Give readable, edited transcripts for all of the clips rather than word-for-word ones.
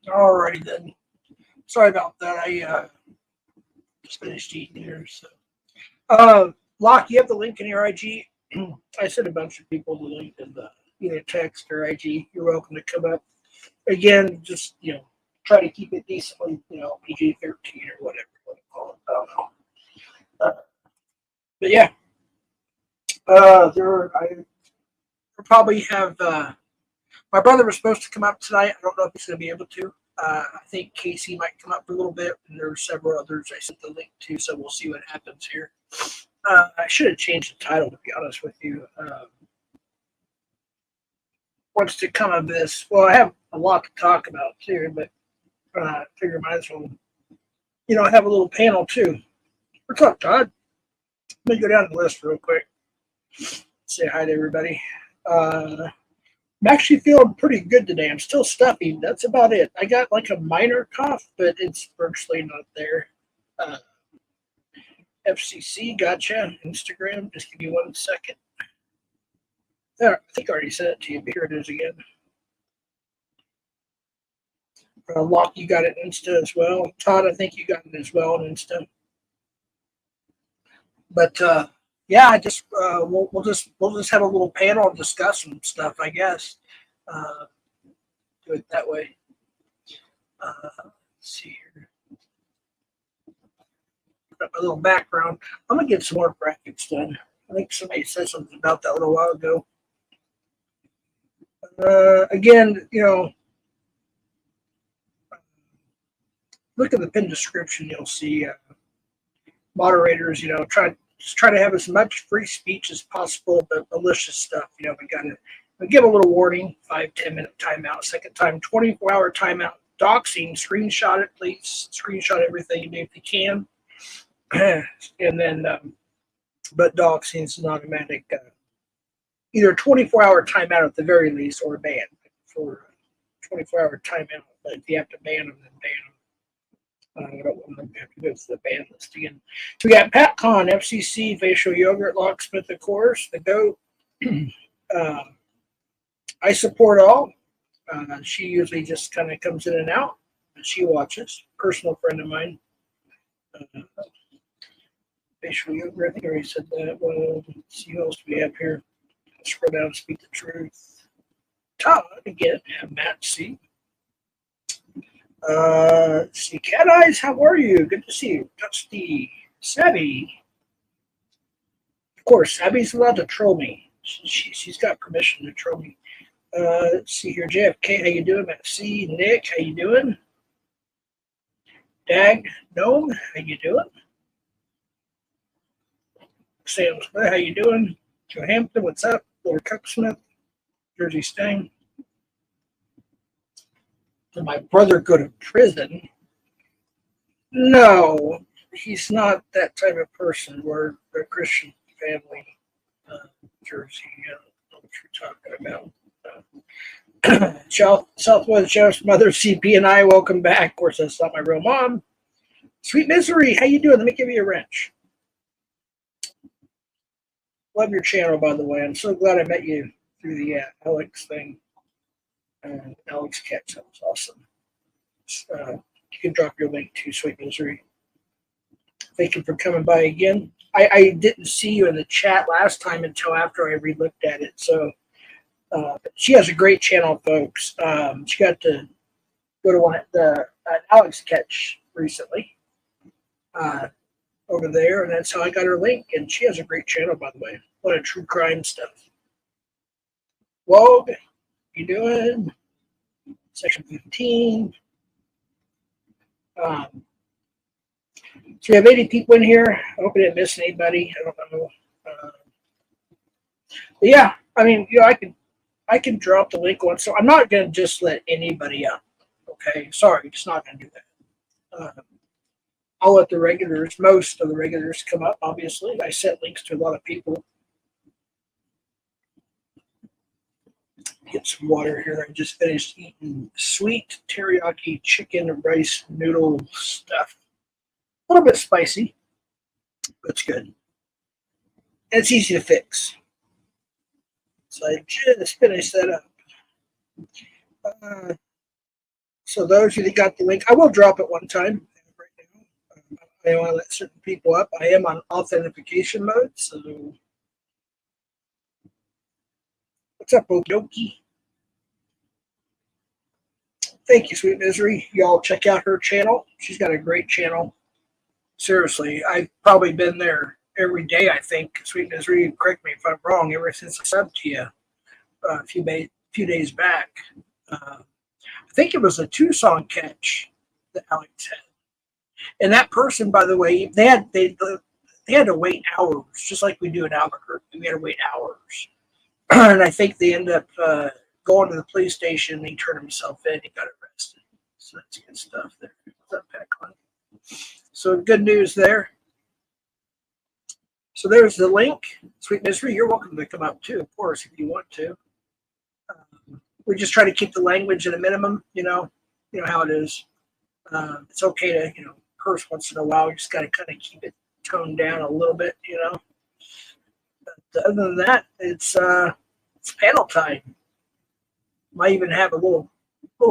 Alrighty then. Sorry about that. I just finished eating here. So, Locke, you have the link in your IG. I sent a bunch of people the link in the either text or IG. You're welcome to come up. Again, just try to keep it decently, PG-13 or whatever you want to call it. I don't know. But yeah, I probably have. My brother was supposed to come up tonight. I don't know if he's going to be able to. I think Casey might come up for a little bit, and there are several others I sent the link to, so we'll see what happens here. I should have changed the title, to be honest with you. What's to come of this? Well, I have a lot to talk about too, but I figure I might as well, have a little panel too. What's up, Todd? Let me go down the list real quick. Say hi to everybody. I'm actually feeling pretty good today. I'm still stuffy. That's about it. I got like a minor cough, but it's virtually not there. FCC, gotcha. Instagram, just give me 1 second. I think I already sent it to you, but here it is again. Locke, you got it Insta as well. Todd, I think you got it as well on Insta. But yeah, I just we'll just have a little panel and discuss some stuff, I guess. Do it that way. Let's see here. Got my little background. I'm gonna get some more graphics done. I think somebody said something about that a little while ago. Again, look at the pinned description. You'll see moderators. Try to have as much free speech as possible, but malicious stuff. We give a little warning: 5-10 minute timeout. Second time, 24-hour timeout. Doxing, screenshot it, please. Screenshot everything you do if you can. And then, but doxing is an automatic, either 24-hour timeout at the very least, or a ban for 24-hour timeout. But if you have to ban them, then ban them. I don't want them to have to go to the ban list again. So we got Pat Con, FCC, Facial Yogurt, Locksmith, of course, the GOAT. I support all. She usually just kind of comes in and out, but she watches. Personal friend of mine. Facial Yogurt, I think I already said that. Well, let's see who else we have here. Scroll down, speak the truth. Todd again, and Matt C. See, Cat Eyes, how are you? Good to see you. Dusty, Sabby. Of course, Sabby's allowed to troll me. She's got permission to troll me. Let's see here, JFK, how you doing? Matt C. Nick, how you doing? Dag Gnome, how you doing? Sam Smith, how you doing? Johampton, what's up? Lord Cucksmith, Jersey Sting. Did my brother go to prison? No, he's not that type of person. We're a Christian family, Jersey. I don't know what you're talking about. Southwest Sheriff's mother, CP, and I, welcome back. Of course, that's not my real mom. Sweet Misery, how you doing? Let me give you a wrench. Love your channel, by the way. I'm so glad I met you through the Alex thing. Alex Catch, that was awesome. You can drop your link to Sweet Misery. Thank you for coming by again. I didn't see you in the chat last time until after I re-looked at it. So she has a great channel, folks. She got to go to the Alex Catch recently over there, and that's how I got her link. And she has a great channel, by the way. A lot of true crime stuff. Wog, you doing? Section 15. So we have 80 people in here. I hope I didn't miss anybody. I don't know. But yeah, I mean, I can drop the link once. So I'm not going to just let anybody up. Okay, sorry, just not going to do that. I'll let the regulars, most of the regulars, come up. Obviously, I sent links to a lot of people. Get some water here. I just finished eating sweet teriyaki chicken and rice noodle stuff. A little bit spicy, but it's good. And it's easy to fix. So I just finished that up. So those of you that got the link, I will drop it one time. Right now. I want to let certain people up. I am on authentication mode. So what's up, Okie? Thank you, Sweet Misery. Y'all check out her channel. She's got a great channel. Seriously, I've probably been there every day, I think. Sweet Misery, correct me if I'm wrong, ever since I subbed to you a few days back. I think it was a 2-song catch that Alex had. And that person, by the way, they had to wait hours, just like we do in Albuquerque. We had to wait hours. And I think they ended up going to the police station. He turned himself in. He got arrested. So that's good stuff there. What's up, Pat? So good news there. So there's the link. Sweet Misery, you're welcome to come up too, of course, if you want to. We just try to keep the language at a minimum. You know how it is. It's okay to curse once in a while. We just got to kind of keep it toned down a little bit. But other than that, it's panel time. Might even have a little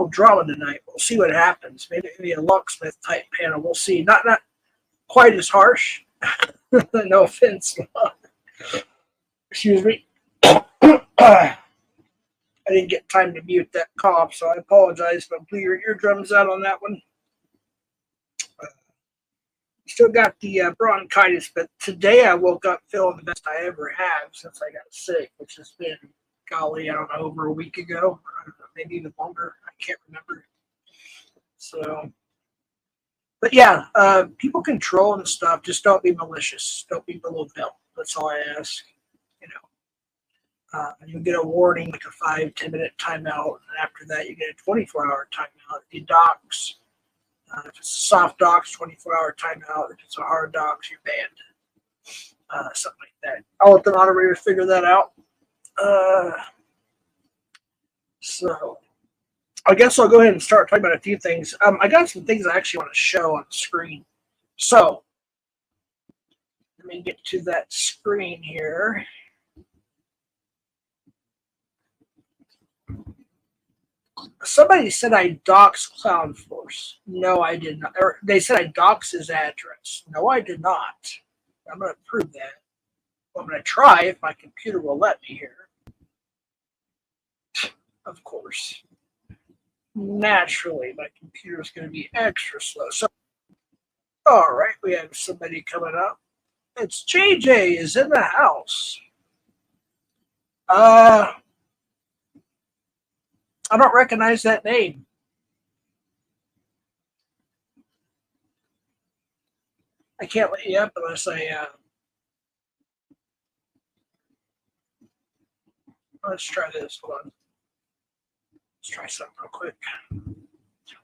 drama tonight. We'll see what happens. Maybe a locksmith type panel. We'll see. Not quite as harsh. No offense. Excuse me. I didn't get time to mute that cough, so I apologize if I blew your eardrums out on that one. Still got the bronchitis, but today I woke up feeling the best I ever have since I got sick, which has been, golly, I don't know, over a week ago. I don't know, maybe even longer. I can't remember. So, but yeah, people control and stuff. Just don't be malicious. Don't be below belt. That's all I ask. You get a warning, like a 5-10 minute timeout, and after that, you get a 24-hour timeout. If you dox, if it's a soft dox, 24-hour timeout. If it's a hard dox, you're banned. Something like that. I'll let the moderators figure that out. So I guess I'll go ahead and start talking about a few things. I got some things I actually want to show on the screen. So let me get to that screen here. Somebody said I doxed Clown Force. No, I did not. Or they said I doxed his address. No, I did not. I'm going to prove that. Well, I'm going to try if my computer will let me here. Of course. Naturally, my computer is going to be extra slow. So, all right, we have somebody coming up. It's JJ is in the house. I don't recognize that name. I can't let you up unless let's try this. Hold on. Let's try something real quick.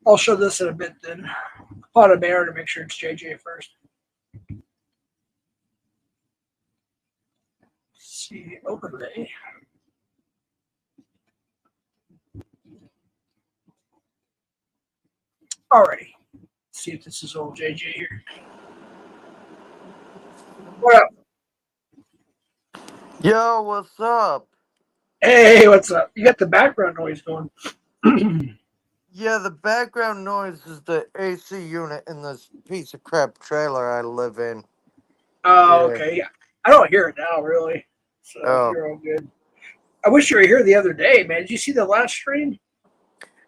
I'll show this in a bit then. Pot of bear to make sure it's JJ first. Let's see, overlay. Alrighty. Let's see if this is old JJ here. What up? Yo, what's up? Hey, what's up? You got the background noise going. Yeah, the background noise is the AC unit in this piece of crap trailer I live in. Oh, yeah. Okay. Yeah. I don't hear it now, really. So you're all good. I wish you were here the other day, man. Did you see the last stream?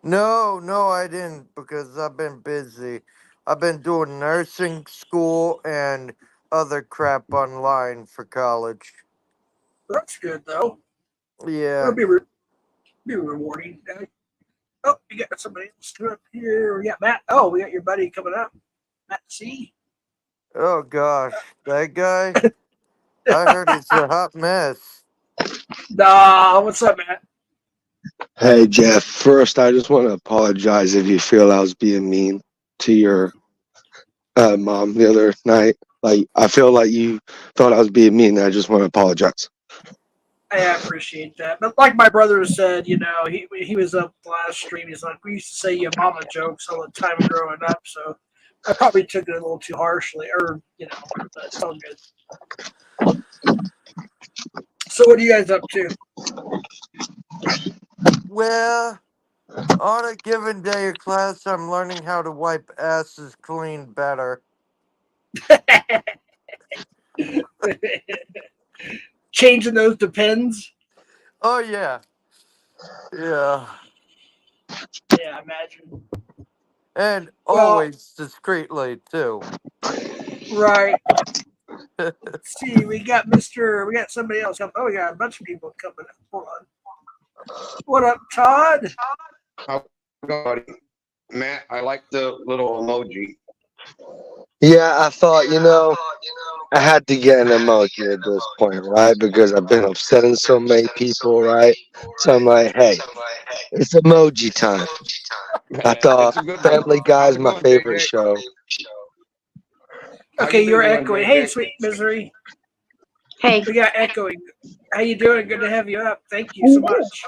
No, I didn't because I've been busy. I've been doing nursing school and other crap online for college. That's good, though. Yeah. It'll be rewarding. Oh, you got somebody else up here. We got Matt. Oh, we got your buddy coming up. Matt C. Oh, gosh. That guy? I heard he's a hot mess. Nah, what's up, Matt? Hey, Jeff. First, I just want to apologize if you feel I was being mean to your mom the other night. Like, I feel like you thought I was being mean. I just want to apologize. I appreciate that. But like my brother said, he was up last stream. He's like, we used to say your mama jokes all the time growing up. So I probably took it a little too harshly, but it's all good. So what are you guys up to? Well, On a given day of class, I'm learning how to wipe asses clean better. Changing those depends. Oh, yeah. Yeah. Yeah, imagine. And Well, always discreetly, too. right. Let's see, we got somebody else. Oh, we got a bunch of people coming up. Hold on. What up, Todd? How's it going, buddy? Matt, I like the little emoji. Yeah, I thought, I had to get an emoji at this point, right? Because I've been upsetting so many people, right? So I'm like, hey, it's emoji time. I thought It's a good one. Family Guy How's is it my going, favorite JJ? show. How Okay, you you're been doing, echoing. JJ? Hey, sweet misery. Hey, We got echoing. How you doing? Good to have you up. Thank you I'm so good. much.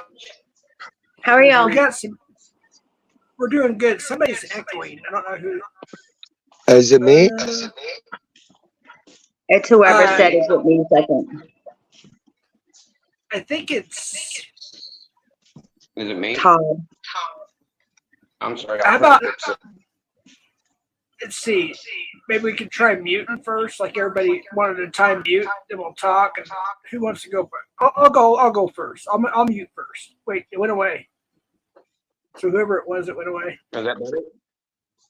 How are y'all? We got some. We're doing good. Somebody's echoing. I don't know who. Is it me? It's whoever Uh, said it with me a second. I think it's. Is it me? Todd. I'm sorry. How I'll about? try to fix it. Let's see. Maybe we could try muting first, like everybody one at a time. Mute, then we'll talk. And who wants to go first? I'll go. I'll go first. I'll mute first. Wait, it went away. So whoever it was, it went away. Is that better?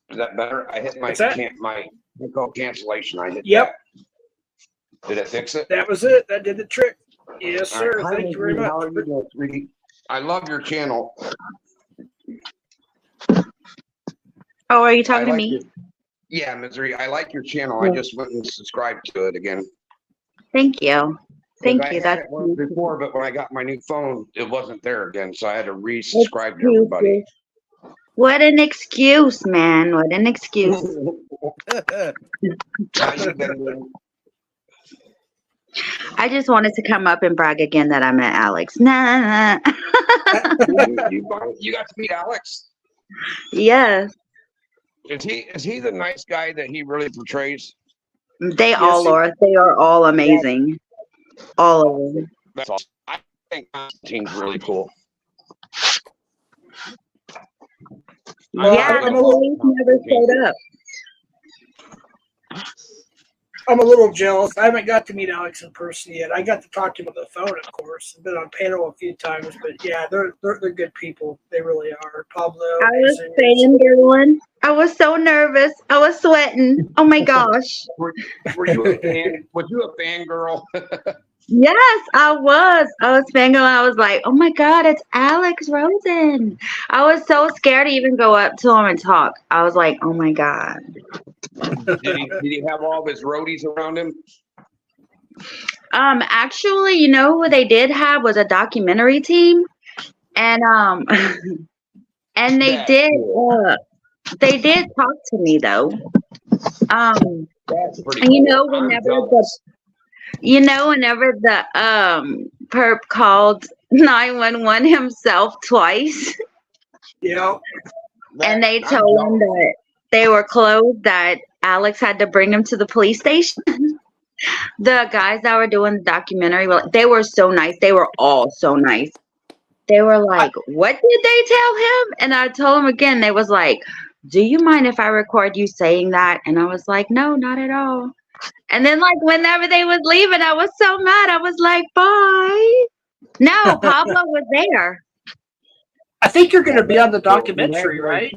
Is that better? I hit my What's that? my call cancellation. I hit Yep. that. Did it fix it? That was it. That did the trick. Yes, All right. sir. Hi, Thank you very Miss Reed. much. How are you doing, sweetie? I love your channel. Oh, are you I talking to like me? your, yeah, Misery. I like your channel. I just went and subscribed to it again. Thank you. Thank I you. had That's it once before, but when I got my new phone, it wasn't there again, so I had to resubscribe to everybody. What an excuse, man. What an excuse. How you been doing? I just wanted to come up and brag again that I met Alex. Nah. You got to meet Alex. Yes. Is he the nice guy that he really portrays? They Yes, all are. They are all amazing. All of them. That's awesome. I think Constantine's really cool. Yeah, I'm the a little, police never showed up. I'm a little jealous. I haven't got to meet Alex in person yet. I got to talk to him on the phone, of course. I've been on panel a few times, but yeah, they're good people. They really are. Pablo. I was Jesus. fangirling. I was so nervous. I was sweating. Oh my gosh. Were you a fan? Was you a fangirl? Yes, I was. I was fangirling. I was like, oh my God, it's Alex Rosen. I was so scared to even go up to him and talk. I was like, oh my God. Did he have all of his roadies around him? Actually, you know what they did have was a documentary team. And and they did talk to me though. That's pretty And cool. whenever the perp called 911 himself twice Yeah. and they told him that they were closed, that Alex had to bring him to the police station. The guys that were doing the documentary, they were so nice. They were all so nice. They were like, what did they tell him? And I told them again, they was like, do you mind if I record you saying that? And I was like, no, not at all. And then like whenever they was leaving, I was so mad. I was like, bye. No, Pablo was there. I think you're going to be on the documentary, right?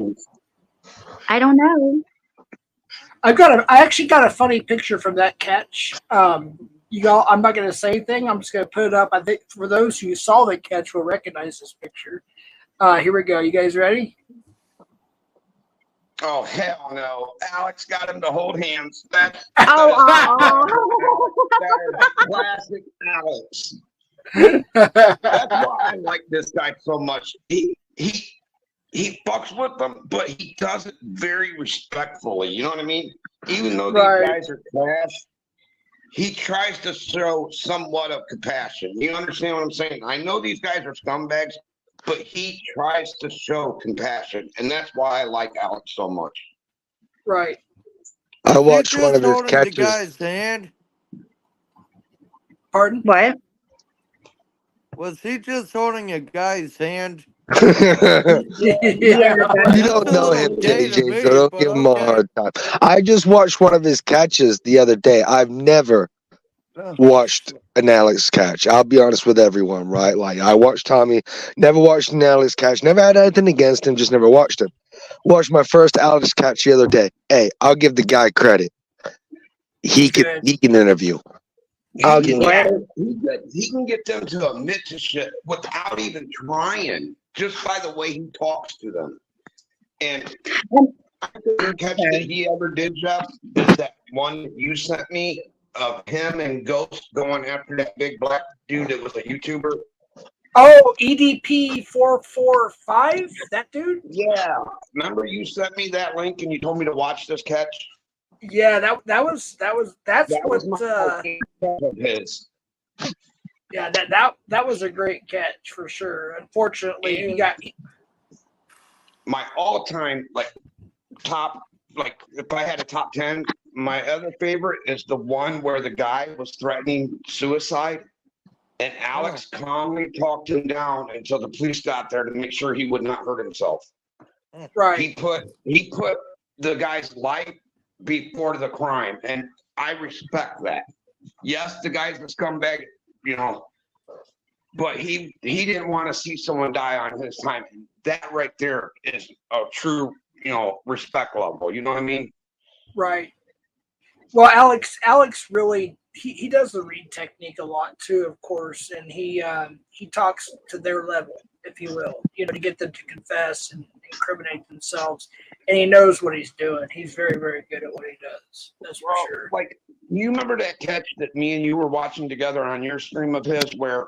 I don't know. I actually got a funny picture from that catch. You all, I'm not going to say anything. I'm just going to put it up. I think for those who saw the catch will recognize this picture. Here we go. You guys ready? Oh hell no! Alex got him to hold hands. That is classic Alex. That's why I like this guy so much. He fucks with them, but he does it very respectfully. You know what I mean? Even though these guys are class, he tries to show somewhat of compassion. You understand what I'm saying? I know these guys are scumbags, but he tries to show compassion, and that's why I like Alex so much. Right. I watched You one just of his holding the catches. guy's hand? Pardon? What? Was he just holding a guy's hand? Yeah, that's You don't That's a know little him, gay to JJ, me, so don't but give him a okay. hard time. I just watched one of his catches the other day. I've never Oh, watched an Alex catch. I'll be honest with everyone, right? Like I watched Tommy, never watched an Alex catch, never had anything against him, just never watched him. Watched my first Alex catch the other day. Hey, I'll give the guy credit. He's good. He can interview. He I'll can, give him yeah, he can get them to admit to shit without even trying, just by the way he talks to them. And my favorite catch that he ever did, Jeff, is that one you sent me of him and Ghost going after that big black dude that was a YouTuber. Oh, EDP 445, that dude. Yeah, remember you sent me that link and you told me to watch this catch. Yeah, that's That what. was my catch of his. Yeah, that was a great catch for sure. Unfortunately, he got. My all-time top, if I had a top 10, my other favorite is the one where the guy was threatening suicide and Alex calmly talked him down until the police got there to make sure he would not hurt himself. Right. He put the guy's life before the crime, and I respect that. Yes, the guy's a scumbag, but he didn't want to see someone die on his time. That right there is a true, respect level. You know what I mean? Right. Well, Alex really he does the read technique a lot too, of course, and he talks to their level, if you will, to get them to confess and incriminate themselves, and he knows what he's doing. He's very, very good at what he does. That's for sure. Like, you remember that catch that me and you were watching together on your stream of his, where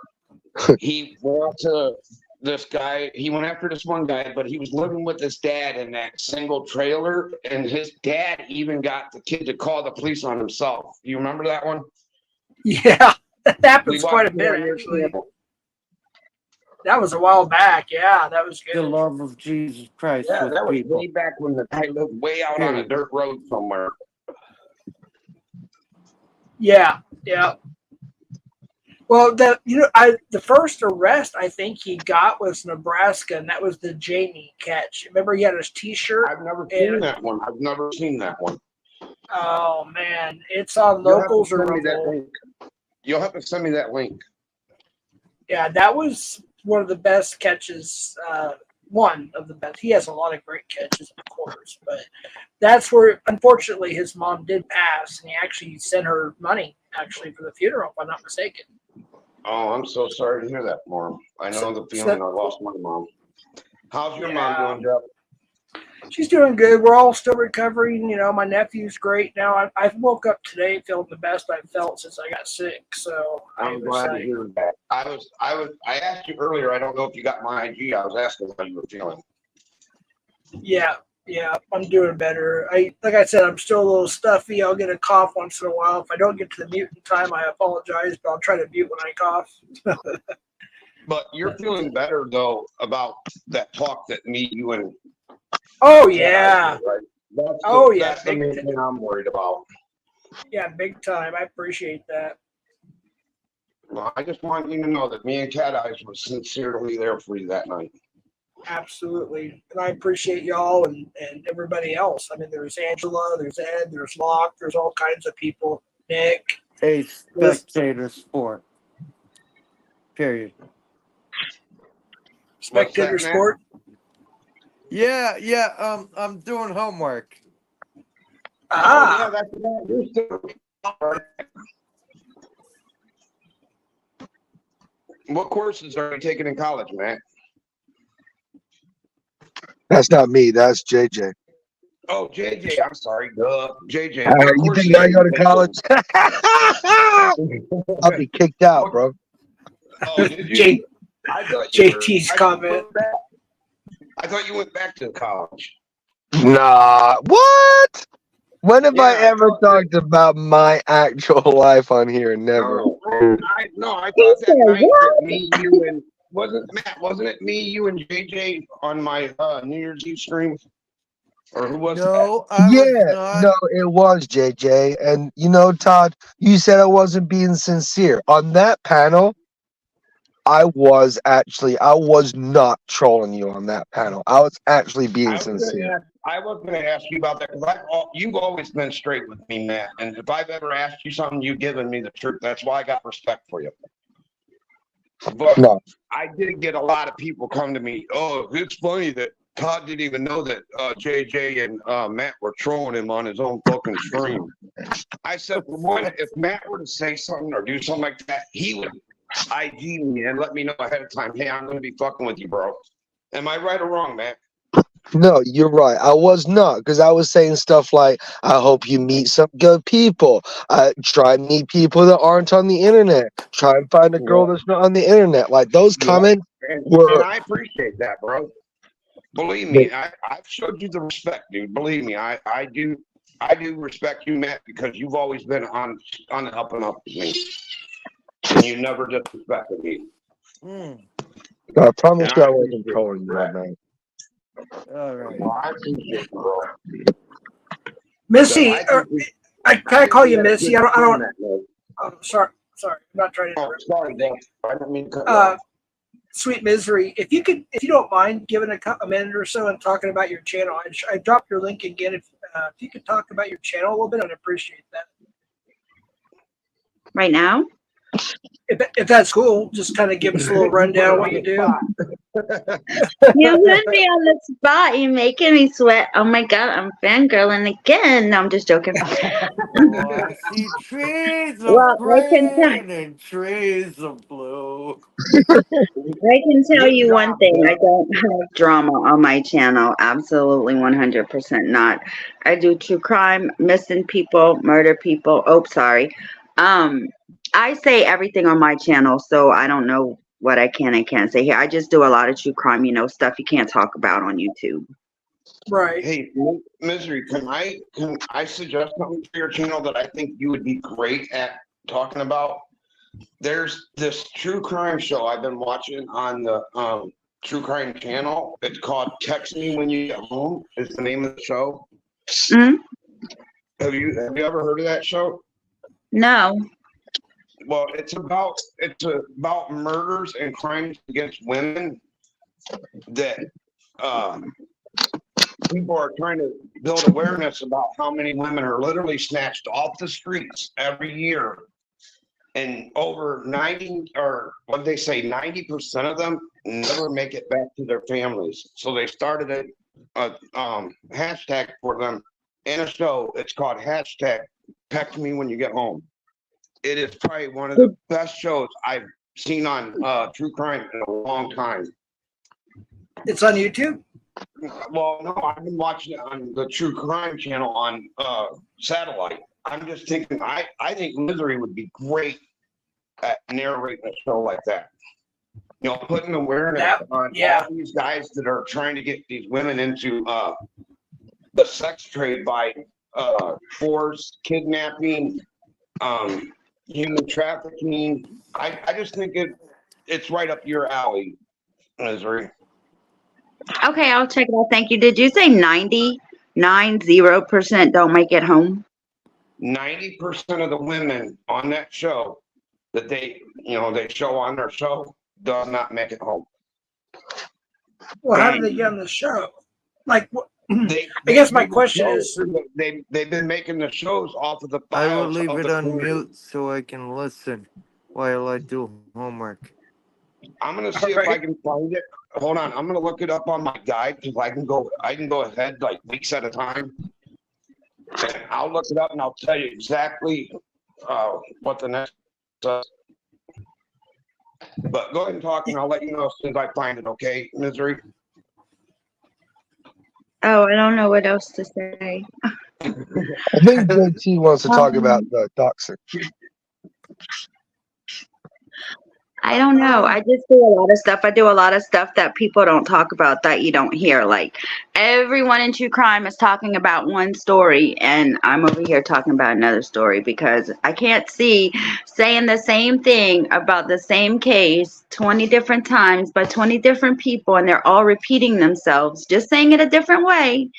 he went to this guy, he went after this one guy, but he was living with his dad in that single trailer, and his dad even got the kid to call the police on himself. You remember that one? Yeah, that happens quite a bit, actually. That was a while back. Yeah, that was good. The love of Jesus Christ. Yeah, with that was people. way back when the guy lived way out on a dirt road somewhere. Yeah, yeah. Well, the first arrest I think he got was Nebraska, and that was the Jamie catch. Remember, he had his T-shirt. I've never seen that one. I've never seen that one. Oh man, it's on Locals or Revolt. You'll have to send me that link. Yeah, that was one of the best catches. One of the best. He has a lot of great catches, of course, but that's where, unfortunately, his mom did pass, and he actually sent her money for the funeral, if I'm not mistaken. Oh, I'm so sorry to hear that, Mom. I know the feeling. I lost my mom. How's your mom doing, Jeff? She's doing good. We're all still recovering. My nephew's great now. I woke up today feeling the best I've felt since I got sick. So I'm glad to hear that. I asked you earlier. I don't know if you got my IG. I was asking how you were feeling. Yeah, I'm doing better. Like I said, I'm still a little stuffy. I'll get a cough once in a while. If I don't get to the mute in time, I apologize, but I'll try to mute when I cough. But you're feeling better though about that talk that me, you, and oh yeah, right? That's the main thing I'm worried about. Yeah, big time. I appreciate that. Well, I just want you to know that me and Cat Eyes was sincerely there for you that night. Absolutely. And I appreciate y'all and everybody else. I mean, there's Angela, there's Ed, there's Locke, there's all kinds of people. Nick. A spectator sport. Period. Spectator sport? Yeah. I'm doing homework. Ah. Oh, yeah, you're still. What courses are you taking in college, man? That's not me. That's JJ. Oh, JJ. I'm sorry. JJ. You think I go to college? I'll be kicked out, bro. Oh, did you? JT's comment. I thought you went back to college. Nah. What? When have I ever talked about my actual life on here? Never. I thought that night that me, you, and wasn't it me, you, and JJ on my New Year's Eve stream? Or who was that? No, it was JJ. And Todd, you said I wasn't being sincere. On that panel, I was not trolling you on that panel. I was actually being sincere. I was going to ask you about that because you've always been straight with me, Matt. And if I've ever asked you something, you've given me the truth. That's why I got respect for you. But No. I did get a lot of people come to me. Oh, it's funny that Todd didn't even know that JJ and Matt were trolling him on his own fucking stream. I said, for one, if Matt were to say something or do something like that, he would IG me and let me know ahead of time. Hey, I'm going to be fucking with you, bro. Am I right or wrong, Matt? No, you're right. I was not, because I was saying stuff like, I hope you meet some good people. Try and meet people that aren't on the internet. Try and find a girl that's not on the internet. Like, those comments were... And I appreciate that, bro. Believe me, I've showed you the respect, dude. Believe me, I do respect you, Matt, because you've always been on the up and up with me. And you never disrespected me. I promise you I wasn't trolling you that night. All right. Well, I appreciate you, bro. Missy, can I call you Missy? I don't. Oh, sorry. I'm not trying to interrupt. Sorry, Dan. I didn't mean to cut you off. Sweet Misery, if you don't mind giving a minute or so and talking about your channel, I dropped your link again. If you could talk about your channel a little bit, I'd appreciate that. Right now? If that's cool, just kind of give us a little rundown of what you do. You put me on the spot. You're making me sweat. Oh my God, I'm fangirling again. No, I'm just joking. Oh, I see trees of Well, I can tell. green and trees of blue. I can tell you one thing. I don't have drama on my channel. Absolutely 100% not. I do true crime, missing people, murder people. Oh, sorry. I say everything on my channel, so I don't know what I can and can't say here. I just do a lot of true crime, stuff you can't talk about on YouTube. Right. Hey, Misery, can I suggest something for your channel that I think you would be great at talking about? There's this true crime show I've been watching on the True Crime channel. It's called Text Me When You Get Home, is the name of the show. Mm-hmm. Have you ever heard of that show? No. Well, it's about murders and crimes against women that people are trying to build awareness about how many women are literally snatched off the streets every year. And over 90 or what they say, 90% of them never make it back to their families. So they started a hashtag for them in a show. It's called hashtag Text Me When You Get Home. It is probably one of the best shows I've seen on true crime in a long time. It's on YouTube? Well, no, I've been watching it on the True Crime channel on satellite. I'm just thinking, I think Misery would be great at narrating a show like that. Putting awareness on all these guys that are trying to get these women into the sex trade by force, kidnapping, human trafficking. I just think it's right up your alley, Misery. Okay, I'll check it out. Thank you. Did you say 90% don't make it home? 90% of the women on that show that they show on their show does not make it home. Well, how do they get on the show? Like, I guess my question is, they've been making the shows off of the I will files leave of it the on crew. mute so I can listen while I do homework. I'm gonna see if I can find it. Hold on, I'm gonna look it up on my guide because I can go ahead like weeks at a time. And I'll look it up and I'll tell you exactly what the next. But go ahead and talk, and I'll let you know as soon as I find it. Okay, Misery. Oh, I don't know what else to say. I think JT wants to talk about the Doxing. I don't know. I just do a lot of stuff. I do a lot of stuff that people don't talk about that you don't hear. Like everyone in true crime is talking about one story and I'm over here talking about another story because I can't see saying the same thing about the same case 20 different times by 20 different people and they're all repeating themselves, just saying it a different way.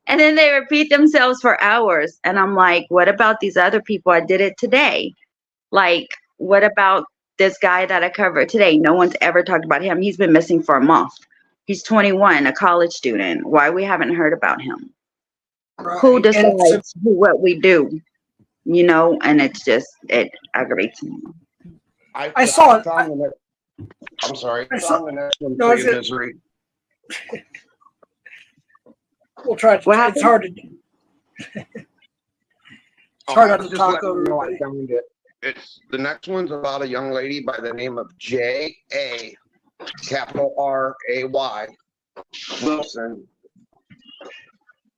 And then they repeat themselves for hours. And I'm like, what about these other people? I did it today. Like, what about this guy that I covered today, no one's ever talked about him. He's been missing for a month. He's 21, a college student. Why we haven't heard about him? Who Right. And so, decides what we do? You know, and it aggravates me. I saw it. found the next, I'm sorry. I I saw- found the next one No, for it's you, it. Misery. we'll try to. What It's happened? hard to do. Oh, hard I not was to just talk letting over you know I everybody. found it. It's the next one's about a young lady by the name of J.A. capital R.A.Y. Wilson.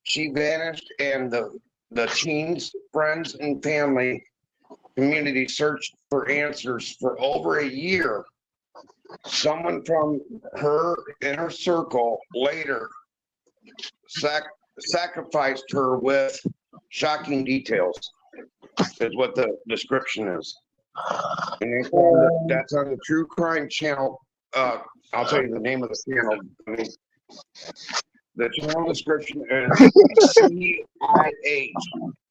She vanished, and the teens, friends, and family community searched for answers for over a year. Someone from her inner circle later sacrificed her with shocking details, is what the description is. And they found that's on the True Crime Channel. I'll tell you the name of the channel. I mean, the channel description is CIH.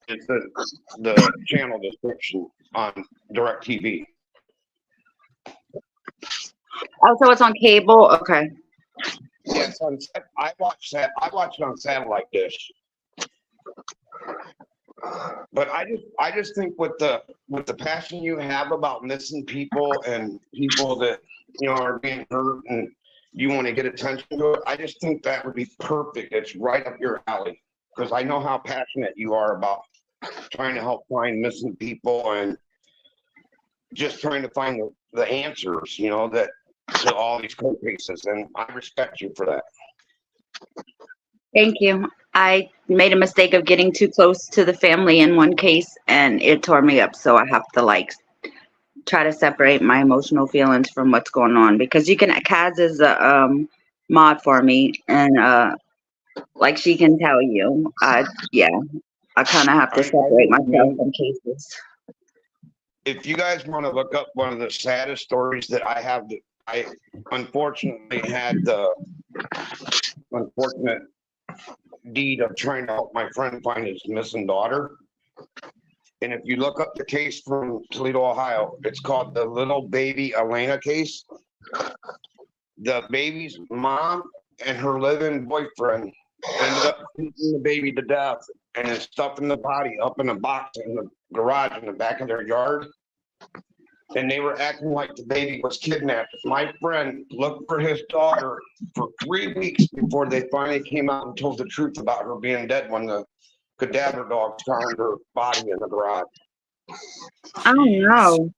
It's the channel description on DirecTV. Oh, so it's on cable? Okay. Yes, I watch that. I watch it on satellite dish. But I just think with the passion you have about missing people and people that are being hurt and you want to get attention to it, I just think that would be perfect. It's right up your alley because I know how passionate you are about trying to help find missing people and just trying to find the answers, that to all these court cases, and I respect you for that. Thank you. I made a mistake of getting too close to the family in one case and it tore me up. So I have to try to separate my emotional feelings from what's going on because Kaz is a mod for me and like she can tell you, I kind of have to separate myself from cases. If you guys want to look up one of the saddest stories that I have, I unfortunately had the unfortunate deed of trying to help my friend find his missing daughter. And if you look up the case from Toledo, Ohio, it's called the little baby Elena case. The baby's mom and her live-in boyfriend ended up beating the baby to death and then stuffing the body up in a box in the garage in the back of their yard. And they were acting like the baby was kidnapped. My friend looked for his daughter for 3 weeks before they finally came out and told the truth about her being dead when the cadaver dogs found her body in the garage. Oh no.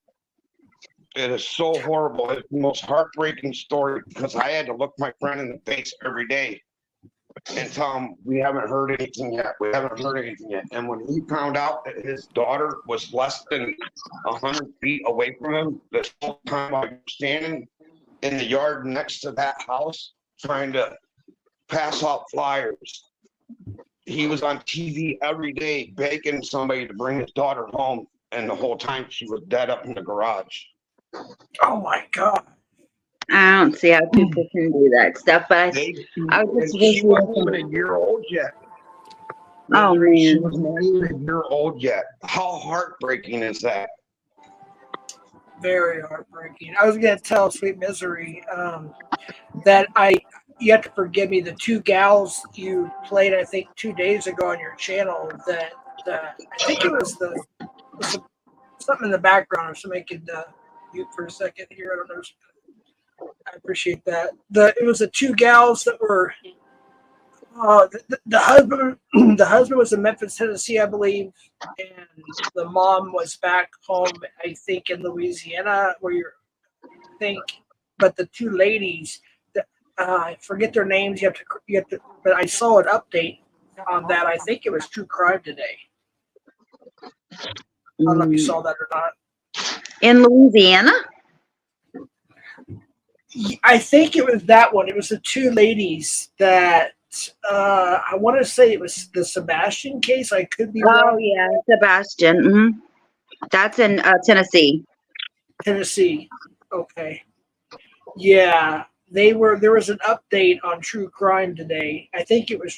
It is so horrible. It's the most heartbreaking story because I had to look my friend in the face every day and tell him we haven't heard anything yet. We haven't heard anything yet. And when he found out that his daughter was less than 100 feet away from him, this whole time I was standing in the yard next to that house trying to pass out flyers. He was on TV every day begging somebody to bring his daughter home, and the whole time she was dead up in the garage. Oh my God. I don't see how people can do that stuff, but I was just She wasn't even a year old yet. Oh She man. was not even a year old yet. How heartbreaking is that? Very heartbreaking. I was going to tell Sweet Misery that you have to forgive me, the two gals you played, I think 2 days ago on your channel, that I think it was something in the background, or somebody could mute for a second here. I don't know. I appreciate that. It was the two gals that were the husband. The husband was in Memphis, Tennessee, I believe, and the mom was back home, I think, in Louisiana, but the two ladies, I forget their names. You have to. But I saw an update on that. I think it was True Crime today. I don't know if you saw that or not. In Louisiana? I think it was that one. It was the two ladies that I want to say it was the Sebastian case. I could be Oh wrong. yeah, Sebastian. Mm-hmm. That's in Tennessee. Tennessee. Okay. Yeah, they were. There was an update on True Crime today. I think it was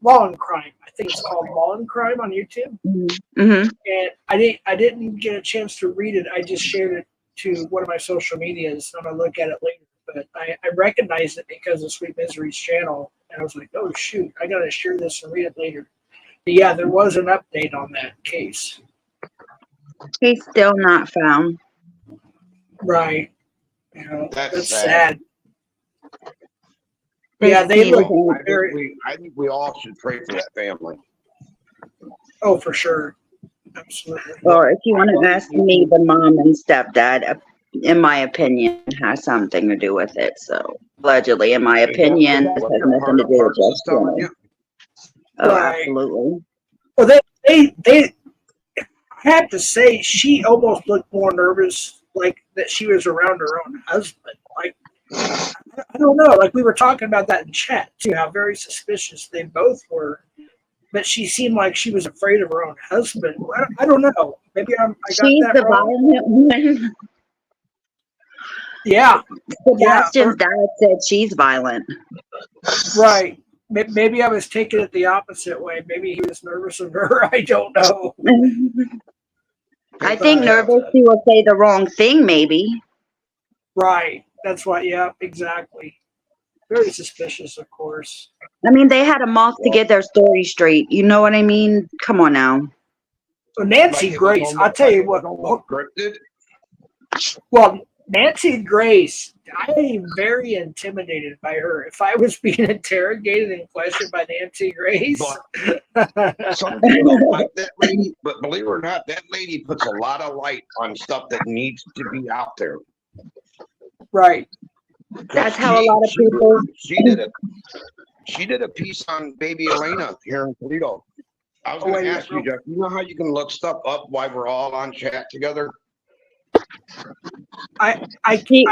Law and Crime. I think it's called Law and Crime on YouTube. Mm-hmm. And I didn't get a chance to read it. I just shared it to one of my social medias. I'm gonna look at it later, but I recognized it because of Sweet Misery's channel, and I was like, oh shoot, I gotta share this and read it later. But yeah, there was an update on that case. He's still not found. Right. You know, That's sad. They Yeah, they see look the- very. I think we all should pray for that family. Oh, for sure. Absolutely. Or if you want to ask me, the mom and stepdad, in my opinion, has something to do with it. So allegedly, in my opinion, this has nothing to do with just telling you. Oh, Right. absolutely. Well, they. I have to say, she almost looked more nervous, like that she was around her own husband. Like, I don't know. Like we were talking about that in chat too, how very suspicious they both were. But she seemed like she was afraid of her own husband. I don't know. Maybe I got She's that the wrong. violent one. Yeah, Sebastian's dad said she's violent. right. Maybe I was taking it the opposite way. Maybe he was nervous of her. I don't know. I think nervous she will say the wrong thing, maybe. Right. That's why. Yeah, exactly. Very suspicious, of course. I mean, they had a month to get their story straight. You know what I mean? Come on now. So Nancy Grace, I'll tell you what. Scripted. Well, Nancy Grace, I am very intimidated by her. If I was being interrogated and questioned by Nancy Grace, Some people don't like that lady, but believe it or not, that lady puts a lot of light on stuff that needs to be out there. right. That's how a lot of people. She did a piece on baby Elena here in Toledo. I was going to ask you, Jeff. You know how you can look stuff up while we're all on chat together? I can't.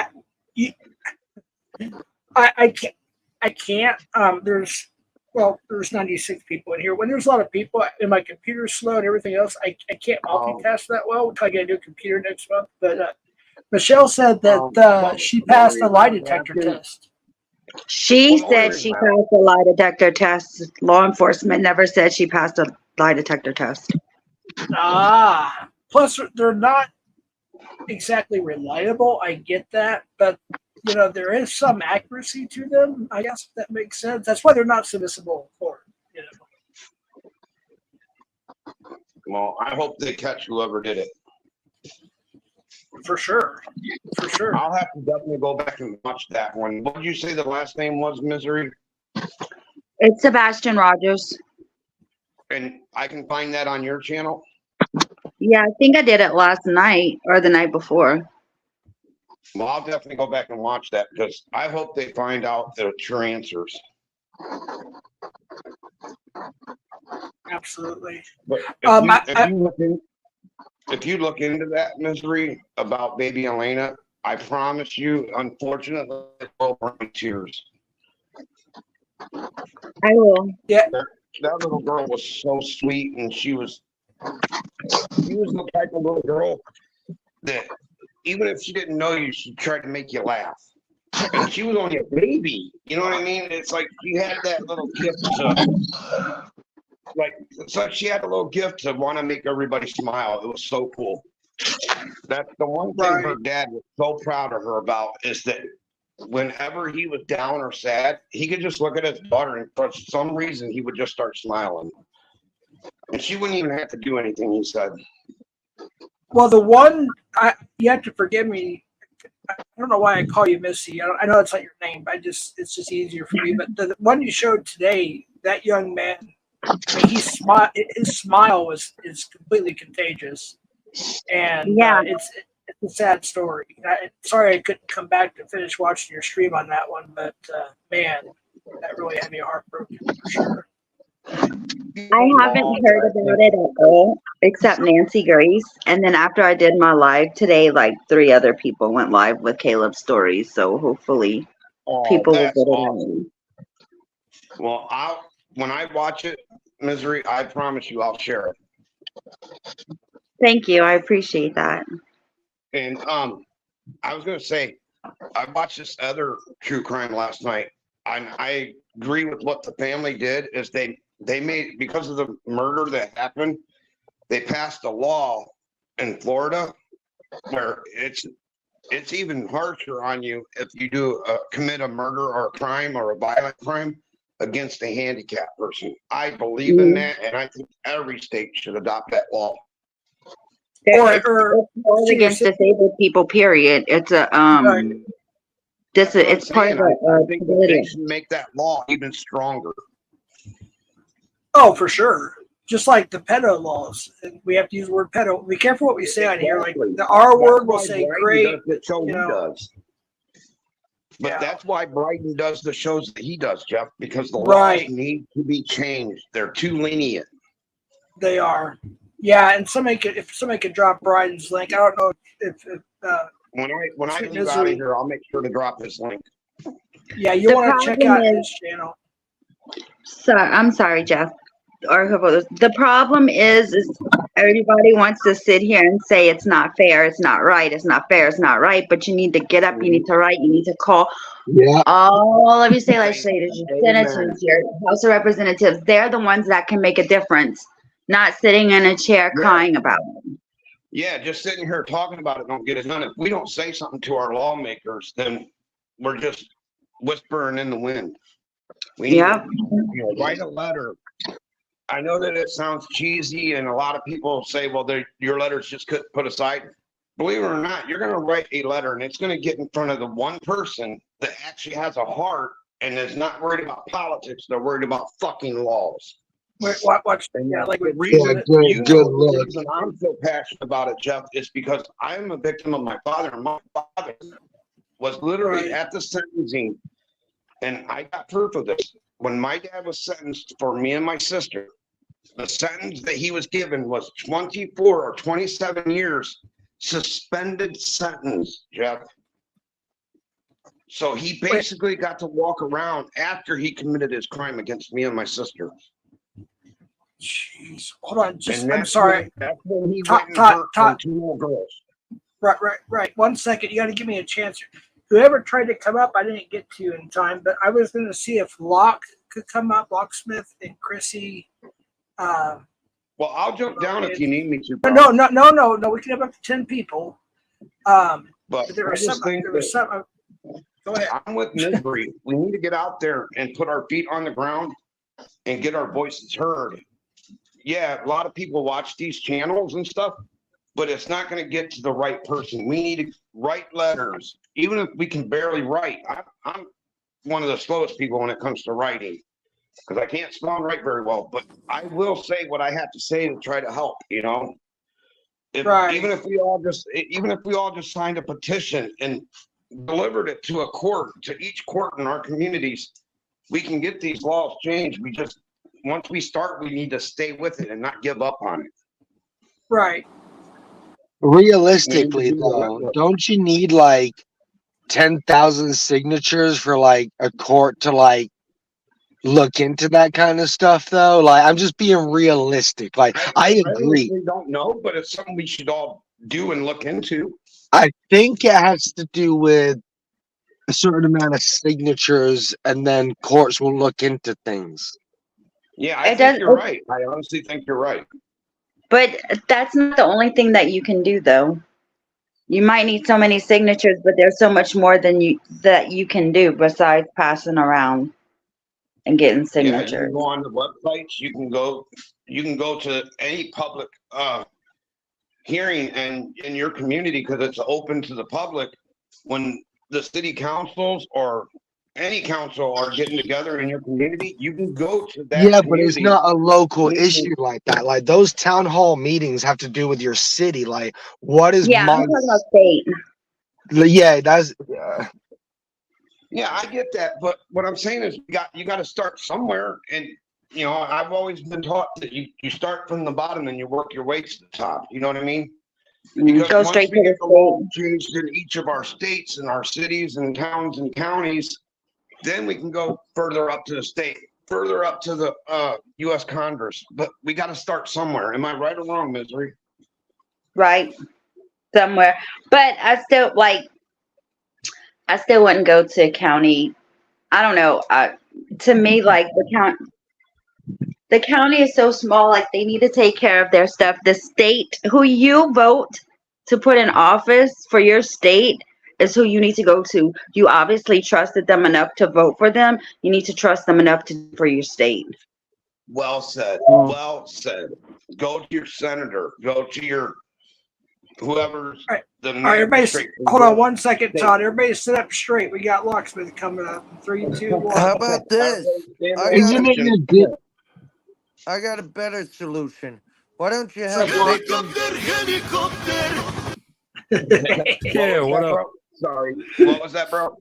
There's 96 people in here. When there's a lot of people and my computer's slow and everything else, I can't multitask that well. We'll try to get a new computer next month. But Michelle said that she passed the lie detector test. She said she passed a lie detector test. Law enforcement never said she passed a lie detector test. Plus, they're not exactly reliable. I get that, but you know there is some accuracy to them. I guess that makes sense. That's why they're not submissible in court. You know. Well, I hope they catch whoever did it. For sure. I'll have to definitely go back and watch that one. What did you say the last name was, Misery? It's Sebastian Rogers. And I can find that on your channel? Yeah, I think I did it last night or the night before. Well, I'll definitely go back and watch that because I hope they find out the true answers. Absolutely. But if you look into that, Misery, about baby Elena, I promise you, unfortunately, it will bring tears. I will. Yeah. That little girl was so sweet, and she was the type of little girl that even if she didn't know you, she tried to make you laugh. And she was only a baby. You know what I mean? It's like she had that little gift to, it's like she had a little gift to want to make everybody smile. It was so cool. That's the one thing her dad was so proud of her about is that whenever he was down or sad, he could just look at his daughter and for some reason he would just start smiling. And she wouldn't even have to do anything, he said. Well, the one, you have to forgive me. I don't know why I call you Missy. I know it's not your name, but it's just easier for me. But the one you showed today, that young man, I mean, his smile is completely contagious. And yeah, it's a sad story. Sorry I couldn't come back to finish watching your stream on that one, but man, that really had me heartbroken for sure. I haven't heard about it at all, except Nancy Grace. And then after I did my live today, like 3 other people went live with Caleb's stories. So hopefully people will get it awesome. Well, when I watch it, Misery, I promise you I'll share it. Thank you. I appreciate that. And I was gonna say, I watched this other true crime last night. I agree with what the family did is they made, because of the murder that happened, they passed a law in Florida where it's even harsher on you if you do commit a murder or a crime or a violent crime against a handicapped person. I believe in that, and I think every state should adopt that law. It's laws against disabled people. Period. It's a Right. it's part of I think that they the should make that law even stronger. Oh, for sure. Just like the pedo laws, we have to use the word pedo. Be careful what we say on here. Like the R word will say great. Show he does. But Yeah. that's why Biden does the shows that he does, Jeff, because the Right. laws need to be changed. They're too lenient. They are. Yeah, and if somebody could drop Biden's link, I don't know if When I Sweet leave out Misery. of here, I'll make sure to drop this link. yeah, you The want to check problem out is- his channel. So I'm sorry, Jeff. Or the problem is everybody wants to sit here and say it's not fair, it's not right, it's not fair, it's not right. But you need to get up, you need to write, you need to call Yeah. all of your state legislators, your Amen. senators, your House of Representatives. They're the ones that can make a difference, not sitting in a chair Yeah. crying about it. Yeah, just sitting here talking about it don't get it done. If we don't say something to our lawmakers, then we're just whispering in the wind. We need Yeah. to, write a letter. I know that it sounds cheesy, and a lot of people say, "Well, your letters just couldn't put aside." Believe it or not, you're going to write a letter, and it's going to get in front of the one person that actually has a heart and is not worried about politics. They're worried about fucking laws. Wait, watch. Yeah, like The we reason, Yeah, good- you good know, the luck. reason I'm so passionate about it, Jeff, is because I'm a victim of my father, and my father was literally Right. at the sentencing, and I got proof of this. When my dad was sentenced for me and my sister, the sentence that he was given was 24 or 27 years suspended sentence, Jeff. So he basically got to walk around after he committed his crime against me and my sister. Jeez, hold on. Just And I'm that's sorry. That's when he Todd- went and Todd- hurt Todd- them two little girls. Right. 1 second. You got to give me a chance. Whoever tried to come up, I didn't get to in time, but I was going to see if Locke could come up, Locksmith and Chrissy. Well, I'll jump down if you need me to. bro. No. We can have up to 10 people. But But there I was just some. think There was that some. Go ahead. I'm with Misery. We need to get out there and put our feet on the ground and get our voices heard. Yeah, a lot of people watch these channels and stuff, but it's not going to get to the right person. We need to write letters, even if we can barely write. I'm one of the slowest people when it comes to writing because I can't spell and write very well, but I will say what I have to say to try to help, Right. Even if we all just signed a petition and delivered it to a court, to each court in our communities, we can get these laws changed. Once we start, we need to stay with it and not give up on it. Right. Realistically, We need to do though, that. don't you need like 10,000 signatures for like a court to like look into that kind of stuff, though? Like, I'm just being realistic. Like, I agree. We don't know, but it's something we should all do and look into. I think it has to do with a certain amount of signatures, and then courts will look into things. Yeah, It does- you're right. I honestly think you're right. But that's not the only thing that you can do, though. You might need so many signatures, but there's so much more than you can do besides passing around and getting Yeah, you signatures. can go on the websites. You can go to any public hearing and in your community because it's open to the public. When the city councils or any council are getting together in your community, you can go to that. Yeah, but it's community. not a local Mhm. issue like that. Like, those town hall meetings have to do with your city. Like, what is Yeah, my? I'm talking about state. Yeah, that's. Yeah, I get that, but what I'm saying is you got to start somewhere, and I've always been taught that you start from the bottom and you work your way to the top. You know what I mean? Because Go once straight we to get the the law state. changed in each of our states and our cities and towns and counties, then we can go further up to the state, further up to the U.S. Congress. But we got to start somewhere. Am I right or wrong, Misery? Right, somewhere. But I still wouldn't go to a county. I don't know. To me, like the county is so small. Like, they need to take care of their stuff. The state, who you vote to put in office for your state, is who you need to go to. You obviously trusted them enough to vote for them. You need to trust them enough for your state. Well said. Well said. Go to your senator. Go to your whoever's All right. the All right, everybody, magistrate. hold on 1 second, Todd. Everybody sit up straight. We got locksmith coming up. 3, 2, 1. How about this? I got a better solution. Why don't you have victims? Yeah, what up? Bro? Sorry. What was that, bro?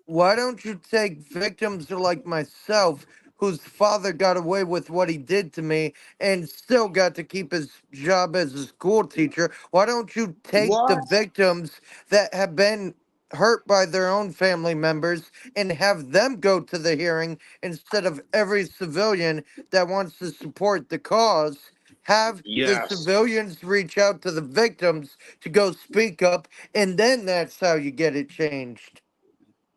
Why don't you take victims like myself, whose father got away with what he did to me and still got to keep his job as a school teacher? Why don't you take the What? victims that have been hurt by their own family members and have them go to the hearing instead of every civilian that wants to support the cause? Have the Yes. civilians reach out to the victims to go speak up, and then that's how you get it changed.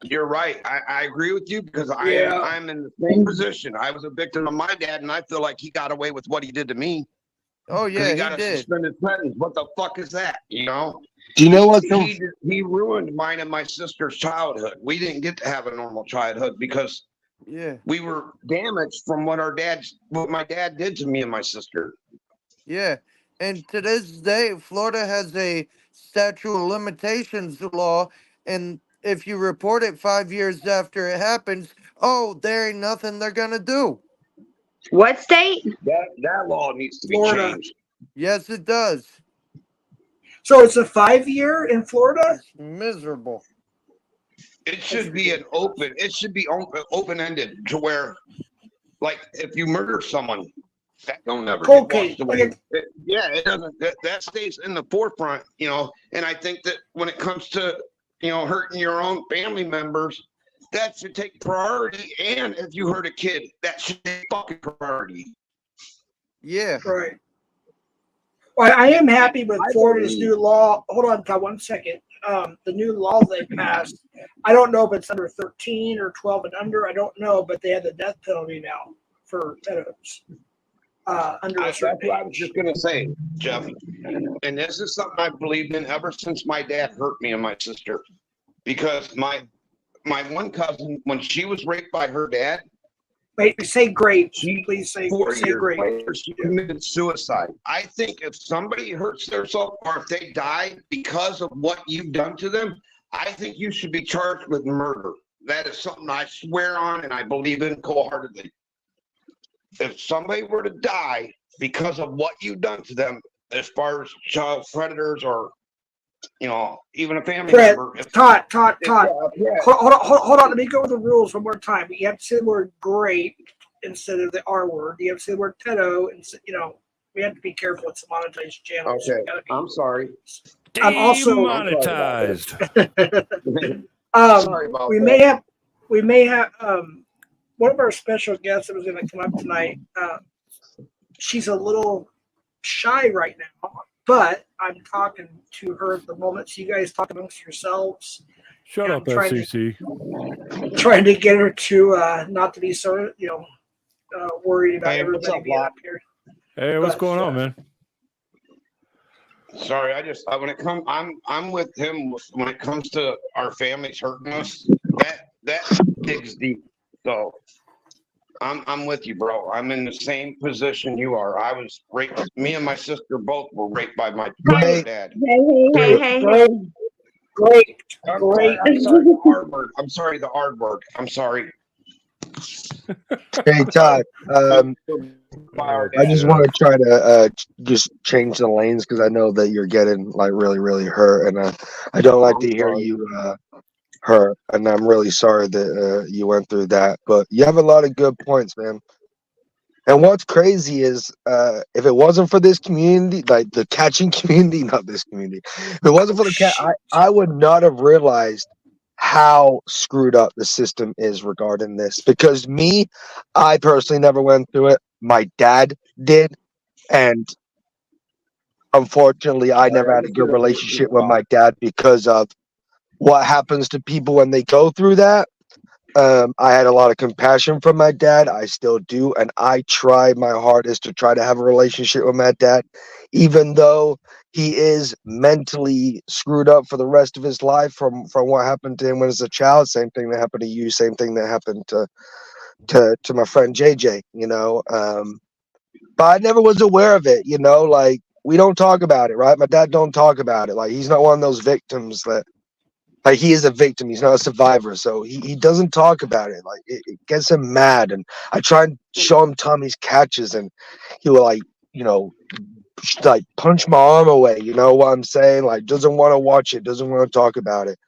You're right. I agree with you because Yeah. I'm in the same position. I was a victim of my dad, and I feel like he got away with what he did to me. Oh Because yeah, he got he a did. suspended sentence. What the fuck is that? You know? Do you know what? He ruined mine and my sister's childhood. We didn't get to have a normal childhood because Yeah, we were damaged from what my dad did to me and my sister. yeah. And to this day, Florida has a statute of limitations law, and if you report it 5 years after it happens, oh, there ain't nothing they're gonna do. What state? That law needs to be Florida. changed. Yes, it does. So it's a 5-year in Florida? It's miserable. It should be it should be open-ended to where, like, if you murder someone, that don't never Cold get washed case. away. Like It doesn't. That stays in the forefront, you know. And I think that when it comes to, you know, hurting your own family members, that should take priority. And if you hurt a kid, that should take fucking priority. Yeah. Right. Well, I am happy with I Florida's believe- new law. Hold on, Todd, 1 second. The new law they passed. I don't know if it's under 13 or 12 and under. I don't know, but they have the death penalty now for pedos. Under a That's certain what I was age. just gonna say, Jeff. And this is something I've believed in ever since my dad hurt me and my sister. Because my one cousin, when she was raped by her dad, Wait, say great. She- Please say 4 years great. later, she committed suicide. I think if somebody hurts themselves or if they die because of what you've done to them, I think you should be charged with murder. That is something I swear on and I believe in wholeheartedly. If somebody were to die because of what you've done to them, as far as child predators or, you know, even a family Fred, member. Todd. Yeah. Hold on. Let me go with the rules one more time. You have to say the word great instead of the R word. You have to say the word pedo. And, you know, we have to be careful with some monetized channels. Okay, I'm sorry. I'm also Demonetized. Sorry about we that. may have one of our special guests that was going to come up tonight. She's a little shy right now, but I'm talking to her at the moment. So you guys talk amongst yourselves. Shut Yeah, up, I'm trying to- FCC. Trying to get her to not to be so worried about Hey, what's everybody up, being Locke? up here. Hey, what's But, going on, man? Sorry, when it comes, I'm with him when it comes to our families hurting us. That digs deep. So I'm with you, bro. I'm in the same position you are. I was raped. Me and my sister both were raped by my Right. dad. Hey. Great. I'm sorry the R word. I'm sorry the R word. I'm sorry. Hey Todd, By our I just dad. want to try to just change the lanes because I know that you're getting like really, really hurt, and I don't like to hear you hurt, and I'm really sorry that you went through that. But you have a lot of good points, man. And what's crazy is if it wasn't for this community, like the catching community, not this community, if it wasn't for the cat, I would not have realized how screwed up the system is regarding this. Because I personally never went through it. My dad did. And unfortunately, I never had a good relationship with my dad because of what happens to people when they go through that. I had a lot of compassion for my dad. I still do, and I try my hardest to try to have a relationship with my dad, even though he is mentally screwed up for the rest of his life from what happened to him when he was a child. Same thing that happened to you. Same thing that happened to my friend JJ. But I never was aware of it. Like we don't talk about it, right? My dad don't talk about it. Like he's not one of those victims that. Like he is a victim, he's not a survivor, so he doesn't talk about it. Like it gets him mad, and I try and show him Tommy's catches, and he will like punch my arm away. You know what I'm saying? Like doesn't want to watch it, doesn't want to talk about it.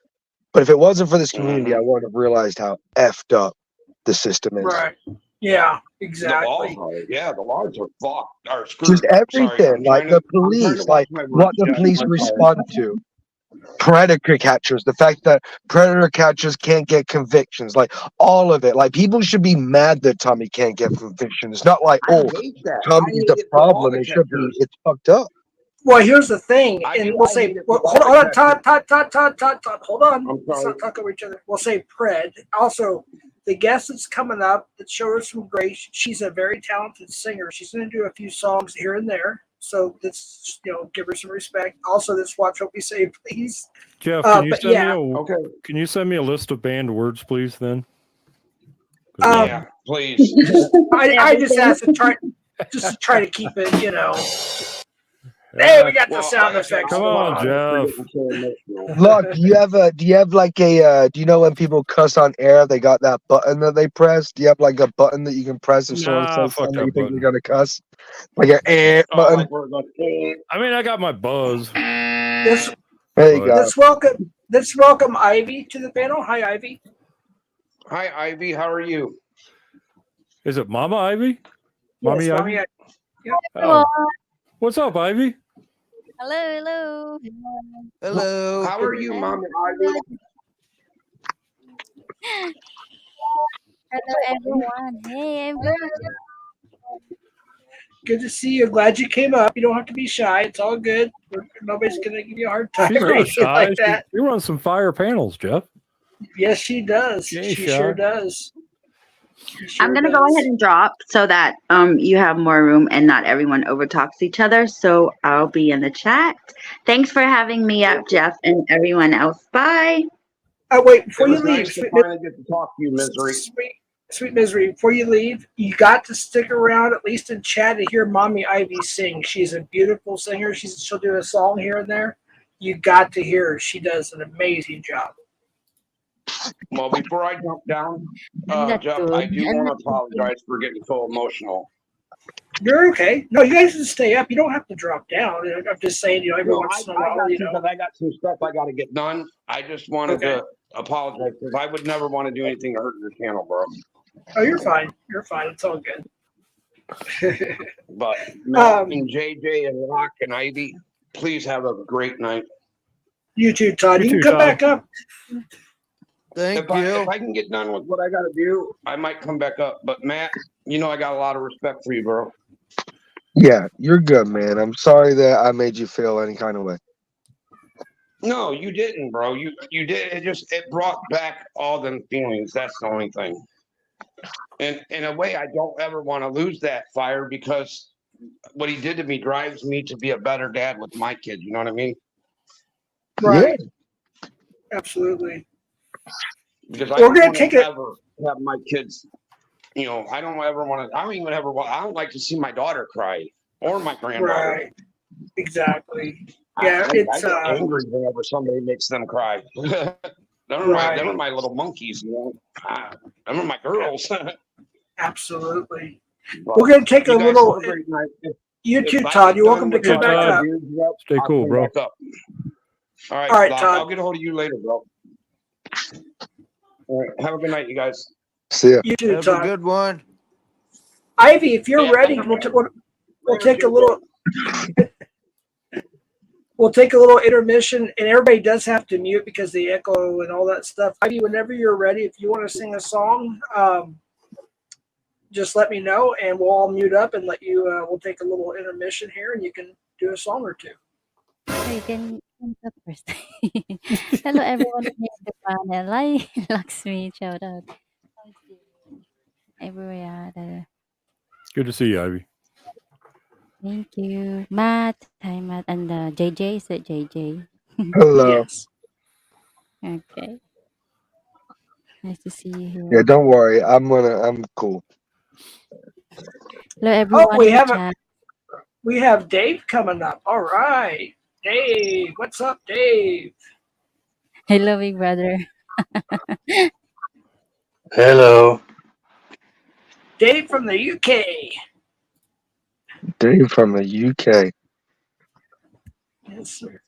But if it wasn't for this community, I wouldn't have realized how effed up the system is. Right. Yeah, The exactly. laws are, yeah, the laws are fucked, are screwed. Just Sorry, everything, like the police, like what the police respond to. Predator catchers, the fact that predator catchers can't get convictions, like all of it. Like people should be mad that Tommy can't get convictions. It's not like, I oh, hate that. Tommy's the problem. It should be, it's fucked up. Well, here's the thing, I and do- we'll I say, hate it well, for hold all on, the Todd, hold on. I'm Let's sorry. not talk over each other. We'll say Pred. Also, the guest that's coming up that showed us some grace. She's a very talented singer. She's going to do a few songs here and there. So let's give her some respect. Also, let's watch what we say, please. Jeff, can you but send yeah. me Okay. Can you send me a list of banned words, please? Then. Yeah, please. I just asked to try to keep it, Hey, we got the sound effects. Come on, Jeff. Look, do you have like a do you know when people cuss on air, they got that button that they press? Do you have like a button that you can press if someone Nah, says fuck something that you think button. you're gonna cuss? Like an button. Like we're going, I mean, I got my buzz. Let's, There you go. let's welcome Ivy to the panel. Hi, Ivy. Hi, Ivy. How are you? Is it Mama Ivy? Mommy Yes, Ivy? Mommy, Oh. What's up, Ivy? Hello. Hello. How are you, Mommy Ivy? Hello, everyone. Hey, everyone. good to see you. Glad you came up. You don't have to be shy. It's all good. Nobody's going to give you a hard time She's or not anything shy. like that. She runs some fire panels, Jeff. Yes, she does. She ain't She shy. sure does. I'm gonna go ahead and drop so that you have more room and not everyone overtalks each other. So I'll be in the chat. Thanks for having me up, Jeff, and everyone else. Bye. Oh, wait, It before you was leave, nice to finally get to talk to you, Misery. Sweet Misery, before you leave, you got to stick around at least in chat to hear Mommy Ivy sing. She's a beautiful singer. She'll do a song here and there. You got to hear her. She does an amazing job. Well, before I jump down, That's Jeff, good. I do want to apologize for getting so emotional. You're okay. No, you guys can stay up. You don't have to drop down. I'm just saying, every No, once in a I while, got you because I got some stuff I got to get done. I just wanted to apologize because I would never want to do anything to hurt your channel, bro. Oh, you're fine. You're fine. It's all good. But Matt and JJ and Rock and Ivy, please have a great night. You too, Todd. You You can too, come Todd. back up. Thank If you. I can get done with what I got to do, I might come back up. But Matt, I got a lot of respect for you, bro. Yeah, you're good, man. I'm sorry that I made you feel any kind of way. No, you didn't, bro. You did. It brought back all them feelings. That's the only thing. And in a way, I don't ever want to lose that fire because what he did to me drives me to be a better dad with my kids. You know what I mean? Right. Absolutely. Because I We're don't gonna want take to it. ever have my kids. I don't ever want to. I don't even ever want. I don't like to see my daughter cry or my granddaughter. Right. Exactly. Yeah, I it's get angry whenever somebody makes them cry. them are my little monkeys. Them are my girls. Absolutely. We're gonna take a You guys little. have a great night. You If too, I Todd. get You're done welcome to with come what I back gotta up. do, Jeff, Stay I'll cool, come bro. back up. All right, All right, Doc, Todd. I'll get a hold of you later, bro. All right, have a good night, you guys. See ya. You too, Have a Todd. good one. Ivy, if you're Yeah, ready, thank we'll you. take a little. We'll take a little intermission, and everybody does have to mute because the echo and all that stuff. Ivy, whenever you're ready, if you want to sing a song, just let me know, and we'll all mute up and let you. We'll take a little intermission here, and you can do a song or two. You can stop first. Hello, everyone in the panel. Hi, Lakshmi. Shout out. everywhere. Good to see you, Ivy. Thank you, Matt. Hi, Matt, and JJ. Is it JJ? Hello. Yes. Okay, nice to see you Yeah, here. don't worry. I'm cool. Hello, Oh, everyone in the chat. we have Dave coming up. All right. Dave, what's up, Dave? Hello, big brother. Hello. Dave from the UK. Dave from the UK. Yes, sir.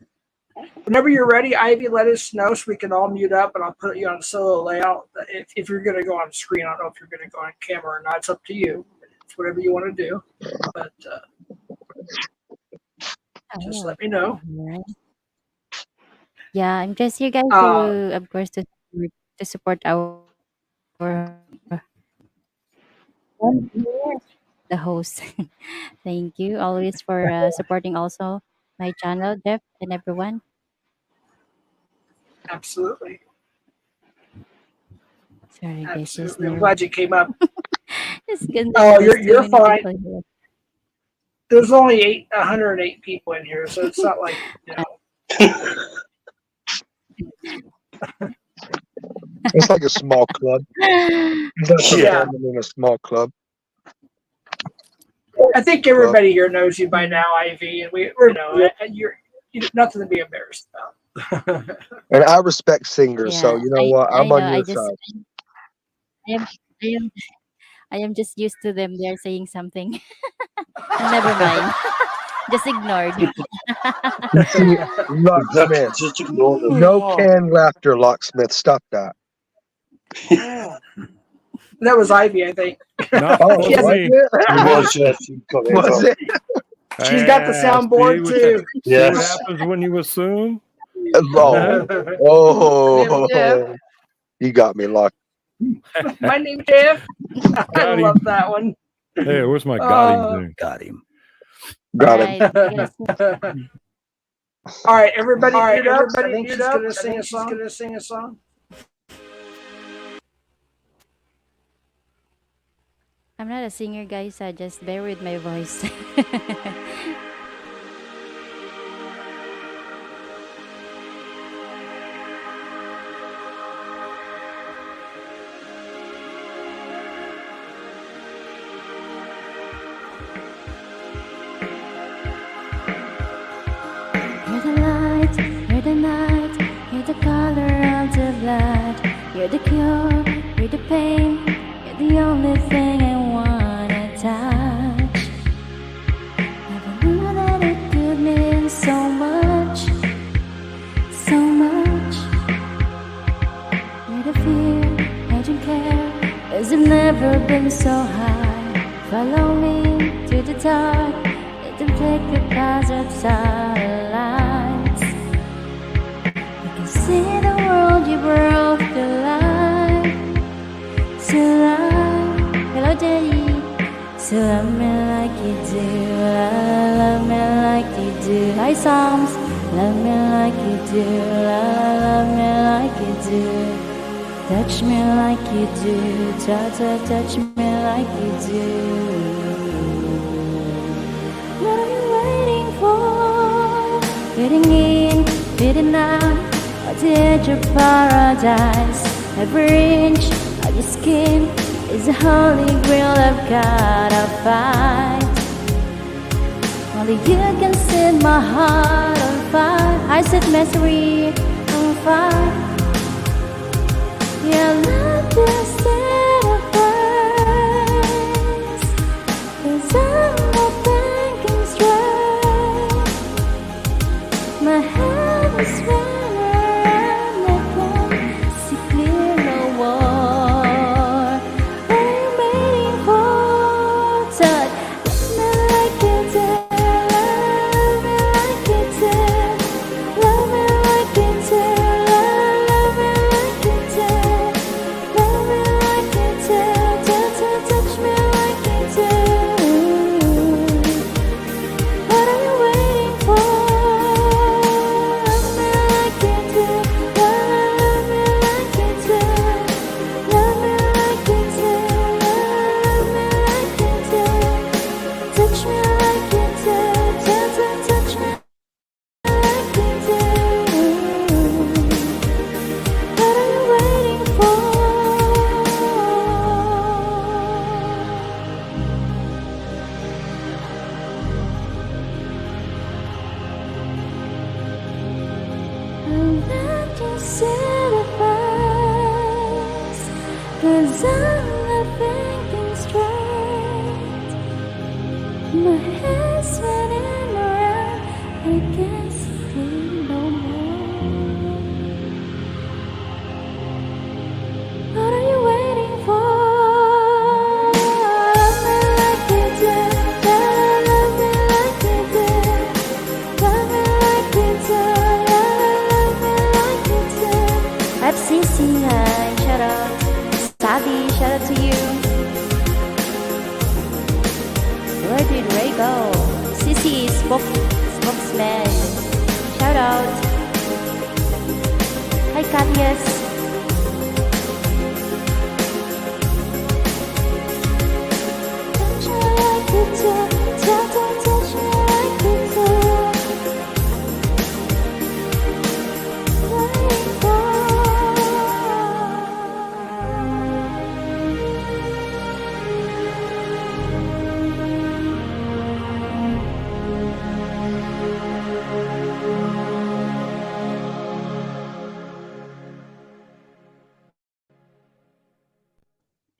Whenever you're ready, Ivy, let us know so we can all mute up and I'll put you on solo layout. If you're going to go on screen, I don't know if you're going to go on camera or not. It's up to you. It's whatever you want to do. But just let me know. Alright. Yeah, I'm just here, guys, Uh, to, of course, to support our the host. Thank you always for supporting also my channel, Jeff, and everyone. Absolutely. Sorry, guys, just Absolutely. I'm glad you came up. it's good. Oh, There's too you're many fine. people here. There's only 108 people in here, so it's not like, you know. It's like a small club. That's Yeah. in a small club. I think everybody here knows you by now, Ivy, and we're you're nothing to be embarrassed about. And I respect singers, so Yeah, you know what? I I'm on know. your side. I am, I am, I am just used to them. They're saying something. Never mind. Just ignored. See, Locksmith. Just ignore them. No canned laughter, Locksmith. Stop that. That was Ivy, I think. Not Oh, She has was a- it? It was, yes. You got it Was wrong. it? She's got the soundboard too. See what Yes. happens when you assume? Oh, oh. You got me locked. My name's Jeff. I Got him. love that one. Hey, where's my got him thing? Got him. Got him. Right. Yes. All right, everybody. All right, mute up. everybody I think mute she's up. gonna I sing think a she's song. gonna Sing a song. I'm not a singer, guys. I just bear with my voice. You're the light, you're the night, you're the color of the blood. You're the cure, you're the pain, you're the only thing I wanna touch. Never knew that it could mean so much, so much. You're the fear, I don't care, 'cause I've never been so high. Follow me to the dark, let them take the paths of satellites. You can see the world, you broke the line. So love, hello Daddy. So love me like you do, love me like you do. Hi Psalms, love me like you do, love me like you do. Touch me like you do, touch me like you do. What are you waiting for? Fitting in, fitting out, at the edge of paradise. Every inch of your skin is a holy grail I've gotta fight. Only you can set my heart on fire. I set misery on fire. Yeah, let this set of fires, 'cause I'm not thinking straight. My head is spinning around, I can't see clear no more. What are you waiting for? Touch me like you do, love me like you do, love me like you do, love me like you do, love me touch me like you do. Gently touch me like you do. What are you waiting for? I'll let you see the face, 'cause I'm not thinking straight. My head's spinning around, I can't sleep no more. What are you waiting for? Love me like you do, love me like you do. Love me like you do, love me like you do. FCC, shout out. Sabi, shout out to you. Where did Ray go? Sissy, spokesman. Shout out. Hi, Katias. Touch me like you do. Gentle touch me like you do. Waiting for.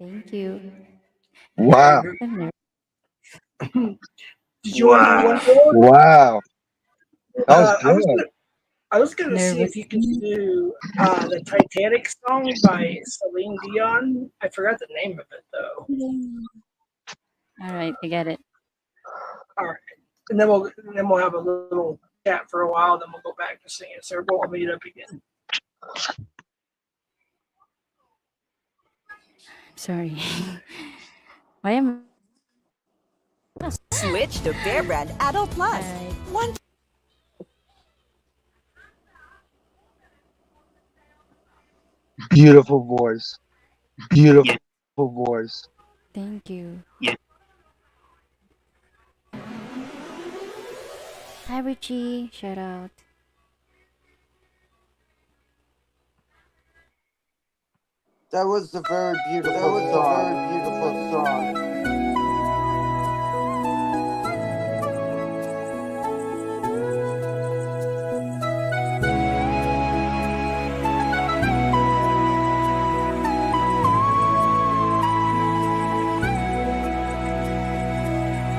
Thank you. Wow. Did you want to do one more? Wow. That was good. I was gonna see Nervous. if you could do the Titanic song by Celine Dion. I forgot the name of it though. All right, I get it. All right, and then we'll have a little chat for a while. Then we'll go back to singing. So we'll meet up again. Sorry. Why am Switch to Bear Brand Adult Plus. I? One Beautiful voice. Beautiful voice. Thank you. Hi, Richie. Shout out. That was a very beautiful song.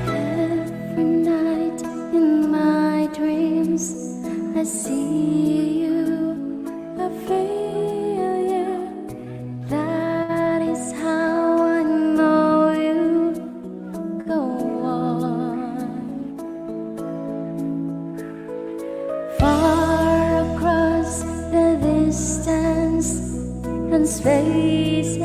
Every night in my dreams, I see you, I feel you. That is how I know you. Go on. Far across the distance and spaces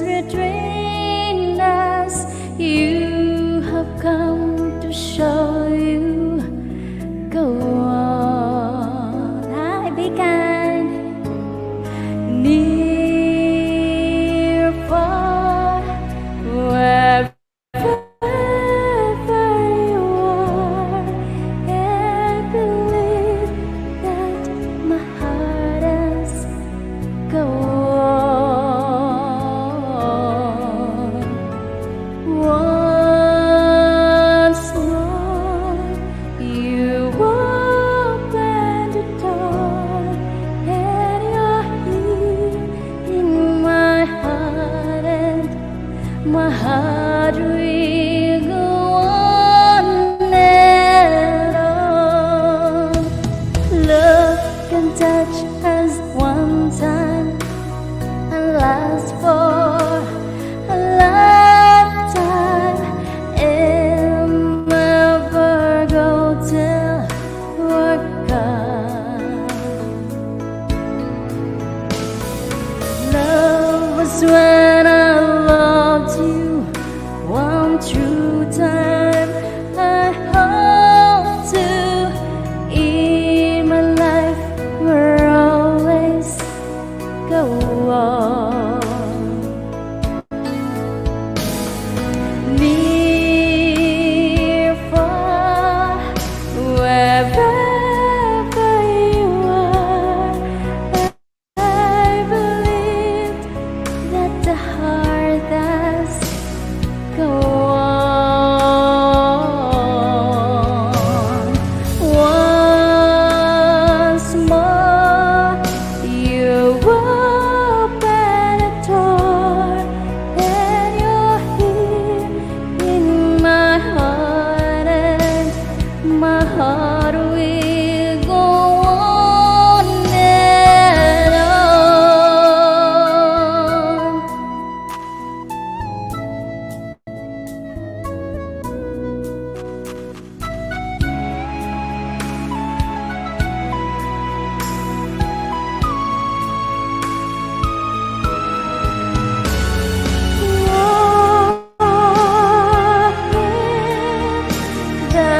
between us, you have come to show you. Go on. I began near, far, wherever you are. I believe that my heart has. Go on. Once more,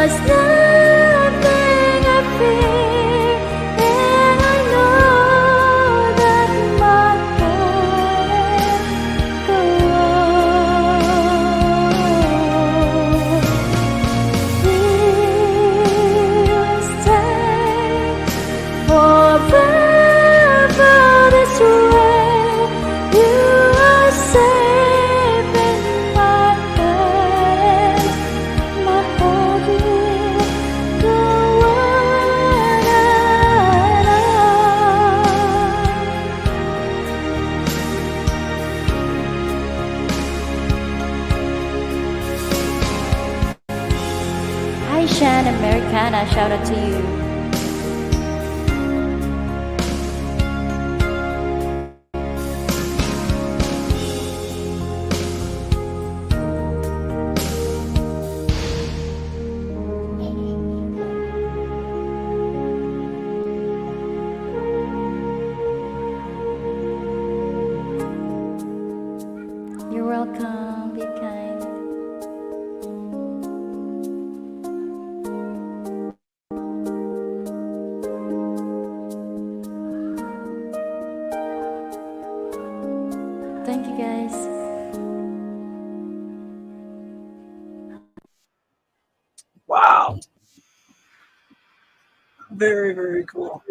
was nothing I fear, and I know that my heart will stay forever this way. You are safe in my heart, and my heart will go on and on. Hi Shan Americana, shout out to you. You're welcome, be kind. Thank you guys. Wow. Very, very cool.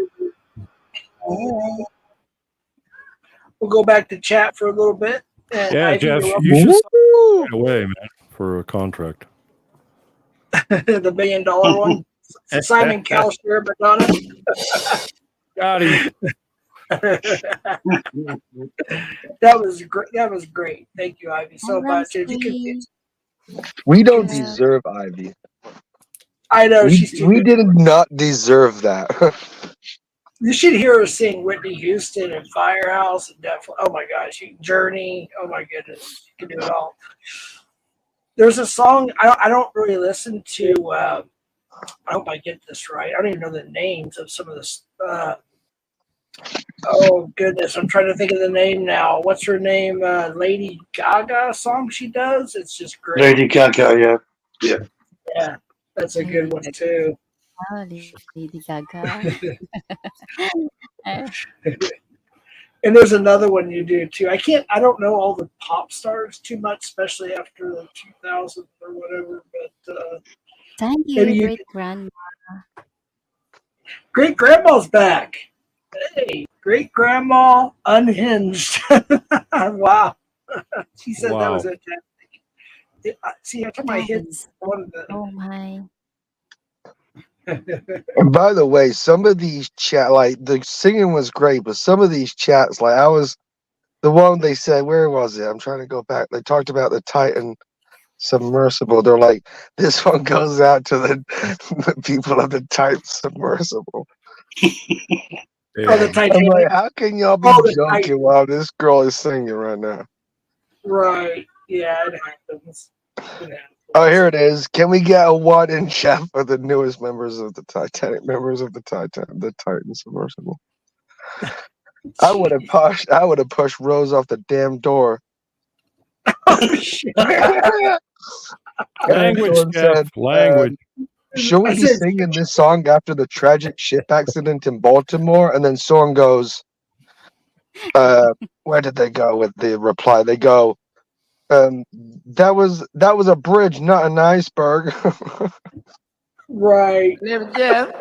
We'll go back to chat for a little bit. And Yeah, Ivy, Jeff, you're you should sign Woo! right away, man, for a contract. welcome. The $1 million one. Simon Cowell, Madonna. Got him. That was great. That was great. Thank you, Ivy, so Hi, much. As you can, Ramsey. We don't Yeah. deserve Ivy. I know We, she's too we good. did not deserve that. You should hear her sing Whitney Houston and Firehouse and definitely. Oh my gosh, Journey. Oh my goodness, you can do it all. There's a song I don't really listen to. I hope I get this right. I don't even know the names of some of this. Oh goodness, I'm trying to think of the name now. What's her name? Lady Gaga song she does. It's just great. Lady Gaga, yeah. Yeah, that's a good one too. Oh, Lady Gaga. And there's another one you do too. I don't know all the pop stars too much, especially after the 2000s or whatever. But Thank maybe you, you great grandma. great grandma's back. Hey, great grandma unhinged. Wow. She said that was Wow. fantastic. See, after my hits, one of the Oh my. And by the way, some of these chat, like the singing was great, but some of these chats, like the one they said, where was it? I'm trying to go back. They talked about the Titan submersible. They're like, this one goes out to the people of the Titan submersible. Oh, the I'm Titanic. like, how can y'all be Oh, the joking Titan. while this girl is singing right now? Right. Yeah, it happens. It happens. Oh, here it is. Can we get a one in chat for the newest members of the Titanic, members of the Titan submersible? I would have pushed Rose off the damn door. Oh, shit. Language, Someone Jeff. said, Language. should we I be said, singing this song after the tragic ship accident in Baltimore? And then someone goes, where did they go with the reply? They go, that was a bridge, not an iceberg. right. Jeff.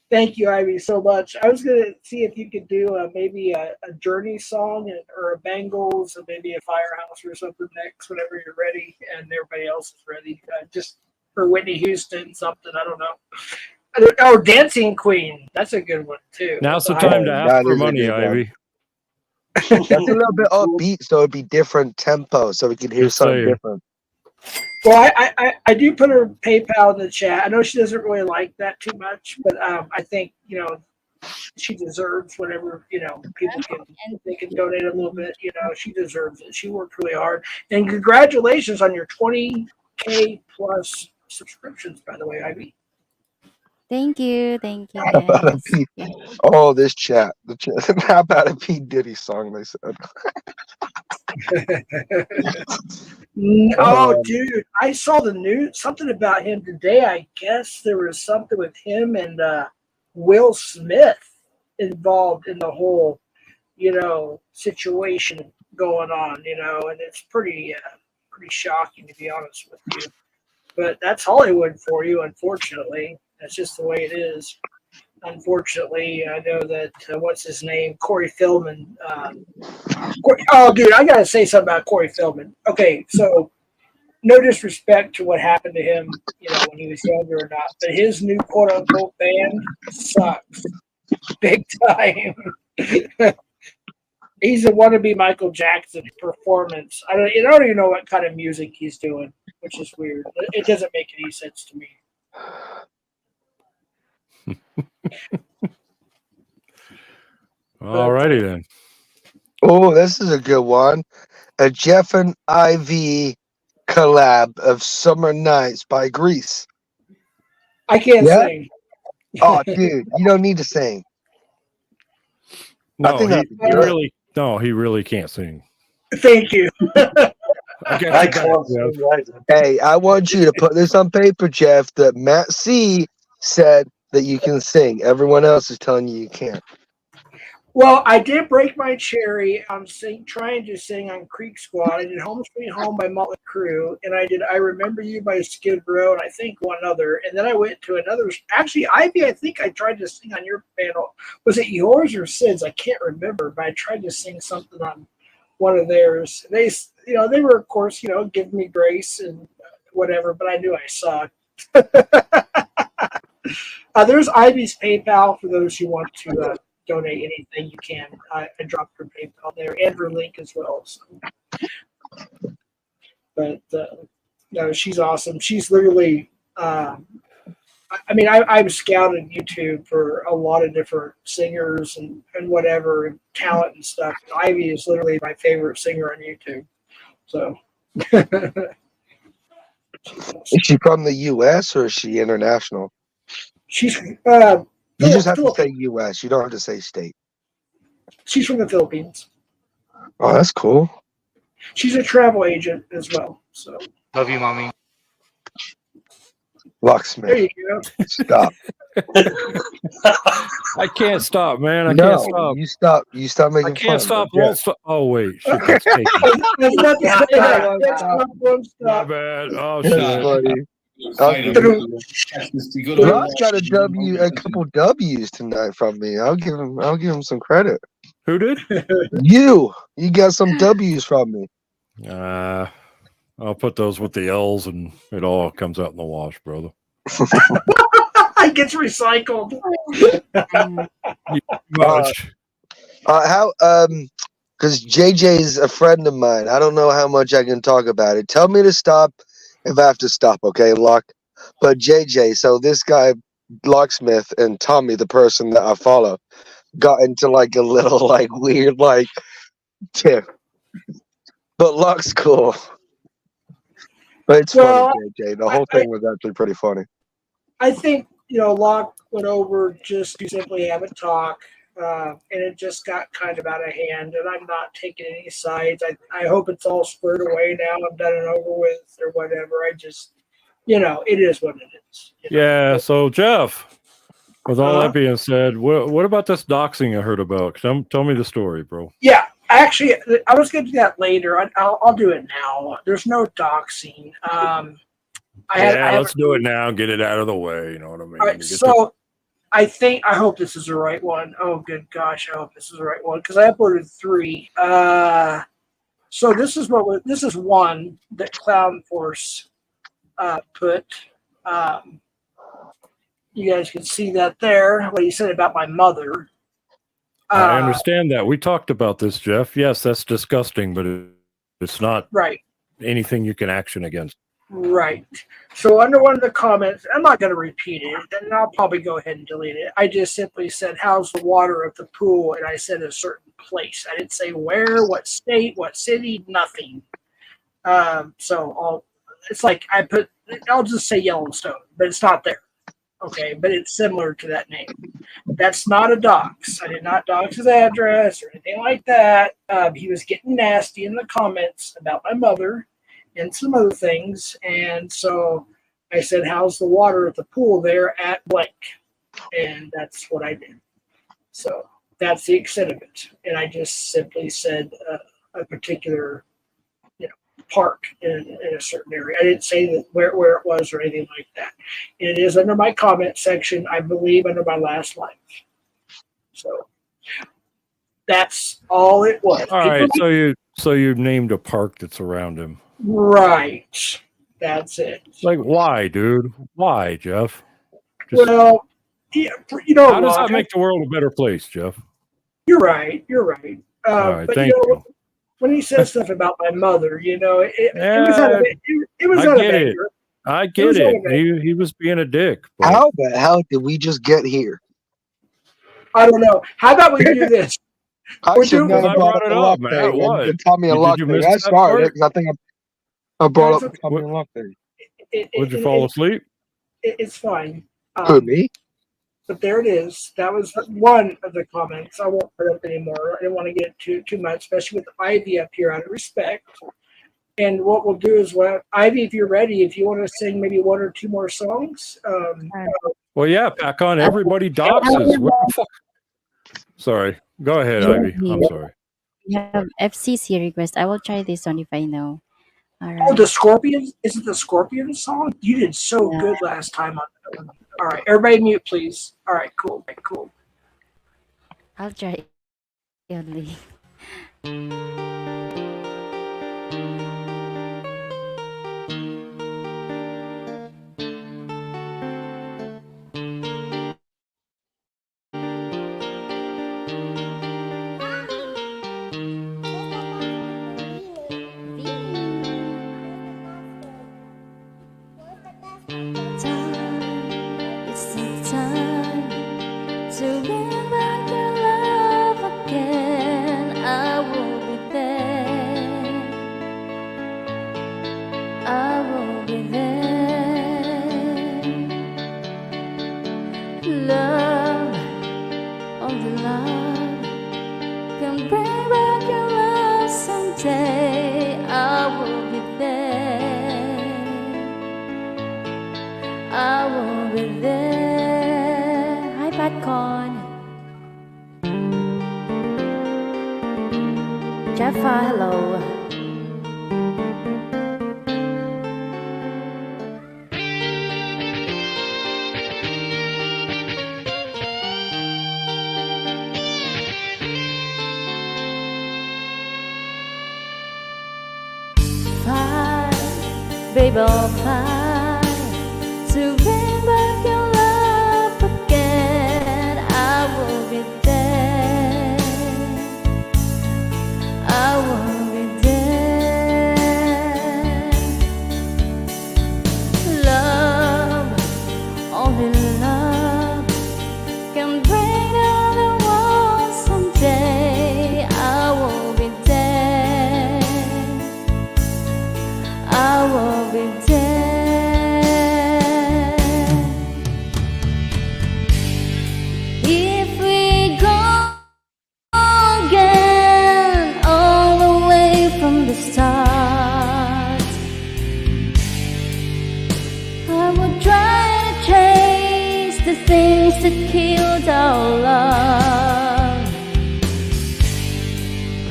Thank you, Ivy, so much. I was gonna see if you could do maybe a Journey song or a Bangles and maybe a Firehouse or something next whenever you're ready and everybody else is ready. Just for Whitney Houston, something I don't know. Oh, Dancing Queen, that's a good one too. Now's the That's a time to high- ask That for is a money, good one. Ivy. That's a little bit upbeat, so it'd be different tempo, so we could hear Just something saying. different. Well, I do put her PayPal in the chat. I know she doesn't really like that too much, but I think she deserves whatever people can. If they can donate a little bit, she deserves it. She worked really hard, and congratulations on your 20K plus subscriptions, by the way, Ivy. Thank you. Thank you, How about a guys. P? Yeah. Oh, this chat. The chat. How about a P Diddy song? They said. Oh, dude, I saw the news, something about him today. I guess there was something with him and Will Smith involved in the whole, situation going on, and it's pretty shocking, to be honest with you. But that's Hollywood for you, unfortunately. That's just the way it is. Unfortunately, I know that, what's his name? Corey Feldman. Oh, dude, I got to say something about Corey Feldman. Okay, so no disrespect to what happened to him, when he was younger or not, but his new quote unquote band sucks big time. He's a wannabe Michael Jackson performance. I don't even know what kind of music he's doing, which is weird. It doesn't make any sense to me. All righty then. Oh, this is a good one. A Jeff and Ivy collab of Summer Nights by Grease. I can't sing. Oh, dude, you don't need to sing. No, think he really can't sing. Thank you. Hey, I want you to put this on paper, Jeff, that Matt C said that you can sing. Everyone else is telling you can't. Well, I did break my cherry on trying to sing on Creek Squad. I did Home Sweet Home by Motley Crue, and I did I Remember You by Skid Row, and I think one other. And then I went to another. Actually, Ivy, I think I tried to sing on your panel. Was it yours or Sid's? I can't remember, but I tried to sing something on one of theirs. They were, of course, giving me grace and whatever, but I knew I sucked. There's Ivy's PayPal for those who want to donate anything you can. I dropped her PayPal there and her link as well. So. But no, she's awesome. She's literally. I've scouted YouTube for a lot of different singers and whatever and talent and stuff. Ivy is literally my favorite singer on YouTube. So. Is she from the U.S. or is she international? She's. You just have to say U.S. You don't have to say state. She's from the Philippines. Oh, that's cool. She's a travel agent as well. So. Love you, mommy. Locksmith. There you go. Stop. I can't stop, man. I No, can't stop. you stop. You stop making I can't fun. stop. Yeah. Won't stop. Oh wait, shit, that's taken. That's not the same. That's not one My stop. bad. Oh That's shit. funny. Ross got a couple W's tonight from me. I'll give him some credit. Who did? You got some W's from me. I'll put those with the L's, and it all comes out in the wash, brother. It gets recycled. Much. Because JJ's a friend of mine. I don't know how much I can talk about it. Tell me to stop if I have to stop, okay, Lock? But JJ, so this guy, Locksmith, and Tommy, the person that I follow, got into like a little like weird like tip. But Lock's cool. But it's funny, JJ. The whole thing was actually pretty funny. I think, Locke went over just to simply have a talk, and it just got kind of out of hand, and I'm not taking any sides. I hope it's all squared away now. I'm done and over with or whatever. I just, it is what it is. Yeah, so Jeff, with all that being said, what about this doxing I heard about? Tell me the story, bro. Yeah, actually, I was going to do that later. I'll do it now. There's no doxing. Let's do it now. Get it out of the way. You know what I mean? All right, so I hope this is the right one. Oh, good gosh, I hope this is the right one because I uploaded 3. So this is one that Clown Force put. You guys can see that there. What he said about my mother. I understand that. We talked about this, Jeff. Yes, that's disgusting, but it's not right. Anything you can action against. Right. So under one of the comments, I'm not going to repeat it, and I'll probably go ahead and delete it. I just simply said, how's the water of the pool? And I said a certain place. I didn't say where, what state, what city, nothing. It's like I'll just say Yellowstone, but it's not there. Okay, but it's similar to that name. That's not a dox. I did not dox his address or anything like that. He was getting nasty in the comments about my mother and some other things. And so I said, how's the water at the pool there at blank? And that's what I did. So that's the extent of it. And I just simply said a particular park in a certain area. I didn't say that where it was or anything like that. And it is under my comment section, I believe, under my last life. So that's all it was. All right, so you named a park that's around him. Right. That's it. Like, why, dude? Why, Jeff? Well, yeah, how does that make the world a better place, Jeff? You're right. All right, but thank you. When he says stuff about my mother, it was out of anger. I get it. He was being a dick. But... How the hell did we just get here? I don't know. How about we do this? I should never brought up the luck thing and the Tommy and luck thing. I started it because I think I brought up the Tommy and luck thing. Would you fall asleep? It's fine. Who, me? But there it is. That was one of the comments. I won't put up anymore. I don't want to get too much, especially with Ivy up here out of respect. And what we'll do is, Ivy, if you're ready, if you want to sing maybe one or two more songs. Well, yeah, back on. Everybody doxes. What the fuck? Sorry. Go ahead, Ivy. I'm sorry. We have FCC request. I will try this one if I know. All right. Oh, the Scorpions? Is it the Scorpions song? You did so good last time on that one. All right, everybody mute, please. All right, cool. I'll try only. Jaffa, hello. Baby, I'll fight to bring back your love again. I will be there. I will be there. Love, only love can bring down the walls someday. I will be there. I will be there. If we go again all the way from the start, I would try to chase the things that killed our love.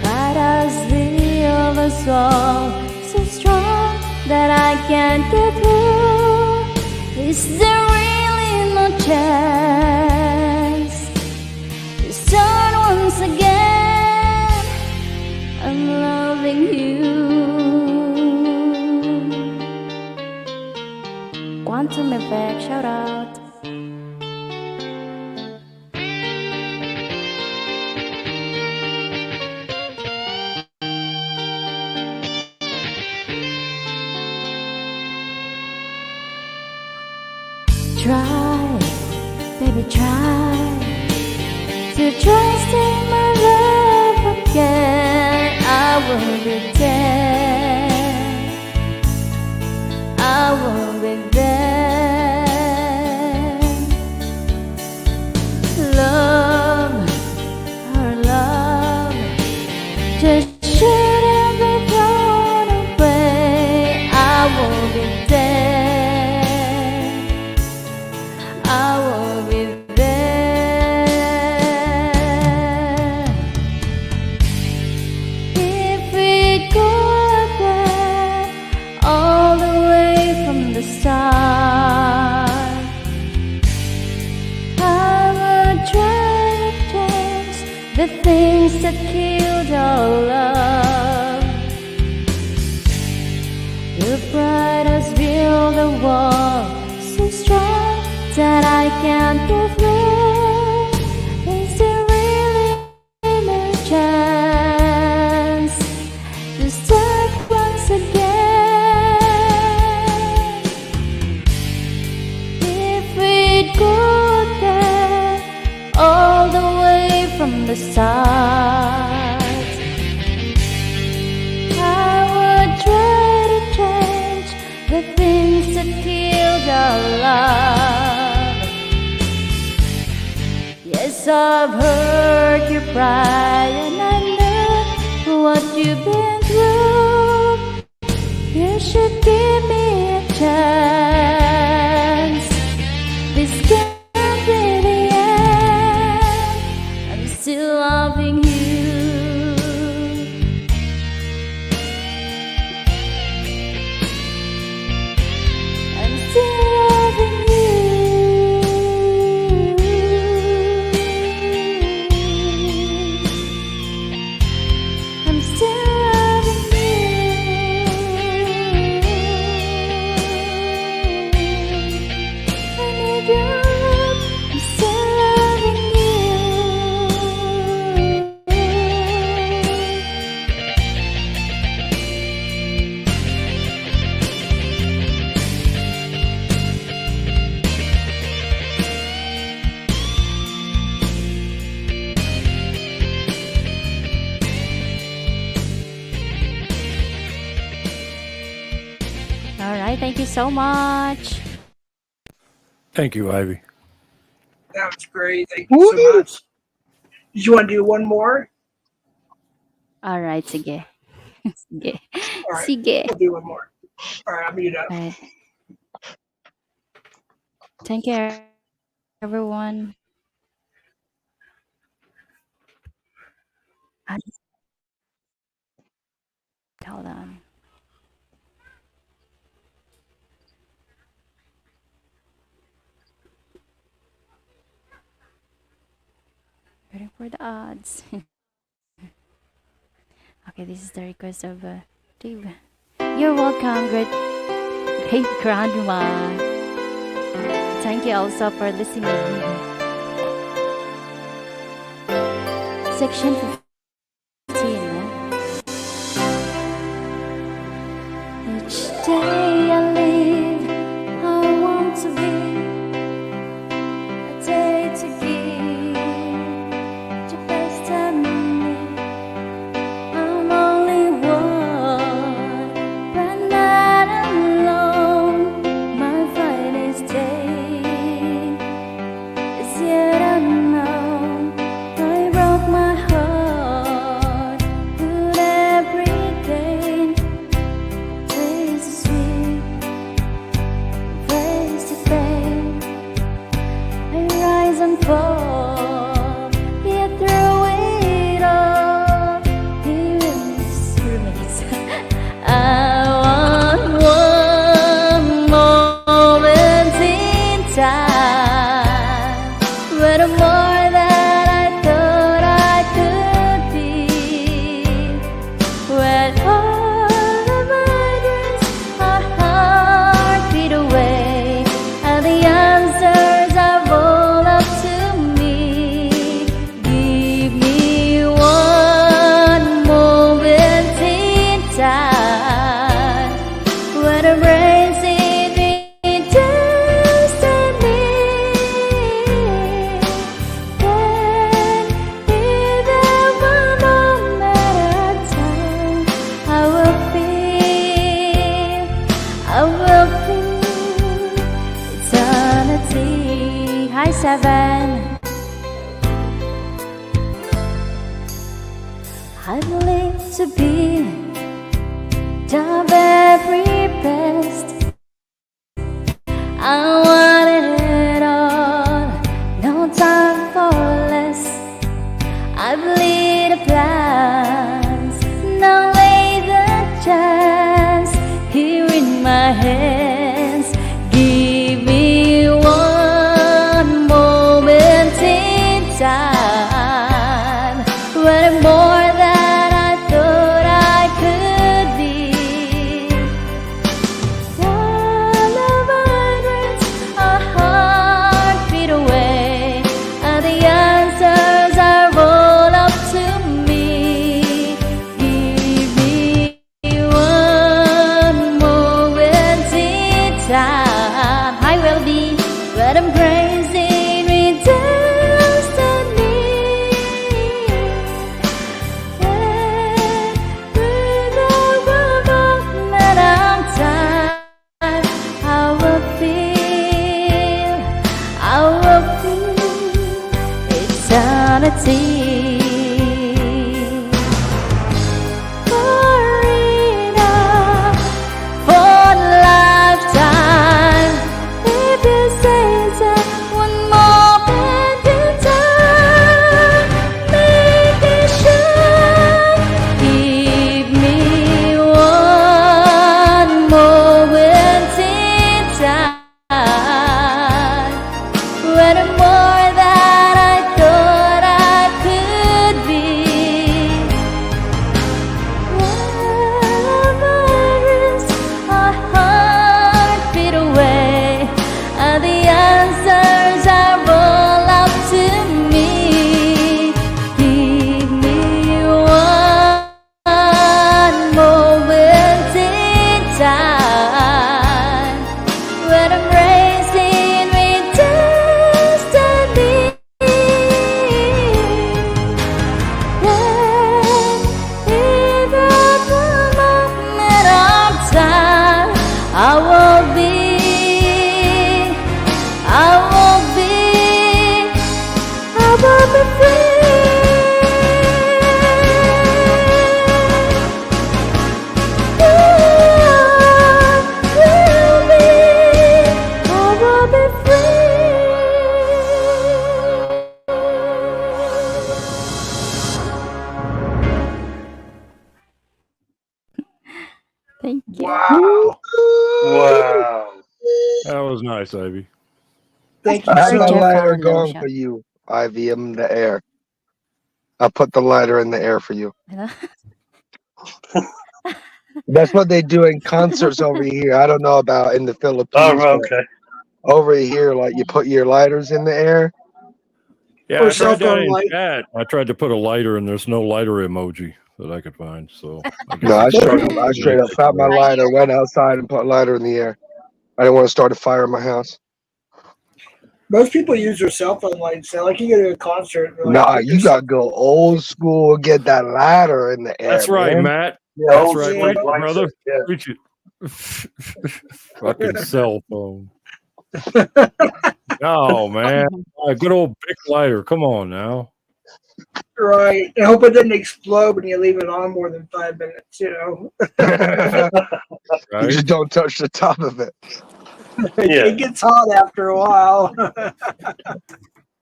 Pride has the of us all, so strong that I can't get through. Is there really no chance to start once again? I'm loving you. Quantum Effect, shout out. Try, baby, try to trust in my love again. I will be there. I will be there. Your pride has built a wall so strong that I can't go through. Is there really no chance to start once again? If we'd go there all the way from the start, I would try to change the things that killed our love. Yes, I've heard your pride and I know what you've been through. You should give me a chance. This can't be the end. I'm still loving you. I'm still loving you. I'm still loving you. I need your love. I'm still loving you. All right, thank you so much. Thank you, Ivy. That was great. Thank you so much. Did you want to do one more? All right, sige. Sige. All right, Sige. we'll do one more. All right, I'll mute up. All right. Thank you, everyone. Hold on. Waiting for the odds. Okay, this is the request of Dave. You're welcome, great grandma. Thank you also for listening. Section 15. Each day I live, I want to be a day to give the best of me. I'm only one, but not alone. My finest day is yet unknown. I broke my heart with every gain. Praise the sweet, praise the pain. I rise and fall, yet through it all, He remains. I want one moment in time, but more than I thought I could be. When all of my dreams are heartbeat away, and the answers are all up to me. Give me one moment in time, when embracing the destiny. Then, in that one moment at a time, I will feel eternity. Hi, Seven. I believe to be the very best. I want it all, no time for less. I believe the plans, now lay the chance here in my hands. Give me one moment in time, when I'm more than I thought I could be. Thank you. Wow. Wow. That was nice, Ivy. Thank you I have so my Jeff much. lighter Allen going Show. for you, Ivy. I'm in the air. I'll put the lighter in the air for you. That's what they do in concerts over here. I don't know about in the Philippines, Oh, but okay. over here, like you put your lighters in the air. Yeah, Or I cell tried that phone in light. chat. I tried to put a lighter, and there's no lighter emoji that I could find. So I guess No, I it's straight up found my lighter, went outside and put a lighter in the air. I didn't want to start a fire in my house. Most people use their cell phone lights. Now, like you go to a concert, they're like, Nah, put your you cell- gotta go old school, get that ladder in the air. That's right, man. Matt. Yeah, That's old right. school Preach it, lights brother. are- yeah. Preach it. Fucking cell phone. No, man. A good old big lighter. Come on now. Right. I hope it didn't explode when you leave it on more than 5 minutes, you know. You Right? just don't touch the top of it. Yeah. It gets hot after a while.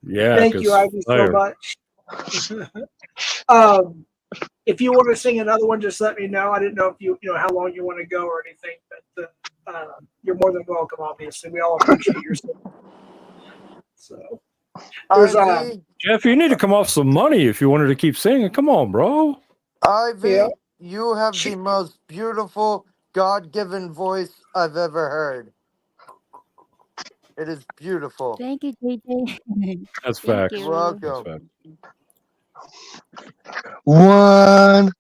Yeah. Thank you, 'cause Ivy, so fire. much. If you want to sing another one, just let me know. I didn't know if you know how long you want to go or anything, but you're more than welcome. Obviously, we all appreciate your support. So there's Ivy, Jeff, you need to come off some money if you wanted to keep singing. Come on, bro. Ivy, Yeah. you have the most beautiful God-given voice I've ever heard. It is beautiful. Thank you, JJ. That's Thank facts. you. That's Welcome. facts. One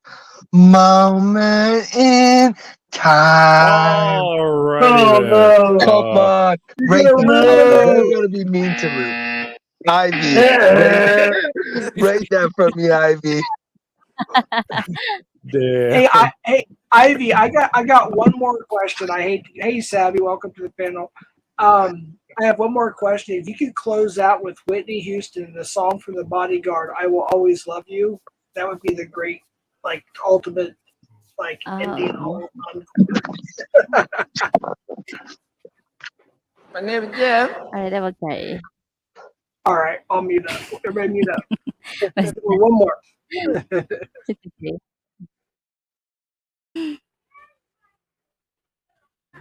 moment in time. All Oh, righty then. no. Come on, you're rate gonna that. ruin the I'm mood. gonna be mean to Ruth. Ivy, Yeah. rate that for me, Ivy. Yeah. Hey, Ivy, I got one more question. Hey, Savvy, welcome to the panel. I have one more question. If you could close out with Whitney Houston, the song from The Bodyguard, "I Will Always Love You," that would be the great, like, ultimate, like, Indian Oh. My name is Jeff. All right, I will try. All right, I'll mute up. Everybody mute up. Basta. Well, one more. It's okay.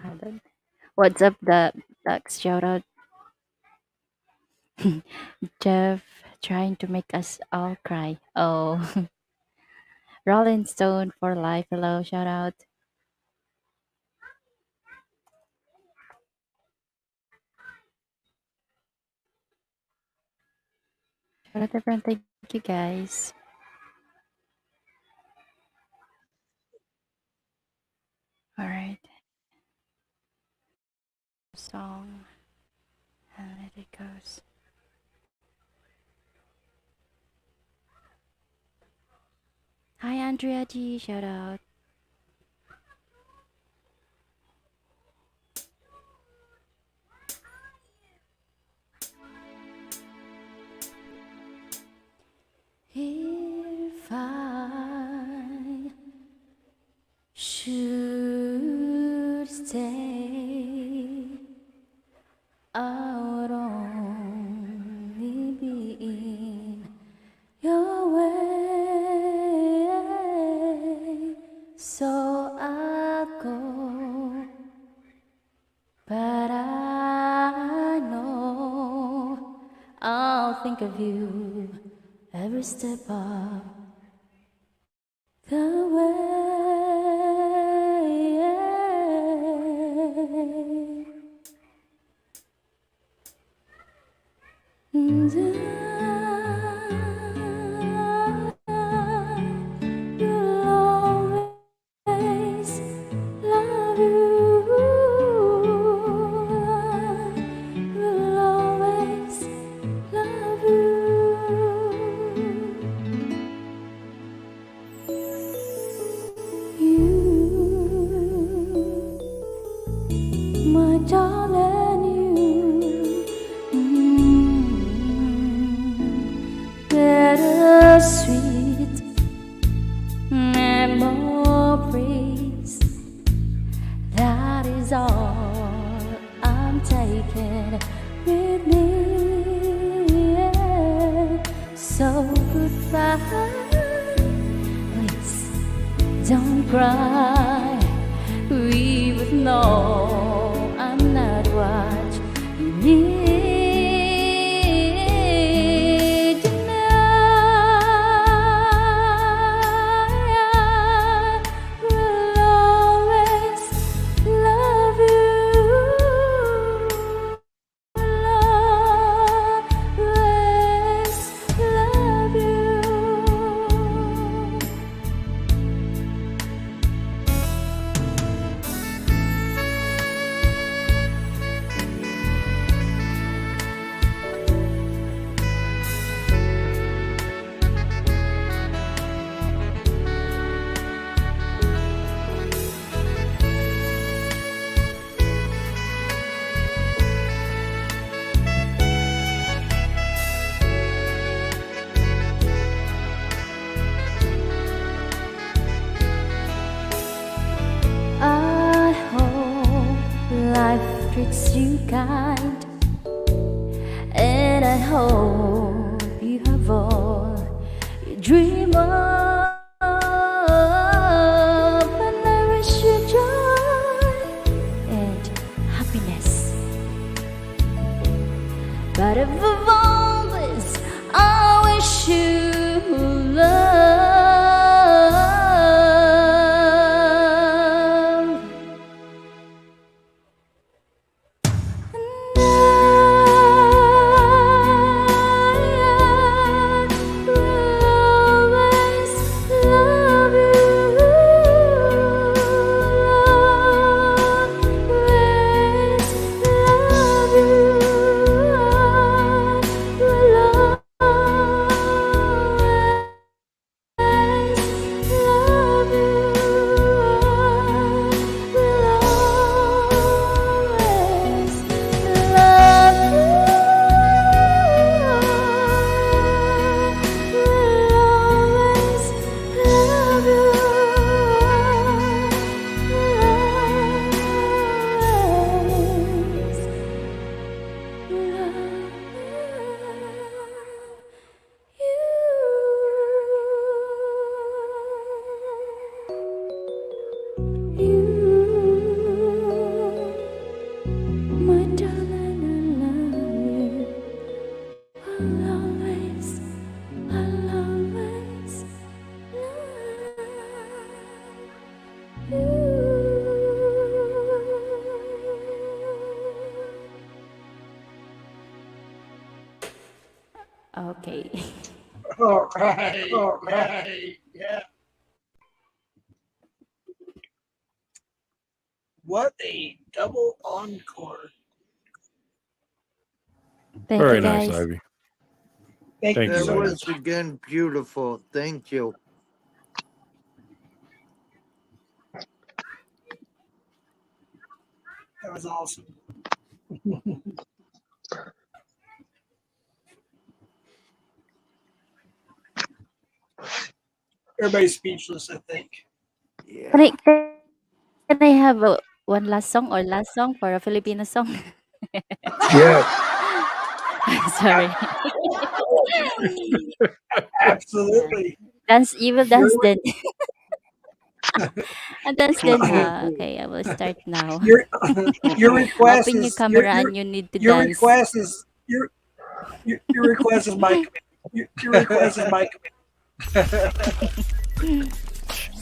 Hold on. What's up, the Dax? Shout out. Jeff trying to make us all cry. Oh. Rolling Stone for life. Hello, shout out. Shout out everyone. Thank you guys. All right. Song. And let it goes. Hi, Andrea G. Shout out. If I should stay, I would only be in your way. So I'll go, but I know I'll think of you every step of the way. You'll always love you. Will always love you. You, my darling, bittersweet memories. That is all I'm taking with me. So goodbye, please don't cry. we would know I'm not what you need tonight. Will always love you. Always love you. I hope life treats you kind, and I hope you have all you dream of, and I wish you joy and happiness. But above all this, I wish you love. Okay. All right, yeah. What a double encore. Thank Very you, nice, guys. Ivy. Thank Thank you you, That so Ivy. was much. again beautiful. Thank you. That was awesome. Everybody's speechless, I think. Can Yeah. can I have one last song or last song for a Filipino song? Yeah. I'm sorry. Absolutely. Dance, you will Your, dance then. Dance then, ha? Okay, I will start now. your, your request Open your is camera and you need to your dance. request is your request is my command. Your request is my command.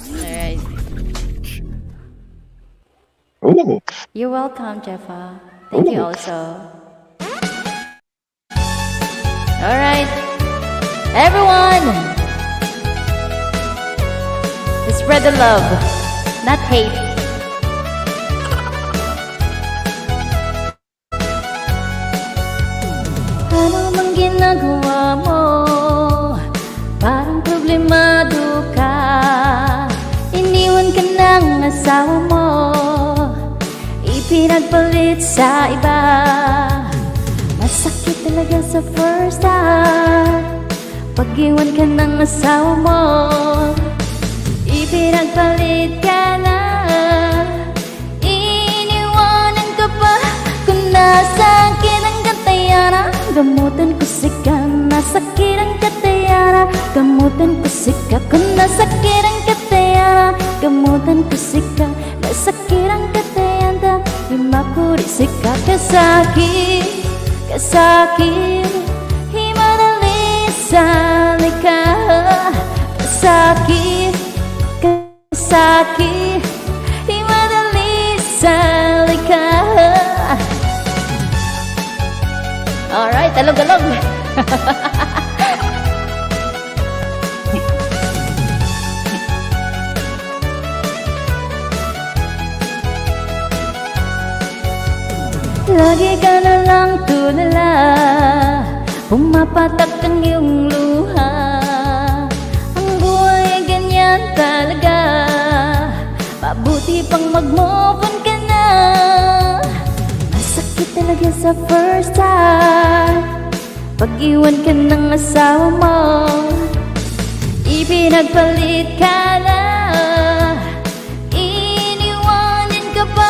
Alright. Ooh. You're welcome, Jeffa. Thank you Ooh. also. Alright. Everyone! Spread the love, not hate. Ano mang ginagawa mo? Parang problemado ka. Iniwan ka ng asawa mo, ipinagpalit sa iba. Masakit talaga sa first time pag-iwan ka ng asawa mo, ipinagpalit ka na. Iniwanan ka pa kung nasa akin ang katayanan. Gamutan ko sika, nasakit ang katayanan. Gamutan ko sika, kung nasakit ang katayanan. Gamutan ko sika, nasakit Himakurisika kasakit Himadali sa likha Kasakit Himadali sa likha. Alright, talog-alog. Lagi ka na lang tulala, pumapatak ang iyong luha. Ang buhay ay ganyan talaga, mabuti pang mag-move on ka na. Masakit talaga sa first time, pag-iwan ka ng asawa mo. Ipinagpalit ka na, iniwanan ka pa.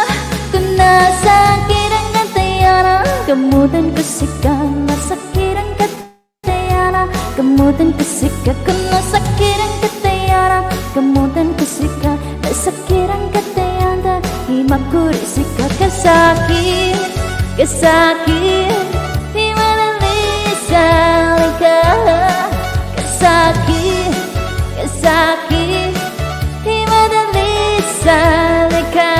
Kung nasakit ang katayana, gamutan ko sika. Masakit ang katayana, gamutan ko sika. Kung nasakit ang katayana, gamutan ko sika. Masakit ang katayana, himakurisika. Kasakit himadali sa likha. Kasakit himadali sa likha.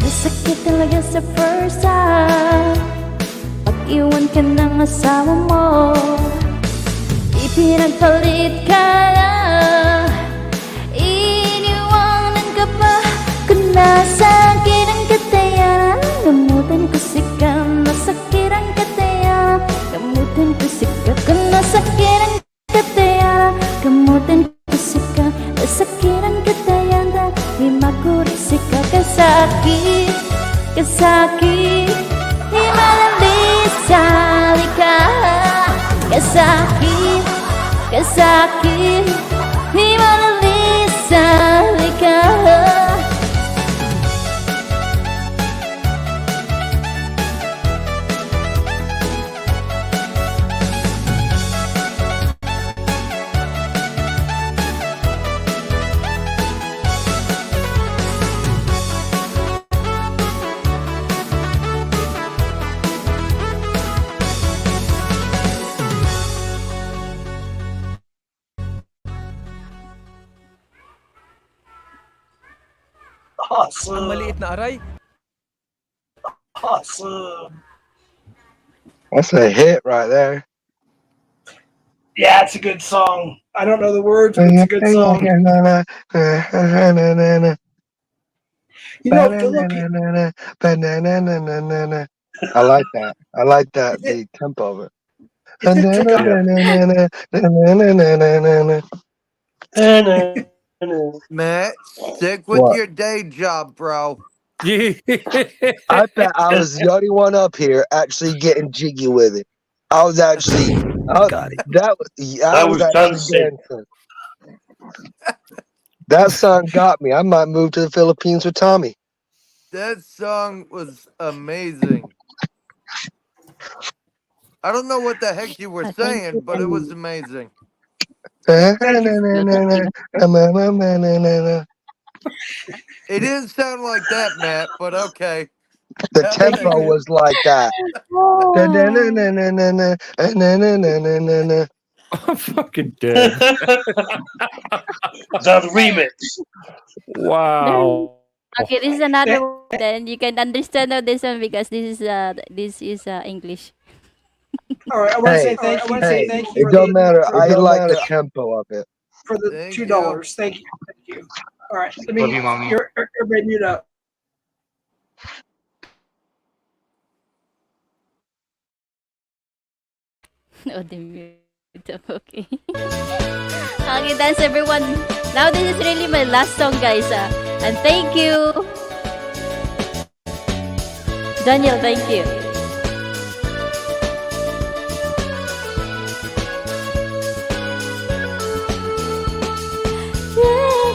Masakit talaga sa first time, pag-iwan ka ng asawa mo. Ipinagpalit ka na, iniwanan ka pa. Kung nasakit ang katayana, gamutan ko sika. Masakit ang katayana, gamutan ko sika. Kung nasakit ang katayana, gamutan ko sika. Masakit ang katayana, himakurisika. Kasakit himadali sa likha. Kasakit himadali sa likha. Awesome. Ang maliit na aray. Awesome. That's a hit right there. Yeah, it's a good song. I don't know the words, but it's a good song. You know, if you look at, I like that. I like that, the tempo of it. if it took out, Matt, stick with What? your day job, bro. I bet I was the only one up here actually getting jiggy with it. I was actually Got it. that was was actually dancing. That song got me. I might move to the Philippines with Tommy. That song was amazing. I don't know what the heck you were Thank saying, you. but it was amazing. It didn't sound like that, Matt, but okay. The tempo was like that. I'm fucking dead. The remix. Wow. Okay, this is another one. Then you can understand this one because this is English. all right, I want to say Hey, thank you. Thank you it don't matter. I like the tempo of it. for the Thank $2. Thank you. Thank you. All right, let me. Love you, Mommy. Everybody mute up. Oh, the mute. Okay. Okay, thanks everyone. Now this is really my last song, guys. And thank you, Daniel. Thank you. Yeah,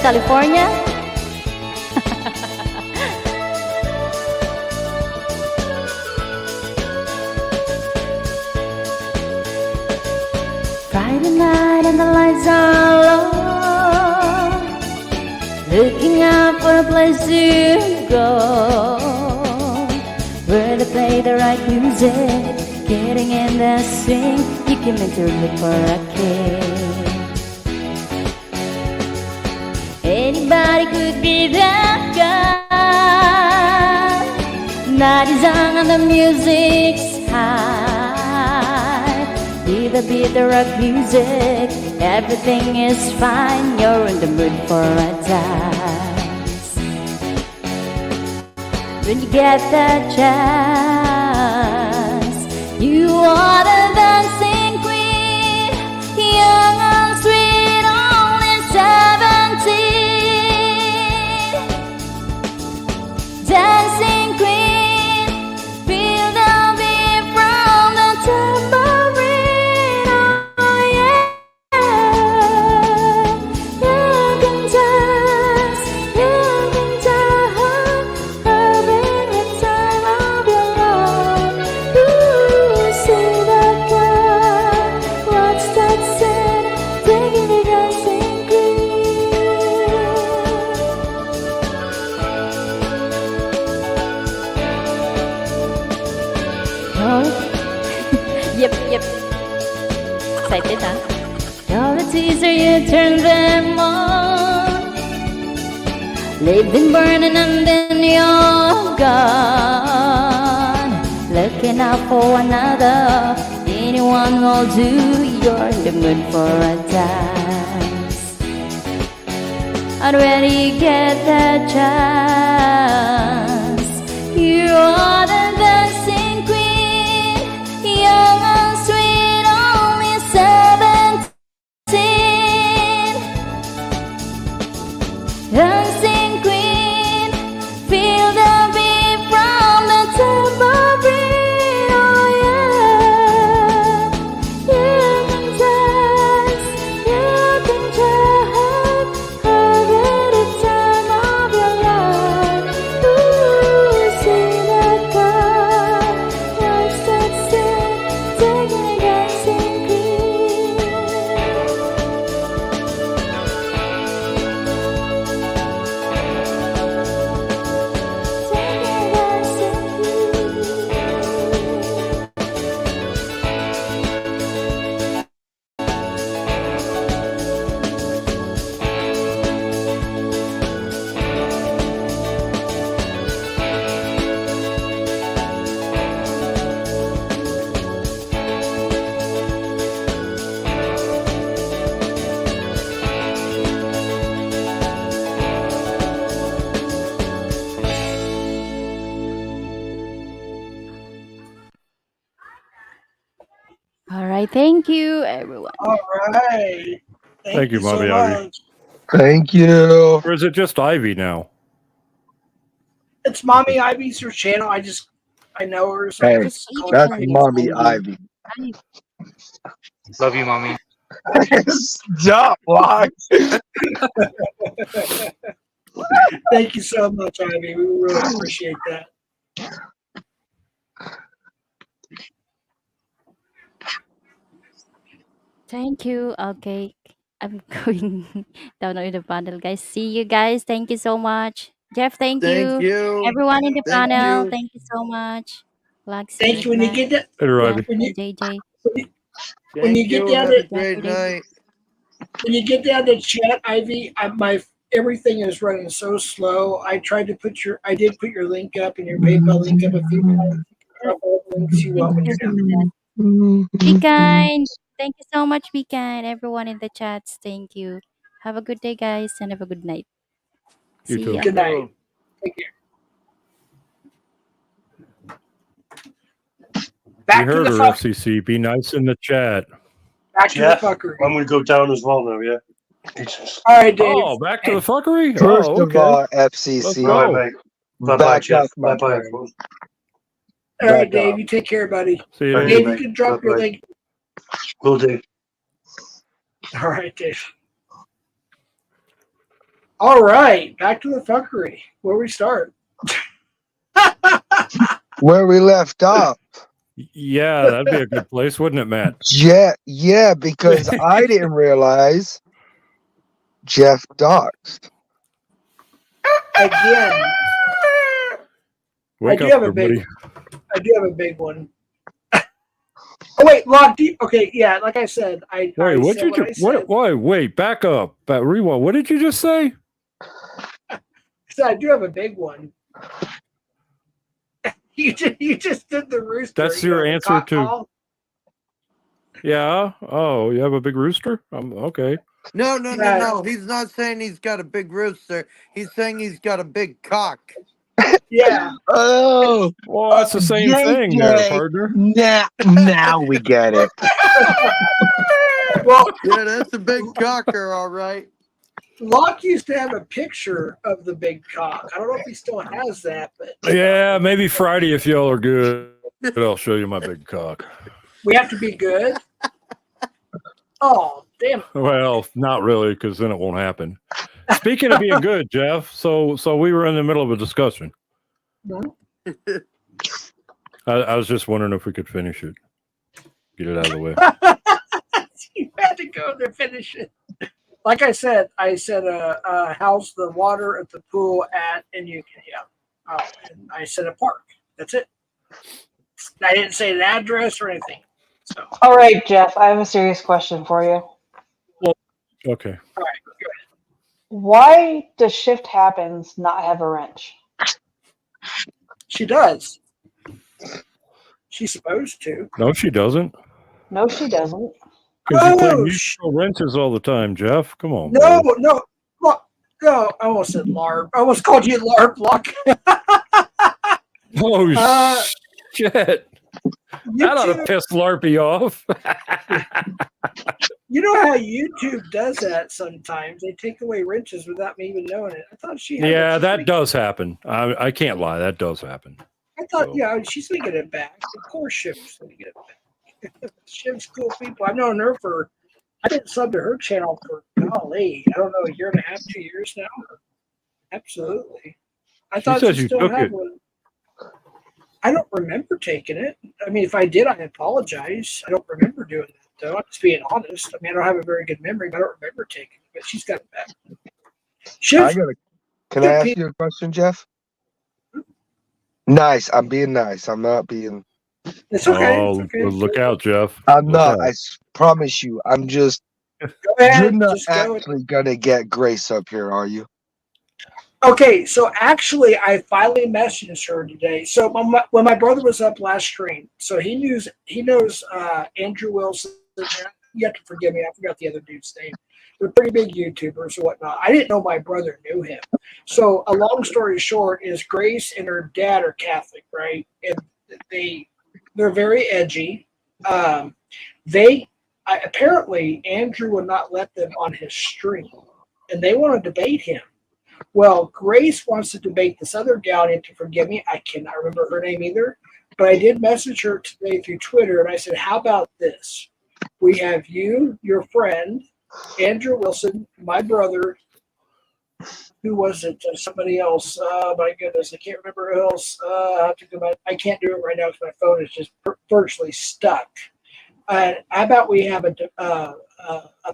California. Friday night and the lights are low, looking out for a place to go, where they play the right music, getting in the swing. You came in to look for a kick. Anybody could be that guy. Night is young and the music's high. With the beat, the rock music, everything is fine. You're in the mood for a dance. When you get that chance, you are the dancing queen, young and sweet, only 17. Dancing queen, feel the beat from the tambourine. Oh yeah, you can dance, having the time of your life. Ooh, see that girl, what's that sin? Taking the dancing queen. Oh, yep. Excited, huh? You're a teaser, you turn them on. Leave them burning and then you're gone. Looking out for another, anyone will do. You're in the mood for a dance. And when you get that chance, you are the dancing queen, young and sweet, only 17. Dancing queen, feel the beat from the tambourine. Oh yeah, you can dance, having the time of your life. Ooh, see that girl, what's that sin? Taking a dancing queen. All right, thank you, everyone. All right. Thank you, so Mommy Ivy. much. Thank you. Or is it just Ivy now? It's Mommy Ivy's her channel. I know her. So Hey, I just call her that's Ivy. Mommy Ivy. Love you, mommy. Stop, why? Thank you so much, Ivy. We really appreciate that. Thank you. Okay. I'm going down on the panel, guys. See you guys. Thank you so much. Jeff, thank Thank you. you. Everyone in the Thank panel, you. thank you so much. Lexi, Thank you. When you get that, Later, Jeff, Ivy. when you JJ. when you Thank get you. down Have a to great night. when you get down to chat, Ivy, my everything is running so slow. I did put your link up and your PayPal link up a few times. Drop all the links you want Thank when you you're for done. that. Be kind. Thank you so much, be kind. Everyone in the chats, thank you. Have a good day, guys, and have a good night. You See too. ya. Good night. Take care. You Back to heard the her, fuck. FCC. Be nice in the chat. Back to the Jeff, fuckery. I'm gonna go down as well now. Yeah. Jesus. All right, Dave. Oh, back to the fuckery? First Oh, of okay. all, Let's FCC, Bye go. bye. Bye bye, back Jeff. up, my Bye bye, friend. everyone. All right, Back Dave. up. You take care, buddy. See you Thank later. you, Dave, you mate. can drop your Bye-bye. link. Will do. All right, Dave. All right, back to the fuckery. Where we start? Where we left off. Yeah, that'd be a good place, wouldn't it, Matt? Yeah, because I didn't realize Jeff doxed. Again, Wake do up, have a big everybody. I do have a big one. Oh wait, Locke. Okay, yeah. Like I said, I Wait, what said you what I said. wait, back up. Rewind. What did you just say? I do have a big one. You just did the rooster. That's your the answer cock to- call. Yeah. Oh, you have a big rooster? Okay. No. Yeah. He's not saying he's got a big rooster. He's saying he's got a big cock. Yeah. Oh, Well, that's the same thing there, partner. Now we get it. Well, Yeah, that's a big cocker, all right. Locke used to have a picture of the big cock. I don't know if he still has that, but Yeah, maybe Friday if y'all are good. I'll show you my big cock. we have to be good. Oh, damn it. Well, not really, because then it won't happen. Speaking of being good, Jeff, so we were in the middle of a discussion. I was just wondering if we could finish it. Get it out of the way. You had to go there, finish it. Like I said, how's the water at the pool at, and you can, and I said a park. That's it. I didn't say an address or anything. So. All right, Jeff, I have a serious question for you. Okay. All right, go ahead. Why does Shift Happens not have a wrench? She does. She's supposed to. No, she doesn't. No, she doesn't. Because you play musical wrenches all the time, Jeff. Come on. No, bro. no. Look, no, I almost said LARP. I almost called you LARP, Locke. Oh, shit. That ought to piss Larpy off. You know how YouTube does that sometimes? They take away wrenches without me even knowing it. I thought she had Yeah, that does happen. I can't lie. That does happen. I thought, yeah, she's going to get it back. Of course, Shiv's going to get it back. Shiv's cool people. I've known her I didn't sub to her channel for, golly, I don't know, a year and a half, 2 years now. Absolutely. I thought says she you still took had it. one. I don't remember taking it. I mean, if I did, I apologize. I don't remember doing that, though. I'm just being honest. I mean, I don't have a very good memory, but I don't remember taking it. But she's got it back. Can I ask you a question, Jeff? Nice. I'm being nice. I'm not being. It's okay. Oh, it's okay. well, look out, Jeff. I'm Look not. out. I promise you. I'm just. Go ahead. You're not Just go. actually gonna get Grace up here, are you? Okay, so actually, I finally messaged her today. So when my brother was up last stream, so he knows Andrew Wilson. You have to forgive me, I forgot the other dude's name. They're pretty big YouTubers or whatnot. I didn't know my brother knew him. So a long story short is Grace and her dad are Catholic, right? And they're very edgy. Apparently Andrew would not let them on his stream, and they want to debate him. Well, Grace wants to debate this other gal, and to forgive me, I cannot remember her name either, but I did message her today through Twitter, and I said, how about this? We have you, your friend, Andrew Wilson, my brother, who was it? Somebody else. Oh, my goodness, I can't remember who else. I can't do it right now because my phone is just virtually stuck. How about we have a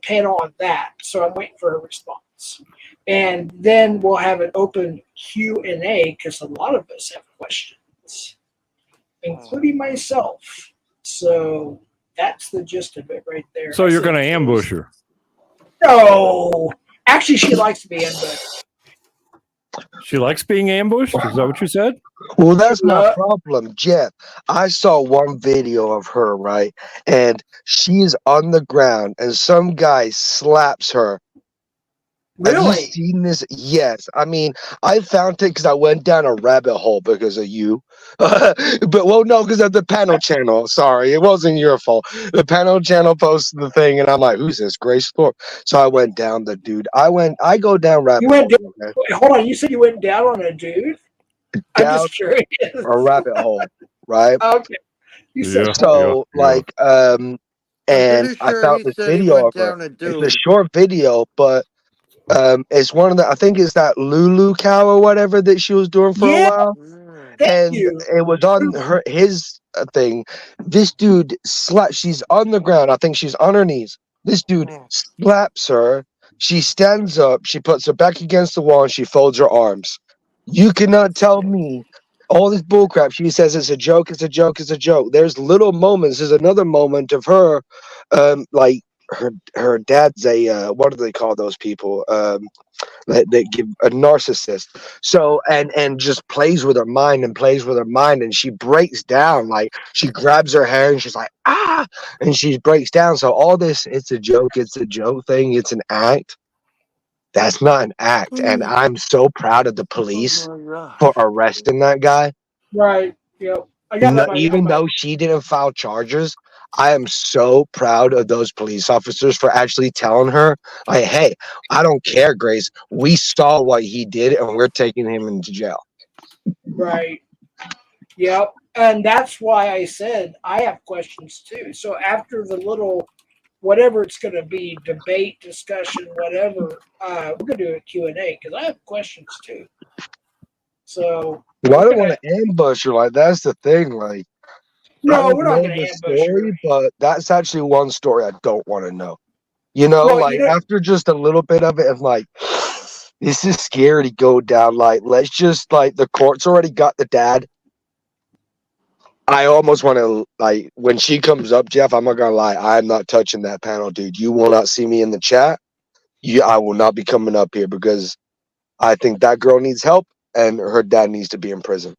panel on that? So I'm waiting for a response. And then we'll have an open Q&A because a lot of us have questions, including myself. So that's the gist of it right there. So you're going to ambush her? No. Actually, she likes to be ambushed. She likes being ambushed? Is that what you said? Well, that's my problem, Jeff. I saw one video of her, right? And she's on the ground and some guy slaps her. Really? Have you seen this? Yes. I mean, I found it because I went down a rabbit hole because of you. No, because of the panel channel. Sorry, it wasn't your fault. The panel channel posted the thing, and I'm like, "Who's this? Grace Thorpe?" So I went down the dude. I go down rabbit hole. Wait, hold on. You said you went down on a dude? I'm Down just curious. a rabbit hole, right? Okay. You said and I found this video of her. It's a short video, but It's one of the, I think it's that Lulu cow or whatever that she was doing for a Yeah, while. thank And you. it was on his thing. This dude she's on the ground. I think she's on her knees. This dude slaps her. She stands up. She puts her back against the wall and she folds her arms. You cannot tell me all this bullcrap. She says it's a joke. It's a joke. It's a joke. There's little moments. There's another moment of her, like her dad's a what do they call those people? That give a narcissist. So and just plays with her mind and plays with her mind, and she breaks down. Like she grabs her hair and she's like and she breaks down. So all this, it's a joke thing, it's an act. That's not an act. And I'm so proud of the police for arresting that guy. Right. Yep. I got that. Even though she didn't file charges, I am so proud of those police officers for actually telling her, like, hey, I don't care, Grace. We saw what he did and we're taking him into jail. Right. Yep. And that's why I said I have questions too. So after the little, whatever it's going to be, debate, discussion, whatever, we're going to do a Q&A because I have questions too. So well, I don't want to ambush her. Like, that's the thing. Like, no, we're not going to ambush her. But that's actually one story I don't want to know. You know, well, like, after just a little bit of it, I'm like, this is scary to go down. Like, let's just, like, the court's already got the dad. I almost want to, like, when she comes up, Jeff, I'm not going to lie. I'm not touching that panel, dude. You will not see me in the chat. I will not be coming up here because I think that girl needs help and her dad needs to be in prison.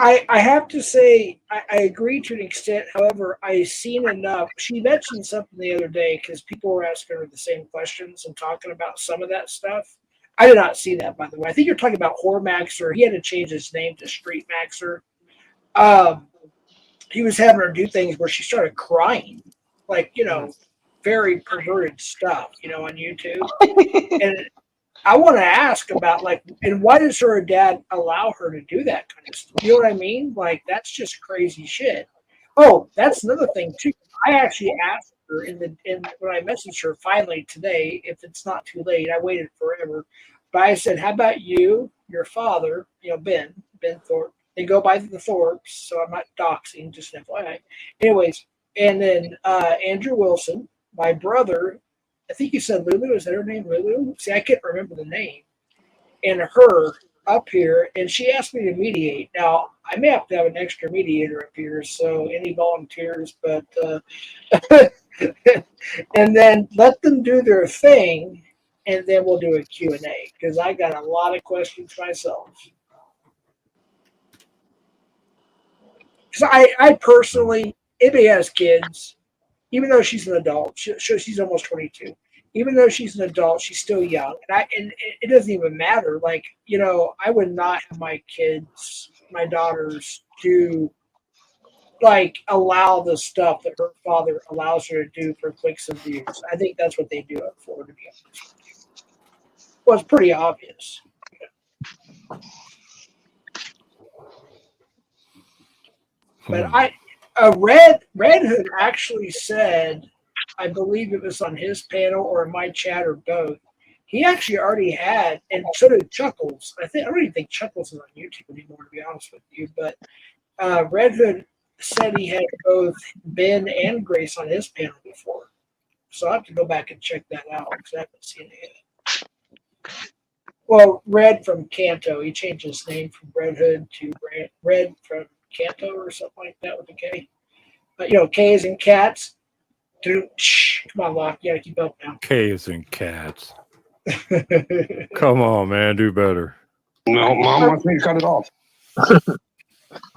I have to say, I agree to an extent. However, I've seen enough. She mentioned something the other day because people were asking her the same questions and talking about some of that stuff. I did not see that, by the way. I think you're talking about Hormaxer. He had to change his name to Street Maxer. He was having her do things where she started crying, like, you know, very perverted stuff, you know, on YouTube. And I want to ask about, like, and why does her dad allow her to do that kind of stuff? You know what I mean? Like, that's just crazy shit. Oh, that's another thing too. I actually asked her when I messaged her finally today, if it's not too late. I waited forever, but I said, "How about you, your father, you know, Ben Thorpe? They go by the Thorpes, so I'm not doxing, just FYI. Anyways, and then Andrew Wilson, my brother." I think you said Lulu. Is that her name, Lulu? See, I can't remember the name. And her up here, and she asked me to mediate. Now, I may have to have an extra mediator up here, so any volunteers, but and then let them do their thing, and then we'll do a Q&A, because I got a lot of questions myself. Because I personally, anybody has kids, even though she's an adult, she's almost 22. Even though she's an adult, she's still young, and it doesn't even matter. Like, you know, I would not have my kids, my daughters, to like allow the stuff that her father allows her to do for clicks and views. I think that's what they do it for, to be honest with you. Well, it's pretty obvious. But Red Hood actually said, I believe it was on his panel or in my chat or both, he actually already had, and so did Chuckles. I don't even think Chuckles is on YouTube anymore, to be honest with you. But Red Hood said he had both Ben and Grace on his panel before. So I have to go back and check that out because I haven't seen it. Well, Red from Canto, he changed his name from Red Hood to Red from Canto or something like that with a K. You know, K's and cats. Dude, come on, Locke. You gotta keep up now. K's and cats. Come on, man. Do better. No, Mom wants me to cut it off.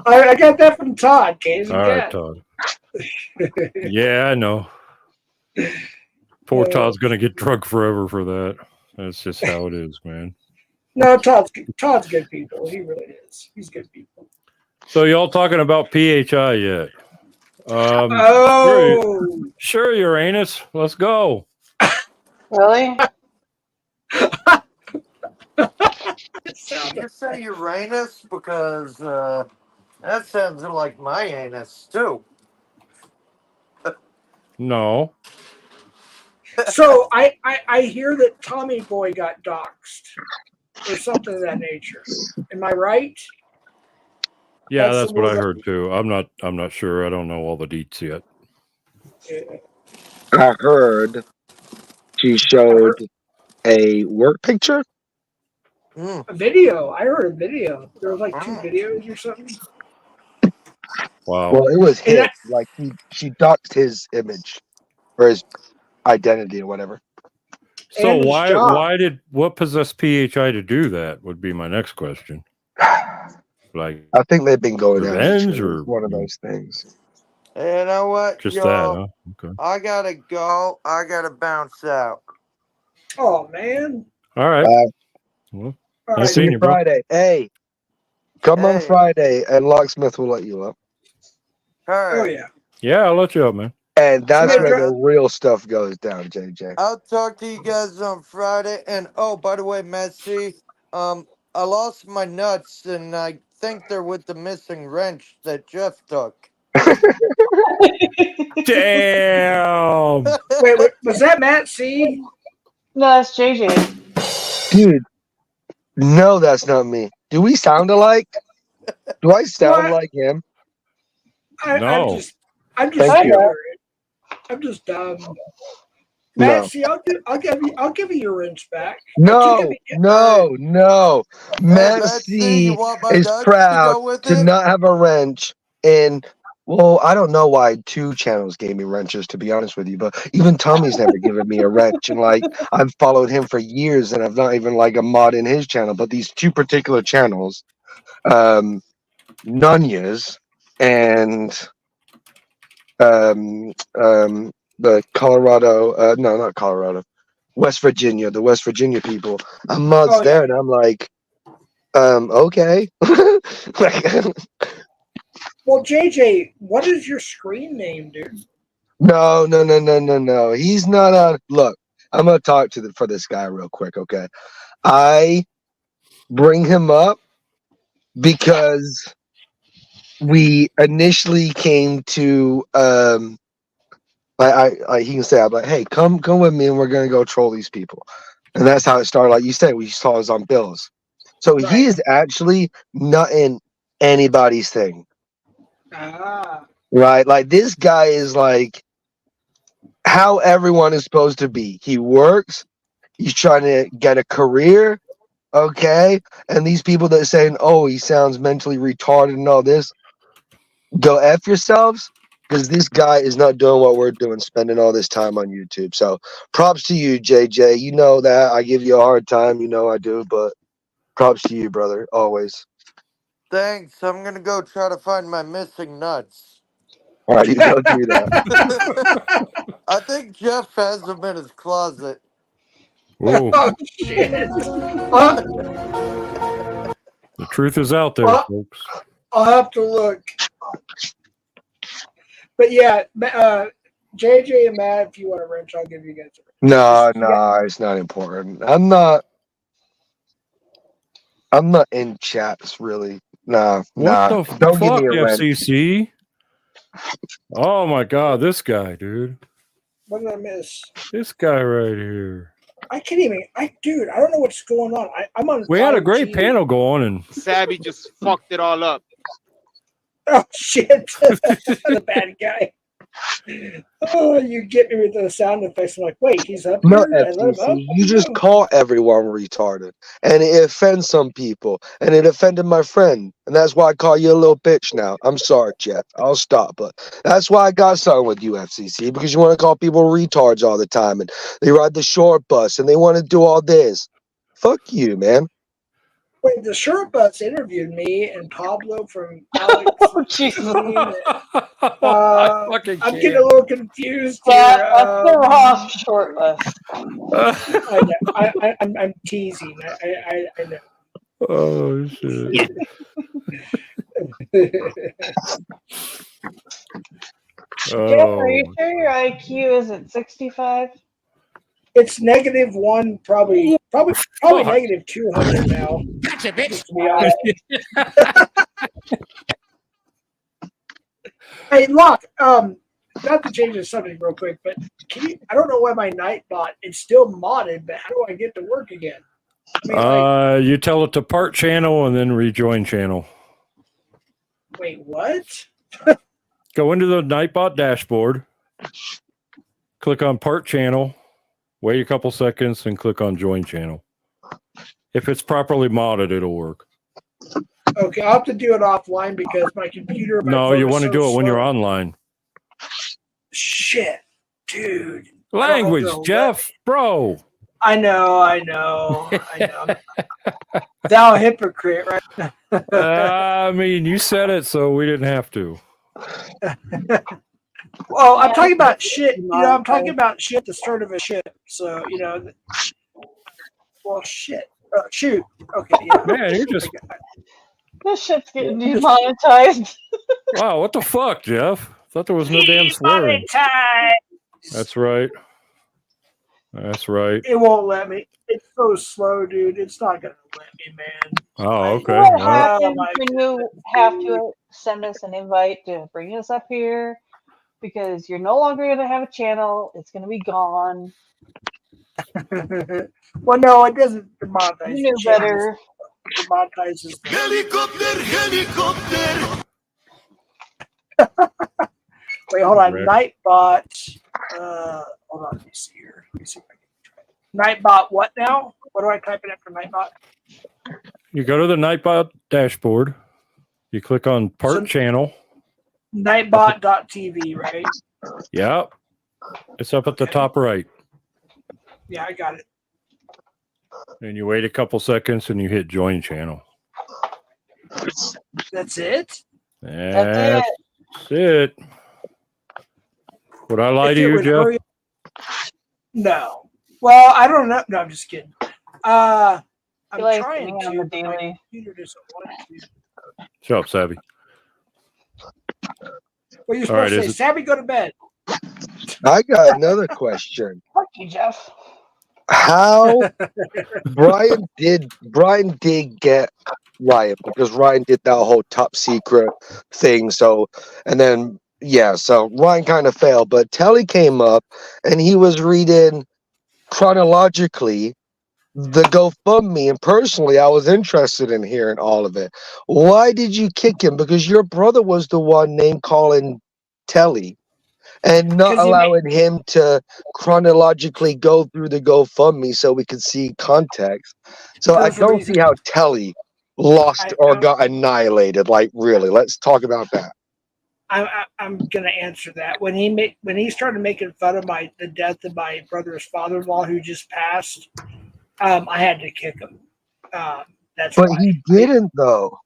I got that from Todd. K's and cats. All right, Todd. Yeah, I know. Poor Todd's gonna get drunk forever for that. That's just how it is, man. No, Todd's good people. He really is. He's good people. So y'all talking about PHI yet? Sure, Uranus. Let's go. Really? Did you say Uranus? Because that sounds like my anus, too. No. So I hear that Tommy Boy got doxxed or something of that nature. Am I right? Yeah, That's that's the what I news. heard too. I'm not sure. I don't know all the deets yet. I heard she showed a work picture. Mm. A video. I heard a video. There was like 2 Mm. videos or something. Wow. Well, it was And his. Like she doxed his image or his identity or whatever. So and his job. what possessed PHI to do that would be my next question. Like I think they've been going after revenge each other. or It's one of those things. Hey, you know what, just y'all? that, huh? Okay. I gotta go. I gotta bounce out. Oh man. All right. Well, All nice right. See seeing you you, bro. Friday. Hey, come on Hey. Friday, and Locksmith will let you up. All Oh right. yeah. Yeah, I'll let you up, man. And that's Somebody where dri- the real stuff goes down, JJ. I'll talk to you guys on Friday. And oh, by the way, Messi, I lost my nuts, and I think they're with the missing wrench that Jeff took. Damn. wait, was that Matt C? No, that's JJ. Dude, no, that's not me. Do we sound alike? Do I sound What? like him? I'm No. just Thank you. ignorant. I'm just dumb. Matt No. C, I'll give you your wrench back. No, no. Hey, Matt Messi, you C want my is nuts to proud go with to it? not have a wrench. And, well, I don't know why 2 channels gave me wrenches, to be honest with you, but even Tommy's never given me a wrench. And, like, I've followed him for years, and I've not even, like, a mod in his channel. But these 2 particular channels, Nunya's and the Colorado, no, not Colorado, West Virginia, the West Virginia people. I'm mods Oh, yeah. there, and I'm like, okay. Like, Well, JJ, what is your screen name, dude? no. He's not on. Look, I'm gonna talk for this guy real quick, okay? I bring him up because we initially came to he can say, I'm like, hey, come with me and we're gonna go troll these people. And that's how it started. Like you said, we saw us on bills. So he Right. is actually not in anybody's thing. Ah. Right? Like this guy is like how everyone is supposed to be. He works, he's trying to get a career, okay? And these people that are saying, oh, he sounds mentally retarded and all this, go F yourselves. Because this guy is not doing what we're doing, spending all this time on YouTube. So props to you, JJ. You know that. I give you a hard time. You know I do. But props to you, brother. Always. Thanks. I'm gonna go try to find my missing nuts. All right, you go do that. I think Jeff has them in his closet. Whoa. Oh, shit. The truth is out there, folks. I'll have to look. But yeah, JJ and Matt, if you want a wrench, I'll give you guys a wrench. No, it's not important. I'm not in chats really. What the Don't give fuck, me a wrench. FCC? Oh my god, this guy, dude. What did I miss? This guy right here. I can't even. Dude, I don't know what's going on. I'm on. We had a 5G. great panel going, and Savvy just fucked it all up. Oh shit! The bad guy. Oh, you get me with those sound effects. I'm like, wait, he's up No, here. I let him up. FTC. You just call everyone retarded, and it offends some people, and it offended my friend, and that's why I call you a little bitch now. I'm sorry, Jeff. I'll stop, but that's why I got something with you, FCC, because you want to call people retards all the time, and they ride the short bus, and they want to do all this. Fuck you, man. Wait, the short bus interviewed me and Pablo from Alex. Oh, Jesus. I'm getting a little confused here. Yeah, that's the wrong short list. I'm teasing. I know. oh shit. Jeff, are you sure your IQ isn't 65? It's -1, probably negative 200 now. Gotcha, bitch. To be honest. Hey, look. not to change the subject real quick, but I don't know why my Nightbot is still modded, but how do I get to work again? I mean, You tell it to part channel and then rejoin channel. Wait, what? Go into the Nightbot dashboard, click on part channel, wait a couple seconds, and click on join channel. If it's properly modded, it'll work. Okay, I'll have to do it offline because my computer. No, you want to do it when you're online. Shit, dude. Language, Jeff, bro. I know. Thou hypocrite, right? I mean, you said it, so we didn't have to. Well, I'm talking about shit. I'm talking about shit at the start of a ship. So, well, shit. Shoot. Okay, yeah. Man, you're just. This shit's getting demonetized. Wow, what the fuck, Jeff? Thought there was no damn swearing. That's right. That's right. It won't let me. It's so slow, dude. It's not gonna let me, man. Oh, okay. What happens when you have to send us an invite to bring us up here? Because you're no longer going to have a channel. It's going to be gone. Well, no, it doesn't demonetize. You knew better. It demonetizes. Helicopter. Wait, hold on. Nightbot. Hold on. Let me see here. Let me see if I can try it. Nightbot. What now? What do I type in for Nightbot? You go to the Nightbot dashboard. You click on part channel. Nightbot.tv, right? Yep. It's up at the top right. Yeah, I got it. And you wait a couple seconds and you hit join channel. That's it? That's it. Would I lie to you, Jeff? No. Well, I don't know. No, I'm just kidding. I'm trying to. On the daily. My computer doesn't want to. Shut up, Savvy. What are you supposed to say? Savvy, go to bed. I got another question. Fuck you, Jeff. How Brian did get Ryan, because Ryan did that whole top secret thing. So, and then so Ryan kind of failed, but Telly came up and he was reading chronologically the GoFundMe, and personally I was interested in hearing all of it. Why did you kick him? Because your brother was the one name calling Telly and not allowing him to chronologically go through the GoFundMe so we could see context. So I don't see how Telly lost or got annihilated. Like, really, let's talk about that. I'm gonna answer that. When he started making fun of the death of my brother's father-in-law who just passed, I had to kick him. That's but why. He didn't, though.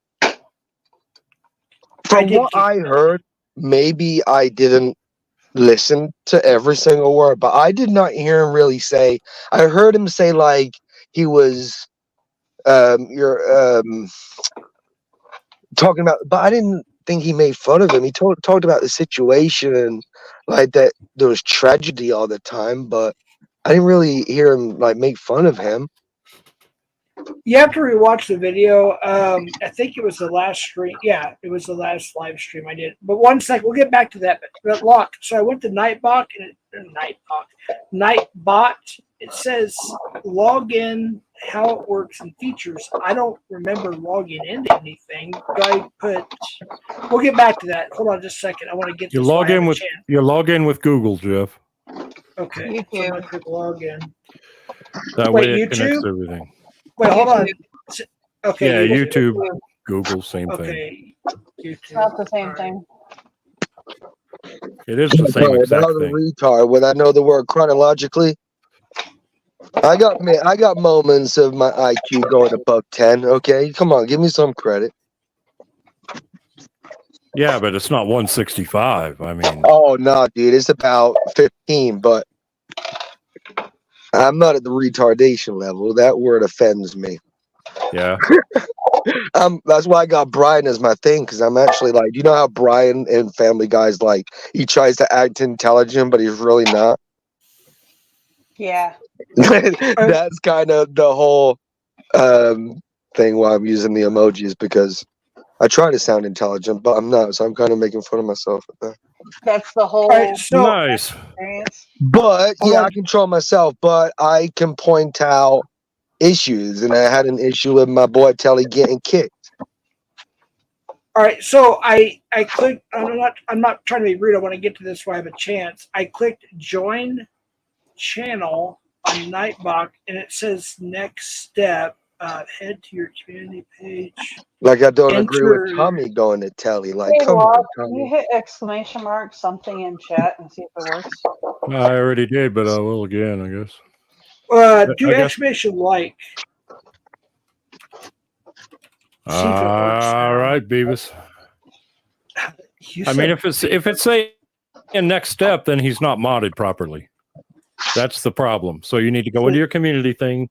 From what I heard, maybe I didn't listen to every single word, but I did not hear him really say. I heard him say like he was talking about, but I didn't think he made fun of him. He talked about the situation and like that there was tragedy all the time, but I didn't really hear him like make fun of him. You have to rewatch the video. I think it was the last stream. Yeah, it was the last live stream I did. But one sec, we'll get back to that. But lock. So I went to Nightbot and Nightbot. It says log in, how it works and features. I don't remember logging into anything. We'll get back to that. Hold on just a second. I want to get you this. log in with Google, Jeff. Okay. So I'm gonna click log in. That way it connects to everything. Wait, hold on. Okay. Yeah, YouTube, Google, same thing. Okay. It's not the same thing. It is the same exact thing. Retard. When I know the word chronologically, I got moments of my IQ going above 10. Okay, come on, give me some credit. Yeah, but it's not 165. I mean, oh no, dude, it's about 15. But I'm not at the retardation level. That word offends me. Yeah. That's why I got Brian as my thing, because I'm actually like, you know how Brian in Family Guy's like, he tries to act intelligent, but he's really not. Yeah. That's kind of the whole thing why I'm using the emojis, because I try to sound intelligent, but I'm not, so I'm kind of making fun of myself with that. That's the whole All right, so Nice. experience. But Hold yeah, on. I control myself, but I can point out issues, and I had an issue with my boy Telly getting kicked. all right, so I clicked. I'm not trying to be rude. I want to get to this where I have a chance. I clicked join channel on Nightbot, and it says next step. Head to your community page. Like I don't agree with Enter. Tommy going to Telly. Like, Hey, come on, Rob, can you Tommy. hit exclamation mark something in chat and see if it works? I already did, but I will again, I guess. Do I guess- exclamation like. See if it works All now. right, Beavis. You I mean, said if it's saying next step, then he's not modded properly. That's the problem. So you need to go into your community thing,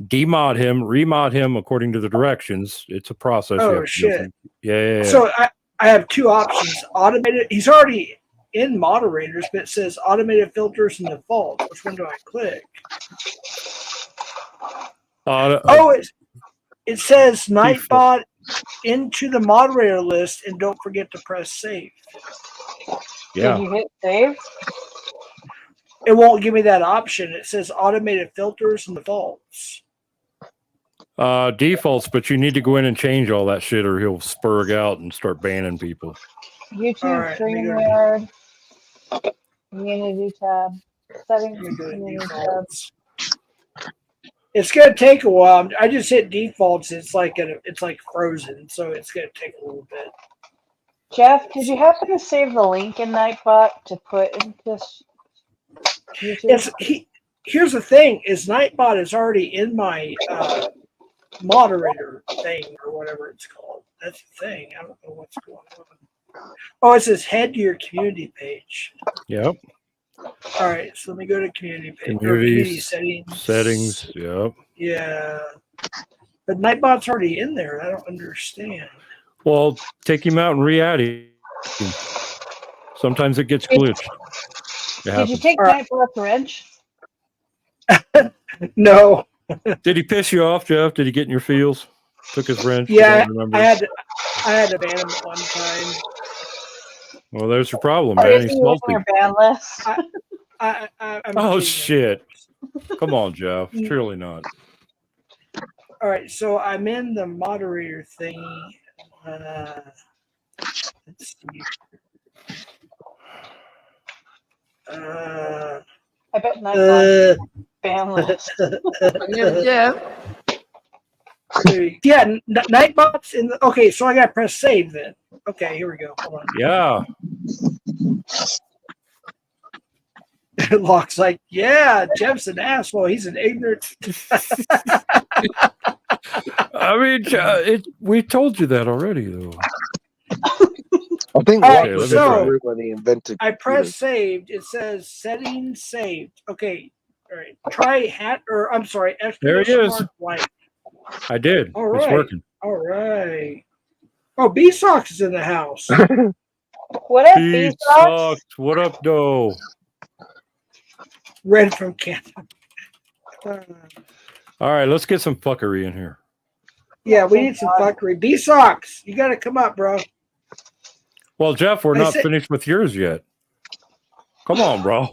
demod him, remod him according to the directions. It's a process. Oh, you have to go shit. through. Yeah. So I have two options. Automated. He's already in moderators, but it says automated filters and default. Which one do I click? It says Nightbot into the moderator list, and don't forget to press save. Yeah. Did you hit save? It won't give me that option. It says automated filters and defaults. Defaults, but you need to go in and change all that shit, or he'll spurg out and start banning people. YouTube, All right, let me go StreamYard, Community tab, Settings, Let me go to Community tab. defaults. It's gonna take a while. I just hit defaults. It's like frozen, so it's gonna take a little bit. Jeff, did you happen to save the link in Nightbot to put into YouTube? Here's the thing: is Nightbot is already in my moderator thing or whatever it's called. That's the thing. I don't know what's going on. Oh, it says head to your community page. Yep. All right, so let me go to community page. Or Community community settings. Settings. Yep. Yeah, but Nightbot's already in there. I don't understand. Well, take him out and re-add him. Sometimes it gets glitched. It Did you happens. take Nightbot's wrench? No. Did he piss you off, Jeff? Did he get in your feels? Took his wrench? Yeah, You don't remember? I had to ban him at one time. Well, there's your problem, Or man. is He's he on salty. your ban list? I'm Oh, kidding. shit. Come on, Jeff. Surely not. All right, so I'm in the moderator thingy. Let's see. I bet Nightbot's ban list. Yeah, Nightbot's in the. Okay, so I got to press save then. Okay, here we go. Hold on. Yeah. Locke's like, yeah, Jeff's an asshole. He's an ignorant. I mean, we told you that already, though. I think All Locke right, was so the when he invented. I press saved. It says settings saved. Okay, all right. Try hat or I'm sorry. There he is. White. I did. All It's right. working. All right. Oh, B-Sox is in the house. What up, He B-Sox? sucked. What up, Doe? Red from Canada. All right, let's get some fuckery in here. Yeah, we need some fuckery. B-Sox, you got to come up, bro. Well, Jeff, we're I not said- finished with yours yet. Come on, bro.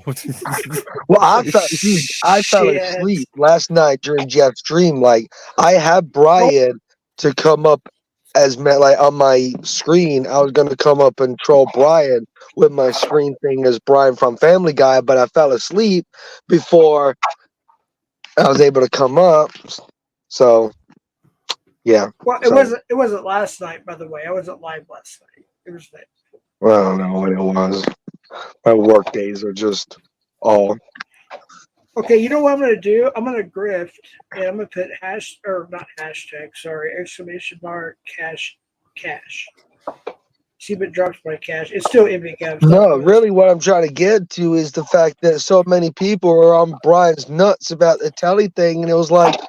Well, I fell Shit. asleep last night during Jeff's stream. Like I had Brian to come up as like on my screen. I was gonna come up and troll Brian with my screen thing as Brian from Family Guy, but I fell asleep before I was able to come up. So yeah. Well, it wasn't last night, by the way. I wasn't live last night. It was that. Well, I don't know what it was. My work days are just all. Okay, you know what I'm going to do? I'm going to grift, and I'm going to put exclamation mark, cash. See if it drops my cash. It's still empty. No, really what I'm trying to get to is the fact that so many people are on Brian's nuts about the telly thing, and it was like,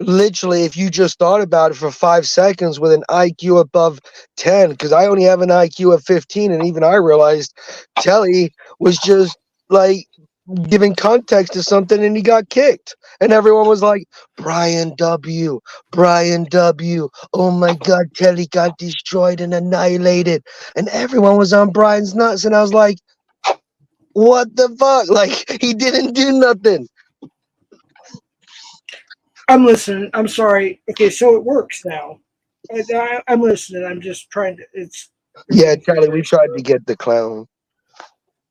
literally, if you just thought about it for 5 seconds with an IQ above 10, because I only have an IQ of 15, and even I realized telly was just like giving context to something and he got kicked. And everyone was like, Brian W. Oh my God, Kelly got destroyed and annihilated. And everyone was on Brian's nuts. And I was like, what the fuck? Like, he didn't do nothing. I'm listening. I'm sorry. Okay, so it works now. I'm listening. I'm just trying to. Yeah, Charlie, we tried to get the clown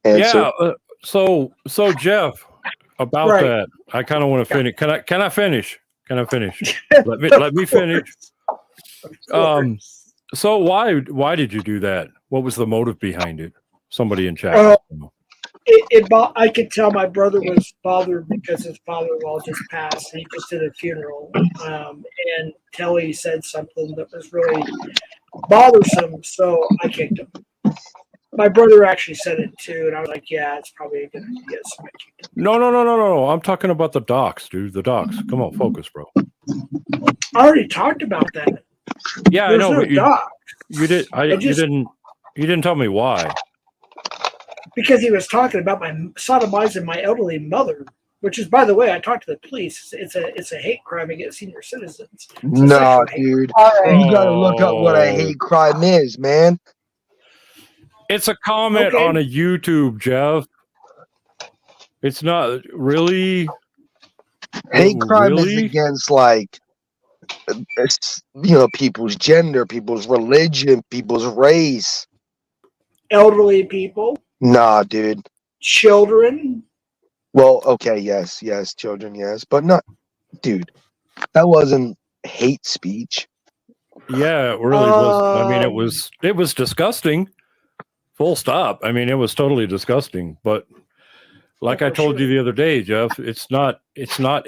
answer. Yeah. So Jeff, about Right. that, I kind of want to finish. Can I finish? Can I finish? let me finish. So why did you do that? What was the motive behind it? Somebody in chat. I could tell my brother was bothered because his father-in-law just passed. And he just did a funeral, and Kelly said something that was really bothersome. So I kicked him. My brother actually said it too, and I was like, "Yeah, it's probably a good idea." So I kicked him. No. I'm talking about the docs, dude. The docs. Come on, focus, bro. I already talked about that. Yeah, There's I know, no but doc. you didn't tell me why. Because he was talking about my sodomizing my elderly mother, which is, by the way, I talked to the police. It's a hate crime against senior citizens. Nah, dude. You gotta look up what a hate crime is, man. It's a comment on a YouTube, Jeff. It's not really. Hate crime is against, like, people's gender, people's religion, people's race. Elderly people. Nah, dude. Children. Well, okay, yes, children, yes, but not, dude. That wasn't hate speech. Yeah, it really was. I mean, it was disgusting. Full stop. I mean, it was totally disgusting. But like I told you the other day, Jeff, it's not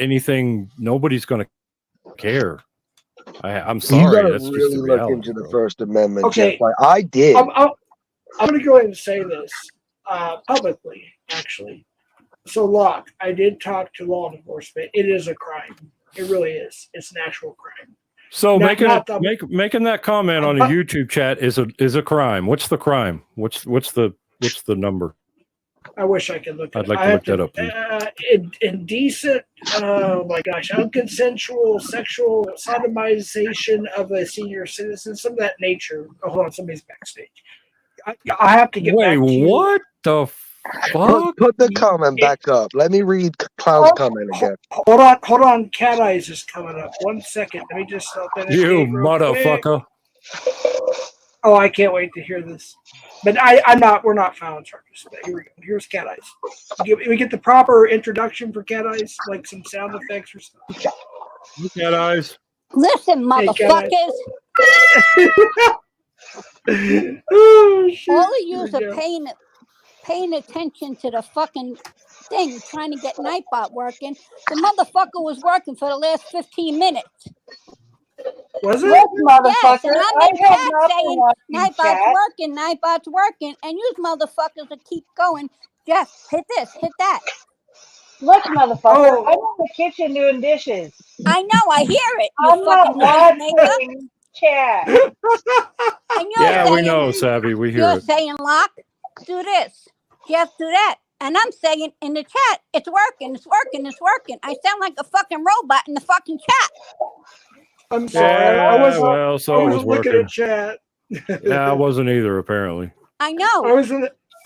anything. Nobody's going to care. I'm sorry. You gotta That's really just the look reality, into the bro. First Amendment. Okay. Jeff. Like, I did. I'm going to go ahead and say this publicly, actually. So, Locke, I did talk to law enforcement. It is a crime. It really is. It's an actual crime. So making that comment on a YouTube chat is a crime. What's the crime? What's the number? I wish I could look. I'd like to look that up. Indecent, oh my gosh, unconsensual sexual sodomization of a senior citizen, some of that nature. Oh, hold on, somebody's backstage. I have to get back to you. What the fuck? Put the comment back up. Let me read Clown's comment again. Hold on. Cat Eyes is coming up. 1 second. Let me just finish. You motherfucker. Oh, I can't wait to hear this. But we're not filing charges. But here we go. Here's Cat Eyes. We get the proper introduction for Cat Eyes, like some sound effects or stuff. Cat Eyes. Listen, motherfuckers. Oh, shit. All of yous are paying attention to the fucking thing, trying to get Nightbot working. The motherfucker was working for the last 15 minutes. Was it? Look, motherfucker. Yes, and I'm in I have chat not saying Nightbot's working, and you motherfuckers will keep going. Jeff, hit this, hit that. Look, motherfucker, I'm in the kitchen doing dishes. I know, I hear it. You I'm fucking not noisemaker. Chat. And Yeah, saying, we know, Savvy. We hear you're it. saying, Locke, do this. Jeff, do that. And I'm saying in the chat, it's working. I sound like a fucking robot in the fucking chat. I'm sorry. Yeah, I wasn't looking at chat. Yeah, I wasn't either, apparently. I know.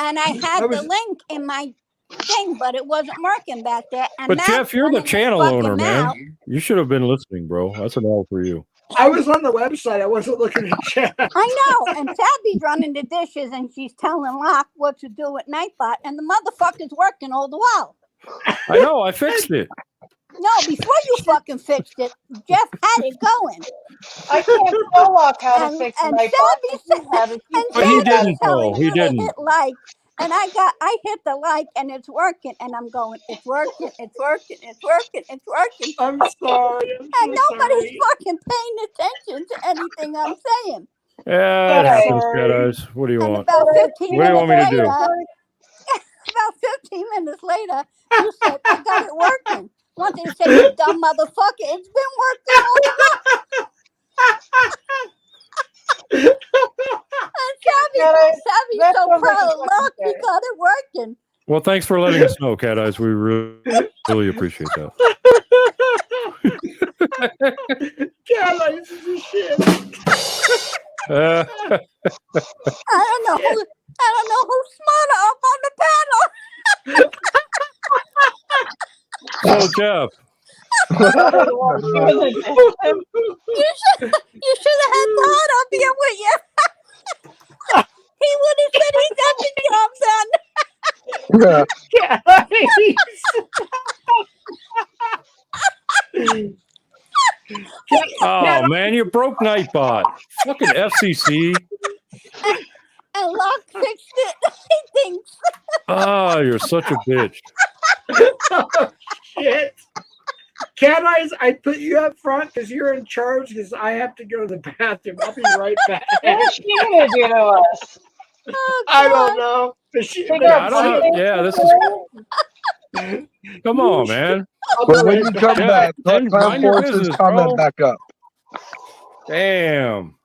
And I had the link in my thing, but it wasn't working back there. And But Jeff, you're the channel owner, man. out. You should have been listening, bro. That's an L for you. I was on the website. I wasn't looking at chat. I know. And Tabby's running the dishes, and she's telling Locke what to do at Nightbot, and the motherfucker's working all the while. I know. I fixed it. No, before you fucking fixed it, Jeff had it going. I can't tell Locke how to fix and my Shabby said, But he didn't, though. He to didn't. hit like, and I hit the like, and it's working, and I'm going, it's working. I'm sorry. And nobody's fucking paying attention to anything I'm saying. Yeah, it happens, guys. What do you want? About 15 What do you want me to do? About 15 minutes later, you said, I got it working. Once they said, you dumb motherfucker, it's been working all the And Shabby's so proud of Locke, he got it working. Well, thanks for letting us know, Cat Eyes. We really appreciate that. Cat Eyes is a shit. I don't know who's smarter up on the panel. So, Jeff. You should have had Todd up here with you. He would have said he got the job done. Cat Eyes. Oh, man, you broke Nightbot. Fucking FCC. And Locke fixed it. He thinks. Oh, you're such a bitch. Oh, shit. Cat Eyes, I put you up front because you're in charge because I have to go to the bathroom. I'll be right back. What is she gonna do to us? Oh, I don't know. But This is. Come on, man. But when you come back, let Clown mind your Force's business, comment bro. back up. Damn.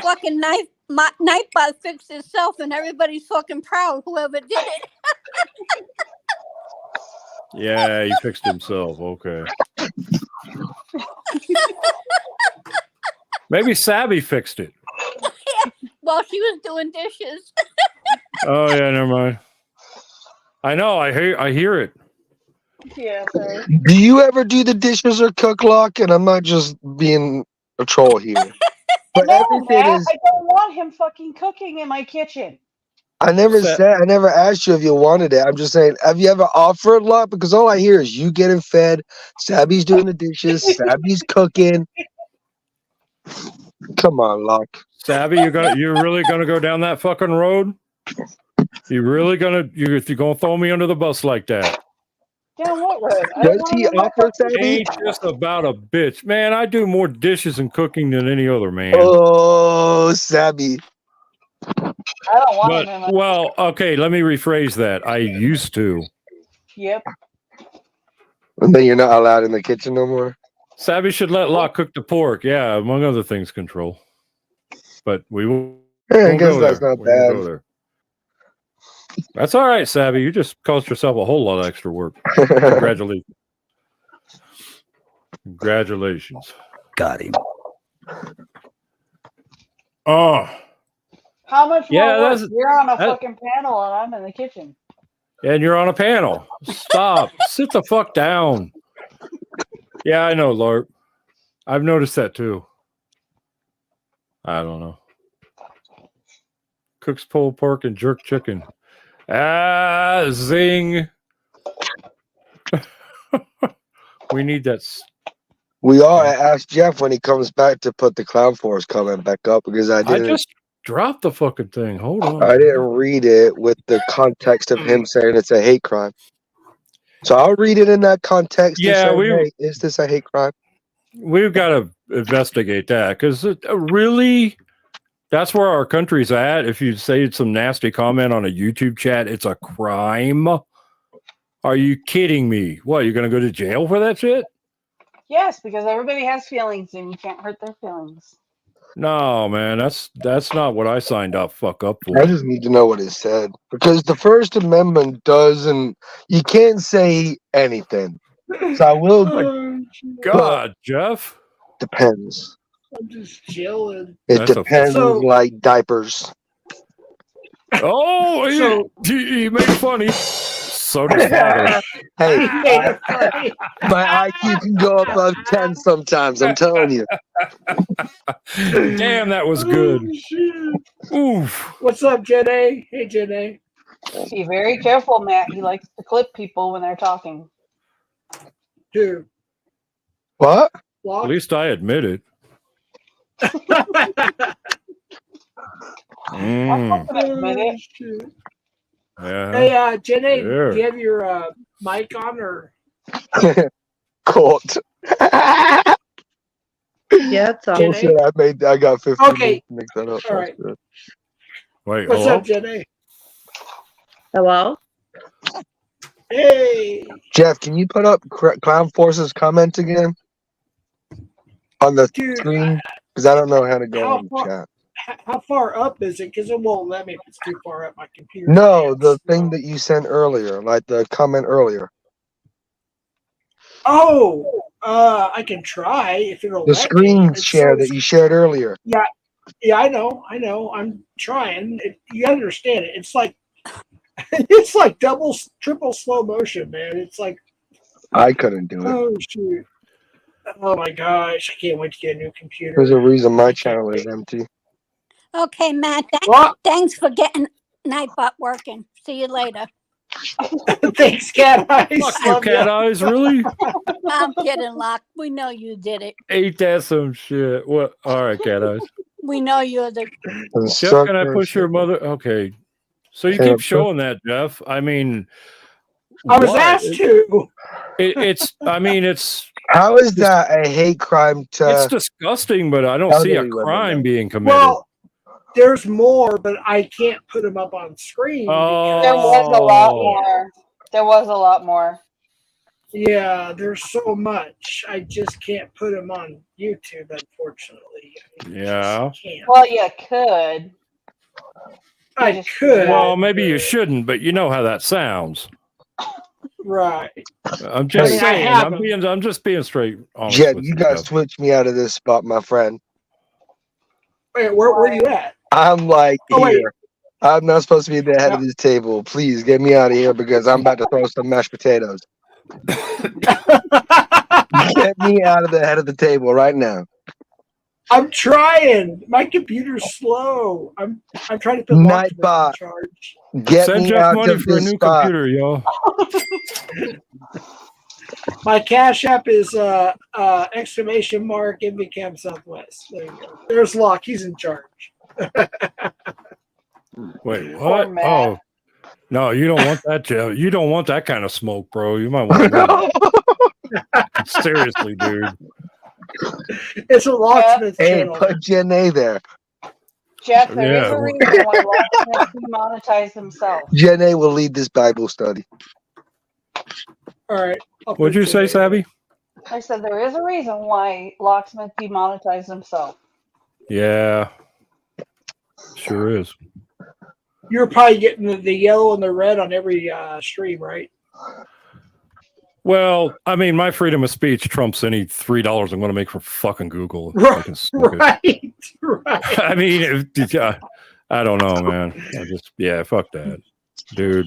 fucking Nightbot fixed itself, and everybody's fucking proud. Whoever did it. Yeah, he fixed himself. Okay. Maybe Sabby fixed it. While she was doing dishes. Oh yeah, never mind. I know. I hear it. Yeah, sorry. Do you ever do the dishes or cook, Locke? And I'm not just being a troll here. But No, everything Matt, is. I don't want him fucking cooking in my kitchen. I never asked you if you wanted it. I'm just saying, have you ever offered, Locke? Because all I hear is you getting fed, Sabby's doing the dishes, Sabby's cooking. Come on, Locke. Sabby, you're really gonna go down that fucking road? You're gonna throw me under the bus like that? Down what road? Does he offer Sabby? Ain't just about a bitch, man. I do more dishes and cooking than any other man. Oh, Sabby. I don't want him. Well, okay, let me rephrase that. I used to. Yep. And then you're not allowed in the kitchen no more? Sabby should let Locke cook the pork. Yeah, among other things, control. But we will. I guess that's not bad. That's all right, Sabby. You just caused yourself a whole lot of extra work. Congratulations. Congratulations. Got him. Oh. How much more Yeah, work? You're on a fucking panel and I'm in the kitchen. And you're on a panel. Stop. Sit the fuck down. Yeah, I know, Lord. I've noticed that too. I don't know. Cooks pulled pork and jerk chicken. Ah, zing. We need that. We are. I asked Jeff when he comes back to put the Clown Force comment back up because I just dropped the fucking thing. Hold on. I didn't read it with the context of him saying it's a hate crime. So I'll read it in that context. Yeah, hey, is this a hate crime? We've got to investigate that because really, that's where our country's at. If you say some nasty comment on a YouTube chat, it's a crime. Are you kidding me? What, you're going to go to jail for that shit? Yes, because everybody has feelings and you can't hurt their feelings. No, man, that's not what I signed up for. I just need to know what it said because the First Amendment doesn't. You can't say anything. So I will. God, Jeff. Depends. I'm just chilling. It depends, like diapers. Oh, he made it funny. So does father. Hey, my IQ can go above 10 sometimes. I'm telling you. Damn, that was good. Oof. What's up, Jen A? Hey, Jen A. Be very careful, Matt. He likes to clip people when they're talking. Dude. What? At least I admit it. Admit it. Yeah. Hey, Jen A, Yeah. do you have your mic on or? Caught. Yeah, it's on. Bullshit, I got 15 Okay. minutes to mix that up. All right. Wait, What's hello? up, Jen A? Hello? Hey. Jeff, can you put up Clown Force's comment again on the screen? Because I don't know how to go in the chat. how far up is it? Because it won't let me if it's too far up my computer. No, the thing that you sent earlier, like the comment earlier. Oh, I can try if it'll The let screen me. share that you shared earlier. Yeah, I know. I'm trying. You understand it? It's like it's like triple slow motion, man. It's like I couldn't do it. oh shoot. Oh my gosh, I can't wait to get a new computer. There's a reason my channel is empty. Okay, Matt. Thanks for getting Nightbot working. See you later. Thanks, Cat Eyes. Fuck you, Cat Eyes, really? I'm kidding, Locke. We know you did it. Ain't that some shit? What? All right, Cat Eyes. We know you're the. Jeff, can I push your mother? Okay. So you keep showing that, Jeff. I mean, I was asked to. It's. I mean, it's. How is that a hate crime to? It's disgusting, but I don't see a crime being committed. Well, there's more, but I can't put them up on screen. Oh. There was a lot more. There was a lot more. Yeah, there's so much. I just can't put them on YouTube, unfortunately. Yeah. Well, you could. I could. Well, maybe you shouldn't, but you know how that sounds. Right. I'm just saying. I'm just being straight honest. Jed, with you guys Jeff. switched me out of this spot, my friend. Wait, where are you at? I'm like Oh, here. I'm not supposed to be at the head of this table. Please get me out of here because I'm about to throw some mashed potatoes. Get me out of the head of the table right now. I'm trying. My computer's slow. I'm trying to put Nightbot. in charge. Get Send me Jeff out money of for a this new spot. computer, yo. My Cash App is exclamation mark MVCam Southwest. There you go. There's Locke. He's in charge. Wait, what? Oh, no, you don't want that, Jeff. You don't want that kind of smoke, bro. You might want to. Seriously, dude. It's a locksmith Hey, channel. put Jenna there. Jeff, there is Yeah. a reason why Locksmith demonetized himself. Jenna will lead this Bible study. All right. What'd you say, Sabby? I said there is a reason why Locksmith demonetized himself. Yeah. Sure is. You're probably getting the yellow and the red on every stream, right? Well, I mean, my freedom of speech trumps any $3 I'm going to make from fucking Google. Right. Right. I mean, I don't know, man. Fuck that, dude.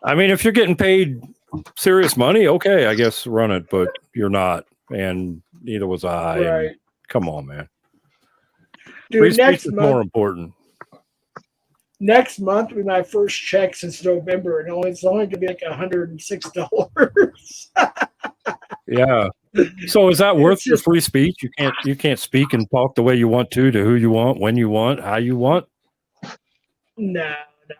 I mean, if you're getting paid serious money, okay, I guess run it, but you're not, and neither was I. Right. And come on, man. Dude, Free speech next is month, more important. next month will be my first check since November, and it's only gonna be like $106. Yeah. So is that worth It's your just- free speech? You can't speak and talk the way you want to who you want, when you want, how you want. No, not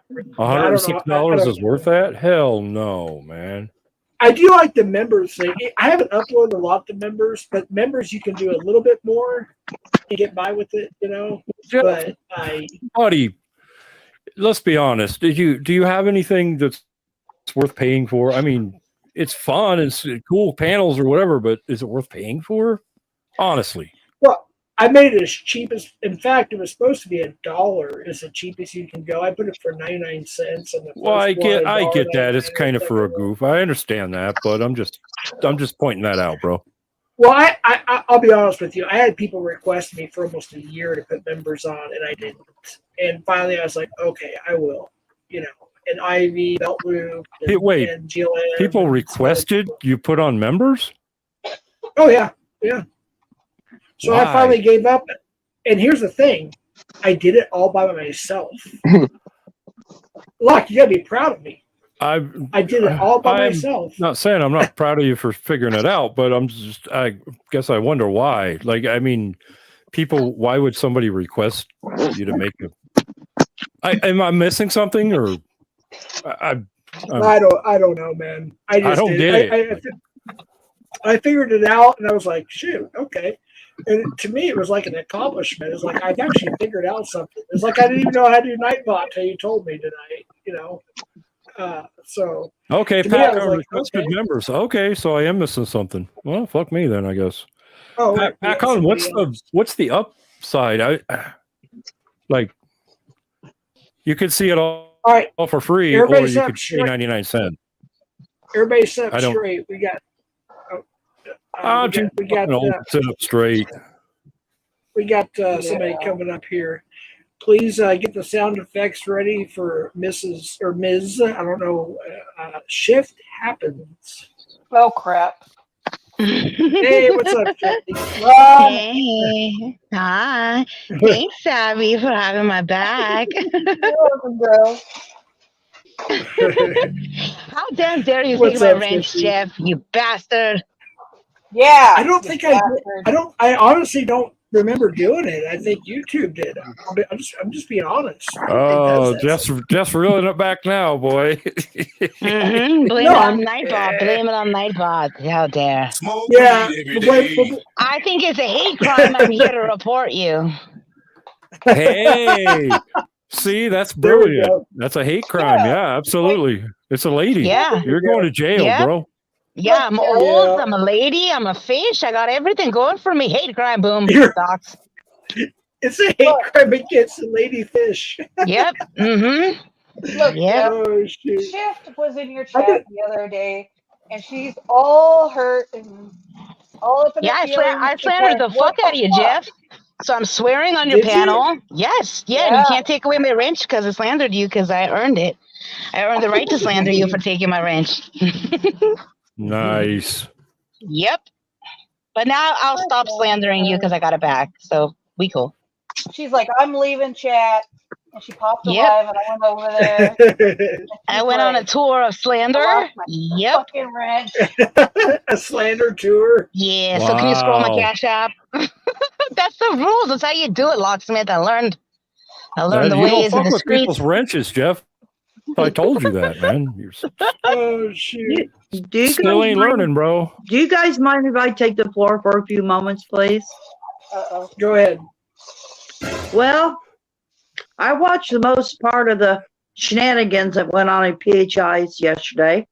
really. $106 is worth that? Hell no, man. I do like the members thing. I haven't uploaded a lot to members, but members you can do a little bit more and get by with it, you know. But Buddy, let's be honest. Do you have anything that's worth paying for? I mean, it's fun, it's cool panels or whatever, but is it worth paying for? Honestly. well, I made it as cheap as. In fact, it was supposed to be $1. Is the cheapest you can go. I put it for 99 cents. On the Well, I first one, get that. $1.99 It's kind of for a goof. I understand that, but I'm just pointing that out, bro. Well, I'll be honest with you. I had people request me for almost a year to put members on, and I didn't. And finally, I was like, okay, I will. You know, and Ivy, Belt Loop, Hey, wait, and GLM. people requested you put on members? Oh yeah, yeah. So Why? I finally gave up. And here's the thing, I did it all by myself. Look, you gotta be proud of me. I did it all by myself. Not saying I'm not proud of you for figuring it out, but I guess I wonder why. Like, I mean, why would somebody request you to make am I missing something, or I don't know, man. I don't get it. I figured it out, and I was like, shoot, okay. And to me, it was like an accomplishment. It's like I've actually figured out something. It's like I didn't even know how to do Nightbot until you told me tonight. You know. So okay, to me, I was Pac-On like, requested okay. members. Okay, so I am missing something. Well, fuck me then, I guess. Oh, right. Pac-On, what's the upside? Like, you could see it all right. for free, or Everybody you set could up pay 99 cents. Everybody set I up don't- straight. We got. We got sit up straight. We got somebody coming up here. Please get the sound effects ready for Mrs. or Ms. I don't know. Shift happens. Oh crap. Hey, what's up, Shifty? Hey, hi. Thanks, Abby, for having my back. Welcome, girl. How damn dare you What's take my up, wrench, Shifty? Jeff, you bastard. Yeah. I don't think I honestly don't remember doing it. I think YouTube did. I'm just being honest. Oh, just reeling it back now, boy. Blame No, it on I'm- Nightbot. Blame it on Nightbot. How dare. Yeah. I think it's a hate crime. I'm here to report you. Hey, see, that's There we brilliant. go. That's a hate crime. Yeah, absolutely. It's a lady. Yeah. You're going to jail, Yep. bro. Yeah, I'm old. I'm a lady. I'm a fish. I got everything going for me. Hate crime. Boom. Docs. It's a hate crime against the lady fish. Yep. Mm-hmm. Look, Yep. Oh, shoot. Shift was in your chat the other day, and she's all hurt and all up in Yeah, the feelings. I slandered the fuck out of you, Jeff. So I'm swearing on your Did you? panel. Yes. Yeah, and you can't take away my wrench because I slandered you because I earned it. I earned the right to slander you for taking my wrench. Nice. Yep. But now I'll stop slandering you because I got it back. So we cool. She's like, I'm leaving chat. And she popped Yep. alive, and I went over there. I went on a tour of slander. Yep. Fucking wrench. A slander tour. Yeah. So can you scroll my Wow. Cash App? That's the rules. That's how you do it, locksmith. I learned the You don't ways fuck in the with people's streets. wrenches, Jeff. I told you that, man. You're Oh, shoot. Do you still guys ain't mind- learning, bro. Do you guys mind if I take the floor for a few moments, please? Uh-oh. Go ahead. Well, I watched the most part of the shenanigans that went on in PHIs yesterday.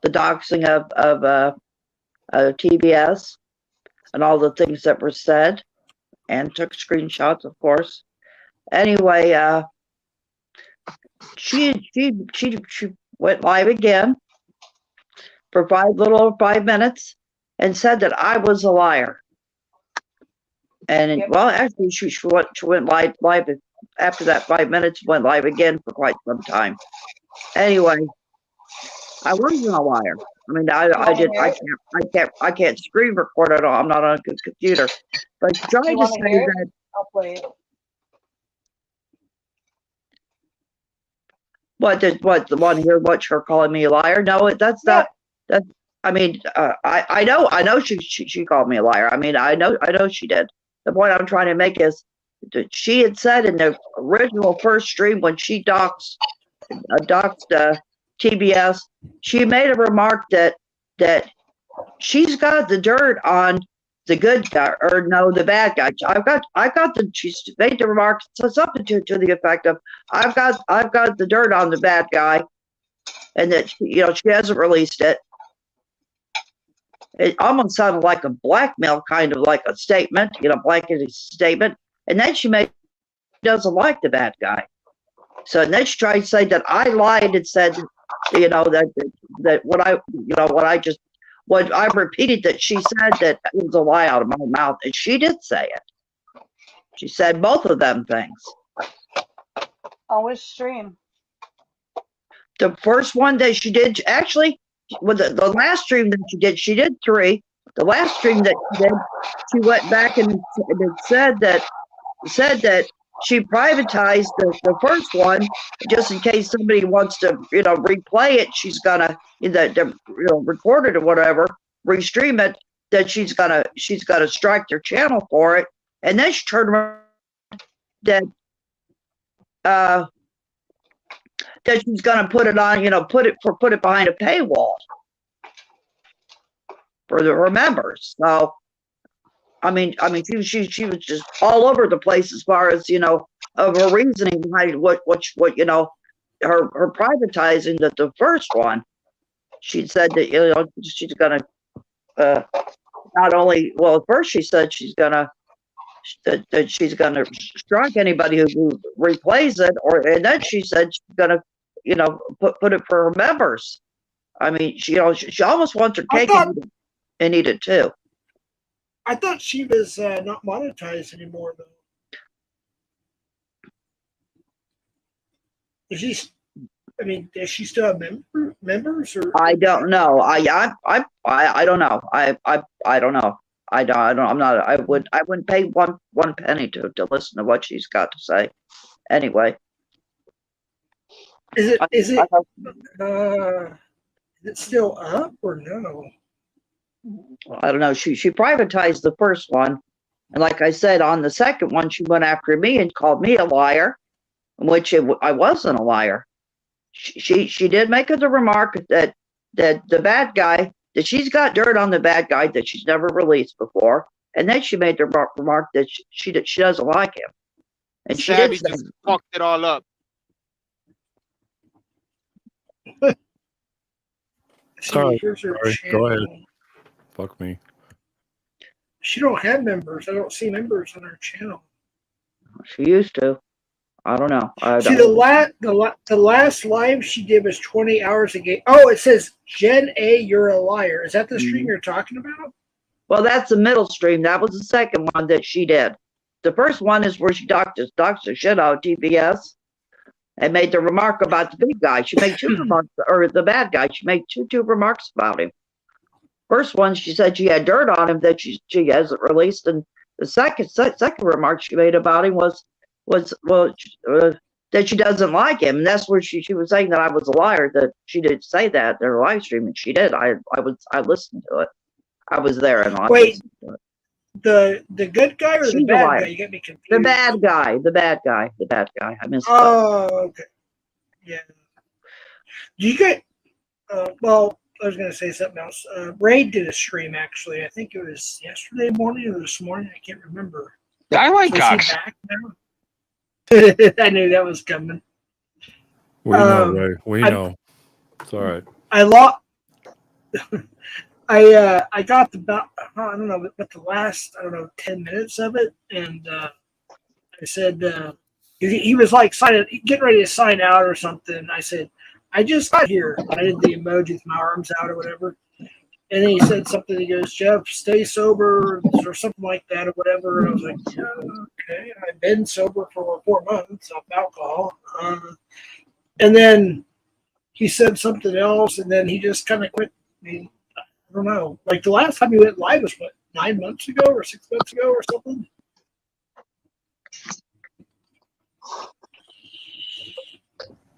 The doxing of TBS and all the things that were said, and took screenshots, of course. Anyway, she went live again for 5 minutes and said that I was a liar. And well, actually, she went live after that 5 minutes. Went live again for quite some time. Anyway, I wasn't a liar. I mean, I can't screen record at all. I'm not on a good computer. But trying to say that. I'll play it. What the one here? What her calling me a liar? No, that's not. That I mean, I know she called me a liar. I mean, I know she did. The point I'm trying to make is that she had said in the original first stream when she doxed TBS, she made a remark that she's got the dirt on the good guy, or no, the bad guy. She's made the remark, something to the effect of, I've got the dirt on the bad guy, and that she hasn't released it. It almost sounded like a blackmail, kind of like a statement, blanket statement. And then she doesn't like the bad guy. So then she tried to say that I lied and said, that what I repeated that she said that it was a lie out of my mouth, and she did say it. She said both of them things. On which stream? The first one that she did, actually, with the last stream that she did 3. The last stream that she did, she went back and it said that she privatized the first one just in case somebody wants to replay it. She's gonna record it or whatever, restream it. That she's gonna strike their channel for it, and then she turned around that she's gonna put it on, put it behind a paywall for her members. So, I mean, she was just all over the place as far as of her reasoning behind what her privatizing the first one. She said that she's gonna not only, well, at first she said she's gonna that she's going to strike anybody who replays it, and then she said she's going to, put it for her members. I mean, she almost wants her cake and eat it too. I thought she was not monetized anymore, though. Does she still have members? Or I don't know. I don't know. I don't know. I wouldn't pay one penny to listen to what she's got to say. Anyway. Is it still up or no? I don't know. She privatized the first one, and like I said, on the second one, she went after me and called me a liar, which I wasn't a liar. She did make the remark that the bad guy, that she's got dirt on the bad guy that she's never released before, and then she made the remark that she doesn't like him, and she Savvy did. just fucked it all up. Sorry. Here's her Sorry. channel. Go ahead. Fuck me. She don't have members. I don't see members on her channel. She used to. I don't know. See, the last live she did was 20 hours ago. Oh, it says Jen A, you're a liar. Is that the stream you're talking about? Well, that's the middle stream. That was the second one that she did. The first one is where she doxed the shit out of TBS and made the remark about the big guy. She made two remarks, or the bad guy. She made two remarks about him. First one, she said she had dirt on him that she hasn't released, and the second remark she made about him was that she doesn't like him, and that's where she was saying that I was a liar, that she didn't say that in her live stream, and she did. I listened to it. I was there and I Wait, listened to it. The good guy or She's the a bad liar. guy? You get me confused. The bad guy. I missed. Oh, okay. Yeah. Do you get? Well, I was going to say something else. Ray did a stream actually. I think it was yesterday morning or this morning. I can't remember. I like So is he Dox. back now? I knew that was coming. We know, Ray. We know. It's all right. I lost. I got about I don't know, but the last 10 minutes of it, and I said he was like getting ready to sign out or something. I said, I just got here. I did the emoji with my arms out or whatever. And then he said something. He goes, Jeff, stay sober or something like that or whatever. And I was like, yeah, okay. I've been sober for 4 months off alcohol. And then he said something else, and then he just kind of quit. I don't know. Like the last time he went live was what, 9 months ago or 6 months ago or something?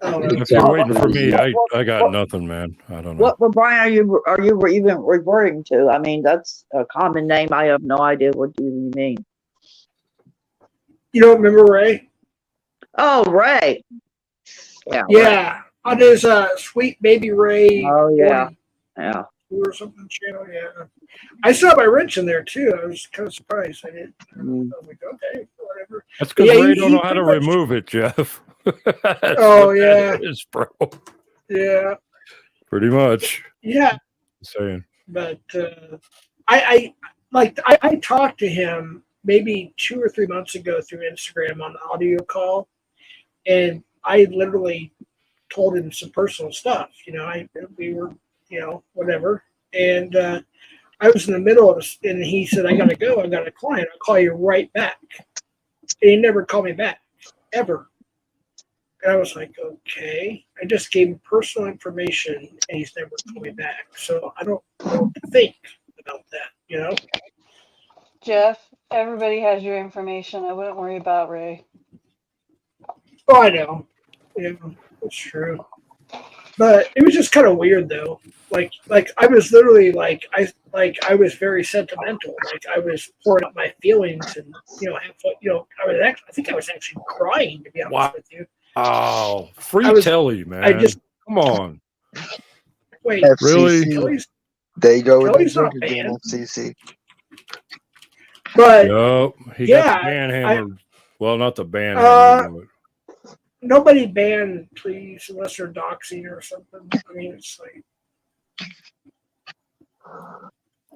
If you're waiting for me, I got nothing, man. I don't know. What Brian are you even referring to? I mean, that's a common name. I have no idea what you mean. You don't remember Ray? Oh, Ray. Yeah. Yeah. Ray. On his Sweet Baby Ray. Oh yeah. Yeah. Or something channel. Yeah. I saw my wrench in there too. I was kind of surprised. I didn't. I was like, okay, whatever. That's because Ray don't know how to remove it, Jeff. Oh yeah. It is, bro. Yeah. Pretty much. Yeah. Just saying. But I talked to him maybe 2 or 3 months ago through Instagram on the audio call, and I literally told him some personal stuff. We were, whatever, and I was in the middle of this, and he said, I gotta go. I got a client. I'll call you right back. And he never called me back, ever. And I was like, okay. I just gave him personal information, and he's never called me back. So I don't know what to think about that, Jeff, everybody has your information. I wouldn't worry about Ray. Oh, I know. Yeah, that's true. But it was just kind of weird, though. Like I was literally I was very sentimental. Like I was pouring out my feelings, and I think I was actually crying, to be honest with you. Oh, telly, man! Come on. Wait, really? They go with Kelly's the not banned. CC. But he got the banhammer. Well, not the banhammer. Nobody ban, please, unless they're doxing or something. I mean, it's like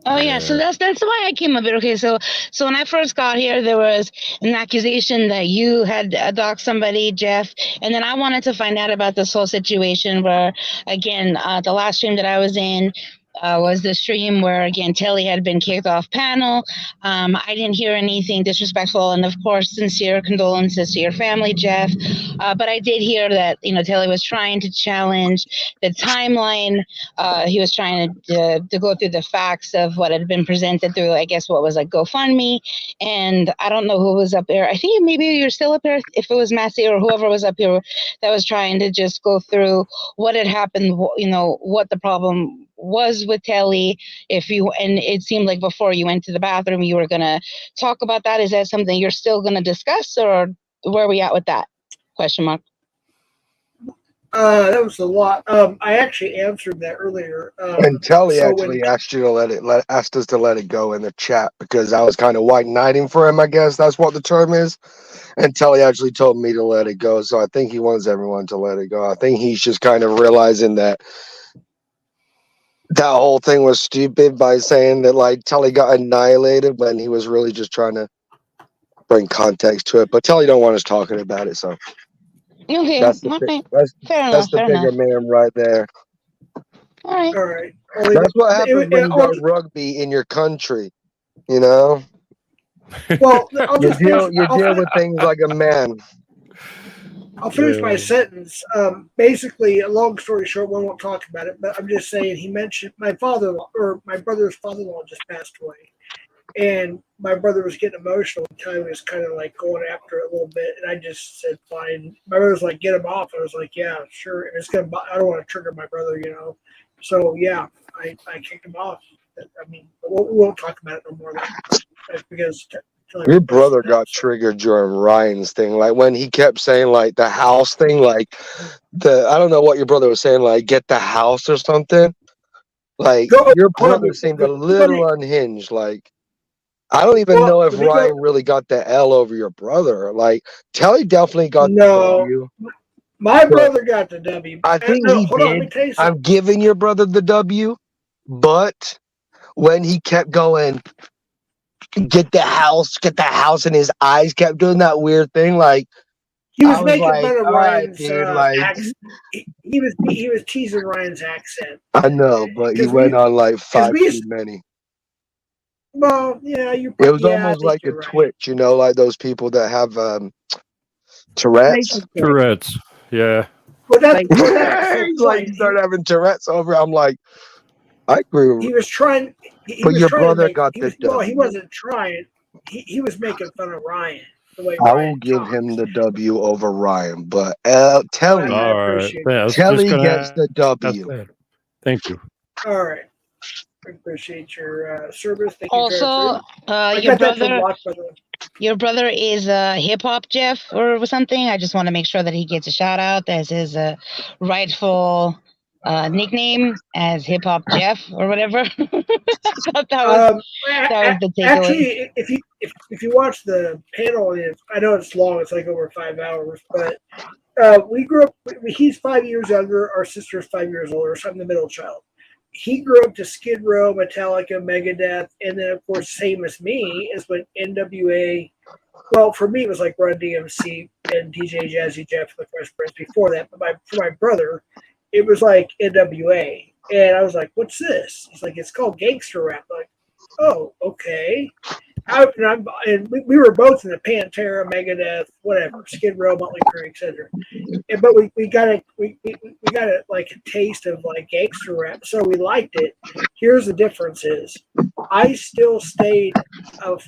Oh yeah, so that's why I came up here. Okay, so when I first got here, there was an accusation that you had doxed somebody, Jeff, and then I wanted to find out about this whole situation where, again, the last stream that I was in was the stream where again Telly had been kicked off panel. I didn't hear anything disrespectful, and of course, sincere condolences to your family, Jeff. But I did hear that Telly was trying to challenge the timeline. He was trying to go through the facts of what had been presented through, I guess, what was like GoFundMe. And I don't know who was up there. I think maybe you're still up there. If it was Massey or whoever was up here that was trying to just go through what had happened, what the problem was with Telly. And it seemed like before you went to the bathroom, you were going to talk about that. Is that something you're still going to discuss, or where are we at with that? Question mark. That was a lot. I actually answered that earlier. And Telly actually asked us to let it go in the chat because I was kind of white knighting for him. I guess that's what the term is. And Telly actually told me to let it go. So I think he wants everyone to let it go. I think he's just kind of realizing that whole thing was stupid by saying that like Telly got annihilated when he was really just trying to bring context to it. But Telly don't want us talking about it. So okay, that's the bigger man right there. All right. That's what happens when you got rugby in your country, you know? Well, you deal with things like a man. I'll finish my sentence. Basically, a long story short, we won't talk about it, but I'm just saying he mentioned my father-in-law, or my brother's father-in-law just passed away. And my brother was getting emotional and Telly was kind of like going after it a little bit. And I just said, fine. My brother was like, get him off. I was like, yeah, sure. And I don't want to trigger my brother, So, yeah, I kicked him off. I mean, we won't talk about it no more. Because your brother got triggered during Ryan's thing. Like when he kept saying like the house thing, like I don't know what your brother was saying, like get the house or something. Like your brother seemed a little unhinged. Like I don't even know if Ryan really got the L over your brother. Like Telly definitely got the W. My brother got the W. I think he did. I'm giving your brother the W, but when he kept going, get the house, and his eyes kept doing that weird thing, like he was making fun of Ryan's accent. He was teasing Ryan's accent. I know, but he went on like 5 too many. Well, yeah, it was almost like a twitch, like those people that have Tourette's. Tourette's, yeah. Well, that's like you start having Tourette's over. I'm like, I agree with He was trying. But your brother got the W. No, he wasn't trying. He was making fun of Ryan. The way I will give him the W over Ryan, but Telly, Telly gets the W. Thank you. All right. I appreciate your service. Thank also, your brother is hip hop Jeff or something. I just want to make sure that he gets a shout out as his rightful nickname as hip hop Jeff or whatever. I thought that was the takeaway. Actually, if you watch the panel, I know it's long. It's like over 5 hours, but we grew up. He's 5 years younger. Our sister's 5 years older, so I'm the middle child. He grew up to Skid Row, Metallica, Megadeth, and then of course, same as me, is when NWA. Well, for me, it was like Run DMC and DJ Jazzy Jeff and the Fresh Prince before that. But for my brother, it was like NWA, and I was like, "What's this?" He's like, "It's called gangster rap." I'm like, oh, okay. And we were both in the Pantera, Megadeth, whatever, Skid Row, Motley Crue, etc. But we got like a taste of like gangster rap, so we liked it. Here's the difference: is I still stayed a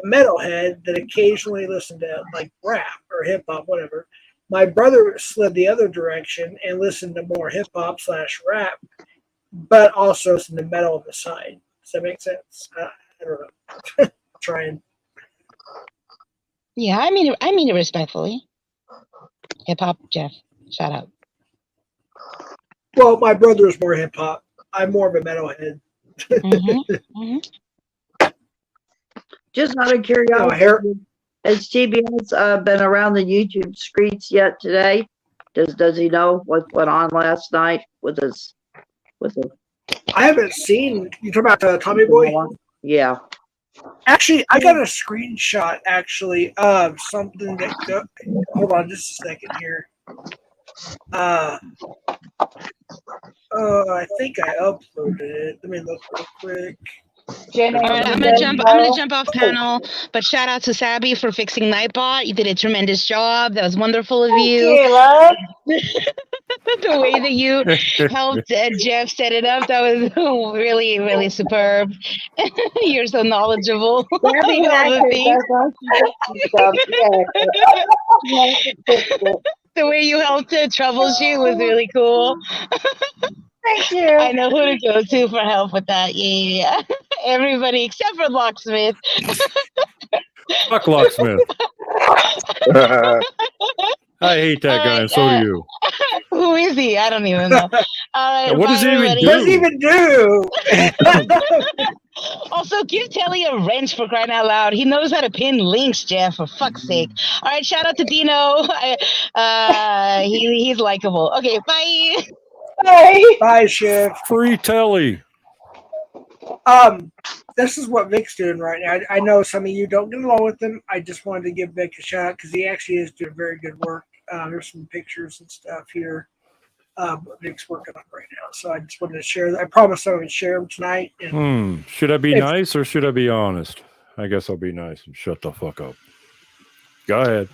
metalhead that occasionally listened to like rap or hip hop, whatever. My brother slid the other direction and listened to more hip hop / rap, but also listened to metal on the side. Does that make sense? I don't know. Trying. Yeah, I mean it respectfully. Hip hop Jeff, shout out. Well, my brother is more hip hop. I'm more of a metalhead. Just out of curiosity, has TBS been around the YouTube streets yet today? Does he know what went on last night with I haven't seen. You talking about Tommy Boy? Yeah. Actually, I got a screenshot actually of something that. Hold on, just a second here. I think I uploaded it. Let me look real quick. Jenny, All right, I'm gonna jump off panel, but shout out to Sabby for fixing Nightbot. You did a tremendous job. That was wonderful of you. Okay, love. The way that you helped Jeff set it up, that was really, really superb. You're so knowledgeable. Gabby with all hacked the it. things. That's all she did. Stuff. Yeah. The way you helped to troubleshoot was really cool. Thank you. I know who to go to for help with that. Yeah. Everybody except for Locksmith. Fuck Locksmith. I hate that guy, and so do you. Who is he? I don't even know. What does he even do? What does he even do? Also, give Telly a wrench for crying out loud. He knows how to pin links, Jeff, for fuck's sake. All right, shout out to Dino. He's likable. Okay, bye. Bye, Chef. Free Telly. This is what Vic's doing right now. I know some of you don't get along with him. I just wanted to give Vic a shout out because he actually is doing very good work. There's some pictures and stuff here. Vic's working on right now, so I just wanted to share that. I promised I would share them tonight. And Should I be nice or should I be honest? I guess I'll be nice and shut the fuck up. Go ahead.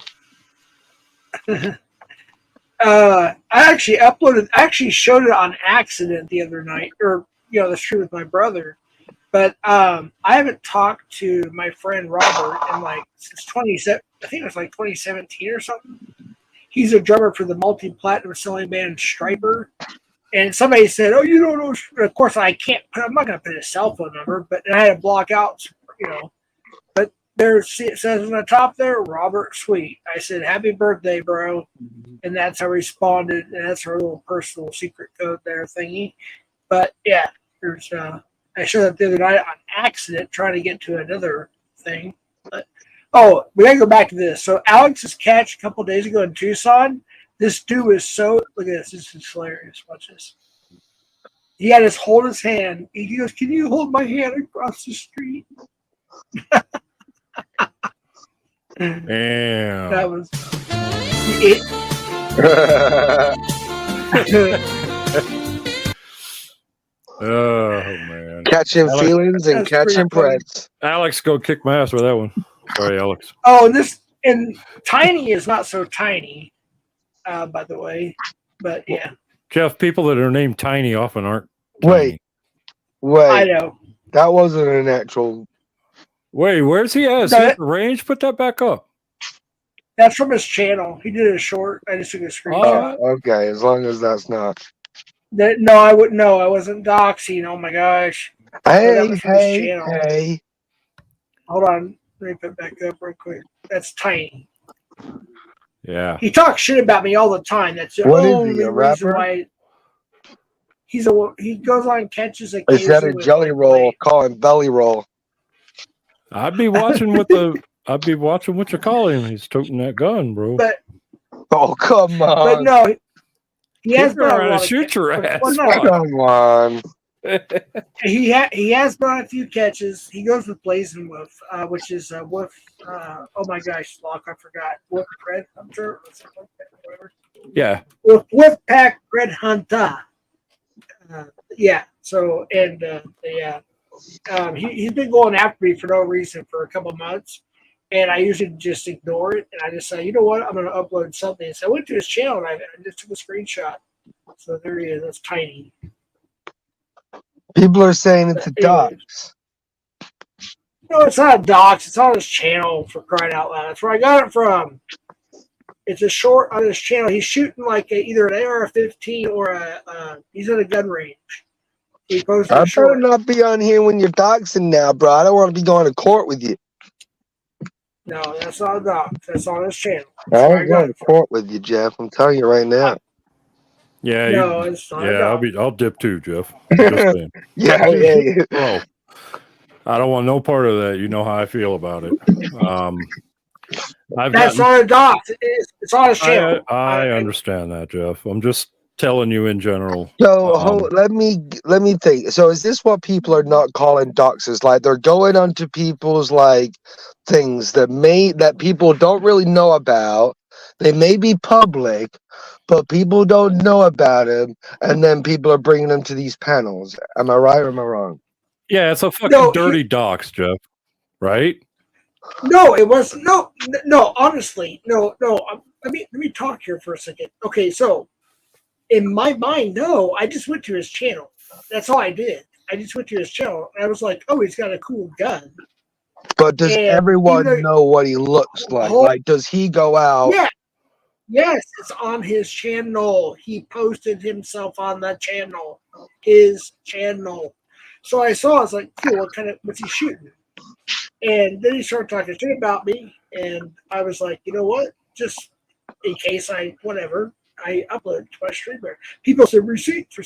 I actually showed it on accident the other night, or the stream with my brother. But I haven't talked to my friend Robert in since 2017. I think it was 2017 or something. He's a drummer for the multi-platinum selling band Striper. And somebody said, "Oh, you don't know." Of course, I can't. I'm not going to put his cell phone number, but I had to block out, But it says on the top there, Robert Sweet. I said, "Happy birthday, bro," and that's how I responded. And that's our little personal secret code there thingy. But yeah, there's. I showed up the other night on accident trying to get to another thing. But, we gotta go back to this. So Alex's catch a couple days ago in Tucson. This dude was so look at this. This is hilarious. Watch this. He had us hold his hand. He goes, "Can you hold my hand across the street?" Damn. That was Oh man. Catching feelings and catching breaths. Alex, go kick my ass with that one. Sorry, Alex. And Tiny is not so tiny, by the way. But yeah. Jeff, people that are named Tiny often aren't. Wait. I know. That wasn't an actual. Wait, where's he at? Is he at the range? Put that back up. That's from his channel. He did a short. I just took a screenshot. Okay, as long as that's not. No, I wouldn't know. I wasn't doxing. Oh my gosh. Hey. Hold on. Let me put it back up real quick. That's Tiny. Yeah. He talks shit about me all the time. That's the only reason why he goes on catches a. Is that a jelly roll? Call him belly roll. I'd be watching what you call him. He's toting that gun, bro. But come on. But no, he has been trying to shoot your ass. Come on. He has been on a few catches. He goes with Blazing Wolf, which is Wolf. Oh my gosh, Locke, I forgot. Wolf Red Hunter, whatever. Yeah. Wolf Pack Red Hunter. Yeah. So he's been going after me for no reason for a couple months, and I usually just ignore it. And I just say, you know what, I'm going to upload something. So I went to his channel and I just took a screenshot. So there he is. That's Tiny. People are saying it's a dox. No, it's not a dox. It's on his channel, for crying out loud. That's where I got it from. It's a short on his channel. He's shooting either an AR-15 or he's at a gun range. He posted I a short. better not be on here when you're doxing now, bro. I don't want to be going to court with you. No, that's not a dox. That's on his channel. I ain't going to court with you, Jeff. I'm telling you right now. Yeah, no, it's not. I'll dip too, Jeff. Just saying. Yeah. Oh, I don't want no part of that. You know how I feel about it. That's not a dox. It's on his channel. I understand that, Jeff. I'm just telling you in general. So let me think. So is this what people are not calling doxes? Like they're going onto people's like things that people don't really know about. They may be public, but people don't know about them, and then people are bringing them to these panels. Am I right or am I wrong? Yeah, it's a fucking dirty dox, Jeff. Right? No, it wasn't. No. Honestly, no. Let me talk here for a second. Okay, so in my mind, no, I just went to his channel. That's all I did. I just went to his channel. And I was like, oh, he's got a cool gun. But does everyone know what he looks like? Like, does he go out? Yeah. Yes, it's on his channel. He posted himself on that channel. His channel. So I was like, cool, what's he shooting? And then he started talking shit about me. And I was like, you know what? Just in case I upload to my streamer. People said receipts.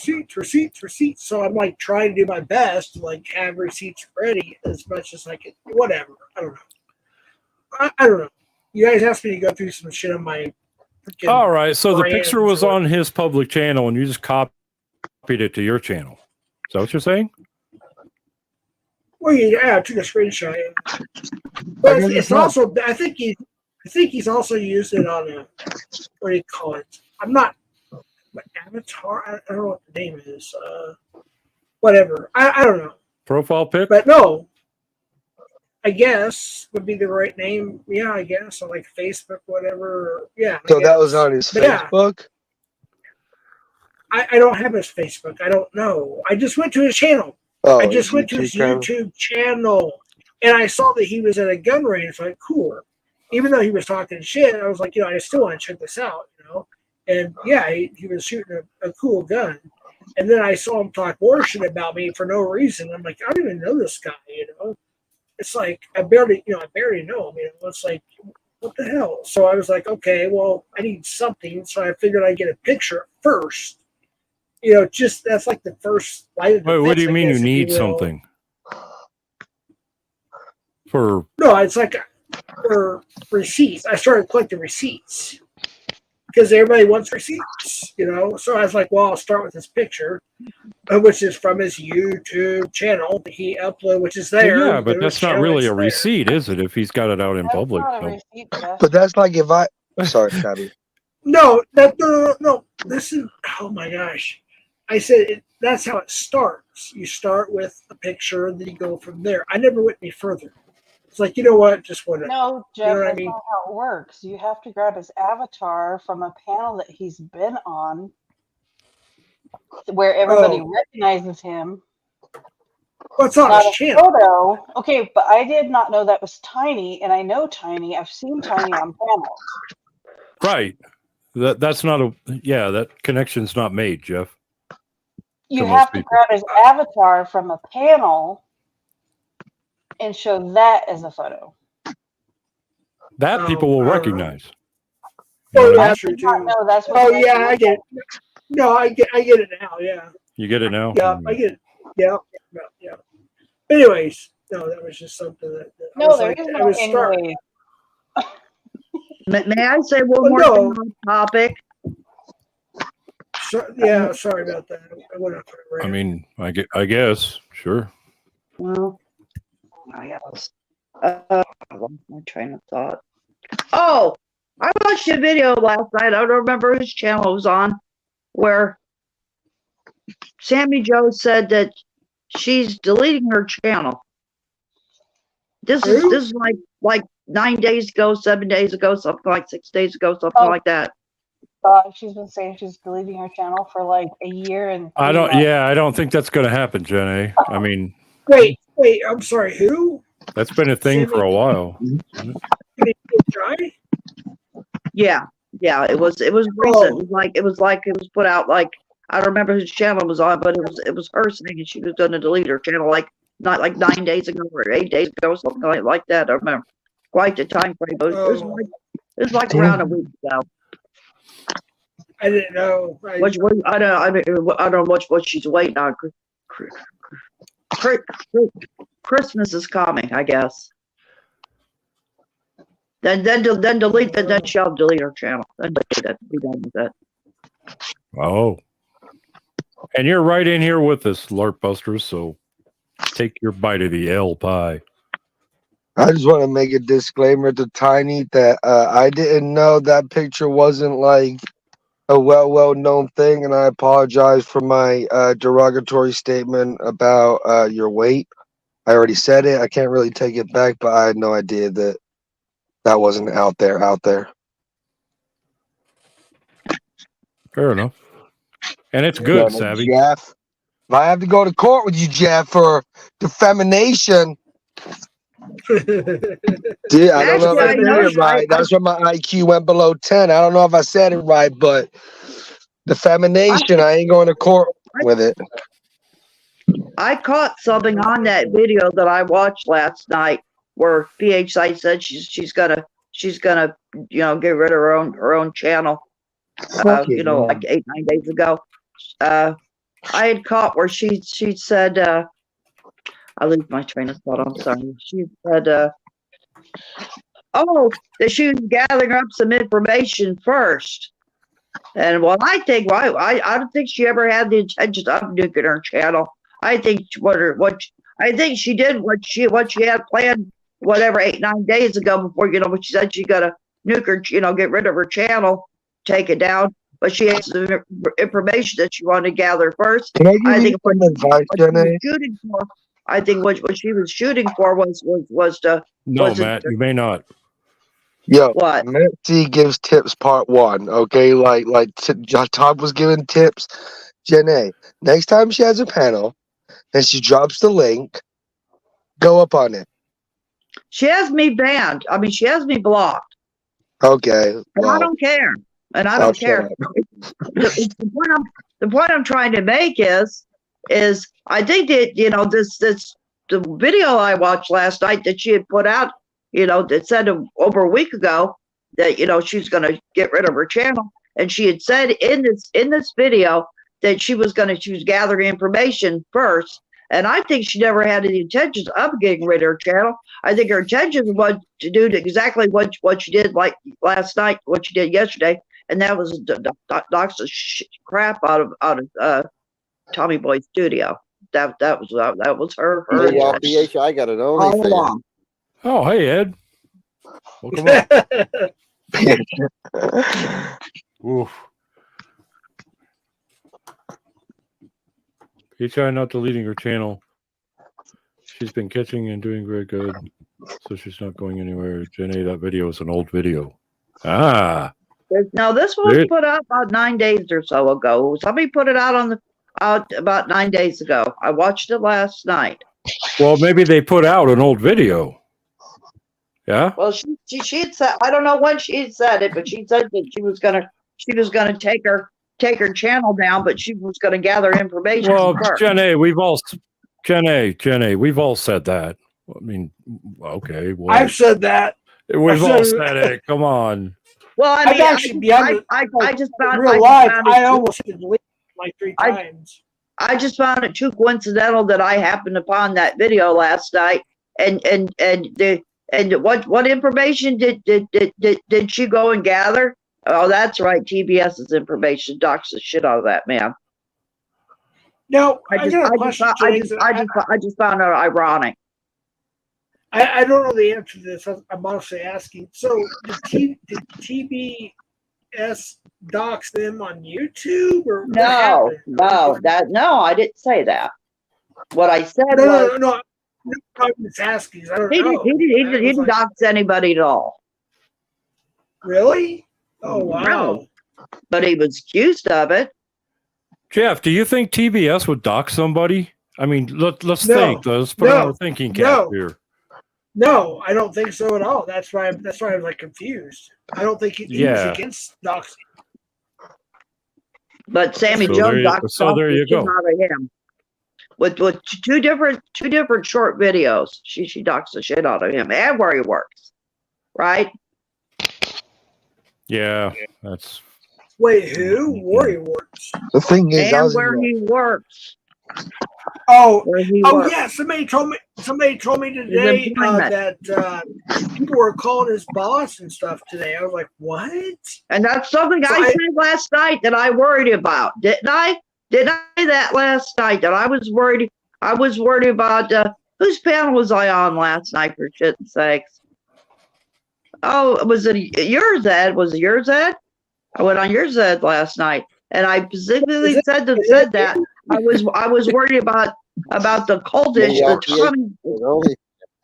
So I'm like trying to do my best to like have receipts ready as much as I can. Whatever. I don't know. I don't know. You guys asked me to go through some shit on my. All right. So the picture was on his public channel, and you just copied it to your channel. Is that what you're saying? Well, yeah, I took a screenshot. But it's also. I think he's also used it on a. What do you call it? I'm not. Avatar. I don't know what the name is. Whatever. I don't know. Profile pic. But no. I guess would be the right name. Yeah, I guess on like Facebook, whatever. Yeah. So that was on his Facebook. Yeah. I don't have his Facebook. I don't know. I just went to his channel. Oh, I just went to his YouTube channel, and I saw that he was at a gun range. Like, cool. Even though he was talking shit, I was like, I still want to check this out, And yeah, he was shooting a cool gun. And then I saw him talk more shit about me for no reason. I'm like, I don't even know this guy, It's like I barely know him. It's like, what the hell? So I was like, okay, well, I need something. So I figured I'd get a picture first. Just that's like the first light of the Wait, what do you mean you need something? No, it's like for receipts. I started collecting receipts because everybody wants receipts, So I was like, well, I'll start with this picture, which is from his YouTube channel that he uploaded, which is there. Yeah, but that's not really a receipt, is it? If he's got it out in public. But that's like if I. Sorry, Tabby. No. Listen. Oh my gosh. I said that's how it starts. You start with a picture, and then you go from there. I never went any further. It's like, you know what? Just whatever. No, Jeff, that's not how it works. You have to grab his avatar from a panel that he's been on, where everybody recognizes him. Well, it's on his channel. Photo. Okay, but I did not know that was Tiny, and I know Tiny. I've seen Tiny on panels. Right. That's not that connection's not made, Jeff. You have to grab his avatar from a panel and show that as a photo. That people will recognize. That's true too. I get it. No, I get it now. Yeah. You get it now. Yeah, I get it. Yeah. Anyways, no, that was just something that. No, there is no anyway. May I say one more thing on the topic? Sorry about that. I went off on a rant. I guess, sure. Well, I guess. I lost my train of thought. Oh, I watched a video last night. I don't remember whose channel it was on, where Sammy Joe said that she's deleting her channel. This is like 9 days ago, 7 days ago, something like 6 days ago, something like that. She's been saying she's deleting her channel for like a year and. I don't think that's going to happen, Jenny. Wait. I'm sorry. Who? That's been a thing for a while. Yeah. It was recent. It was put out like I don't remember whose channel was on, but it was her saying she was going to delete her channel not like 9 days ago or 8 days ago, something like that. I remember quite the time frame. But it was like around a week ago. I didn't know. I don't know what she's waiting on. Christmas is coming, I guess. Then delete. Then she'll delete her channel. Then be done with that. Oh. And you're right in here with us, LARP Busters, so take your bite of the L pie. I just want to make a disclaimer to Tiny that I didn't know that picture wasn't like a well-known thing, and I apologize for my derogatory statement about your weight. I already said it. I can't really take it back, but I had no idea that that wasn't out there. Fair enough. And it's good, Yeah, Savvy. Jeff. If I have to go to court with you, Jeff, for defamation. Dude, I don't know if I said it right. That's when my IQ went below 10. I don't know if I said it right, but defamation, I ain't going to court with it. I caught something on that video that I watched last night where PHI said she's gonna get rid of her own channel. Like 8-9 days ago. I had caught where she said I lose my train of thought. I'm sorry. She said that she was gathering up some information first. And I don't think she ever had the intention of nuking her channel. I think I think she did what she had planned, whatever, 8-9 days ago before, when she said she gotta nuke her, get rid of her channel, take it down. But she had some information that she wanted to gather first. Can I give you some advice, Jenny? I think what she was shooting for was to. No, Matt, you may not. Yo, what? Mitzi gives tips part 1, okay? Like Todd was giving tips. Jenny, next time she has a panel and she drops the link, go up on it. She has me banned. I mean, she has me blocked. Okay. And I don't care. And I don't care. The point I'm trying to make is I think that the video I watched last night that she had put out, that said over a week ago that she's going to get rid of her channel, and she had said in this video that she was gathering information first, and I think she never had any intentions of getting rid of her channel. I think her intention was to do exactly what she did like last night, what she did yesterday, and that was dox the crap out of Tommy Boy's studio. That was her. Well, PHI got an OnlyFans. Oh, hey, Ed. Welcome up. Oof. PHI not deleting her channel. She's been catching and doing very good, so she's not going anywhere. Jenny, that video is an old video. Ah. No, this was put out about 9 days or so ago. Somebody put it out about 9 days ago. I watched it last night. Well, maybe they put out an old video. Yeah. Well, she had said, I don't know when she had said it, but she said that she was gonna take her channel down, but she was gonna gather information. Well, first. Jenny, we've all said that. I mean, okay. Well, I've said that. We've all said it. Come on. Well, I mean, I just found real life. I almost hit delete like 3 times. I just found it too coincidental that I happened upon that video last night, and what information did she go and gather? Oh, that's right, TBS's information. Dox the shit out of that man. No, I just found it ironic. I don't know the answer to this. I'm honestly asking. So, did TBS dox them on YouTube or no? I didn't say that. What I said was no. I'm just asking. I don't know. He didn't dox anybody at all. Really? Oh wow! No. But he was accused of it. Jeff, do you think TBS would dox somebody? I mean, let's think. Let's put on our thinking cap here. No, I don't think so at all. That's why I'm like confused. I don't think he was against doxing. But Sammy Jones doxed there you go. Out of him. With two different short videos. She doxed the shit out of him and where he works. Right? Yeah, that's wait, who? Where he works. The thing is, and where he works. Oh, where he oh worked. yeah. Somebody told me His today employment. that people were calling his boss and stuff today. I was like, what? And that's something So I said last night that I worried about, didn't I? Didn't I say that last night that I was worried? I was worried about whose panel was I on last night, for shit's sakes? Oh, was it yours, Ed? Was it yours, Ed? I went on yours, Ed, last night, and I specifically said that I was worried about the cultish,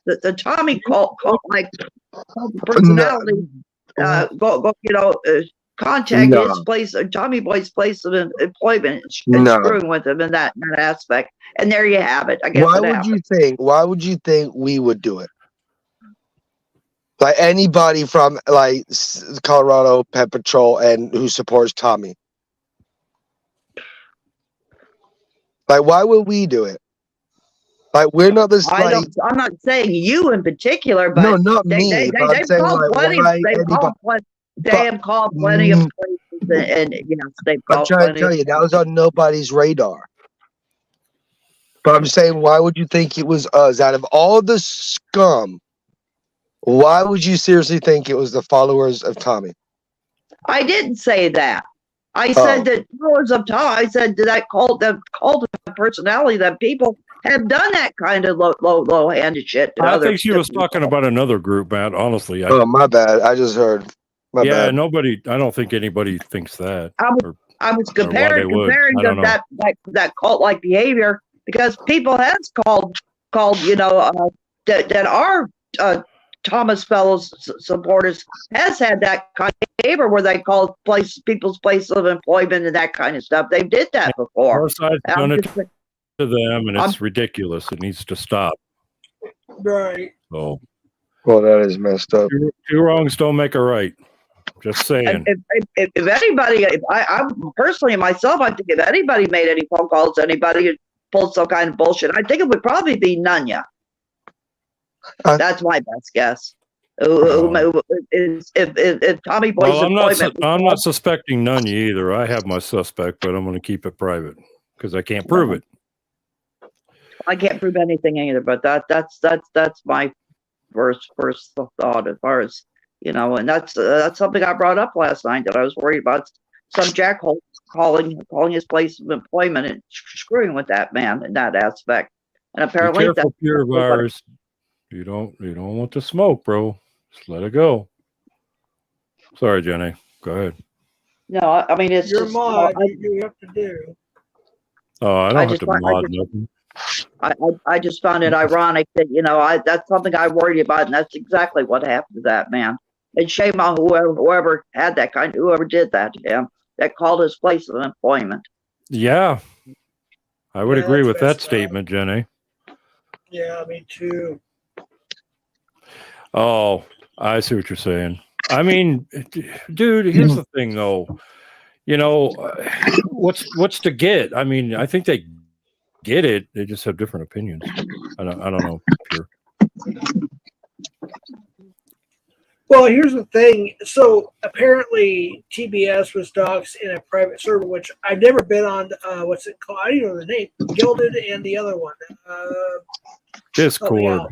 the Tommy cult like personality. Go, contact his place, Tommy Boy's place of employment, and screwing with him in that aspect. And there you have it. I guess. Why would you think we would do it? Like anybody from like Colorado Pet Patrol and who supports Tommy. Like, why would we do it? Like, we're not this. I'm not saying you in particular, but no, not me. They've called plenty. They have called plenty of places, and yes, they've I'm called trying to plenty. tell you that was on nobody's radar. But I'm saying, why would you think it was us? Out of all the scum, why would you seriously think it was the followers of Tommy? I didn't say that. I said that followers of Tommy. I said that cult of personality that people have done that kind of low-handed shit. I think she was talking about another group, Matt. Honestly, Oh, my bad. I just heard. My bad. Nobody. I don't think anybody thinks that. I was comparing that cult-like behavior because people has called that are Thomas Fellows supporters has had that kind of behavior where they call people's place of employment and that kind of stuff. They did that before. Our side's done it to them, and it's ridiculous. It needs to stop. Right. So, well, that is messed up. Two wrongs don't make a right. Just saying. If anybody, I personally myself, I think if anybody made any phone calls, anybody pulled some kind of bullshit, I think it would probably be Nunya. That's my best guess. If Tommy Boy's employment, I'm not suspecting none either. I have my suspect, but I'm going to keep it private because I can't prove it. I can't prove anything either. But that's my first thought as far as and that's something I brought up last night that I was worried about some jackhole calling his place of employment and screwing with that man in that aspect. And apparently, be careful, pure virus. You don't want to smoke, bro. Just let it go. Sorry, Jenny. Go ahead. No, I mean it's your just, mod. You have to do. Oh, I don't have to mod nothing. I just found it ironic that that's something I worried about, and that's exactly what happened to that man. And shame on whoever had that whoever did that to him, that called his place of employment. Yeah, I would agree with that statement, Jenny. Yeah, me too. Oh, I see what you're saying. I mean, dude, here's the thing, though. What's to get? I mean, I think they get it. They just have different opinions. I don't know. Pure. Well, here's the thing. So apparently TBS was doxed in a private server, which I've never been on. What's it called? I don't know the name. Gilded and the other one. Discord.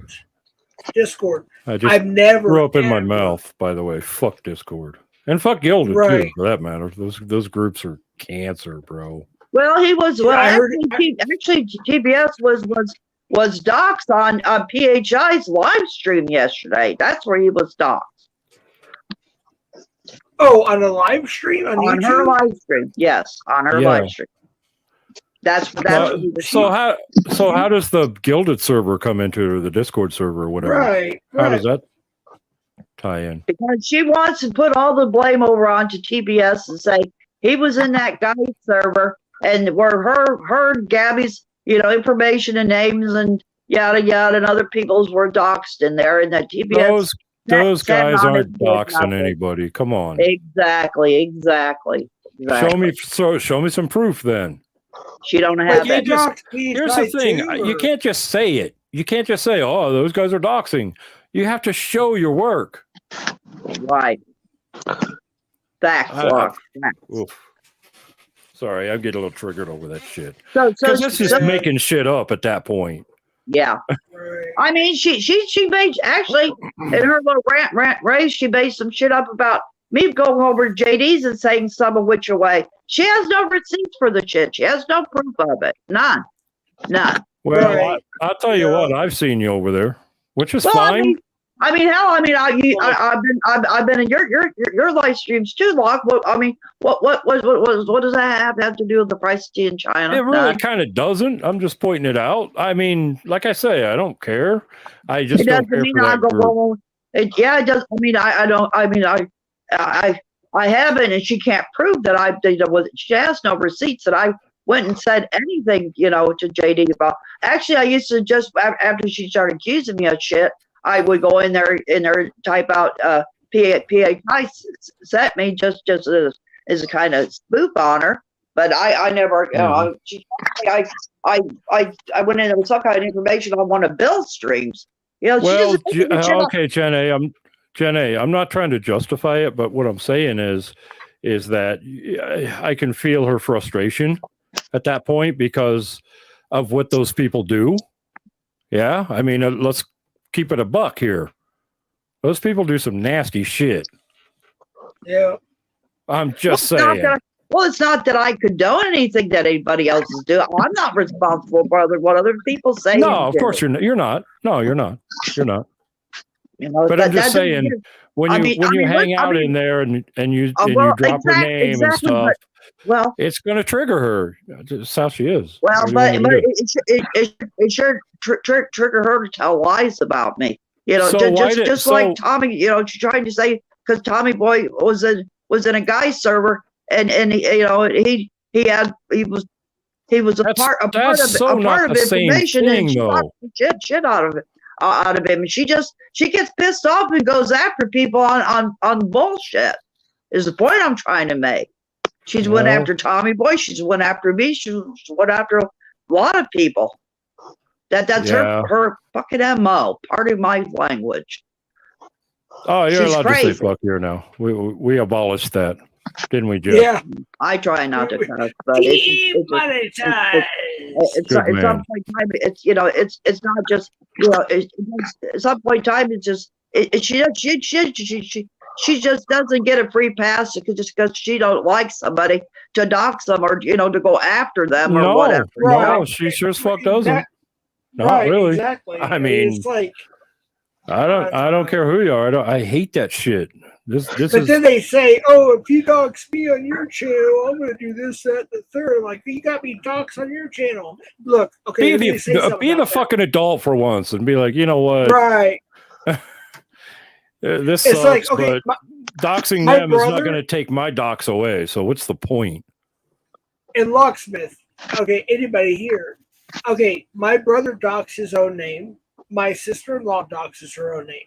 Discord. I've never grew up in my mouth, by the way. Fuck Discord. And fuck Gilded, too, for that matter. Those groups are cancer, bro. Well, he was. Well, actually, TBS was doxed on PHI's live stream yesterday. That's where he was doxed. Oh, on a live stream on YouTube? Her live stream, yes, on her live stream. That's so how does the Gilded server come into the Discord server or whatever? Right. How does that tie in? Because she wants to put all the blame over onto TBS and say he was in that guy's server and where her Gabby's information and names and yada yada and other people's were doxed in there, and that TBS those guys aren't doxing anybody. Come on. Exactly. Show me some proof then. She don't have it. Here's the thing. You can't just say it. You can't just say, "Oh, those guys are doxing." You have to show your work. Right. Facts. Sorry, I'm getting a little triggered over that shit. So Because it's just making shit up at that point. yeah. I mean, she made actually in her little rant race, she made some shit up about me going over to JD's and saying some of which away. She has no receipts for the shit. She has no proof of it. None. Well, I'll tell you what, I've seen you over there, which is fine. I mean, hell, I've been in your live streams too, Locke. What does that have to do with the price of tea in China? It really kind of doesn't. I'm just pointing it out. I mean, like I say, I don't care. I just don't care for that group. It does. I mean, I don't. I mean, I haven't, and she can't prove that she has no receipts that I went and said anything, to JD about. Actually, I used to just after she started accusing me of shit, I would go in there type out PHI sent me just as a kind of spoof on her, but I never I went in there with some kind of information on one of Bill's streams. Well, okay, Jenny, I'm not trying to justify it, but what I'm saying is that I can feel her frustration at that point because of what those people do. Yeah, I mean, let's keep it a buck here. Those people do some nasty shit. Yeah. I'm just saying. It's not that I condone anything that anybody else is doing. I'm not responsible for what other people say. No, of course you're not. No, you're not. You're not. But I'm just saying, when you hang out in there and you drop her name and stuff, it's going to trigger her. That's how she is. Well, but it should trigger her to tell lies about me. Like Tommy. She's trying to say because Tommy Boy was in a guy's server and he was a part of information and she got shit out of him. And she gets pissed off and goes after people on bullshit. Is the point I'm trying to make. She's went after Tommy Boy. She's went after me. She went after a lot of people. That's her fucking MO. Pardon my language. Oh, you're allowed to say fuck here now. We abolished that, didn't we, Jeff? Yeah. I try not to cuss, but at some point in time, it's not just at some point in time it's just she just doesn't get a free pass just because she don't like somebody to dox them or to go after them or whatever. No, she sure as fuck doesn't. Not really. Exactly. I mean, it's like I don't care who you are. I hate that shit. Then they say, "Oh, if you dox me on your channel, I'm going to do this, that, the third." Like, you got me doxed on your channel. Look, okay, be the fucking adult for once and be like, you know what? Right. This sucks, like, okay, but doxing them is not going to take my dox away. So what's the point? In Locksmith, okay, anybody here? Okay, my brother doxed his own name. My sister-in-law doxes her own name.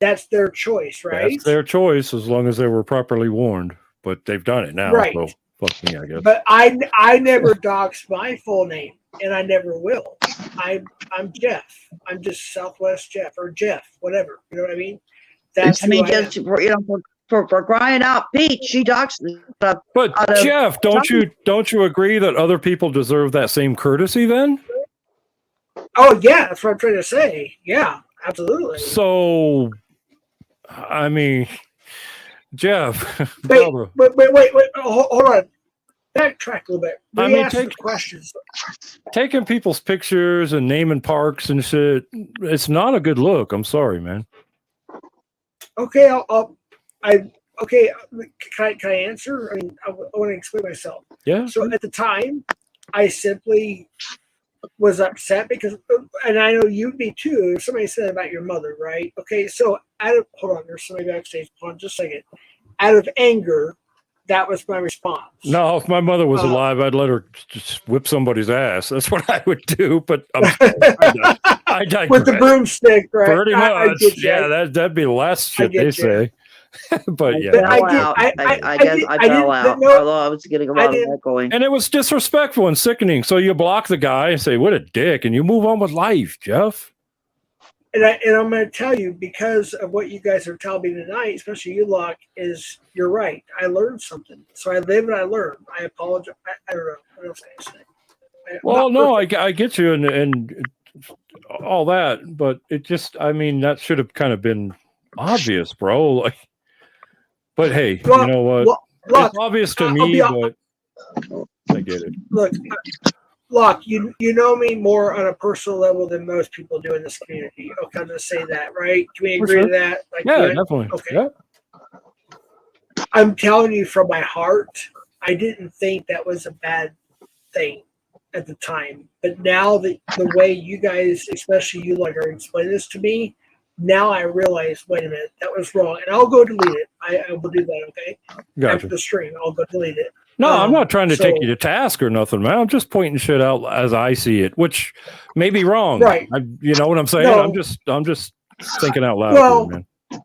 That's their choice, right? That's their choice as long as they were properly warned. But they've done it now, right? So fuck me, I guess. But I never doxed my full name, and I never will. I'm Jeff. I'm just Southwest Jeff or Jeff, whatever. You know what I mean? For crying out, Pete, she doxed. But Jeff, don't you agree that other people deserve that same courtesy then? Oh yeah, that's what I'm trying to say. Yeah, absolutely. So, I mean, Jeff, wait, hold on. Backtrack a little bit. Take questions. Taking people's pictures and naming parks and shit, it's not a good look. I'm sorry, man. Okay, Can I answer? I mean, I want to explain myself. Yeah. So at the time, I simply was upset because, and I know you'd be too. Somebody said about your mother, right? Okay, so hold on, there's somebody backstage. Hold on, just a second. Out of anger, that was my response. No, if my mother was alive, I'd let her just whip somebody's ass. That's what I would do. But I digress. With the broomstick, right? Pretty much. That'd be the last shit they say. But yeah, I fell out. Although I was getting a lot of that going, and it was disrespectful and sickening. So you block the guy and say, "What a dick," and you move on with life, Jeff. And I'm going to tell you, because of what you guys are telling me tonight, especially you, Locke, is you're right. I learned something. So I live and I learn. I apologize. I don't know what else can I say. Well, no, I get you and all that, but it just, I mean, that should have kind of been obvious, bro. Like, but hey, you know what? It's obvious to me, but I get it. Look, Locke, you know me more on a personal level than most people do in this community. Okay, I'll just say that, right? Can we agree to that? Like, yeah, definitely. Okay. Yeah. I'm telling you from my heart, I didn't think that was a bad thing at the time. But now the way you guys, especially you, like, are explaining this to me, now I realize, wait a minute, that was wrong. And I'll go delete it. I will do that, okay? Gotcha. After the stream, I'll go delete it. No, I'm not trying to take you to task or nothing, man. I'm just pointing shit out as I see it, which may be wrong. Right. You know what I'm saying? No. I'm just thinking out loud, Well, here, man.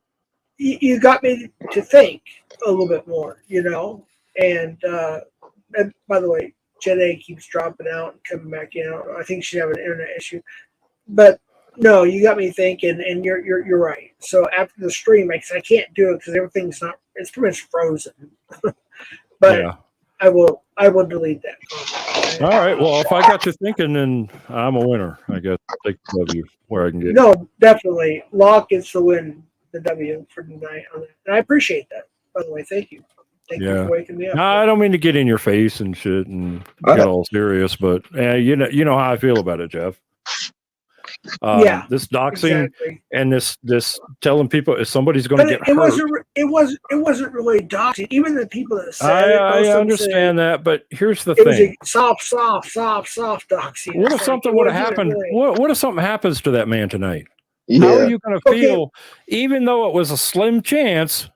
You got me to think a little bit more, you know? And by the way, Jen A keeps dropping out and coming back in. I think she's having an internet issue. But no, you got me thinking, and you're right. So after the stream, I can't do it because everything's not, it's pretty much frozen. But yeah. I will delete that comment. All right. Well, if I got you thinking, then I'm a winner, I guess. Take the W where I can get. No, definitely. Locke gets the win, the W for tonight on that. And I appreciate that, by the way. Thank you. Thank you for waking me up. No, I don't mean to get in your face and shit and get all serious, but you know how I feel about it, Jeff. This doxing and this telling people if somebody's going to get hurt. It wasn't really doxing. Even the people that said I understand that, but here's the thing. It was a soft doxing. What if something would have happened? What if something happens to that man tonight? Yeah. How are you going to feel, even though it was a slim chance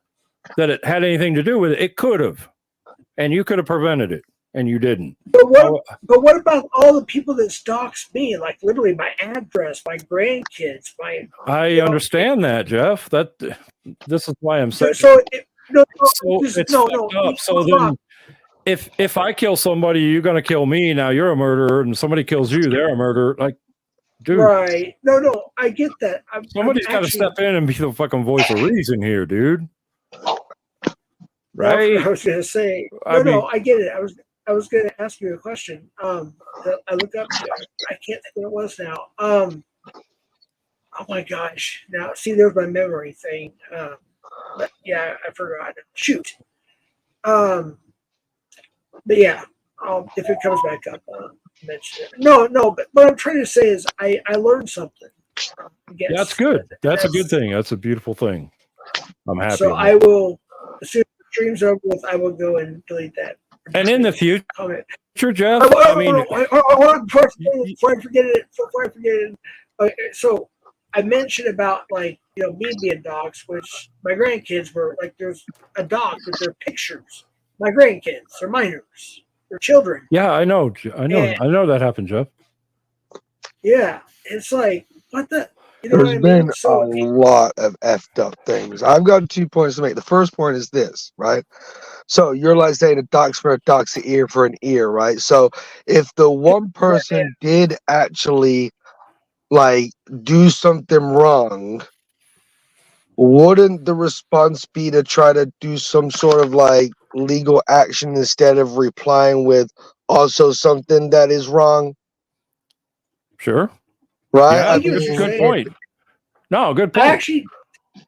that it had anything to do with it? It could have, and you could have prevented it. And you didn't. But what about all the people that doxed me? Like literally my address, my grandkids, I understand that, Jeff. This is why I'm saying. So then, if I kill somebody, you're going to kill me. Now you're a murderer, and somebody kills you, they're a murderer. Like, dude. Right? No, I get that. Somebody's got to step in and be the fucking voice of reason here, dude. Right? I was going to say. No, I get it. I was going to ask you a question. That I look up. I can't think what it was now. Oh my gosh! Now, see, there's my memory thing. But yeah, I forgot. Shoot. But yeah, if it comes back up, I'll mention it. No. But what I'm trying to say is, I learned something. That's good. That's a good thing. That's a beautiful thing. I'm happy. So I will. As soon as the stream's over with, I will go and delete that. And in the future, Jeff, before I forget it. So I mentioned about me being dogs, which my grandkids were like. There's a dog with their pictures. My grandkids, they're minors, they're children. Yeah, I know that happened, Jeff. Yeah, it's like what the. There's been a lot of effed up things. I've got 2 points to make. The first point is this, right? So you're like saying a dox for a dox, an ear for an ear, right? So if the one person did actually do something wrong, wouldn't the response be to try to do some sort of legal action instead of replying with also something that is wrong? Sure. Right? Yeah, good point. No, good point. I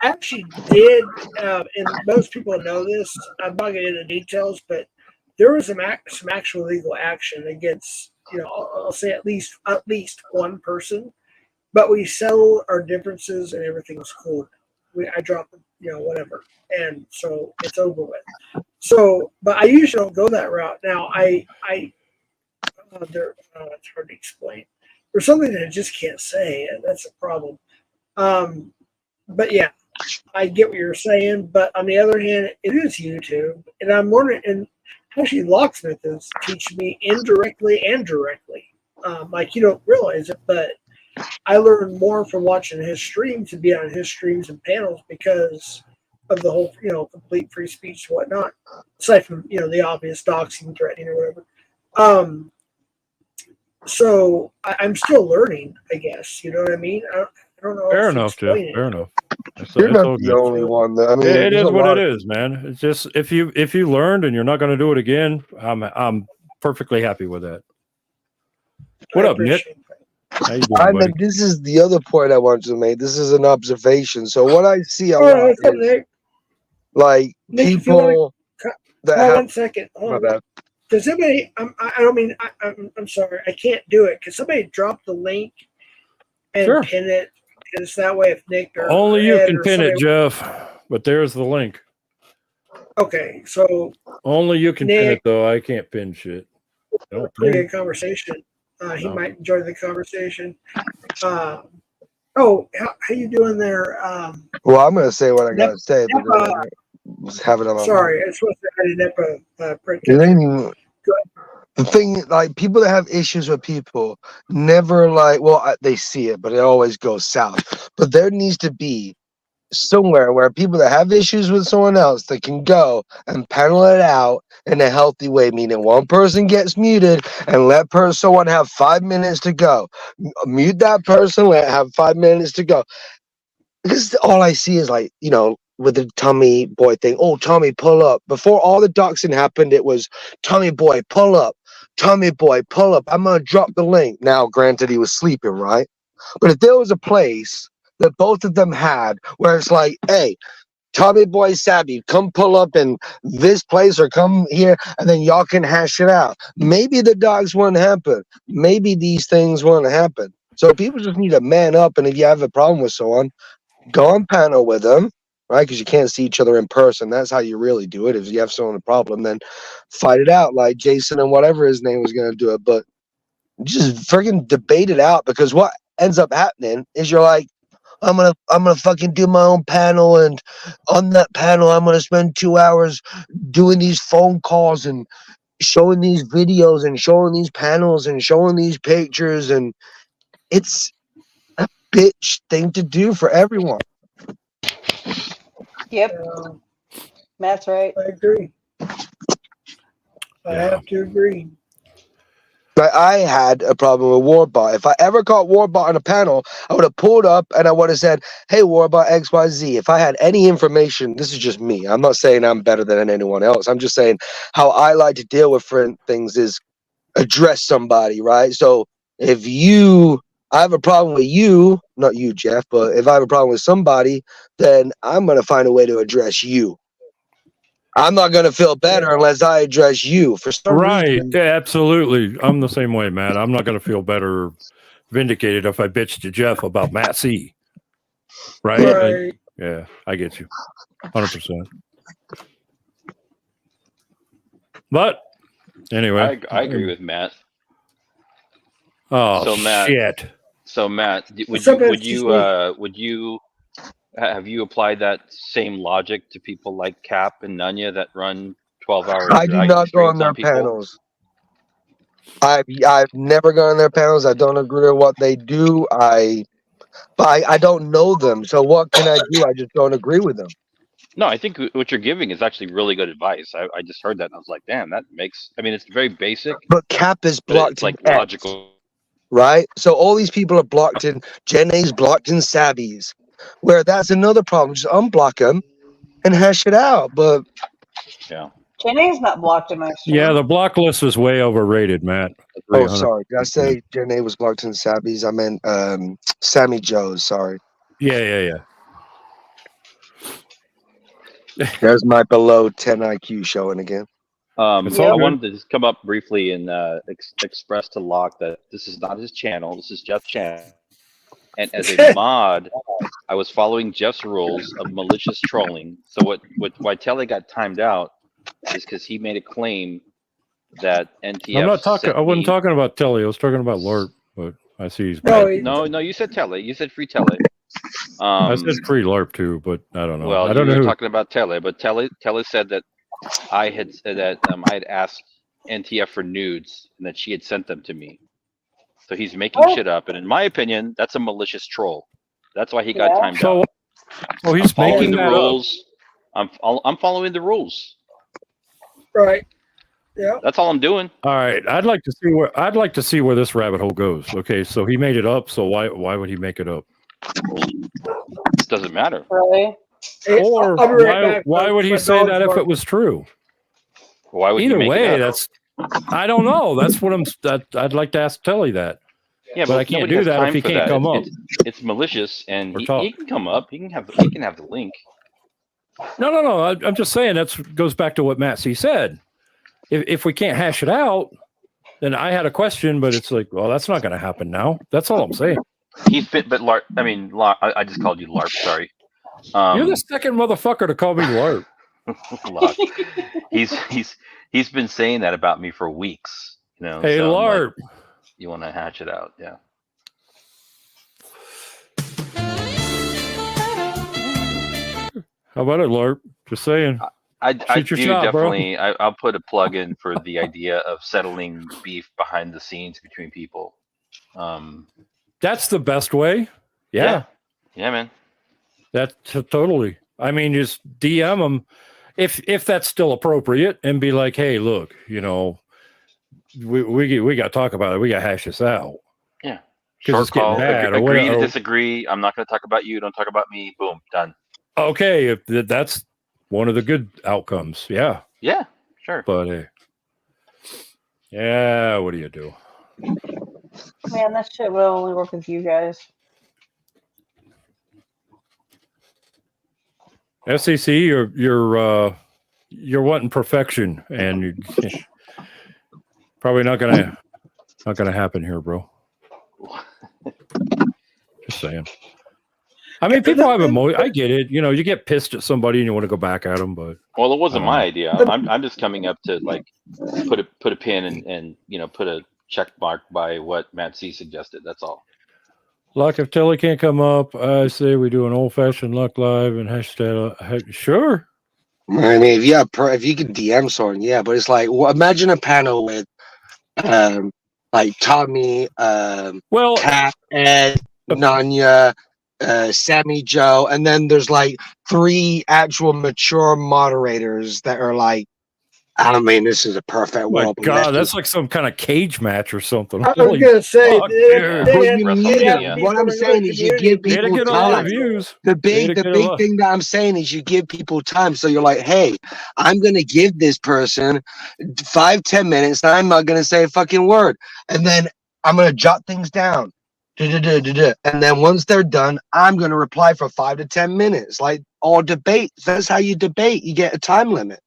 actually did, and most people know this. I'm not getting into details, but there was some actual legal action against, I'll say at least one person. But we settled our differences, and everything was cool. I dropped, whatever, and so it's over with. So, but I usually don't go that route. Now, it's hard to explain. There's something that I just can't say, and that's a problem. But yeah, I get what you're saying. But on the other hand, it is YouTube, and I'm learning. And actually, Locksmith is teaching me indirectly and directly. You don't realize it, but I learn more from watching his streams and be on his streams and panels because of the whole, complete free speech and whatnot. Aside from the obvious doxing, threatening, or whatever. So I'm still learning, I guess. You know what I mean? I don't know. Fair how to enough, Jeff. explain it. Fair enough. It's You're not all the good. only one. I mean, It there's is a what lot it of is, man. It's just if you learned and you're not going to do it again, I'm perfectly happy with that. What up, Nick? How you doing, buddy? This is the other point I wanted to make. This is an observation. So what I see a Oh, lot what's up, is Nick? like Nick, if you wanna people that hold have. 1 second. Hold My on. bad. Does anybody? I don't mean. I'm sorry. I can't do it. Can somebody drop the link and Sure. pin it? Because that way, if Nick or Only you Ed can or pin it, somebody- Jeff. But there's the link. Okay, so Only you can pin it, Nick, though. I can't pin shit. Don't pretty pin. good conversation. He No. might enjoy the conversation. Oh, how you doing there? Well, I'm gonna say what I gotta say, but Nepa, then I just have it on my sorry, mind. I supposed to add Nepa print It catcher. ain't even, the thing, like people that have issues with people never like. Well, they see it, but it always goes south. But there needs to be somewhere where people that have issues with someone else that can go and panel it out in a healthy way, meaning one person gets muted and let someone have 5 minutes to go. Mute that person, have 5 minutes to go. Because all I see is like, with the Tommy Boy thing. Oh, Tommy, pull up. Before all the doxing happened, it was Tommy Boy, pull up. Tommy Boy, pull up. I'm gonna drop the link. Now, granted, he was sleeping, right? But if there was a place that both of them had where it's like, hey, Tommy Boy, Sabby, come pull up in this place or come here, and then y'all can hash it out. Maybe the dogs wouldn't happen. Maybe these things wouldn't happen. So people just need to man up, and if you have a problem with someone, go on panel with them, right? Because you can't see each other in person. That's how you really do it. If you have someone a problem, then fight it out like Jason and whatever his name was going to do it. But just freaking debate it out, because what ends up happening is you're like, I'm gonna fucking do my own panel, and on that panel I'm gonna spend 2 hours doing these phone calls and showing these videos and showing these panels and showing these pictures, and it's a bitch thing to do for everyone. Yep. Matt's right. I agree. I have to agree. But I had a problem with Warbot. If I ever caught Warbot on a panel, I would have pulled up and I would have said, hey, Warbot XYZ. If I had any information, this is just me. I'm not saying I'm better than anyone else. I'm just saying how I like to deal with different things is address somebody, right? So if I have a problem with you, not you, Jeff, but if I have a problem with somebody, then I'm going to find a way to address you. I'm not going to feel better unless I address you for some reason. Yeah, absolutely. I'm the same way, man. I'm not going to feel better vindicated if I bitch to Jeff about Matt C. Right? Like, yeah, I get you. 100%. But anyway. I agree with Matt. Oh, so Matt, shit. So Matt, would you have you applied that same logic to people like Cap and Nunya that run 12-hour I do not go on their panels. I've never gone on their panels. I don't agree with what they do. I don't know them. So what can I do? I just don't agree with them. No, I think what you're giving is actually really good advice. I just heard that and I was like, damn, that makes. I mean, it's very basic. But Cap is blocked. It's like in logical. X, right? So all these people are blocked in. Jenny's blocked in Sabby's. Where that's another problem. Just unblock them and hash it out. But yeah. Jenny's not blocked in my stream. Yeah, the block list is way overrated, Matt. Oh, sorry. Did I say Jenny was blocked in Sabby's? I meant Sammy Joe's. Sorry. Yeah. There's my below 10 IQ showing again. I wanted to just come up briefly and express to Locke that this is not his channel. This is Jeff's channel. And as a mod, I was following Jeff's rules of malicious trolling. So why Telly got timed out is because he made a claim that NTF. I'm not talking. I wasn't talking about Telly. I was talking about LARP. But I see he's. No, you said Telly. You said free Telly. I said free LARP too, but I don't know. Well, I don't you know. were talking about Telly, but Telly said that I had said that I had asked NTF for nudes and that she had sent them to me. So he's making shit up, and in my opinion, that's a malicious troll. That's why he got timed out. Oh, he's following making the that rules. I'm following the rules. Right. Yeah. That's all I'm doing. All right. I'd like to see where this rabbit hole goes. Okay, so he made it up. So why would he make it up? It doesn't matter. Really? Or I'll be right back, why folks. would he My say dog's that if it barking. was true? Why would Either he make way, it up? that's I don't know. That's what I'd like to ask Telly that. Yeah, but I can't nobody do has that if time he for can't that. come up. It's malicious, and Or he talk. can come up. He can have the link. No. I'm just saying that goes back to what Matt C said. If we can't hash it out, then I had a question, but it's like, well, that's not going to happen now. That's all I'm saying. He's fit, but LARP. I mean, I just called you LARP. Sorry. You're the second motherfucker to call me LARP. LARP. He's been saying that about me for weeks. You know. Hey, so LARP. Like, you want to hatch it out? Yeah. How about it, LARP? Just saying. I Shoot your do shot, bro. definitely. I'll put a plug in for the idea of settling beef behind the scenes between people. That's the best way. Yeah, man. That totally. I mean, just DM them if that's still appropriate, and be like, hey, look, you know, we got to talk about it. We got to hash this out. Yeah. Because it's getting bad. Agree to disagree. I'm not going to talk about you. Don't talk about me. Boom. Done. Okay, if that's one of the good outcomes. Yeah. Yeah. Sure. But yeah, what do you do? Man, that shit will only work with you guys. SEC, you're wanting perfection, and you're probably not gonna happen here, bro. Just saying. I mean, people have emotion. I get it. You know, you get pissed at somebody and you want to go back at them, but Well, it wasn't my idea. I'm just coming up to like put a pin and you know put a check mark by what Matt C suggested. That's all. Luck, if Telly can't come up, I say we do an old fashioned Luck Live and hashtag. Sure. I mean, if you can DM someone, yeah, but it's like, well, imagine a panel with, like Tommy, Kat, Ed, Nanya, Sammy Joe, and then there's like 3 actual mature moderators that are like, I mean, this is a perfect My world. God, that's like some kind of cage match or something. I was Holy gonna say, fuck, they- dude. they- What I'm saying is you give Way to people get a lot of time. views. The Way to big get a lot. thing that I'm saying is you give people time. So you're like, hey, I'm gonna give this person 5-10 minutes, and I'm not gonna say a fucking word, and then I'm gonna jot things down. And then once they're done, I'm gonna reply for 5 to 10 minutes. Like all debates. That's how you debate. You get a time limit.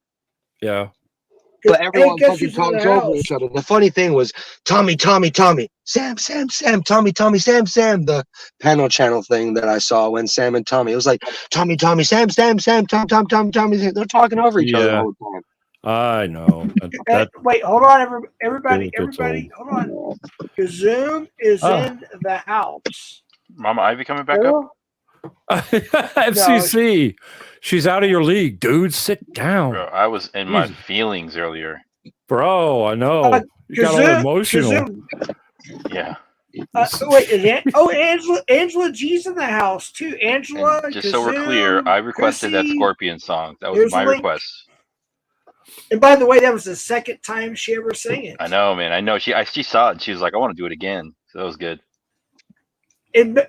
Yeah. But everyone guess fucking who's in the talks over house? each other. The funny thing was Tommy, Sam, Tommy, Sam, the panel channel thing that I saw when Sam and Tommy, it was like Tommy, Sam, Tommy. They're talking over each other Yeah. all the time. I know. That, Wait, hold on, everybody, It gets hold on. Zoom is in the house. Mama Ivy coming back up? FCC. She's out of your league, dude. Sit down. Bro, I was in my Jesus. feelings earlier. Bro, I know. You got all emotional. Yeah. Wait, Angela G's in the house too. Angela, And just so we're clear, I requested that Chrissy, Scorpion song. That was here's my the link. request. And by the way, that was the second time she ever sang it. I know, man. I know. She saw it and she was like, I want to do it again. So that was good. And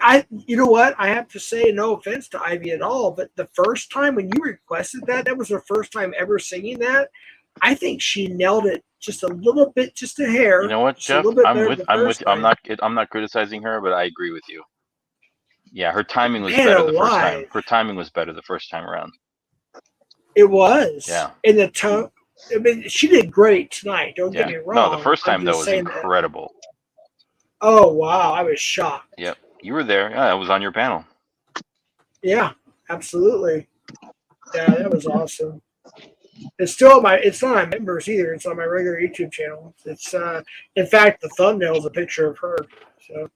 you know what? I have to say, no offense to Ivy at all, but the first time when you requested that was her first time ever singing that. I think she nailed it just a little bit, just a hair. You know what, just a Jeff? little bit I'm better with the I'm first with I'm time. not criticizing her, but I agree with you. Yeah, her timing was Man better the first time. alive. Her timing was better the first time around. It was. Yeah. And the tone. I mean, she did great tonight. Don't get me wrong. No, the first I'm time though just was saying that- incredible. Oh wow, I was shocked. Yep. You were there. Yeah, I was on your panel. Yeah, absolutely. Yeah, that was awesome. It's still it's not on my members either. It's on my regular YouTube channel. It's in fact the thumbnail is a picture of her. So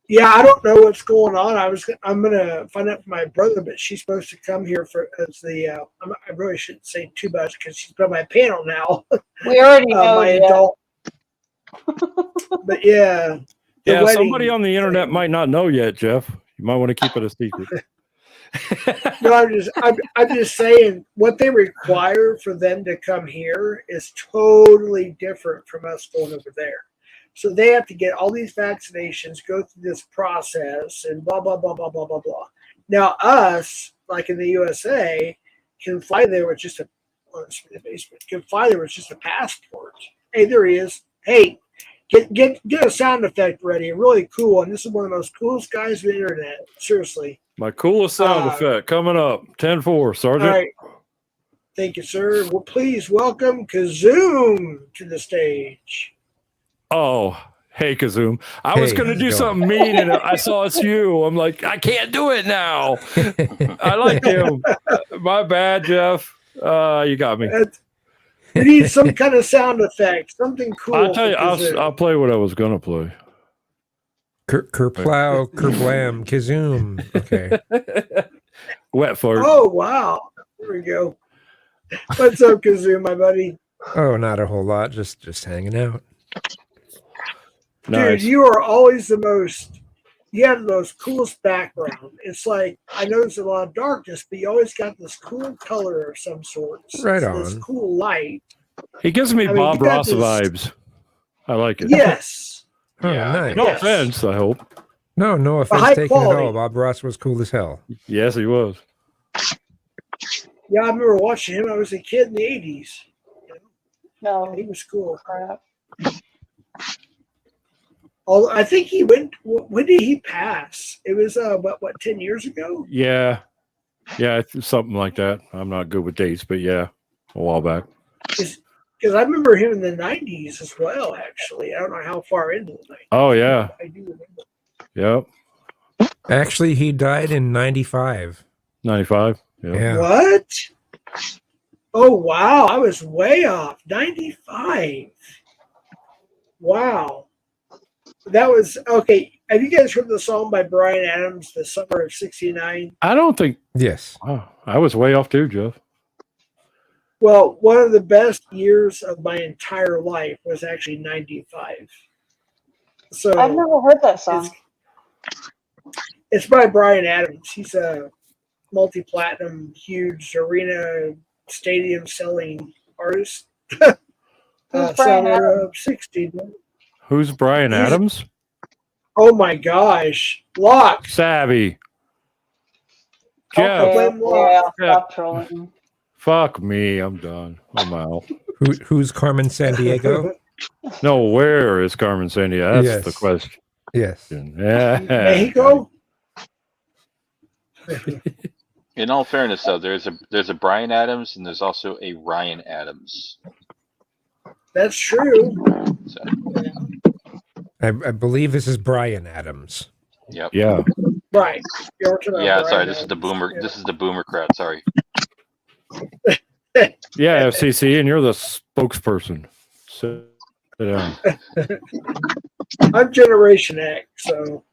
yeah, I don't know what's going on. I'm gonna find out from my brother, but she's supposed to come here as the. I really shouldn't say too much because she's on my panel now. We already know my that. adult. But yeah. The Yeah, wedding somebody on the internet might not know yet, Jeff. You might want to keep it a secret. No, I'm just saying what they require for them to come here is totally different from us going over there. So they have to get all these vaccinations, go through this process, and blah blah blah blah blah blah blah. Now us, like in the USA, can fly there with just a passport. Hey, there he is. Hey, get a sound effect ready. Really cool. And this is one of the most coolest guys on the internet. Seriously. My coolest sound effect coming up. 10-4, Sergeant. All right. Thank you, sir. Well, please welcome Kazoom to the stage. Oh, hey, Kazoom. I was going to do something mean, and I saw it's you. I'm like, I can't do it now. I like him. My bad, Jeff. You got me. We need some kind of sound effect, something cool. I'll tell you, I'll play what I was going to play. Kerplow, kerblam, kazoom. Okay. Wet fart. Oh, wow. There we go. What's up, Kazoom, my buddy? Oh, not a whole lot. Just hanging out. Dude, you are always you have the most coolest background. It's like, I know there's a lot of darkness, but you always got this cool color of some sort. Right on. This cool light. He gives me Bob Ross vibes. I like it. Yes. Oh, nice. No offense, I hope. No offense taken at all. Bob Ross was cool as hell. Yes, he was. Yeah, I remember watching him. I was a kid in the 80s. No. He was cool. Crap. I think he went. When did he pass? It was what 10 years ago? Yeah, something like that. I'm not good with dates, but yeah, a while back. Because I remember him in the 90s as well. Actually, I don't know how far into the 90s. Oh yeah, I do remember. Yep. Actually, he died in 95. 95. Yeah. What? Oh wow, I was way off. 95. Wow. That was okay. Have you guys heard the song by Bryan Adams, "The Summer of '69"? I don't think. Yes. Oh, I was way off too, Jeff. Well, one of the best years of my entire life was actually 95. So I've never heard that song. It's by Bryan Adams. He's a multi-platinum, huge arena stadium selling artist. Summer of '69. Who's Bryan Adams? Oh my gosh. Locke. Savvy. Jeff. Stop trolling. Fuck me. I'm done. I'm out. Who's Carmen Sandiego? No, where is Carmen Sandiego? That's the question. Yes. Yeah. Mexico? In all fairness, though, there's a Bryan Adams and there's also a Ryan Adams. That's true. So, I believe this is Bryan Adams. yep. Yeah. Right. Yeah. Sorry, this is the boomer. Yeah. This is the boomer crowd. Sorry. Yeah, FCC, and you're the spokesperson. Sit down. I'm Generation X, so.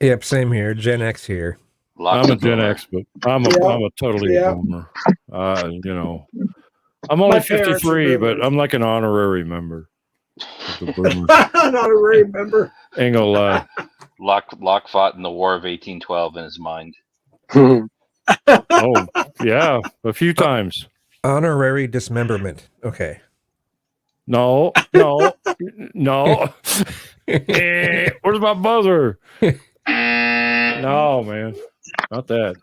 Yep, same here. Gen X here. I'm a Gen X, but I'm a totally boomer. You know, I'm only 53, but I'm like an honorary member. An honorary member. Ain't gonna lie. Locke fought in the War of 1812 in his mind. Oh, yeah, a few times. Honorary dismemberment. Okay. No. Where's my buzzer? No, man. Not that.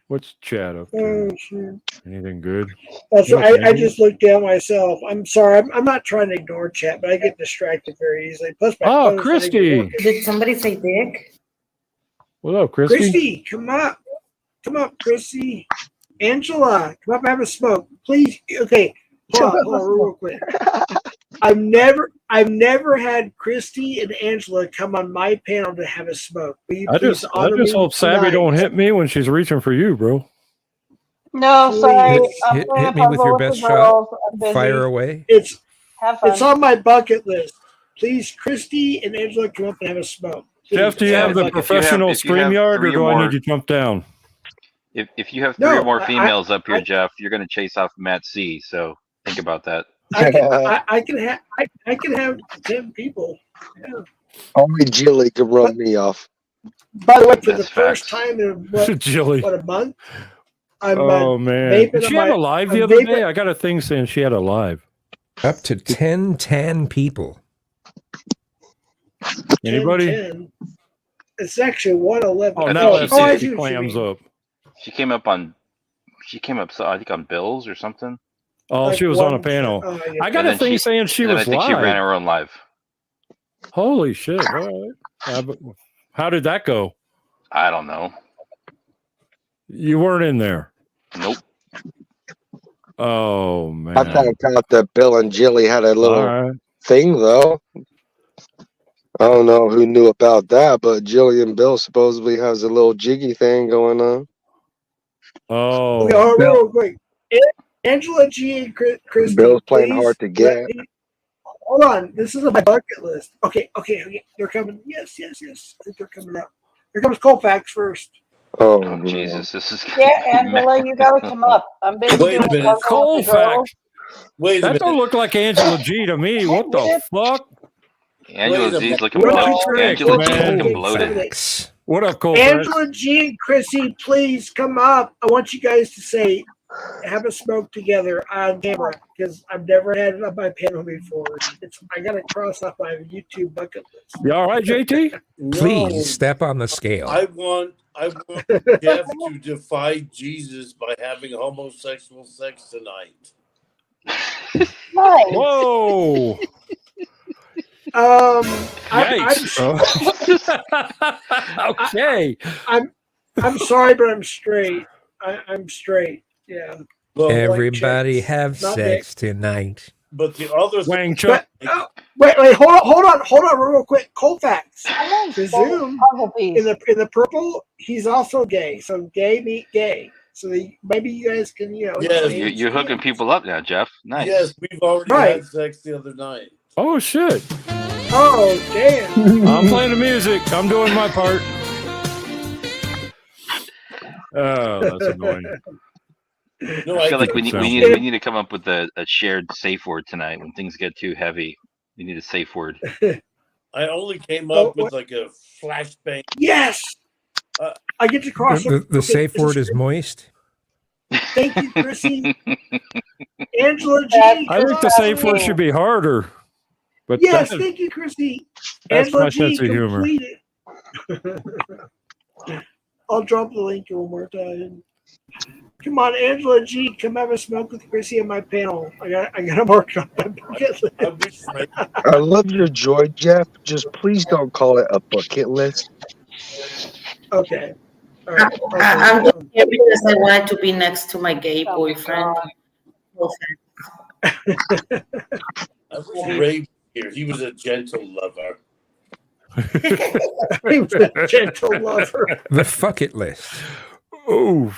What's chat up to? Anything good? That's right. I just looked down myself. I'm sorry. I'm not trying to ignore chat, but I get distracted very easily. Plus, my Christy. Did somebody say dick? What up, Christy? Christy, come up. Come up, Christy. Angela, come up and have a smoke. Please. Okay. Hold on real quick. I've never had Christy and Angela come on my panel to have a smoke. I just hope Savvy don't hit me when she's reaching for you, bro. No, sorry. Hit me with your best shot. Fire away. It's Have fun. on my bucket list. Please, Christy and Angela, come up and have a smoke. Please. Jeff, do you have the professional StreamYard, or do I need to jump down? If you have three or more females up here, Jeff, you're going to chase off Matt C. So think about that. I can have 10 people. Yeah. Only Jilly can run me off. By the way, for That's the first facts. time in what Jilly. a month, I'm Oh man, vaping did on she have my- a live I'm the other vaping- day? I got a thing saying she had a live. Up to 10 people. Anybody? 10. It's actually 111. Oh, now she I did. see I she see what you clams mean. up. She came up, so I think on Bills or something. Oh, Like she was on a 1%. panel. Oh, yeah. I got And a then thing saying she and then was I think she ran live. her own live. Holy shit! All right. But how did that go? I don't know. You weren't in there. Nope. Oh man. I found out that Bill and Jilly had a little All right. thing, though. I don't know who knew about that, but Jilly and Bill supposedly has a little jiggy thing going on. Oh. Okay, hold on, real quick. Angela G and Christy, Bill's playing please hard to get. hold on. This is on my bucket list. Okay. They're coming. Yes. I think they're coming up. Here comes Colfax first. Oh, Oh Jesus, this is. Yeah, Angela, you gotta come up. I'm busy Wait a doing minute. puzzle with the girls. Colfax. Wait a That minute. don't look like Angela G to me. What the fuck? Angela Wait a G's looking What bloated. up, Trick, Angela G's man? looking bloated. Colfax. What up, Colfax? Angela G and Chrissy, please come up. I want you guys to say, have a smoke together on camera because I've never had it on my panel before. I got to cross off my YouTube bucket list. You all right, JT? Please step on the scale. I want Jeff to defy Jesus by having homosexual sex tonight. Nice. Whoa. Yikes. Okay. I'm sorry, but I'm straight. I'm straight. Yeah. Well, Everybody have Not sex tonight. but the other Wang thing, Chuck. Wait, hold on, real quick. Colfax. Presume Puzzle piece. in the purple, he's also gay. So gay meet gay. So maybe you guys can, Yes. You're hooking people up now, Jeff. Nice. yes, we've already Right. had sex the other night. Oh shit. Oh damn. I'm playing the music. I'm doing my part. Oh, that's annoying. No, I feel like we need to come up with a shared safe word tonight when things get too heavy. We need a safe word. I only came up with like a flashbang. Yes. I get to cross The safe word is moist. Thank you, Chrissy. Angela G. I think the safe word should be harder. But Yes, that's, thank you, Chrissy. that's Angela my G. sense of humor. completed. I'll drop the link one more time. Come on, Angela G. Come have a smoke with Chrissy on my panel. I got to work on my bucket list. I love your joy, Jeff. Just please don't call it a bucket list. Okay. All right. I'm just here because I wanted to be next to my gay boyfriend. I wish Ray was here. He was a gentle lover. He was a gentle lover. The fuck it list. Oh.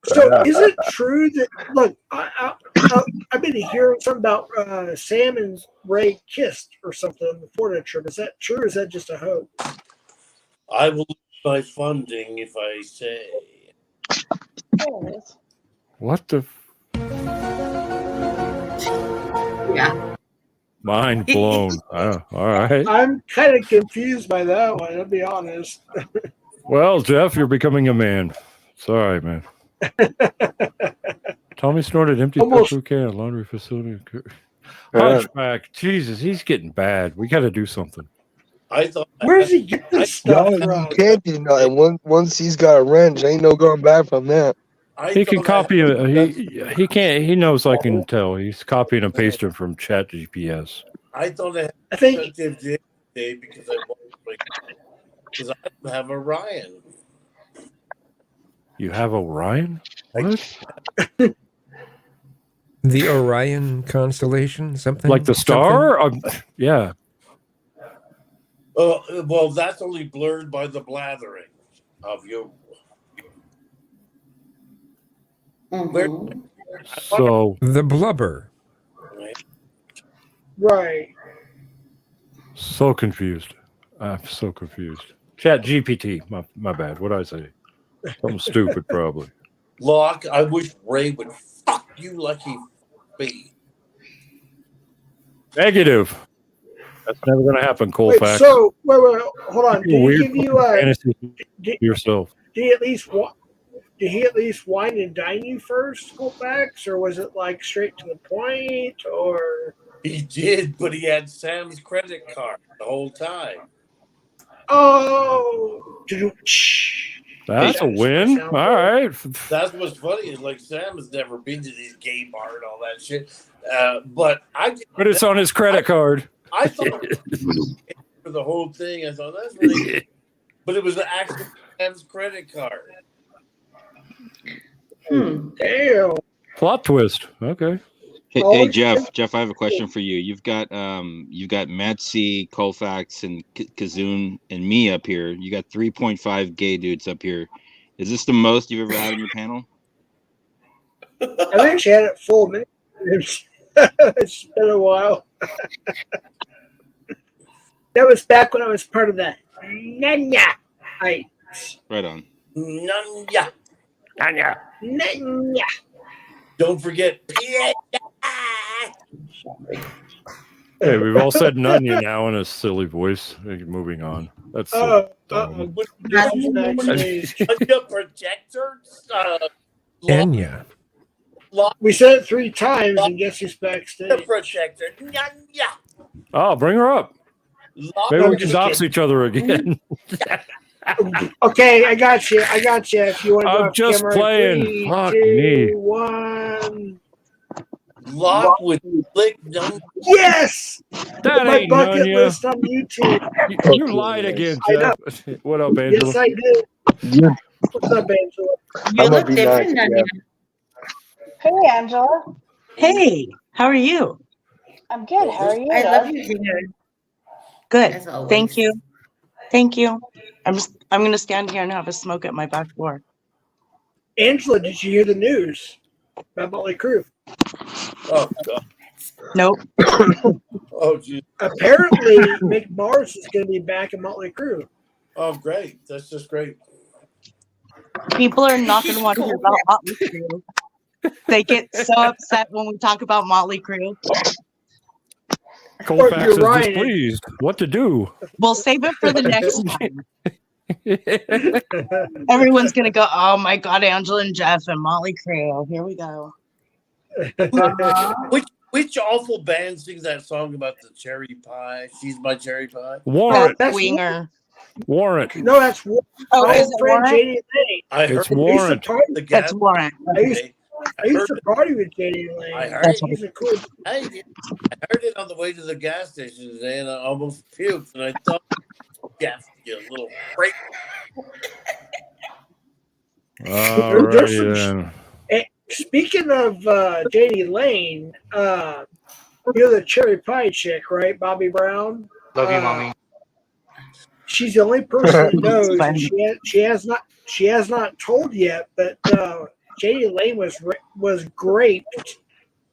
So is it true that look? I've been hearing something about Sam and Ray kissed or something on the Florida trip. Is that true? Or is that just a hoax? I will lose my funding if I say. There it is. What the? Yeah. Mind blown. All right. I'm kind of confused by that one. I'll be honest. Well, Jeff, you're becoming a man. Sorry, man. Tommy snorted empty Almost. pet bouquet at a laundry facility. Hunchback. Jesus, he's getting bad. We got to do something. I thought. Where's he get this stuff No, from? you can't do nothing. Once he's got a wrench, ain't no going back from that. He can copy. He can't. He knows. I can tell. He's copying and pasting from Chat GPS. I thought I I think effective day because I don't have Orion. You have Orion? What? The Orion constellation, something Like the star? Yeah. Well, that's only blurred by the blathering of you. So the blubber. right. So confused. I'm so confused. Chat GPT. My bad. What did I say? Something stupid, probably. Locke, I wish Ray would fuck you like he be. Negative. That's never going to happen, Wait, Colfax. so wait, hold on. Did he Weird give you fantasy did, yourself. did he at least wine and dine you first, Colfax, or was it like straight to the point, or? He did, but he had Sam's credit card the whole time. Oh, That's a win. All right. That's what's funny is like Sam has never been to these gay bar and all that shit. But it's on his credit card. I thought for the whole thing, I thought that's really, but it was actually Sam's credit card. Damn. Plot twist. Okay. Hey, Jeff, I have a question for you. You've got Metzi, Colfax, and Kazoon, and me up here. You got 3.5 gay dudes up here. Is this the most you've ever had in your panel? I've actually had it full many years. It's been a while. That was back when I was part of that Nanya Heights. Right on. Nanya. Nanya. Don't forget. Hey, we've all said Nunya now in a silly voice. Moving on. That's so dumb. The projector. Enya. We said it 3 times, and guess who's backstage? The projector. Nanya. Oh, bring her up. Maybe we can dox each other again. Okay, I got you. If you want to go I'm off just camera, playing. 3, Fuck 2, me. 1. Lock with Lick Nanya. Yes! That My ain't bucket Nunya. list on YouTube. You lied again, I know. Jeff. What up, Angela? Yes, I did. Yeah. What's up, Angela? You look different, nice, Nanya. Hey, Angela. Hey, how are you? I'm good. How are you? I love Deb? you here. Good. As always. Thank you. Thank you. I'm gonna stand here and have a smoke at my back door. Angela, did you hear the news about Motley Crue? Oh, God. Nope. Oh, geez. Apparently, Mick Mars is going to be back in Motley Crue. Oh, great. That's just great. People are not gonna want to hear about Motley Crue. They get so upset when we talk about Motley Crue. Colfax is Ryan. displeased. What to do? We'll save it for the next time. Everyone's gonna go, oh my God, Angela and Jeff and Motley Crue. Here we go. Which awful band sings that song about the cherry pie? She's my cherry pie. Warrant. That's Winger. Warrant. No, that's Warrant. Oh, My is it friend Warrant? JD Lane. I heard It's Warrant. the That's gas. Warrant. I used to party with JD Lane. I heard He's a cool. I heard it on the way to the gas station today, and I almost puked. And I thought, Jeff, you little freak. All right, then. Speaking of JD Lane, you're the cherry pie chick, right? Bobby Brown. Love you, mommy. She's the only person that knows. And she has not told yet, but JD Lane was graped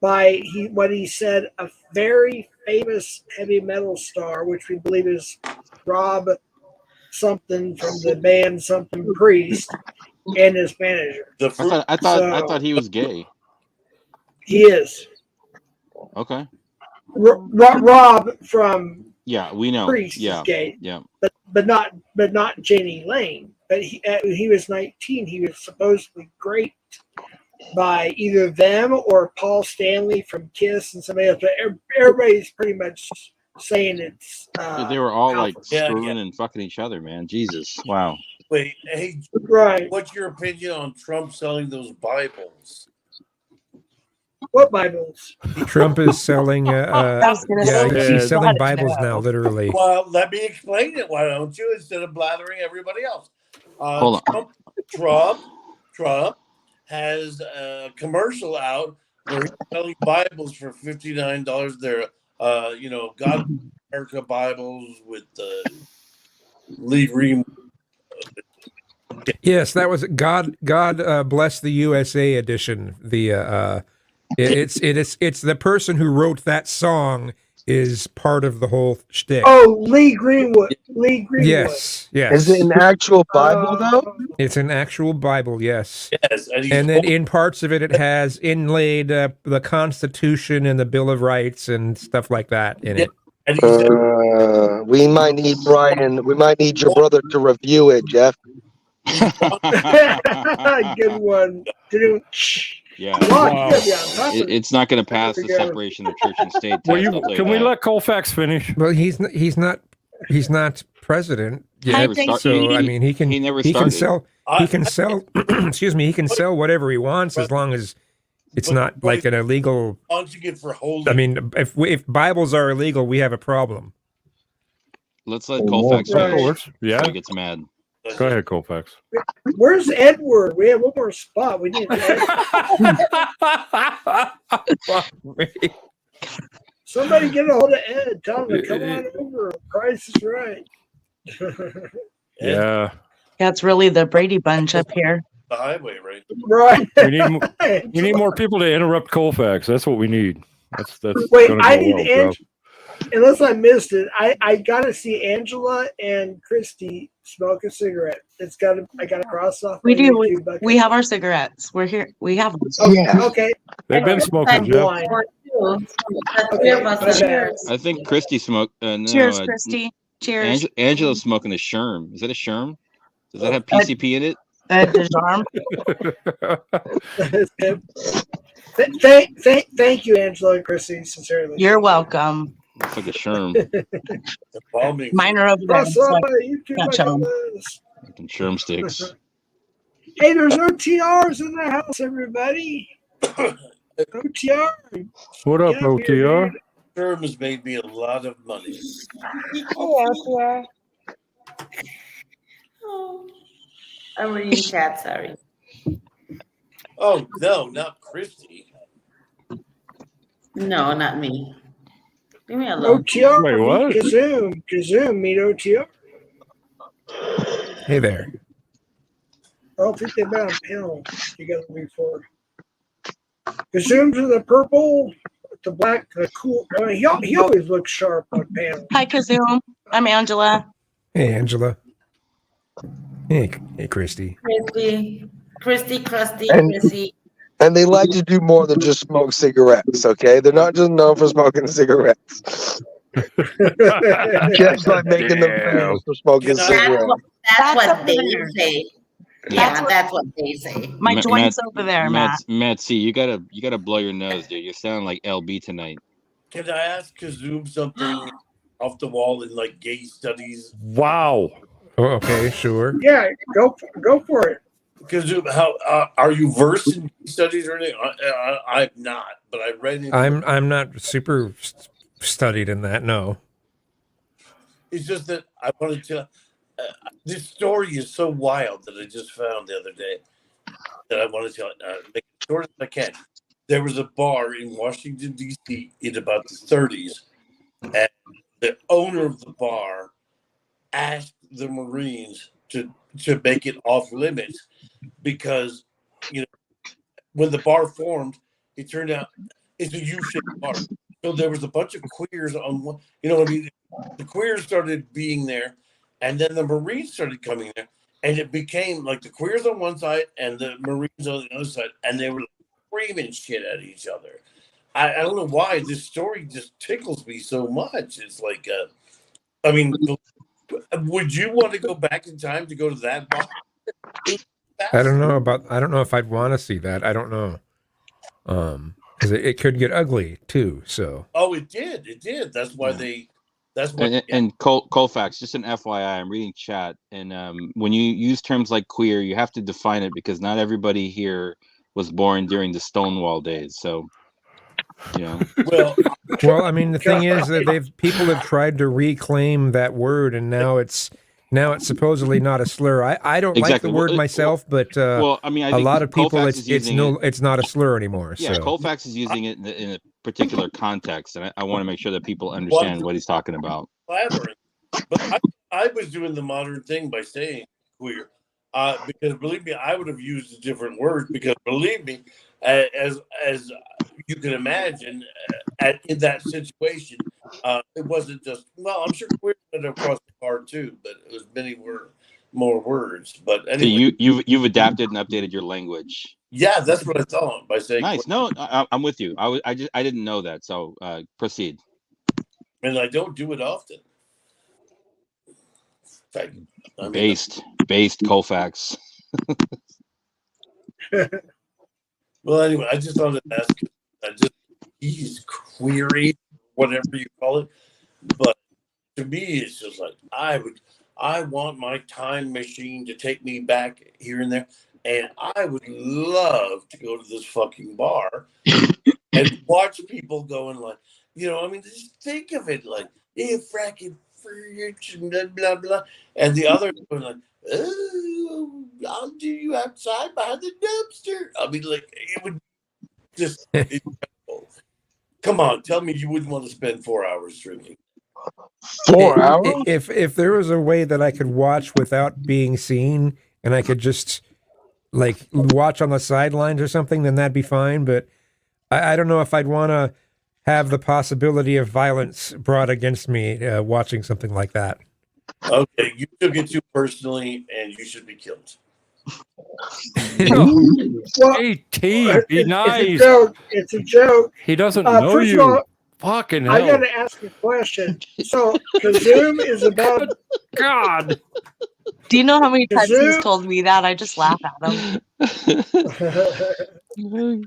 by what he said a very famous heavy metal star, which we believe is Rob something from the band Something Priest, and his manager. I thought he was gay. He is. Okay. Rob from Yeah, we know. Priest Yeah. is gay, Yeah. but not JD Lane. But he was 19. He was supposedly graped by either them or Paul Stanley from Kiss and somebody else. But everybody's pretty much saying it's. They were all like Yeah, screwing and fucking each other, man. Jesus. Wow. Wait, hey, Right. what's your opinion on Trump selling those Bibles? What Bibles? Trump is selling. He's selling Bibles now, literally. Well, let me explain it. Why don't you, instead of blathering everybody else? Hold on. Trump has a commercial out where he's selling Bibles for $59. They're, God America Bibles with Lee Green. Yes, that was God Bless the USA edition. It's the person who wrote that song is part of the whole shtick. Oh, Lee Greenwood. Yes. Is it an actual Bible though? It's an actual Bible, yes. Yes, and then in parts of it, it has inlaid the Constitution and the Bill of Rights and stuff like that in it. And he said, We might need Brian. We might need your brother to review it, Jeff. Good one. Yeah, Lock, you gotta be on top of it. it's not going to pass There the we go. separation of church and state Well, test. I'll tell you can we that. let Colfax finish? Well, he's not president yet, never start- so he- I mean he can never he can started. sell excuse me, he can sell whatever he wants as long as it's not like an illegal. punching it for holding. I mean, if Bibles are illegal, we have a problem. Let's let Colfax Right. finish. Yeah. before he gets mad. Go ahead, Colfax. Where's Edward? We have one more spot. We need somebody get a hold of Ed. Tell him to come on over. Price is right. Yeah. That's really the Brady Bunch up here. The highway, right? Right. We need more people to interrupt Colfax. That's what we need. That's Wait, gonna I go need well, Jeff. unless I missed it, I gotta see Angela and Christy smoke a cigarette. I gotta cross off. We my do. YouTube bucket. We have our cigarettes. We're here. We have them. Okay. They've been smoking, Jeff. Blind. Three of us my are bad. here. I think Christy smoked. No, Cheers, Christy. Cheers. Angela's smoking a Sherm. Is that a Sherm? Does that have PCP in it? Disarm. Thank you, Angela and Christy, sincerely. You're welcome. It's like a Sherm. Mine are over there. Cross so off I my YouTube can't bucket show 'em. list. Fucking Sherm sticks. Hey, there's OTRs in the house, everybody. OTR. What up, Get up here, OTR? dude. Term has made me a lot of money. Oh, I'm reading chat, sorry. Oh no, not Christy. No, not me. Leave me alone. OTR. Wait, what? Kazoom, meet OTR. Hey there. I don't think they've been on panel. You got to move forward. Kazoom's in the purple, the black, the cool. I mean, he always looks sharp on panel. Hi, Kazoom. I'm Angela. Hey, Angela. Hey, Christy. Christy, Crusty, And- Chrissy. And they like to do more than just smoke cigarettes, okay? They're not just known for smoking cigarettes. Jeff's like making them famous for smoking cigarettes. That's what over they there. say. Yeah, that's what they say. My joint's over there, Matt. Matt C, you gotta blow your nose, dude. You're sounding like LB tonight. Can I ask Kazoom something off the wall in like gay studies? Wow. Oh, okay, sure. Yeah, go for it. Kazoom, how are you versed in gay studies or anything? I'm not, but I read it. I'm not super studied in that. No. It's just that I wanted to. This story is so wild that I just found the other day that I want to make it short as I can. There was a bar in Washington, D.C. in about the 30s, and the owner of the bar asked the Marines to make it off limits because, when the bar formed, it turned out it's a U-shaped bar. So there was a bunch of queers on one. The queers started being there. And then the Marines started coming there, and it became like the queers on one side and the Marines on the other side, and they were screaming shit at each other. I don't know why this story just tickles me so much. It's like, would you want to go back in time to go to that bar? I don't know if I'd want to see that. I don't know. Because it could get ugly too. So. Oh, it did. That's why they. That's what. And Colfax, just an FYI, I'm reading chat, and when you use terms like queer, you have to define it because not everybody here was born during the Stonewall days. So, Well, I mean, the thing is that people have tried to reclaim that word, and now it's supposedly not a slur. I don't like the word myself, but I a lot of people Colfax it's not a slur anymore. Yeah, so. Colfax is using it in a particular context, and I want to make sure that people understand what he's talking about. Flattering, but I was doing the modern thing by saying queer, because believe me, I would have used a different word. Because believe me, as you can imagine, in that situation, it wasn't just. Well, I'm sure queer went across the bar too, but it was many more words. But anyway, So you've adapted and updated your language. Yeah, that's what I thought by saying. Nice. No, I'm with you. I didn't know that. So proceed. and I don't do it often. In fact, I mean, Based Colfax. well, anyway, I just wanted to ask. He's query, whatever you call it, but to me, it's just like I want my time machine to take me back here and there, and I would love to go to this fucking bar and watch people going like, I mean, just think of it like, fracking fridge and blah blah blah, and the other going like, oh, I'll do you outside behind the dumpster. I mean, like, it would just incredible. Come on, tell me you wouldn't want to spend 4 hours drinking. 4 hours? If there was a way that I could watch without being seen, and I could just like watch on the sidelines or something, then that'd be fine. But I don't know if I'd want to have the possibility of violence brought against me watching something like that. Okay, you took it too personally, and you should be killed. Well, Hey, T, be nice. It's a joke. It's a joke. He doesn't know First you. of all, Fucking I hell. got to ask a question. So, Kazoom is about. God. Do you know how many times Kazoo? he's told me that? I just laugh at him.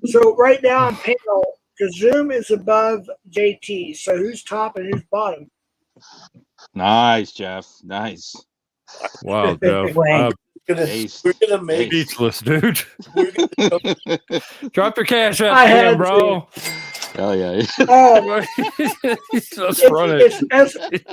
So right now on panel, Kazoom is above JT. So who's top and who's bottom? Nice, Jeff. Nice. Wow, Jeff. Wait. We're gonna make Speechless, dude. Drop your cash I up, had bro. Hell yeah. Oh, Let's run it.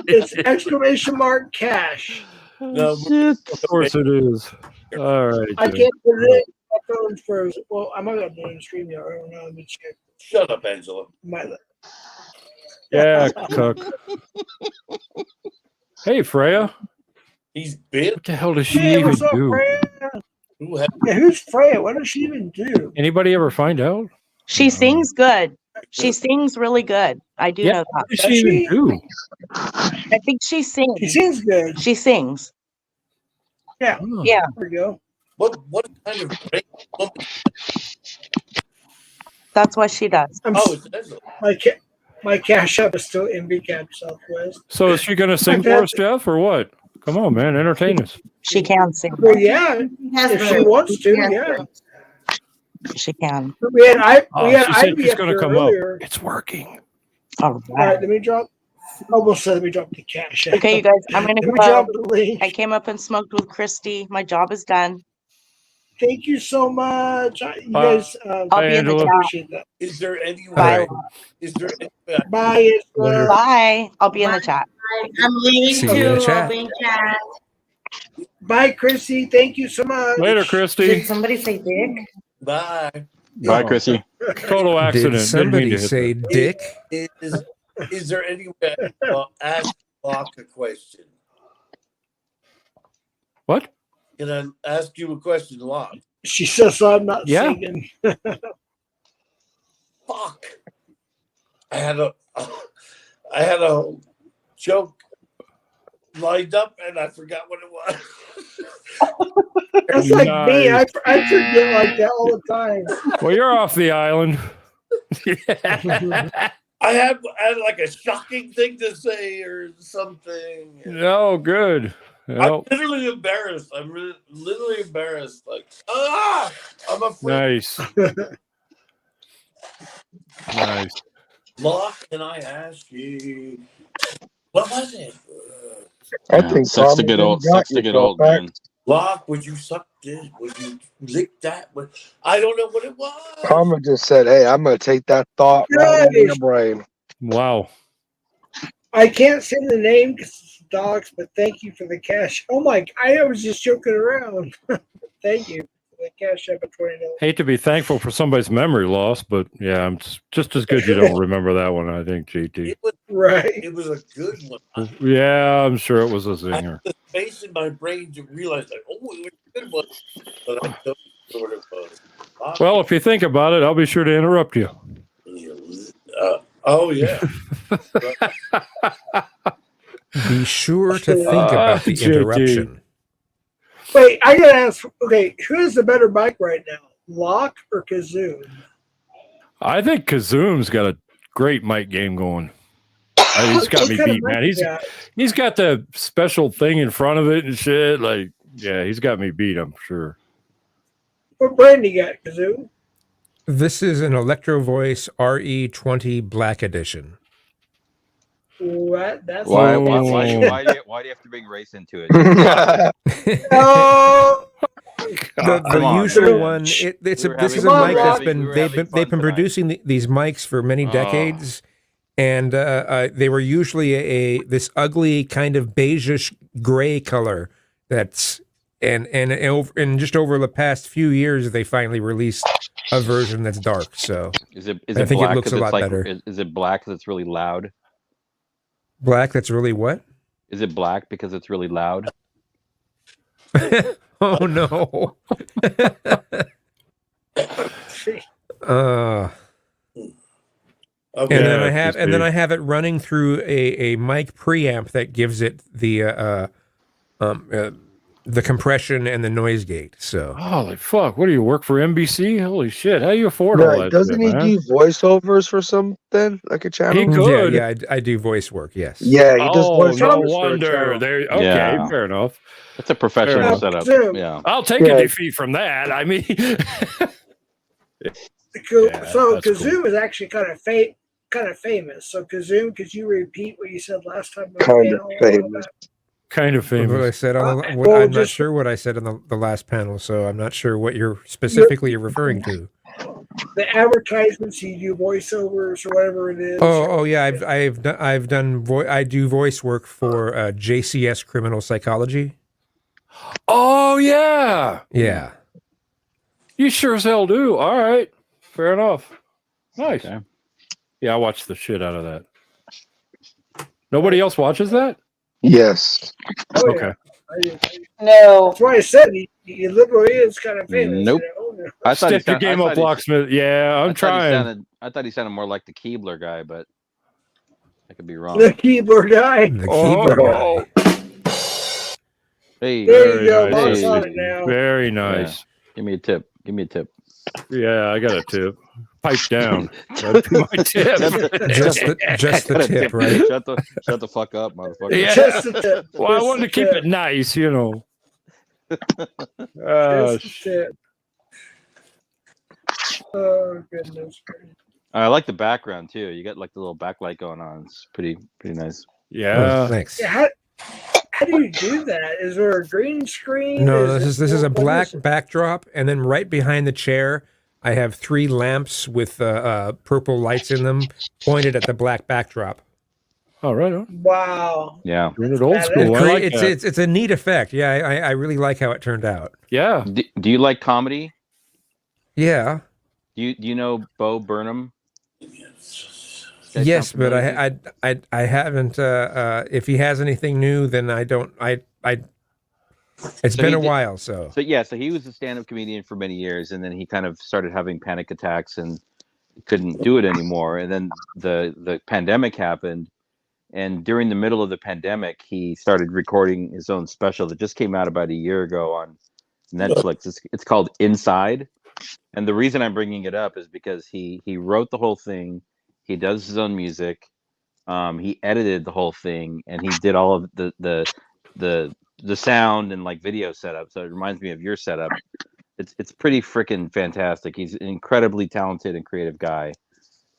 it's exclamation mark cash. No, Of course it is. All right. I dude. can't put it in. My phone's frozen. Well, I might have been stream now. I don't know. Let me check. Shut up, Angela. Yeah, Cook. Hey, Freya. He's big. What the hell does she Hey, even what's up, do? Freya? Who had Yeah, who's Freya? What does she even do? Anybody ever find out? She sings good. She sings really good. I do know that. What does she even do? I think she sings. She sings good. She sings. Yeah. Oh. Yeah. There we go. what kind of great woman? That's what she does. It's Angela. My cash up is still MB Southwest. So is she going to sing for us, Jeff, or what? Come on, man. Entertain us. She can sing. Well, yeah. If she wants to, yeah. She can. We had She said Ivy she's up going to here come earlier. up. It's working. All All right, let me drop. Almost said let me drop the cash. Okay, you guys, I'm gonna Let me go. drop the link. I came up and smoked with Christy. My job is done. Thank you so much. You Bye. guys, I'll be in the Angela. chat. appreciate that. Is there any Bye. way? Is there any way? Bye. Later. Bye. I'll be in the chat. I'm leaving See you in the too. chat. I'll be in chat. Bye, Chrissy. Thank you so much. Later, Christy. Did somebody say dick? Bye. Bye, Chrissy. Total accident. Did Didn't somebody mean to hit say that. dick? Is there any way I'll ask Locke a question? What? Can I ask you a question, Locke? She says so I'm not Yeah. singing. Fuck. I had a joke lined up and I forgot what it was. That's like me. I Nice. forget like that all the time. Well, you're off the island. I had like a shocking thing to say or something. No, good. Well, I'm literally embarrassed. I'm literally embarrassed. Like, I'm afraid. nice. Nice. Locke, can I ask you, what was it? I think Sucks to Tommy get old. done got Sucks to get yourself old, back. man. Locke, would you suck this? Would you lick that? I don't know what it was. Karma just said, "Hey, I'm gonna take that thought right into your brain." Wow. I can't say the name because it's dogs, but thank you for the cash. Oh my! I was just joking around. Thank you for the cash up at $20. Hate to be thankful for somebody's memory loss, but yeah, I'm just as good you don't remember that one, I think, GT. Right. It was a good one. Yeah, I'm sure it was a I zinger. had the space in my brain to realize, like, oh, it was a good one, but I don't know what it was. Well, if you think about it, I'll be sure to interrupt you. Oh yeah. Be sure to think about the JT. interruption. Wait, I gotta ask. Okay, who has the better bike right now, Locke or Kazoo? I think Kazoom's got a great mic game going. He's got me What kind of beat, mic man. you got? He's got the special thing in front of it and shit. Like, yeah, he's got me beat. I'm sure. What brand you got, Kazoo? This is an Electro Voice RE20 Black Edition. What? That's Why fancy. do you have to bring race into it? Oh, The Come on, usual man. one. This were is having- a we mic were that's having- been we were they've having been fun producing these mics for many decades, and they were usually this ugly kind of beigeish gray color. That's and just over the past few years they finally released a version that's dark. So Is it I think black it looks 'cause a it's lot like, better. Is it black because it's really loud? Black. That's really what? Is it black because it's really loud? Oh no. Okay. And then I have it running through a mic preamp that gives it the compression and the noise gate. So Holy fuck! What do you work for NBC? Holy shit! How do you afford all Right, that? doesn't shit, he man? do voiceovers for something like a channel? yeah, I do voice work. Yes. Yeah, he does Oh, voiceovers no for a wonder. channel. There. Okay, Yeah. fair enough. It's a professional Fair setup. enough. Yeah. I'll take a defeat from that. I mean, so that's cool. Kazoo is actually kind of famous. So Kazoo, could you repeat what you said last time? on the Kind of panel? famous. Kind of What I famous. said on well, I'm not just- sure what I said in the last panel, so I'm not sure what you're specifically referring to. The advertisements, you do voiceovers or whatever it is. Oh yeah, I do voice work for JCS Criminal Psychology. Oh yeah, Yeah. you sure as hell do. All right, fair enough. Nice. Okay. Yeah, I watched the shit out of that. Nobody else watches that? Yes. Oh, Okay. No. That's why I said he literally is kind of famous. Nope. You know? I thought he Step your game up, locksmith. Yeah, I'm trying. I thought he sounded more like the Keebler guy, but I could be wrong. The keyboard guy. The keyboard guy. Hey, There you go. Very Lock's nice. on it now. Very Yeah. nice. Give me a tip. Give me a tip. Yeah, I got a tip. Pipe down. That'd be my tip. Just the tip, right? Shut the fuck up, motherfucker. Yeah. Just the tip. Well, I Just wanted the to keep tip. it nice, you know. Just the tip. Oh goodness. I like the background too. You got like the little backlight going on. It's pretty nice. Yeah. Oh, thanks. Yeah, how do you do that? Is there a green screen? No, this is a what black is it? backdrop, and then right behind the chair, I have 3 lamps with purple lights in them pointed at the black backdrop. All right. Wow. Yeah. Doing it old That school. is- I like that. It's a neat effect. Yeah, I really like how it turned out. Yeah. Do you like comedy? Yeah. Do you know Bo Burnham? Yes, but I haven't. If he has anything new, then I don't. It's So been he a did- while, so. So he was a stand-up comedian for many years, and then he kind of started having panic attacks and couldn't do it anymore. And then the pandemic happened, and during the middle of the pandemic, he started recording his own special that just came out about a year ago on Netflix. It's called Inside, and the reason I'm bringing it up is because he wrote the whole thing. He does his own music. He edited the whole thing, and he did all of the sound and like video setup. So it reminds me of your setup. It's pretty freaking fantastic. He's an incredibly talented and creative guy.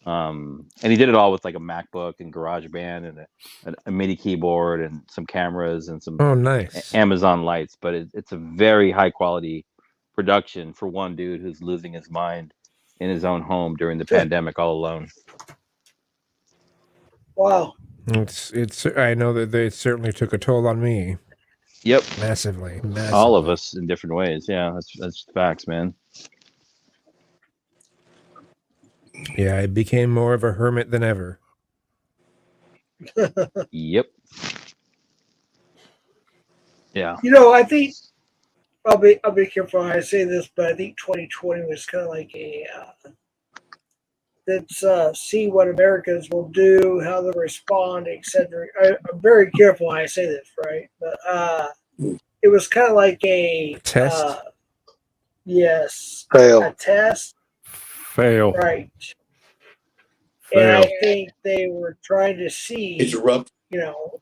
And he did it all with like a MacBook and GarageBand and a MIDI keyboard and some cameras and some Oh, nice. Amazon lights. But it's a very high quality production for one dude who's losing his mind in his own home during the pandemic all alone. Wow. It's. I know that they certainly took a toll on me. Yep. Massively. All of us in different ways. Yeah, that's facts, man. Yeah, I became more of a hermit than ever. Yep. Yeah. You know, I think I'll be careful how I say this, but I think 2020 was kind of like a let's see what Americans will do, how they respond, etc. I'm very careful how I say this, right? But it was kind of like a test. Yes, Fail. a test. Fail. Right. And I Fail. think they were trying to see, Interrupt. you know,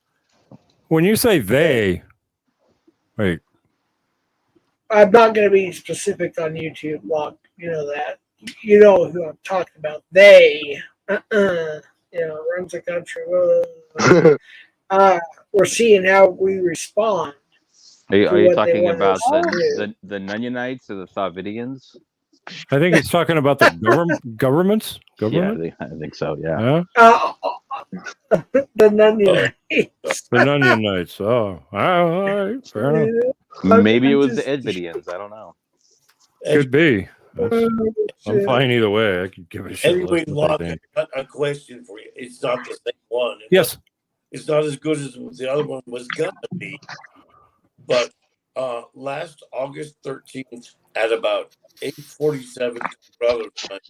When you say they, wait, I'm not going to be specific on YouTube, Lock. You know that. You know who I'm talking about. They, you know, runs the country. We're seeing how we respond Are to you what they talking want about us to do. the Nunionites or the Thavidians? I think he's talking about the governments. Yeah, Government. I think so. Yeah. Huh? The Nunionites. The Nunionites. Oh, all right, fair enough. Maybe it I'm was the just- Edvidians. I don't know. Could be. Oh, I'm shit. fine either way. I could give a shit. Anyway, What Locke, they I think. got a question for you. It's not the same one. Yes. It's not as good as the other one was gonna be. But last August 13th at about 8:47 brother time,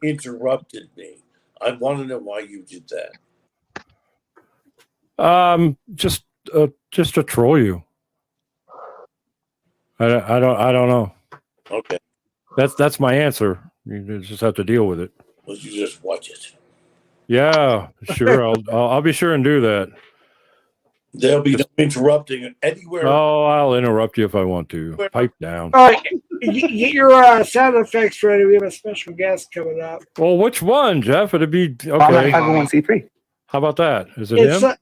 you interrupted me. I want to know why you did that. Just to troll you. I don't know. Okay. That's my answer. You just have to deal with it. Well, you just watch it. Yeah, sure. I'll be sure and do that. There'll be no interrupting anywhere. Oh, I'll interrupt you if I want to. Pipe down. All right, get your sound effects ready. We have a special guest coming up. Well, which one, Jeff? It'd be I'm at okay. 501c3. How about that? Is it It's, him?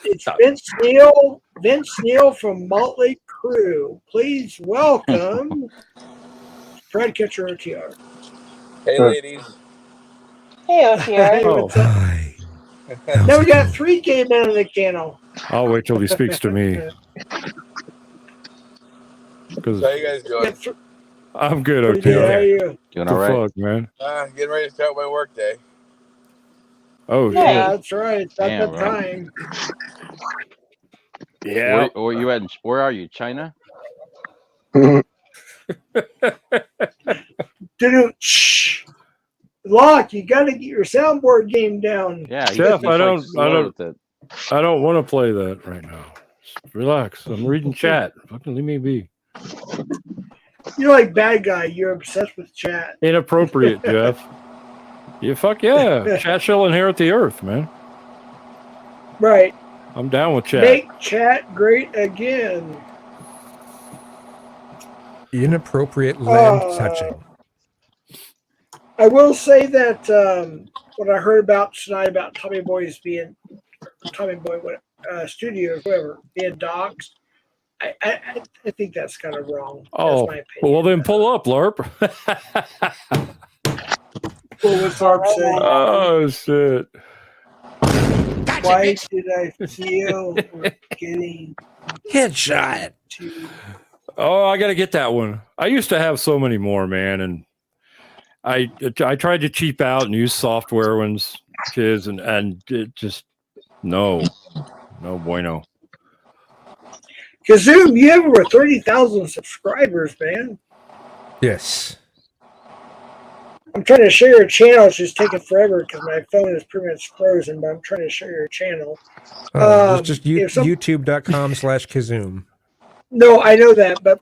it's Vince Neil from Motley Crue. Please welcome Fred Catcher OTR. Hey, ladies. Hey, OTR. Oh, Now we got 3 gay men on the channel. I'll wait till he speaks to me. Because How you guys doing? I'm good, Pretty good. How are OTR. you? Doing The all right. fuck, man. Getting ready to start my work day. Oh, Yeah, shit. that's right. That's Damn, the right. time. Yeah. Where you at? Where are you? China? Dude, shh. Lock, you got to get your soundboard game down. Yeah. you Jeff, guys I like don't slow with it. want to play that right now. Just relax. I'm reading chat. Fucking leave me be. You're like bad guy. You're obsessed with chat. Inappropriate, Jeff. You fuck yeah. Chat shall inherit the earth, man. Right. I'm down with chat. Make chat great again. Inappropriate land touching. I will say that what I heard about tonight about Tommy Boy Studios, whatever, being doxxed, I think that's kind of wrong. Oh, That's my opinion. well then pull up, LARP. Well, what's Harp say? Oh shit. Why did I feel getting Headshot. Oh, I gotta get that one. I used to have so many more, man, and I tried to cheap out and use software ones, kids, and it just no bueno. Kazoom, you have over 30,000 subscribers, man. Yes. I'm trying to share your channel. It's just taking forever because my phone is pretty much frozen, but I'm trying to share your channel. Just if some- youtube.com/Kazoom. No, I know that, but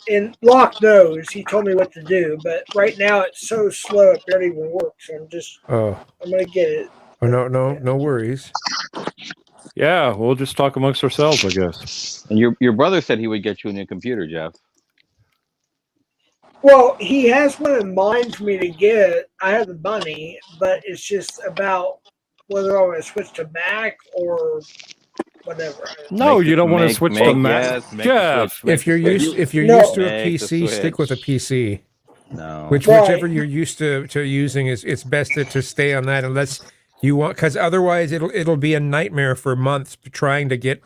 and Locke knows. He told me what to do, but right now it's so slow it barely even works. So I'm gonna get it. Oh no worries. Yeah, we'll just talk amongst ourselves, I guess. And your brother said he would get you a new computer, Jeff. Well, he has one in mind for me to get. I have the money, but it's just about whether I want to switch to Mac or whatever. No, you don't want to switch to Mac. Jeff, If you're used to a PC, stick with a PC. No. Whichever you're used to using it's best to stay on that unless you want, because otherwise it'll be a nightmare for months trying to get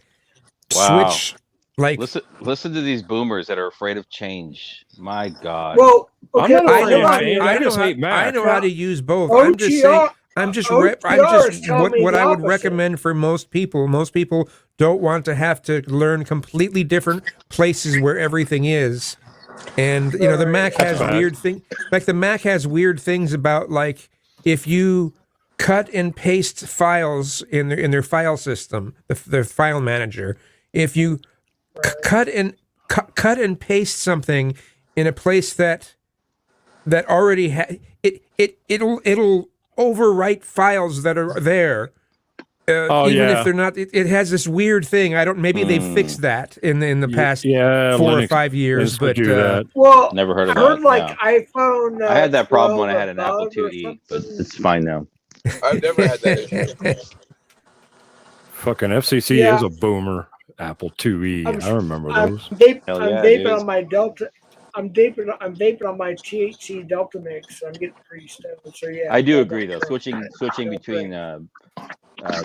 switch. Like listen to these boomers that are afraid of change. My God. Well, I'm not afraid of change. I just hate Mac. I know how to use both. OTR I'm just is telling me what the I would opposite. recommend for most people. Most people don't want to have to learn completely different places where everything is. And the Mac has weird thing. Like the Mac has weird things about, like, if you cut and paste files in their file system, their file manager, if you cut and paste something in a place that that already it'll overwrite files that are there. Even if they're not, it has this weird thing. I don't. Maybe they've fixed that in the past 4 Linux, or 5 years, Linux would but do that. Well, Never heard of I heard that. like No. iPhone. I had that problem when I 12 had an Apple above or IIe, but something. it's fine now. I've never had that issue. Fucking FCC Yeah. is a boomer. Apple IIe. I remember I'm those. vaping dude. on my Delta. I'm vaping on my THC Delta mix. So I'm getting pretty stoned. So yeah. I do agree though. Switching between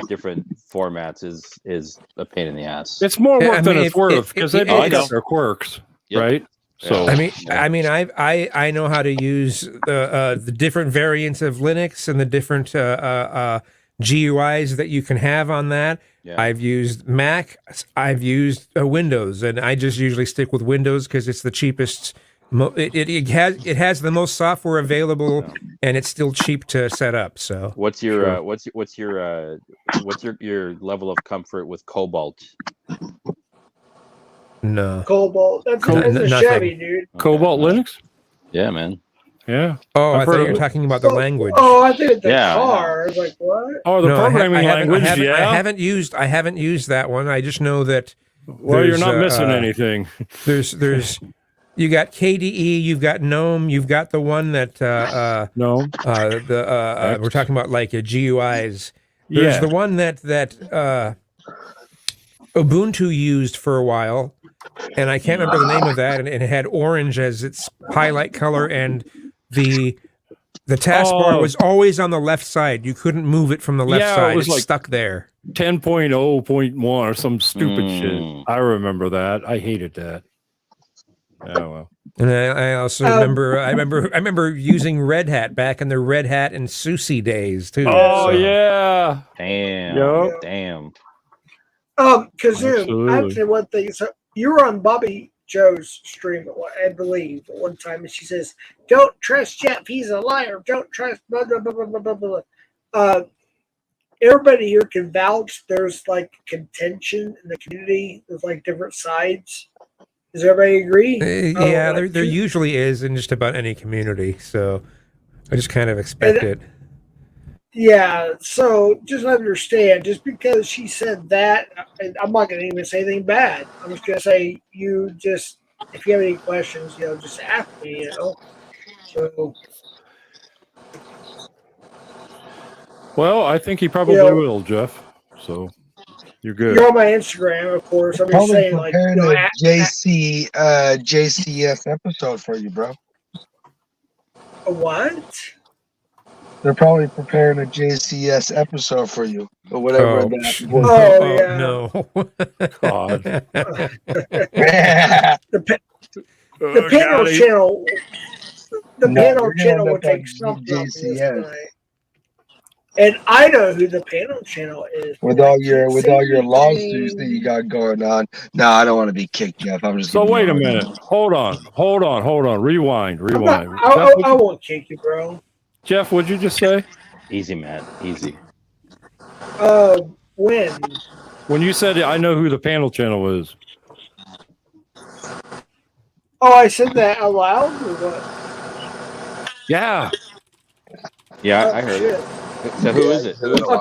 different formats is a pain in the ass. It's more work I than mean, it's worth because they both got their quirks, right? So I mean, I know how to use the different variants of Linux and the different GUIs that you can have on that. Yeah. I've used Mac, I've used Windows, and I just usually stick with Windows because it's the cheapest. It has the most software available, and it's still cheap to set up. So, what's your your level of comfort with Cobalt? No. Cobalt. That's a Chevy, dude. Cobalt Linux? Yeah, man. Yeah. Oh, I I've thought heard you were of it. talking about the language. Oh, I think the Yeah, I car. I was like, what? Oh, the No, programming I haven't- language. I haven't used that one. I just know that. Well, you're there's, not missing anything. There's you got KDE, you've got GNOME, you've got the one that GNOME. We're talking about like GUIs. There's Yeah. the one that Ubuntu used for a while, and I can't remember the name of that, and it had orange as its highlight color, and the taskbar was always on the left side. You couldn't move it from the left side. It was like stuck there. 10.0.1 or some stupid shit. I remember that. I hated that. Oh well. And I also remember I remember using Red Hat back in the Red Hat and SUSE days too. Oh so. yeah. Damn. Yep. Damn. Kazoom, I have to say one thing. So you were on Bobby Joe's stream, I believe, at one time, and she says, "Don't trust Jeff. He's a liar. Don't trust blah blah blah blah blah blah." Everybody here can vouch. There's like contention in the community. There's like different sides. Does everybody agree? Yeah, there usually is in just about any community. So I just kind of expect it. Yeah, so just understand, just because she said that, I'm not going to even say anything bad. I'm just going to say, if you have any questions, just ask me, So. Well, I think he probably will, Jeff. So you're good. You're on my Instagram, of course. I'm just Probably saying, like, preparing a JCS episode for you, bro. A what? They're probably preparing a JCS episode for you, or whatever. No. God. The panel channel. The panel channel will take something off this JCS. tonight. And I know who the panel channel is. With all your lawsuits that you got going on. No, I don't want to be kicked, Jeff. I'm just. So wait a minute. Hold on. Rewind. I won't kick you, bro. Jeff, what'd you just say? Easy, man. Easy. When? When you said I know who the panel channel is. Oh, I said that out loud or what? Yeah. Yeah, I heard it. So who is it? Who is it? Who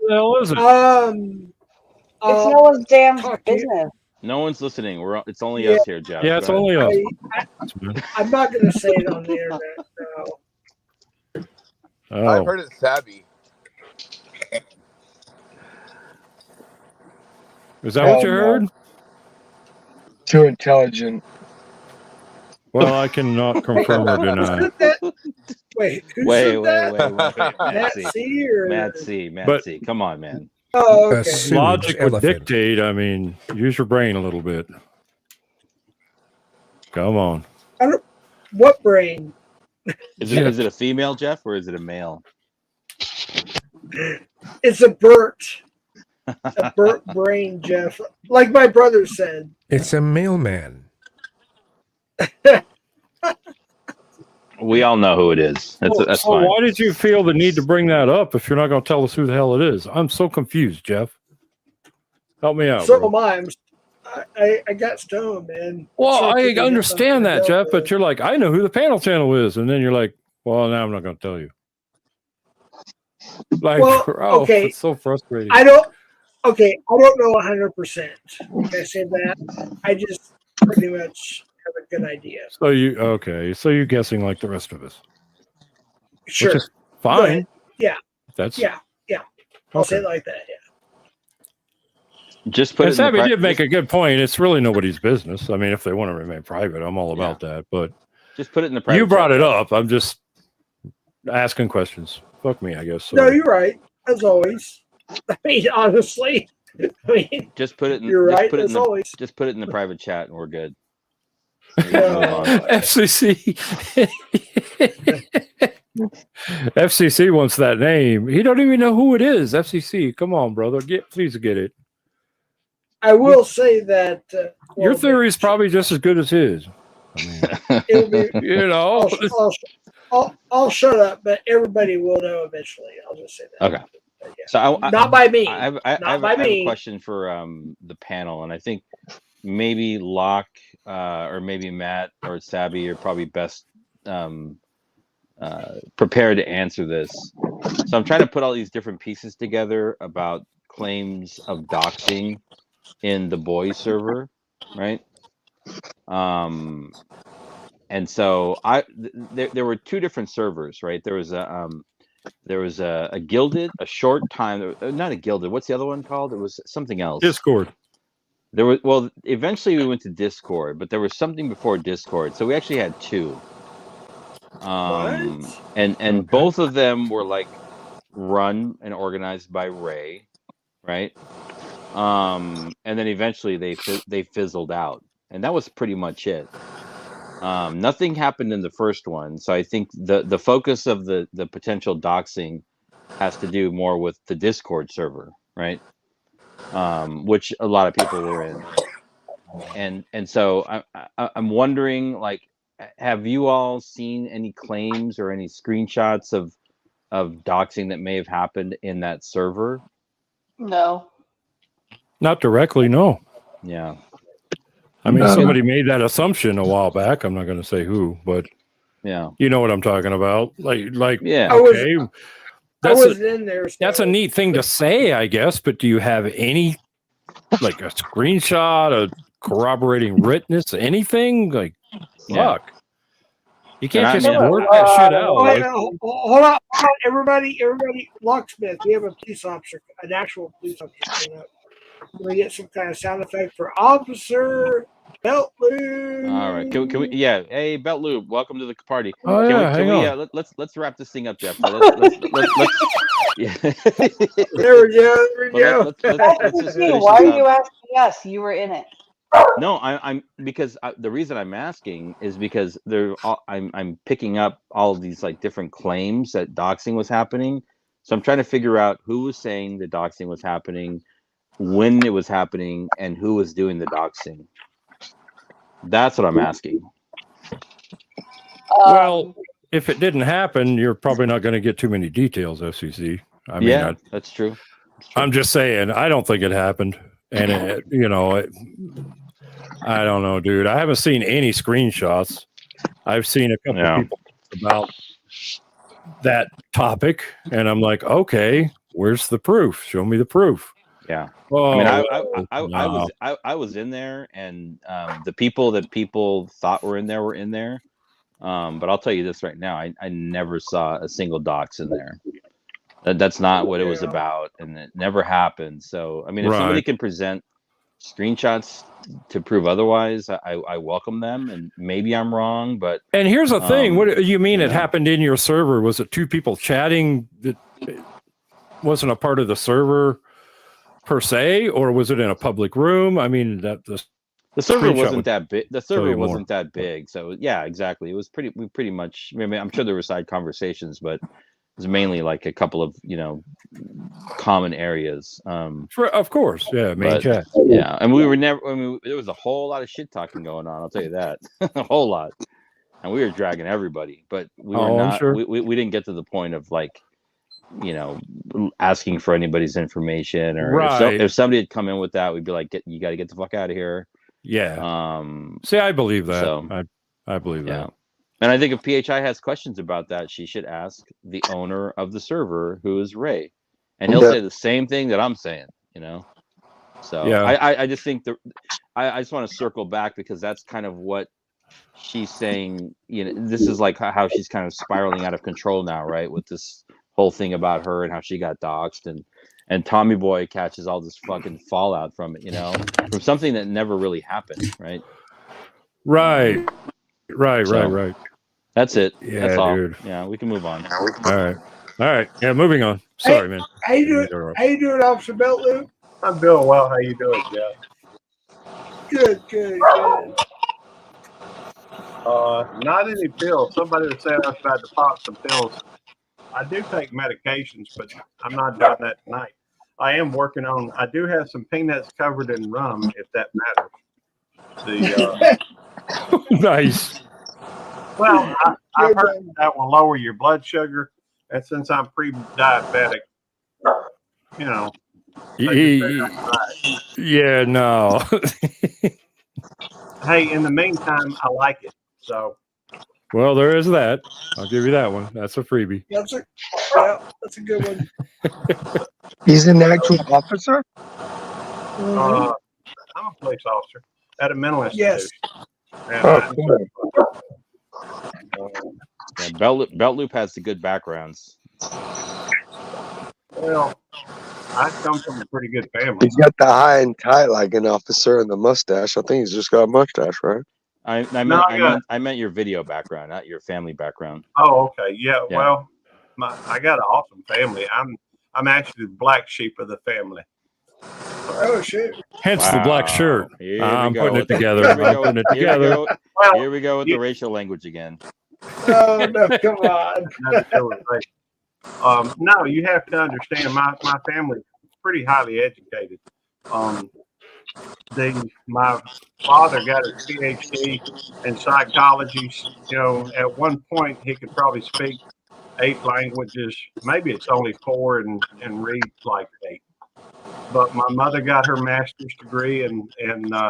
the hell is it? It's no one's damn business. No one's listening. It's only us here, Jeff. Yeah, it's only us. I'm not going to say it on the internet. No. Oh. I've heard it's Savvy. Is that what you heard? Too intelligent. Well, I cannot confirm or deny. Wait, who Wait. said that? Matt C. Matt C. Come on, man. Oh, okay. Logic would dictate. I mean, use your brain a little bit. Come on. What brain? Is it a female, Jeff, or is it a male? It's a Bert brain, Jeff. Like my brother said. It's a mailman. We all know who it is. That's So fine. why did you feel the need to bring that up if you're not going to tell us who the hell it is? I'm so confused, Jeff. Help me out. So bro. am I. I got stoned, man. Well, So I quickly, understand that, dealt Jeff, with. but you're like, I know who the panel channel is, and then you're like, well, now I'm not going to tell you. Like, Well, bro, okay. it's so frustrating. I don't know 100%. Like I said that. I just pretty much have a good idea. So you're guessing like the rest of us, Sure. which is Go fine. ahead. Yeah. That's Yeah. I'll say okay. it like that. Yeah. Just put And it in the Savvy did make just, a good point. It's really nobody's business. I mean, if they want to remain private, I'm all about that. But just put it in the private. you brought chat, it Jeff. up. I'm just asking questions. Fuck me, I guess. No, Sorry. you're right. As always. I mean, honestly. I mean, Just put it in. You're just right, Put it in as the, always. Just put it in the private chat, and we're good. FCC. FCC wants that name. He don't even know who it is. FCC. Come on, brother. Please get it. I will say that Your theory is probably just as good as his. I mean, it'll be, you know. I'll shut up, but everybody will know eventually. I'll just say that. Okay. So Not by me. I have a question for the panel, and I think maybe Locke or maybe Matt or Sabby are probably best prepared to answer this. So I'm trying to put all these different pieces together about claims of doxing in the boys server, right? And so there were two different servers, right? There was a gilded, a short time, not a gilded. What's the other one called? It was something else. Discord. Eventually we went to Discord, but there was something before Discord, so we actually had two. And both of them were like run and organized by Ray, right? And then eventually they fizzled out, and that was pretty much it. Nothing happened in the first one, so I think the focus of the potential doxing has to do more with the Discord server, right? Which a lot of people were in, and so I'm wondering, like, have you all seen any claims or any screenshots of doxing that may have happened in that server? No. Not directly, no. Yeah. I mean, somebody made that assumption a while back. I'm not going to say who, but yeah, you know what I'm talking about. Like, yeah. Okay, I was in there. So. That's a neat thing to say, I guess. But do you have any, like, a screenshot, a corroborating witness, anything? Like, fuck. You can't just blurt that shit out. Hold on, everybody, locksmith. We have a police officer, an actual police officer coming up. Can we get some kind of sound effect for Officer Beltlube? All right, can we? Yeah, hey Beltlube, welcome to the party. Oh, Let's wrap this thing up, Jeff. So let's yeah. There we go. Let's just finish Why this are you up. asking us? You were in it. No, I'm because the reason I'm asking is because I'm picking up all of these like different claims that doxing was happening. So I'm trying to figure out who was saying the doxing was happening, when it was happening, and who was doing the doxing. That's what I'm asking. Well, if it didn't happen, you're probably not going to get too many details, FCC. I mean, that's true. I'm just saying, I don't think it happened. And, I don't know, dude. I haven't seen any screenshots. I've seen a couple of people about that topic, and I'm like, okay, where's the proof? Show me the proof. Yeah. Oh, I mean, I was in there, and the people that people thought were in there. But I'll tell you this right now, I never saw a single dox in there. That's not what it was about, and it never happened. So, I mean, if somebody can present screenshots to prove otherwise, I welcome them, and maybe I'm wrong, but... And here's the thing, what do you mean it happened in your server? Was it two people chatting that wasn't a part of the server per se, or was it in a public room? I mean, the server wasn't that big. The server wasn't that big, so yeah, exactly. It was pretty much. I mean, I'm sure there were side conversations, but it was mainly like a couple of common areas. Of course, yeah, main chat. Yeah, and we were never. I mean, there was a whole lot of shit talking going on. I'll tell you that, a whole lot, and we were dragging everybody, but we were not. Sure. We didn't get to the point of like you know, asking for anybody's information, or Right. if somebody had come in with that, we'd be like, you got to get the fuck out of here. Yeah. See, I believe that. So I believe yeah. that. And I think if PHI has questions about that, she should ask the owner of the server, who is Ray, and he'll say the same thing that I'm saying. You know. So Yeah. I just think I just want to circle back, because that's kind of what she's saying. You know, this is like how she's kind of spiraling out of control now, right? With this whole thing about her and how she got doxxed, and Tommy Boy catches all this fucking fallout from it, you know, from something that never really happened, right? Right. Right. That's it. Yeah, That's all. dude. Yeah, we can move on. All right. Yeah, moving on. Sorry, man. How you doing, Officer Beltloop? I'm doing well. How you doing, Jeff? Good. Not any pills. Somebody was saying I was about to pop some pills. I do take medications, but I'm not doing that tonight. I am working on. I do have some peanuts covered in rum, if that matters. Nice. Well, I've heard that will lower your blood sugar, and since I'm pre-diabetic, you know. Yeah, no. Hey, in the meantime, I like it. So. Well, there is that. I'll give you that one. That's a freebie. That's a good one. He's an actual officer? I'm a police officer at a mental institution. Yes. Yeah, Belt Loop has the good backgrounds. Well, I come from a pretty good family. He's got the high and tight like an officer and the mustache. I think he's just got a mustache, right? I meant your video background, not your family background. Oh, okay. Yeah. Well, I got an awesome family. I'm actually the black sheep of the family. Oh shit! Hence the black shirt. I'm putting it together. Here we go with the racial language again. Oh no! Come on. No, you have to understand. My family's pretty highly educated. My father got his PhD in psychology. You know, at one point he could probably speak 8 languages. Maybe it's only 4 and read like 8. But my mother got her master's degree in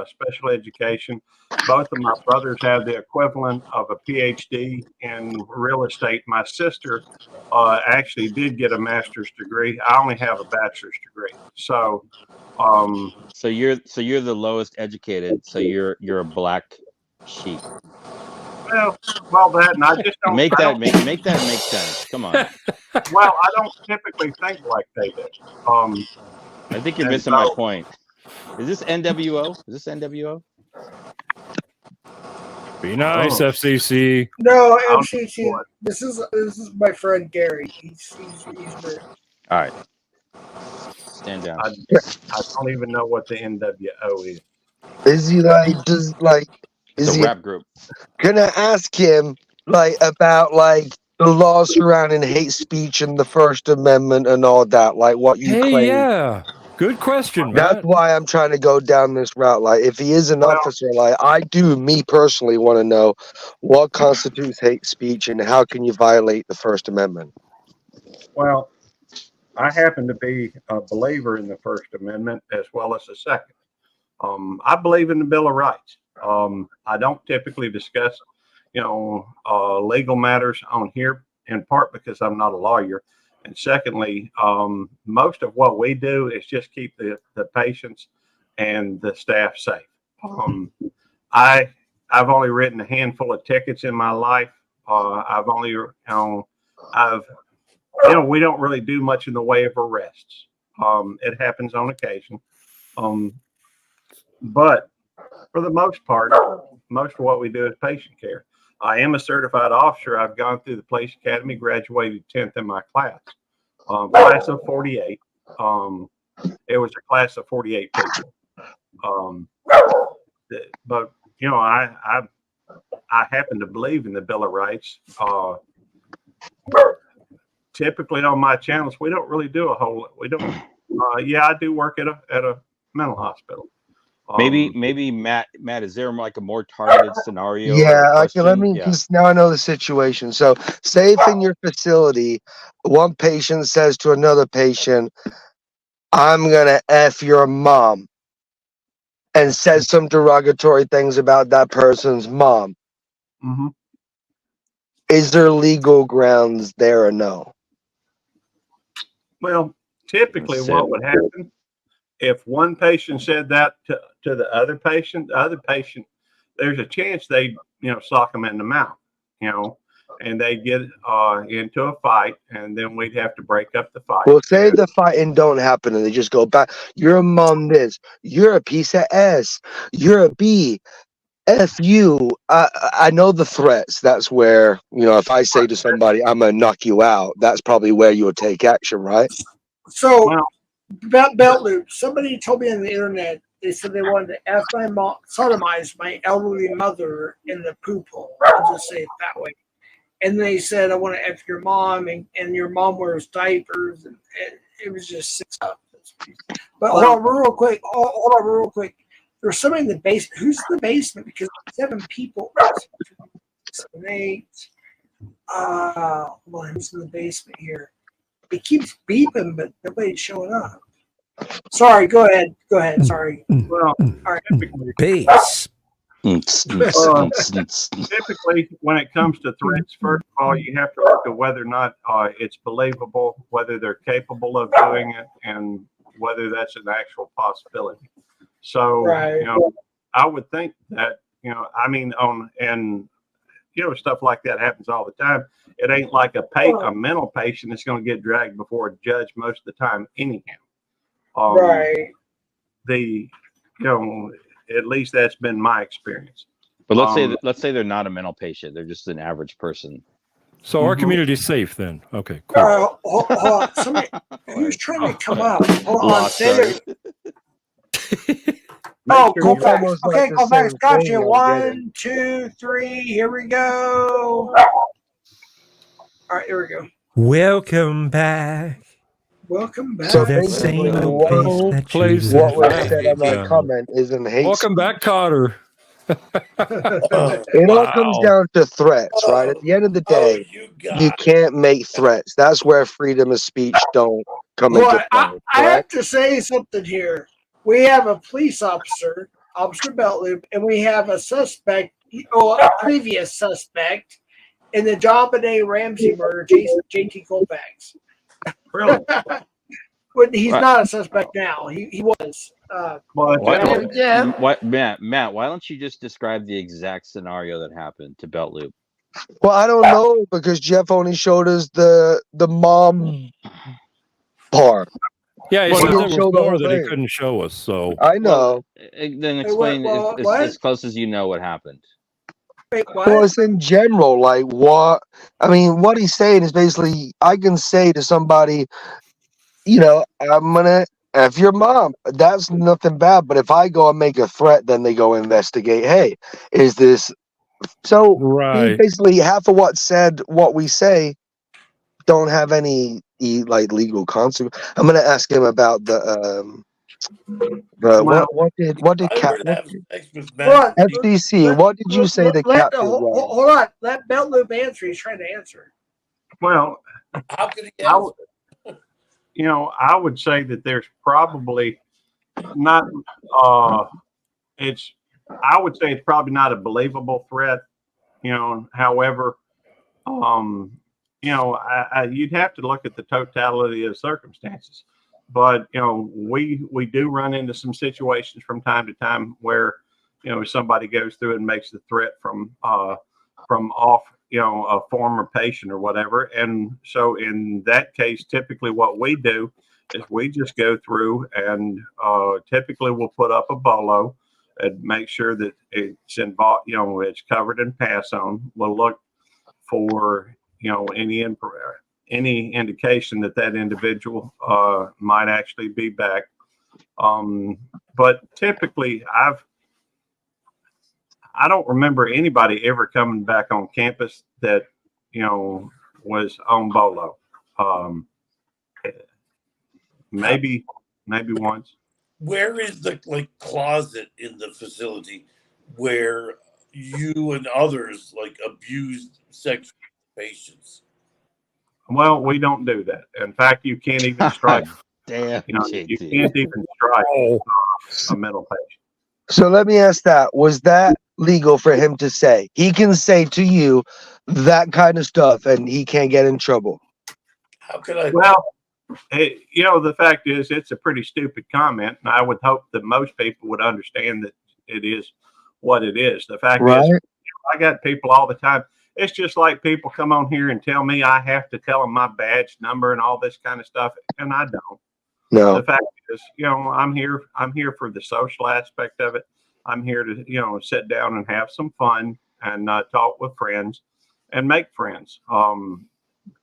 special education. Both of my brothers have the equivalent of a PhD in real estate. My sister actually did get a master's degree. I only have a bachelor's degree. So, so you're the lowest educated. So you're a black sheep. Well, that, and I just don't make that make sense. Come on. Well, I don't typically think like they do. I think you're missing my point. Is this NWO? Be nice, FCC. No, FCC. This is my friend Gary. He's great. All right. Stand down. I don't even know what the NWO is. Is he is he a rap group? Gonna ask him about the laws surrounding hate speech and the First Amendment and all that, like what you claim. Yeah. Good question, That's Matt. why I'm trying to go down this route. Like, if he is an officer, me personally want to know what constitutes hate speech and how can you violate the First Amendment. Well, I happen to be a believer in the First Amendment as well as the Second. I believe in the Bill of Rights. I don't typically discuss, legal matters on here, in part because I'm not a lawyer. And secondly, most of what we do is just keep the patients and the staff safe. I've only written a handful of tickets in my life. We don't really do much in the way of arrests. It happens on occasion. But for the most part, most of what we do is patient care. I am a certified officer. I've gone through the police academy, graduated 10th in my class. Class of 48. It was a class of 48 people. But I happen to believe in the Bill of Rights. Typically on my channels, we don't really do a whole lot. We don't. I do work at a mental hospital. Maybe Matt, is there like a more targeted scenario? Yeah, or okay, let question? me, Yeah. because now I know the situation. So, say if in your facility, one patient says to another patient, I'm gonna F your mom, and says some derogatory things about that person's mom. Mm-hmm. Is there legal grounds there or no? Well, typically what would happen if one patient said that to the other patient, there's a chance they, sock them in the mouth, and they get into a fight, and then we'd have to break up the fight. Well, say the fighting don't happen and they just go back. You're a mom this. You're a piece of S. You're a B. F you. I know the threats. That's where, if I say to somebody, I'm going to knock you out, that's probably where you'll take action, right? So, about belt loop, somebody told me on the internet, they said they wanted to F my mom, sodomize my elderly mother in the poop hole. I'll just say it that way. And they said, I want to F your mom, and your mom wears diapers. And it was just sick stuff. But hold on real quick. Hold on real quick. There's somebody in the basement. Who's in the basement? Because 7 people. 7, 8. Hold on. Who's in the basement here? It keeps beeping, but nobody's showing up. Sorry. Go ahead. Sorry. Well, all right. Base. Typically, when it comes to threats, first of all, you have to look at whether or not it's believable, whether they're capable of doing it, and whether that's an actual possibility. So, Right. I would think that, stuff like that happens all the time. It ain't like a mental patient that's going to get dragged before a judge most of the time anyhow. Right. At least that's been my experience. But let's say they're not a mental patient; they're just an average person. So our community's safe then. Okay, cool. Hold on. Somebody who's trying to come up. Hold on. Oh, go back. Okay, go back. Gotcha. 1, 2, 3. Here we go. All right, here we go. Welcome back. Welcome back. So To that basically, same old place what was that said on that comment isn't hate. Welcome back, Cotter. It all comes down to threats, right? At the end of the day, you can't make threats. That's where freedom of speech don't come into play. I have to say something here. We have a police officer, Officer Beltloop, and we have a suspect, a previous suspect in the JonBenet Ramsey murder, JT Colfax. Really? But he's not a suspect now. He was. Matt, why don't you just describe the exact scenario that happened to Beltloop? Well, I don't know because Jeff only showed us the mom part. Yeah, he Well, said he there didn't was show the more whole that he thing. couldn't show us. So I know. Then explain as close as you know what happened. Wait, Well, it's in general, like what he's saying is basically I can say to somebody, I'm gonna F your mom. That's nothing bad. But if I go and make a threat, then they go investigate. Hey, is this so? Right. Basically, half of what we say don't have any legal consequence. I'm gonna ask him about what did Cat FCC? What did you say the cat did wrong? Hold on. Let Beltloop answer. He's trying to answer. Well, how could he answer? I would say that there's probably not. I would say it's probably not a believable threat. However, you'd have to look at the totality of circumstances. But we do run into some situations from time to time where somebody goes through and makes the threat from off a former patient or whatever, and so in that case, typically what we do is we just go through and typically we'll put up a bolo and make sure that it's involved, it's covered in pass on. We'll look for any indication that individual might actually be back. But typically I don't remember anybody ever coming back on campus that, was on bolo. Maybe once. where is the closet in the facility where you and others abuse sexual patients? Well, we don't do that. In fact, you can't even strike. Damn, you JT. can't even strike a mental patient. So let me ask that. Was that legal for him to say? He can say to you that kind of stuff and he can't get in trouble. How could I? Well, the fact is, it's a pretty stupid comment, and I would hope that most people would understand that it is what it is. The fact is, I got people all the time. It's just like people come on here and tell me I have to tell them my badge number and all this kind of stuff, and I don't. No. The fact is, I'm here for the social aspect of it. I'm here to, sit down and have some fun and talk with friends and make friends.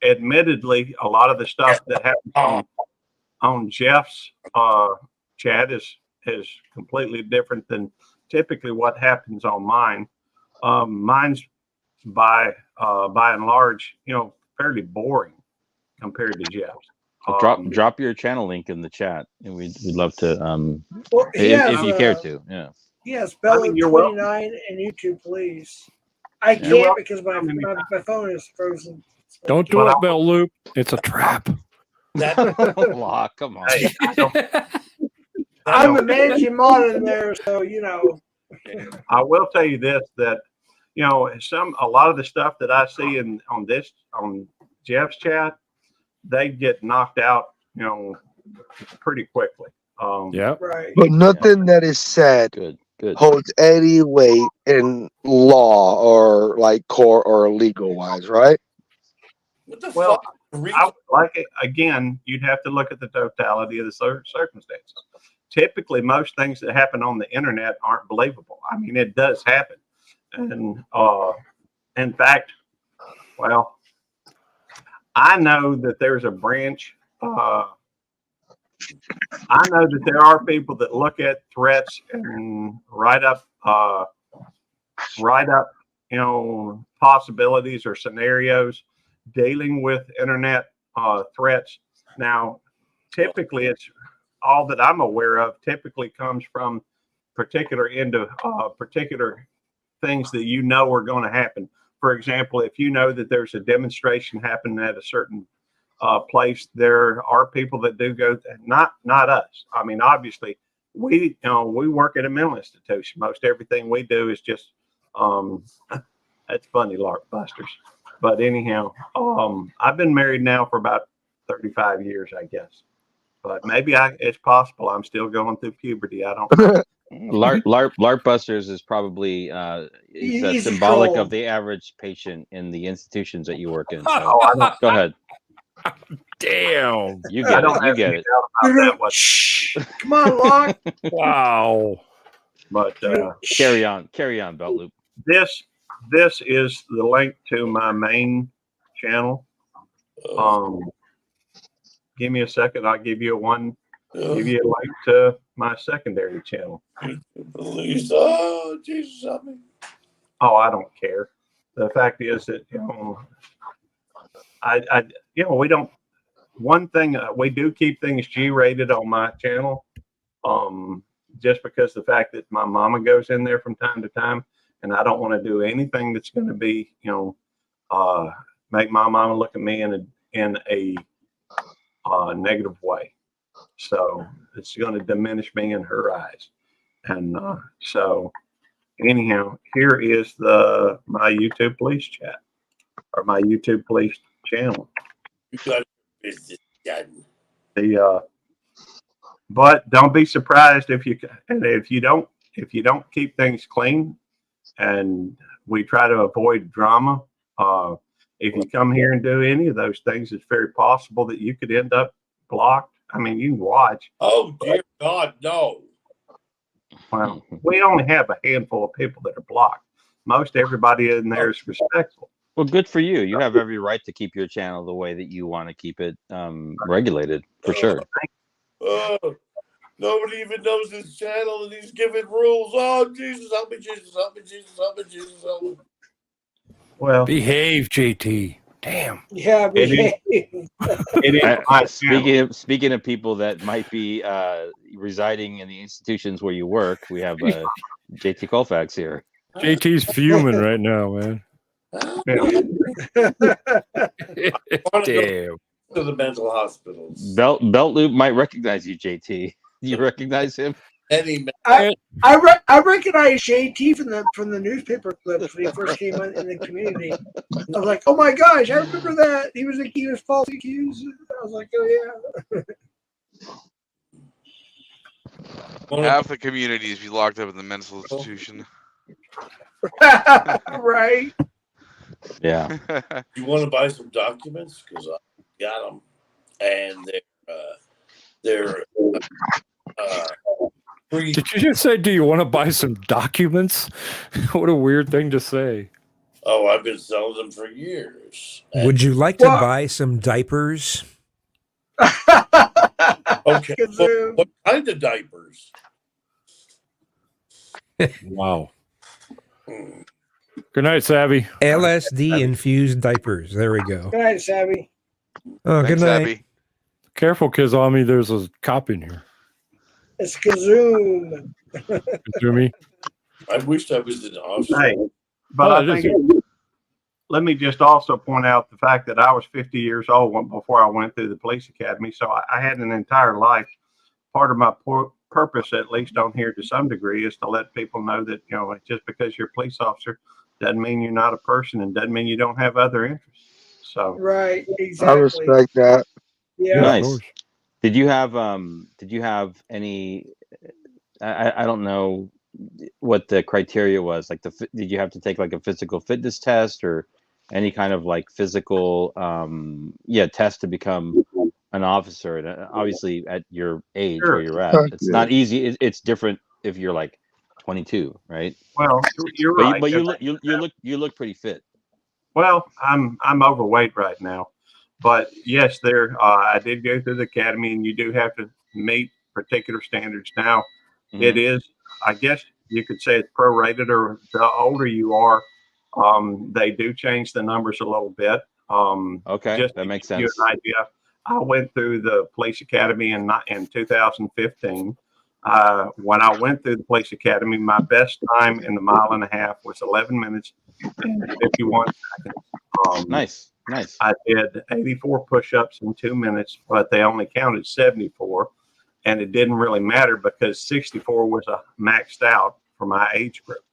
Admittedly, a lot of the stuff that happens on Jeff's chat is completely different than typically what happens on mine. Mine's by and large, fairly boring compared to Jeff's. Drop your channel link in the chat, and we'd love to Well, if you care to. Yeah. Yes, Bellow 29 and YouTube, please. I can't because my phone is frozen. Don't do it, Bell Loop. It's a trap. Law, come on. I'm the managing mod in there, so I will tell you this: that a lot of the stuff that I see on Jeff's chat, they get knocked out, pretty quickly. Right. But nothing that is said Good. holds any weight in law or court or legal wise, right? What the Well, fuck? I would like it again. You'd have to look at the totality of the circumstances. Typically, most things that happen on the internet aren't believable. I mean, it does happen, and in fact, well, I know that there's a branch. I know that there are people that look at threats and write up, possibilities or scenarios dealing with internet threats. Now, typically, it's all that I'm aware of. Typically, comes from particular things that are going to happen. For example, if you know that there's a demonstration happening at a certain place, there are people that do go. Not us. I mean, obviously, we work at a mental institution. Most everything we do is just that's funny, Lark Busters. But anyhow, I've been married now for about 35 years, I guess. But maybe it's possible I'm still going through puberty. I don't know. LARP Busters is probably He's symbolic a troll. of the average patient in the institutions that you work in. So go ahead. Damn. You get it. You get it. Come on, Locke. Wow. But carry on, Belt Loop. This is the link to my main channel. Give me a second. I'll give you give you a link to my secondary channel. Please, oh Jesus, help me. Oh, I don't care. The fact is that we don't. One thing we do keep things G-rated on my channel, just because the fact that my mama goes in there from time to time, and I don't want to do anything that's going to be, make my mama look at me in a negative way. So it's going to diminish me in her eyes, and so anyhow, here is my YouTube police chat or my YouTube police channel. But don't be surprised if you don't keep things clean, and we try to avoid drama. If you come here and do any of those things, it's very possible that you could end up blocked. I mean, you can watch. Oh dear God, no. Well, we only have a handful of people that are blocked. Most everybody in there is respectful. Well, good for you. You have every right to keep your channel the way that you want to keep it regulated, for sure. Nobody even knows his channel, and he's giving rules. Oh, Jesus, help me, Jesus, help me, Jesus, help me, Jesus, help me. Well, behave, JT. Damn. Yeah, It is. Speaking of people that might be residing in the institutions where you work, we have JT Colfax here. JT's fuming right now, man. Damn. To the mental hospitals. Belt Loop might recognize you, JT. You recognize him? I recognize JT from the newspaper clips when he first came in the community. I was like, oh my gosh, I remember that. He was falsely accused. I was like, oh yeah. Half the community is be locked up in the mental institution. Right. Yeah. You want to buy some documents? Because I got them, and they're free. Did you just say, do you want to buy some documents? What a weird thing to say. Oh, I've been selling them for years. Would you like to buy some diapers? Okay. What kind of diapers? Wow. Good night, Savvy. LSD infused diapers. There we go. Good night, Savvy. Oh, Thanks, good night. Abby. Careful, Kizami. There's a cop in here. It's Kazoom. Kazumi. I wished I was an officer. Hey, but I think let me just also point out the fact that I was 50 years old before I went through the police academy. So I had an entire life. Part of my purpose, at least on here to some degree, is to let people know that, you know, just because you're a police officer doesn't mean you're not a person and doesn't mean you don't have other interests. So right, exactly. I respect that. Yeah. Nice. Did you have any? I don't know what the criteria was. Like did you have to take like a physical fitness test or any kind of like physical test to become an officer? And obviously at your age where you're at, it's not easy. It's different if you're like 22, right? Well, you're right. But you look pretty fit. Well, I'm overweight right now, but yes, I did go through the academy, and you do have to meet particular standards. Now, it is, I guess you could say it's prorated, or the older you are, they do change the numbers a little bit. Okay, just that makes to give you sense. an idea, I went through the police academy in 2015. When I went through the police academy, my best time in the 1.5 miles was 11 minutes and 51 seconds. Nice. I did 84 push-ups in 2 minutes, but they only counted 74, and it didn't really matter because 64 was maxed out for my age group.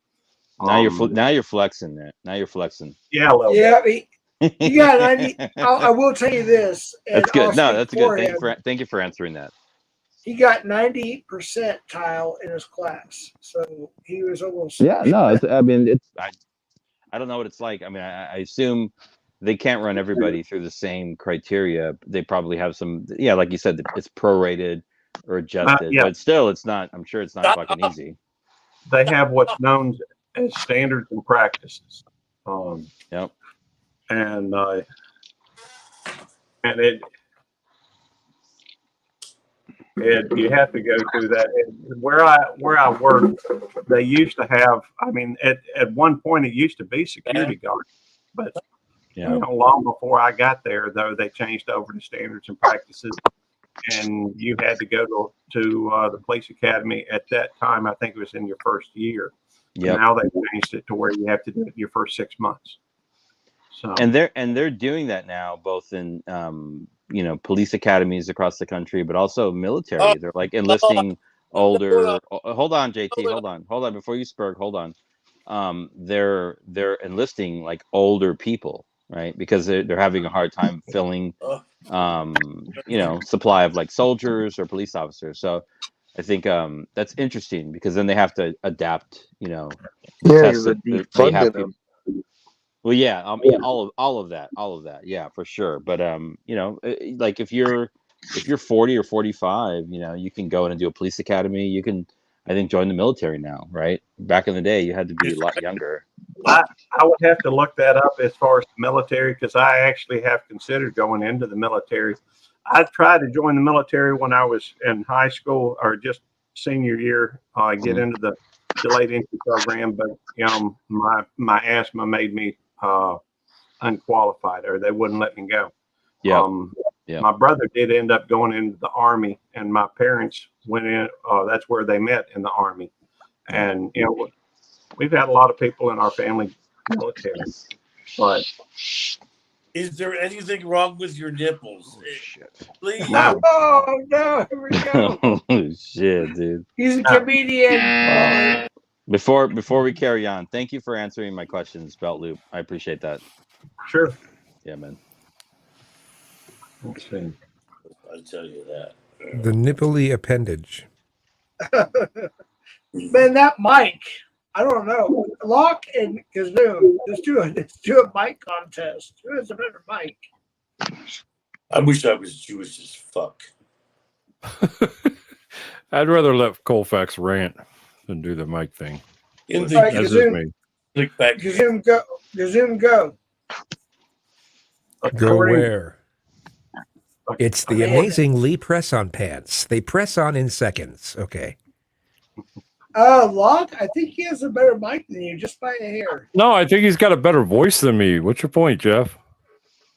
Now you're flexing that. Now you're flexing. Yeah, a little bit. He got 90. I will tell you this. That's good. No, that's good. Him, Thank you for answering that. He got 90 percentile in his class, so he was almost. Yeah, no. I don't know what it's like. I mean, I assume they can't run everybody through the same criteria. They probably have some. Yeah, like you said, it's prorated or adjusted, but still, it's not. I'm sure it's not fucking easy. They have what's known as standards and practices. Yep. And you have to go through that. And where I work, they used to have. I mean, at one point it used to be security guards, but you know, long before I got there, though, they changed over to standards and practices, and you had to go to the police academy at that time. I think it was in your first year. Yeah. Now they changed it to where you have to do it in your first 6 months. So And they're doing that now, both in police academies across the country, but also military. They're like enlisting older. Hold on, JT. Hold on. Before you spurg, hold on. They're enlisting like older people, right? Because they're having a hard time filling, supply of like soldiers or police officers. So I think that's interesting because then they have to adapt. Tests that they have to. Well, yeah, I mean, all of that, yeah, for sure. But like if you're 40 or 45, you can go in and do a police academy. You can, I think, join the military now, right? Back in the day, you had to be a lot younger. I would have to look that up as far as the military, because I actually have considered going into the military. I tried to join the military when I was in high school or just senior year, get into the delayed entry program, but my asthma made me unqualified, or they wouldn't let me go. Yeah. My brother did end up going into the Army, and my parents went in. That's where they met, in the Army. And we've had a lot of people in our family military, but Is there anything wrong with your nipples? Please. no. Oh no! Here we go. Oh shit, dude. He's a comedian. Before we carry on, thank you for answering my questions, Belt Loop. I appreciate that. Sure. Yeah, man. Let's see. I tell you that. The nipply appendage. Man, that mic. I don't know. Locke and Kazoom. Let's do a mic contest. Who has a better mic? I wish I was Jewish as fuck. I'd rather let Colfax rant than do the mic thing. In the Right, That's just Kazoom, me. Kazoom go. Kazoom go. Go where? It's the amazing Lee press-on pants. They press on in seconds. Okay. Locke, I think he has a better mic than you, just by a hair. No, I think he's got a better voice than me. What's your point, Jeff?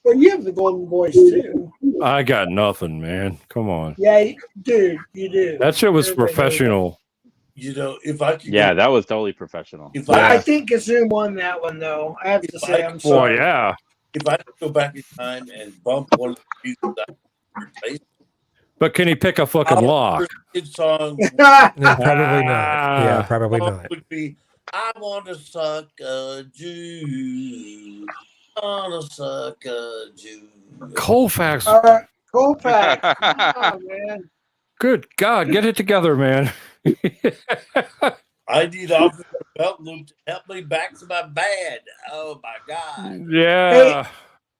Well, you have the golden voice too. I got nothing, man. Come on. Yeah, dude, you do. That shit was Everybody knows professional. You know, if I could. Yeah, that was totally professional. If that. I think Kazoom won that one, though. I have to say, I'm sorry. Well, yeah. If I could go back in time and bump one of the pieces that I replaced, But can he pick a fucking lock? his song No, probably not. Yeah, probably not. would be "I Want to Suck a Jew, I want to suck a Jew." Colfax. All right, Colfax. Come on, man. Good God, get it together, man. I need Officer Belt Loop to help me back to my bed. Oh my God. Yeah.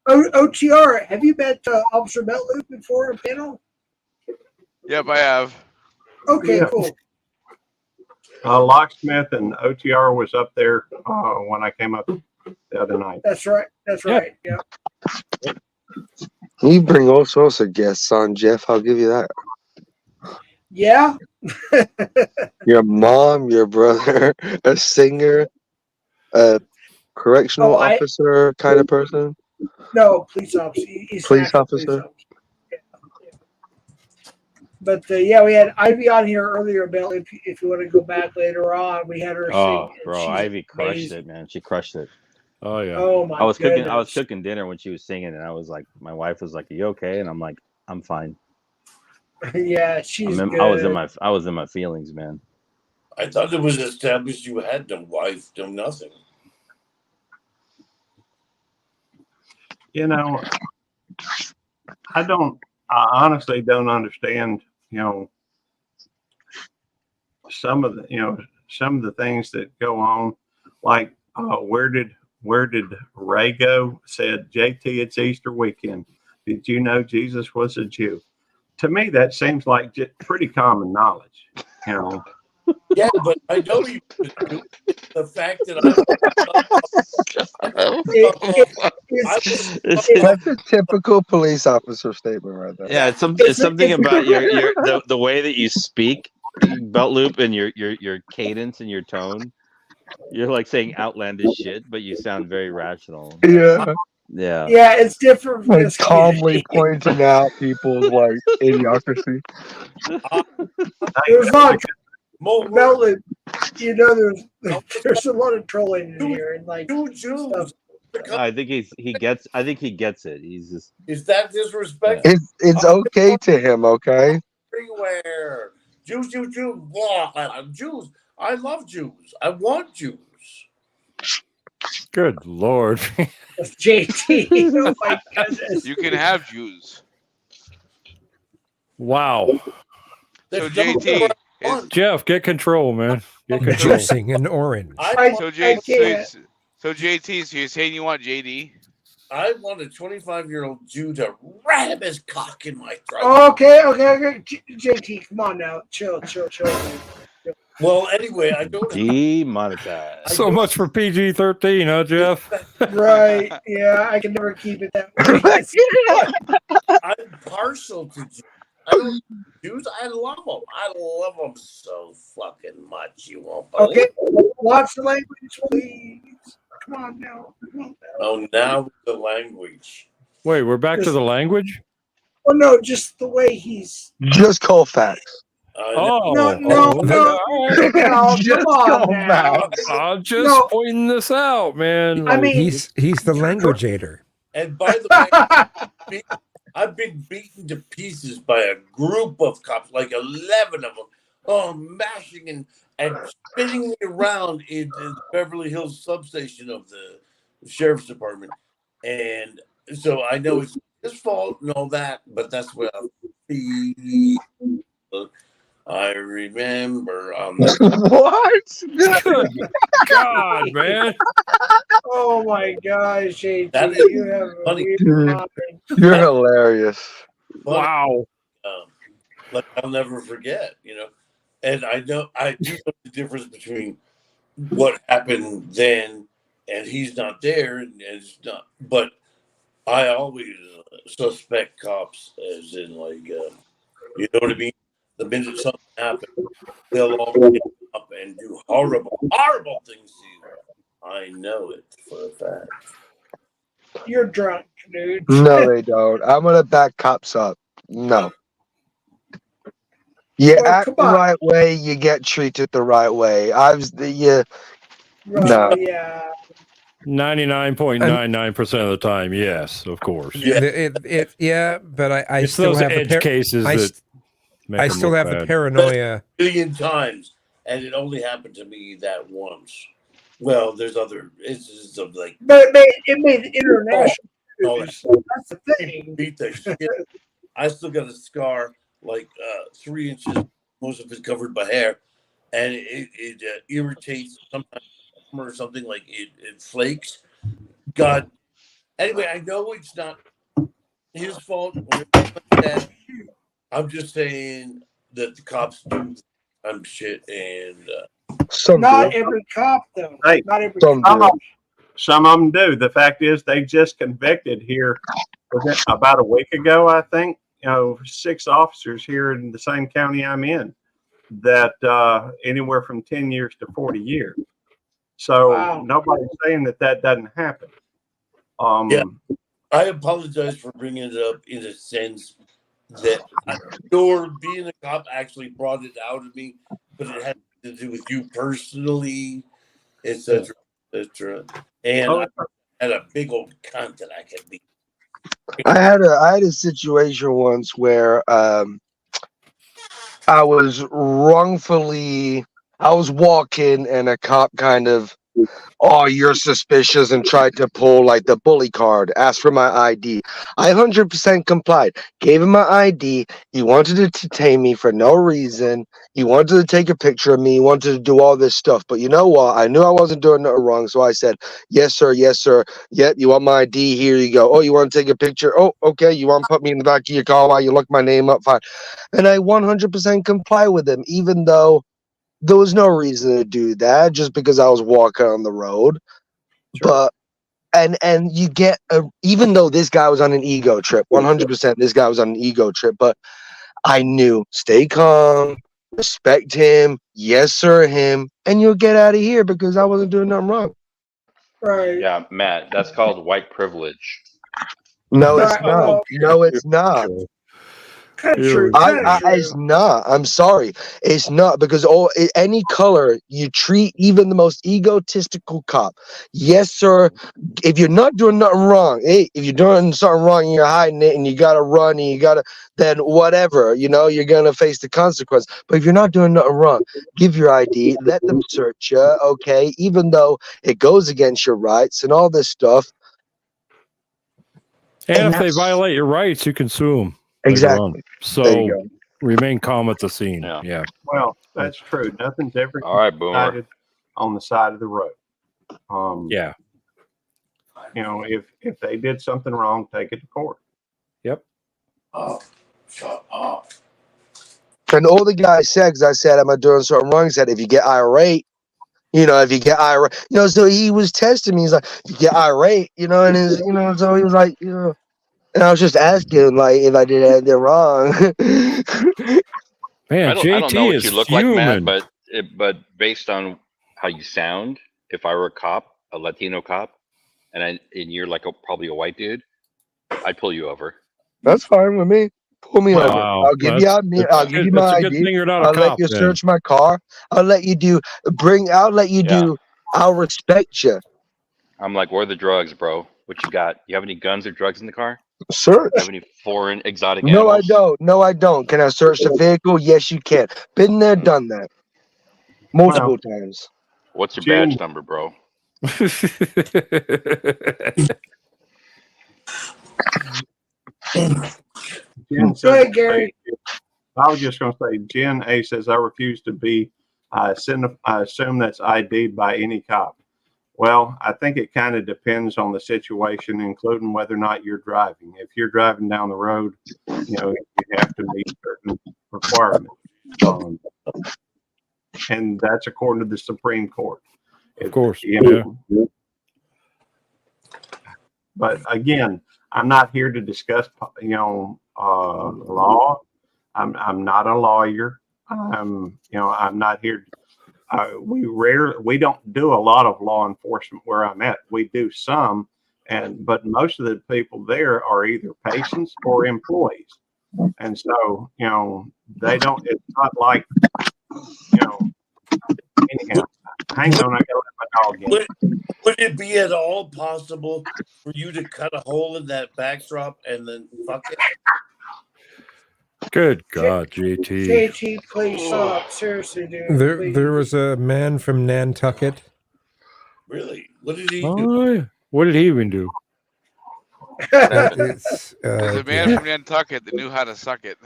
Hey, OTR, have you met Officer Beltloop before a panel? Yep, I have. Okay, Yeah. cool. Locksmith and OTR was up there when I came up the other night. That's right. That's right. Yeah. You bring all sorts of guests on, Jeff. I'll give you that. Yeah. Your mom, your brother, a singer, a correctional officer kind of person. No, police officer. He's an Police actual officer. Yeah. But yeah, we had Ivy on here earlier, Bill. If you want to go back later on, we had her Oh, sing. and bro, she's Ivy crushed amazing. it, man. She crushed it. Oh yeah. Oh my I was goodness. cooking dinner when she was singing, and I was like, my wife was like, "Are you okay?" And I'm like, "I'm fine." Yeah, she's good. I was in my feelings, man. I thought it was established you had no wife, no nothing. You know, I honestly don't understand, some of the things that go on. Like, where did Ray go? Said, JT, it's Easter weekend. Did you know Jesus was a Jew? To me, that seems like pretty common knowledge, Yeah, but I know you. The fact that That's a typical police officer statement right there. Yeah, it's something about the way that you speak, Belt Loop, and your cadence and your tone. You're like saying outlandish shit, but you sound very rational. Yeah. Yeah. Yeah, it's different from Like this calmly community. pointing out people's like idiocracy. There's not Beltloop. You know, there's a lot of trolling in here and like stuff. I think he gets it. He's just. Is that disrespectful? It's okay to him, okay? Everywhere. Jews. Blah. Jews. I love Jews. I want Jews. Good Lord. That's JT. Oh my goodness. You can have Jews. Wow. So JT, Jeff, get control, man. Get control. Juicing an orange. So JT, so you're saying you want JD? I want a 25-year-old Jew to ram his cock in my throat. Okay. JT, come on now. Chill. Well, anyway, I don't. Demonetized. So much for PG-13, huh, Jeff? Right. Yeah, I can never keep it that way. I'm partial to Jews. I don't Jews. I love them. I love them so fucking much. You won't believe. Okay, watch the language, please. Come on now. Oh, now the language. Wait, we're back to the language? Well, no, just the way he's. Just Colfax. Oh, No, Just come on Colfax. now. I'm just pointing this out, man. I mean, he's the languageator. And by the way, I've been beaten to pieces by a group of cops, like 11 of them, mashing and spinning me around in the Beverly Hills substation of the sheriff's department. And so I know it's his fault and all that, but that's what I remember. What? Good God, man. Oh my gosh, JT, That is you have a funny. weird mind. You're hilarious. Wow. Like I'll never forget, And I do know the difference between what happened then and he's not there and it's not. But I always suspect cops as in like, you know what I mean? The minute something happens, they'll all get up and do horrible, horrible things to you. I know it for a fact. You're drunk, dude. No, they don't. I'm gonna back cops up. No. You Well, act come the on. right way, you get treated the right way. No. Yeah. 99.99% of the time, yes, of course. Yeah, but I It's still those have edge the cases that make I them still look have the bad. paranoia. A million times, and it only happened to me that once. Well, there's other instances of like, But it made international news, so that's the thing. beat the shit. I still got a scar like 3 inches, most of it covered by hair, and it irritates sometimes or something like it flakes. God. Anyway, I know it's not his fault. Or anything like that. I'm just saying that the cops do shit, and Not every cop, though. Hey, Not every some cop. Some of them do. The fact is, they just convicted here about a week ago, I think. 6 officers here in the same county I'm in that anywhere from 10 years to 40 years. So nobody's saying that doesn't happen. yeah, I apologize for bringing it up in a sense that your being a cop actually brought it out of me, but it had to do with you personally, etc., etc. And I had a big old cunt that I could be. I had a situation once where I was walking and a cop kind of, oh, you're suspicious, and tried to pull like the bully card, asked for my ID. I 100% complied, gave him my ID. He wanted to detain me for no reason. He wanted to take a picture of me. He wanted to do all this stuff. But you know what? I knew I wasn't doing nothing wrong. So I said, yes, sir. Yes, sir. Yep. You want my ID? Here you go. Oh, you want to take a picture? Oh, okay. You want to put me in the back of your car while you look my name up? Fine. And I 100% comply with him, even though there was no reason to do that, just because I was walking on the road. Sure. But and you get even though this guy was on an ego trip, 100% this guy was on an ego trip, but I knew, stay calm, respect him, yes sir him, and you'll get out of here because I wasn't doing nothing wrong. Right. Yeah, Matt, that's called white privilege. No, it's not. No, it's not. It's not. I'm sorry. It's not, because any color you treat, even the most egotistical cop. Yes, sir. If you're not doing nothing wrong, if you're doing something wrong and you're hiding it and you gotta run and then whatever, you're gonna face the consequence. But if you're not doing nothing wrong, give your ID, let them search you, okay? Even though it goes against your rights and all this stuff. And if they violate your rights, you can sue them. Exactly. So remain calm at the scene. Yeah. Well, that's true. Nothing's ever all right, Boomer. decided on the side of the road. Yeah. If they did something wrong, take it to court. Yep. Oh, shut up. And all the guy said, because I said, am I doing something wrong? He said, if you get irate, so he was testing me. He's like, you get irate, and so he was like, and I was just asking, like, if I did anything wrong. Man, I don't know what is you look human. like, Matt, but based on how you sound, if I were a cop, a Latino cop, and you're like probably a white dude, I'd pull you over. That's fine with me. Pull me over. Wow, I'll give you. I'll give you that's my a good ID. thing you're not a I'll let cop. you Then. search my car. I'll let you do. I'll let you Yeah. do. I'll respect you. I'm like, where are the drugs, bro? What you got? You have any guns or drugs in the car? Search. You have any foreign exotic No, I animals? don't. No, I don't. Can I search the vehicle? Yes, you can. Been there, done that. Multiple times. What's your Jim- badge number, bro? Jen Go says, ahead, Gary. I was just going to say, Jen A says, I refuse to be, I assume that's ID'd by any cop. Well, I think it kind of depends on the situation, including whether or not you're driving. If you're driving down the road, you have to meet certain requirements. And that's according to the Supreme Court. Of course, But again, I'm not here to discuss, law. I'm not a lawyer. I'm not here. We don't do a lot of law enforcement where I'm at. We do some, but most of the people there are either patients or employees, and so they don't. It's not like Anyhow, hang on, I gotta let my dog in. Would it be at all possible for you to cut a hole in that backdrop and then fuck it? Good God, JT. JT, please stop. Seriously, dude. There was a man from Nantucket. Really? What did he do? Oh, what did he even do? It's There's a man from Nantucket that knew how to suck it.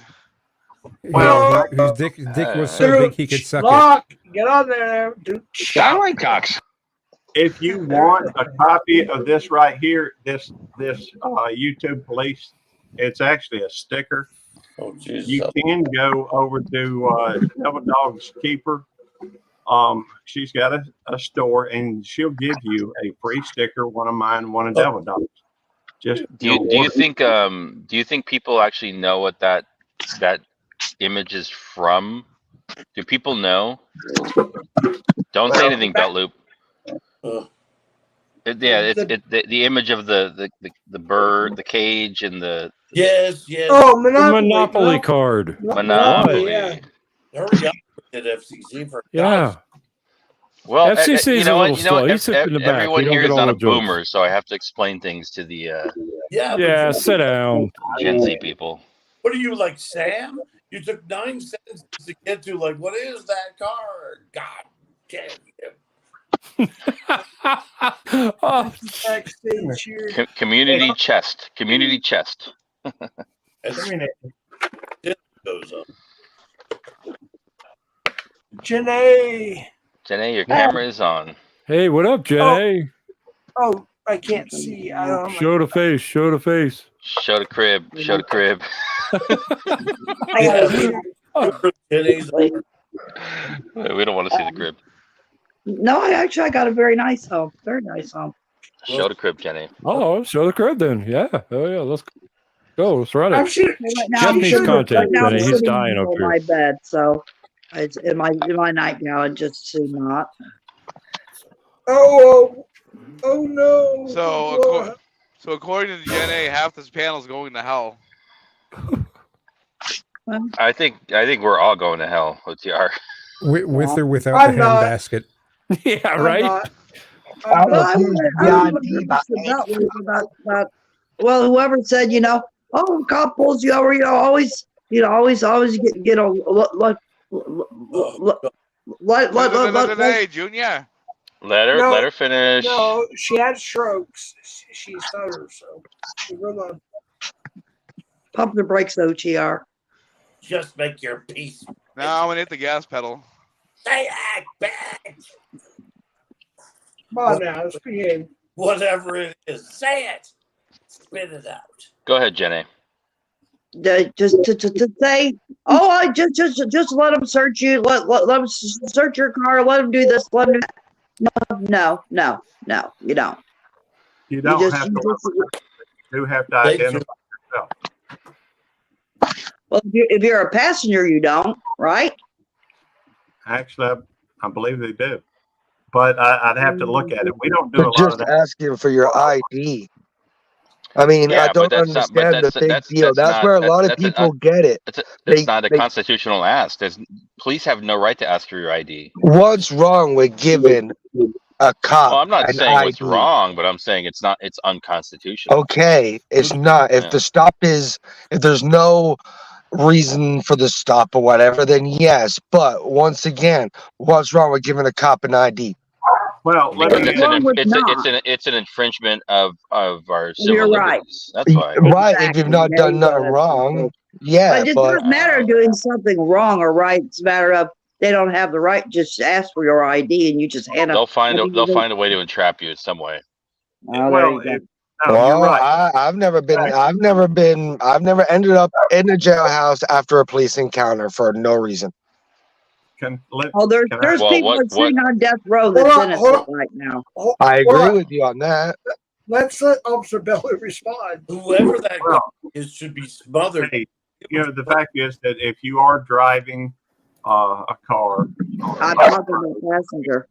well, whose dick was so big he could suck Lock, get on there, dude. I like cocks. If you want a copy of this right here, this YouTube police, it's actually a sticker. Oh, Jesus. You can go over to Devil Dog's Keeper. She's got a store, and she'll give you a free sticker, one of mine, one of Devil Dog's. Just do you think people actually know what that image is from? Do people know? Don't say anything, Belt Loop. The image of the bird, the cage, and the yes. Oh, Monopoly. Monopoly card. Monopoly. Yeah. Hurry up at FCC for Yeah. Well, FCC is a little slow. He's in the back. Everyone We don't here get is all not a the jokes. boomer, so I have to explain things to the Yeah, sit down. Gen Z people. What are you, like Sam? You took 9 sentences to get to, like, what is that card? God damn you. Oh, backstage here. Community chest. Community chest. Goes up. Janae. Janae, your camera is on. Hey, what up, Jay? Oh, I can't see. I don't know. Show the face. Show the face. Show the crib. Show the crib. We don't want to see the crib. No, I got a very nice home. Very nice home. Show the crib, Jenny. Oh, show the crib then. Yeah. Oh, yeah. Let's go. Let's run I'm it. sure. Jeff needs content. Right now, I'm Jenny. He's sitting dying up on here. my bed, so it's in my nightgown. Just so not. Oh no. So according to Gen A, half this panel is going to hell. I think we're all going to hell, OTR. With or without I'm the not. handbasket. Yeah, right. Well, whoever said, cop pulls you over, always get Hey, Junior. Let her finish. No, she had strokes. She stutters, so hold on. Pump the brakes, OTR. Just make your peace. Now I'm gonna hit the gas pedal. Say act back. Come on now, let's behave. Whatever it is, say it. Spit it out. Go ahead, Jenny. Just to say, I just let them search you. Let them search your car. Let them do this. Let them do that. No, you don't. You don't have to. You do have to identify yourself. Well, if you're a passenger, you don't, right? Actually, I believe they do. but I'd have to look at it. We don't do a But lot of just that. asking for your ID. I mean, I Yeah, but don't that's not. But understand the big deal. that's That's not. where a lot of people get it. That's not a They constitutional ask. Police have no right to ask for your ID. what's wrong with giving a Well, cop I'm not an saying what's ID? wrong, but I'm saying it's not. It's unconstitutional. Okay, it's not. If Yeah. the stop is, if there's no reason for the stop or whatever, then yes. But once again, what's wrong with giving a cop an ID? Well, let Because me. it's an infringement of our civil You're right. liberties. That's why. Right, if you've Exactly. not There done you go. nothing That's wrong, it. yeah. But it But doesn't matter doing something wrong or right. It's a matter of they don't have the right. Just ask for your ID and you just hand up. They'll find a way to entrap you in some way. Oh, there Well, you go. no, you're well, right. I've never ended up in a jailhouse after a police encounter for no reason. Oh, there's people that's sitting on death row that's innocent right now. I agree with you on that. Let's let Officer Bellew respond. Whoever that guy is should be smothered. Hey, the fact is that if you are driving a car, I'm talking about passenger.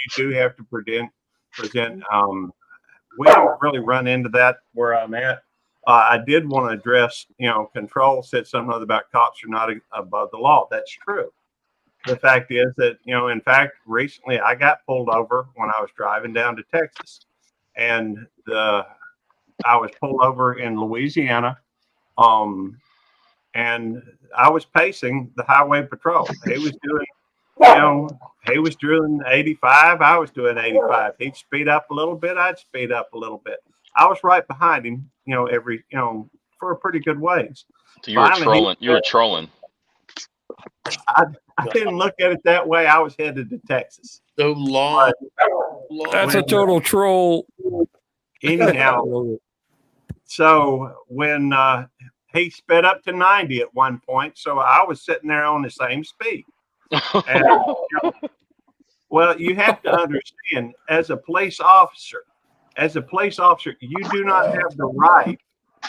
you do have to present. We don't really run into that where I'm at. I did want to address, Control said something about cops are not above the law. That's true. The fact is that, in fact, recently I got pulled over when I was driving down to Texas, and I was pulled over in Louisiana, and I was pacing the highway patrol. He was doing, he was doing 85. I was doing 85. He'd speed up a little bit. I'd speed up a little bit. I was right behind him, for a pretty good ways. So you were Finally, trolling. You were trolling. I didn't look at it that way. I was headed to Texas. So long. That's a total troll. Anyhow, so when he sped up to 90 at one point, so I was sitting there on the same speed. And, well, you have to understand, as a police officer, you do not have the right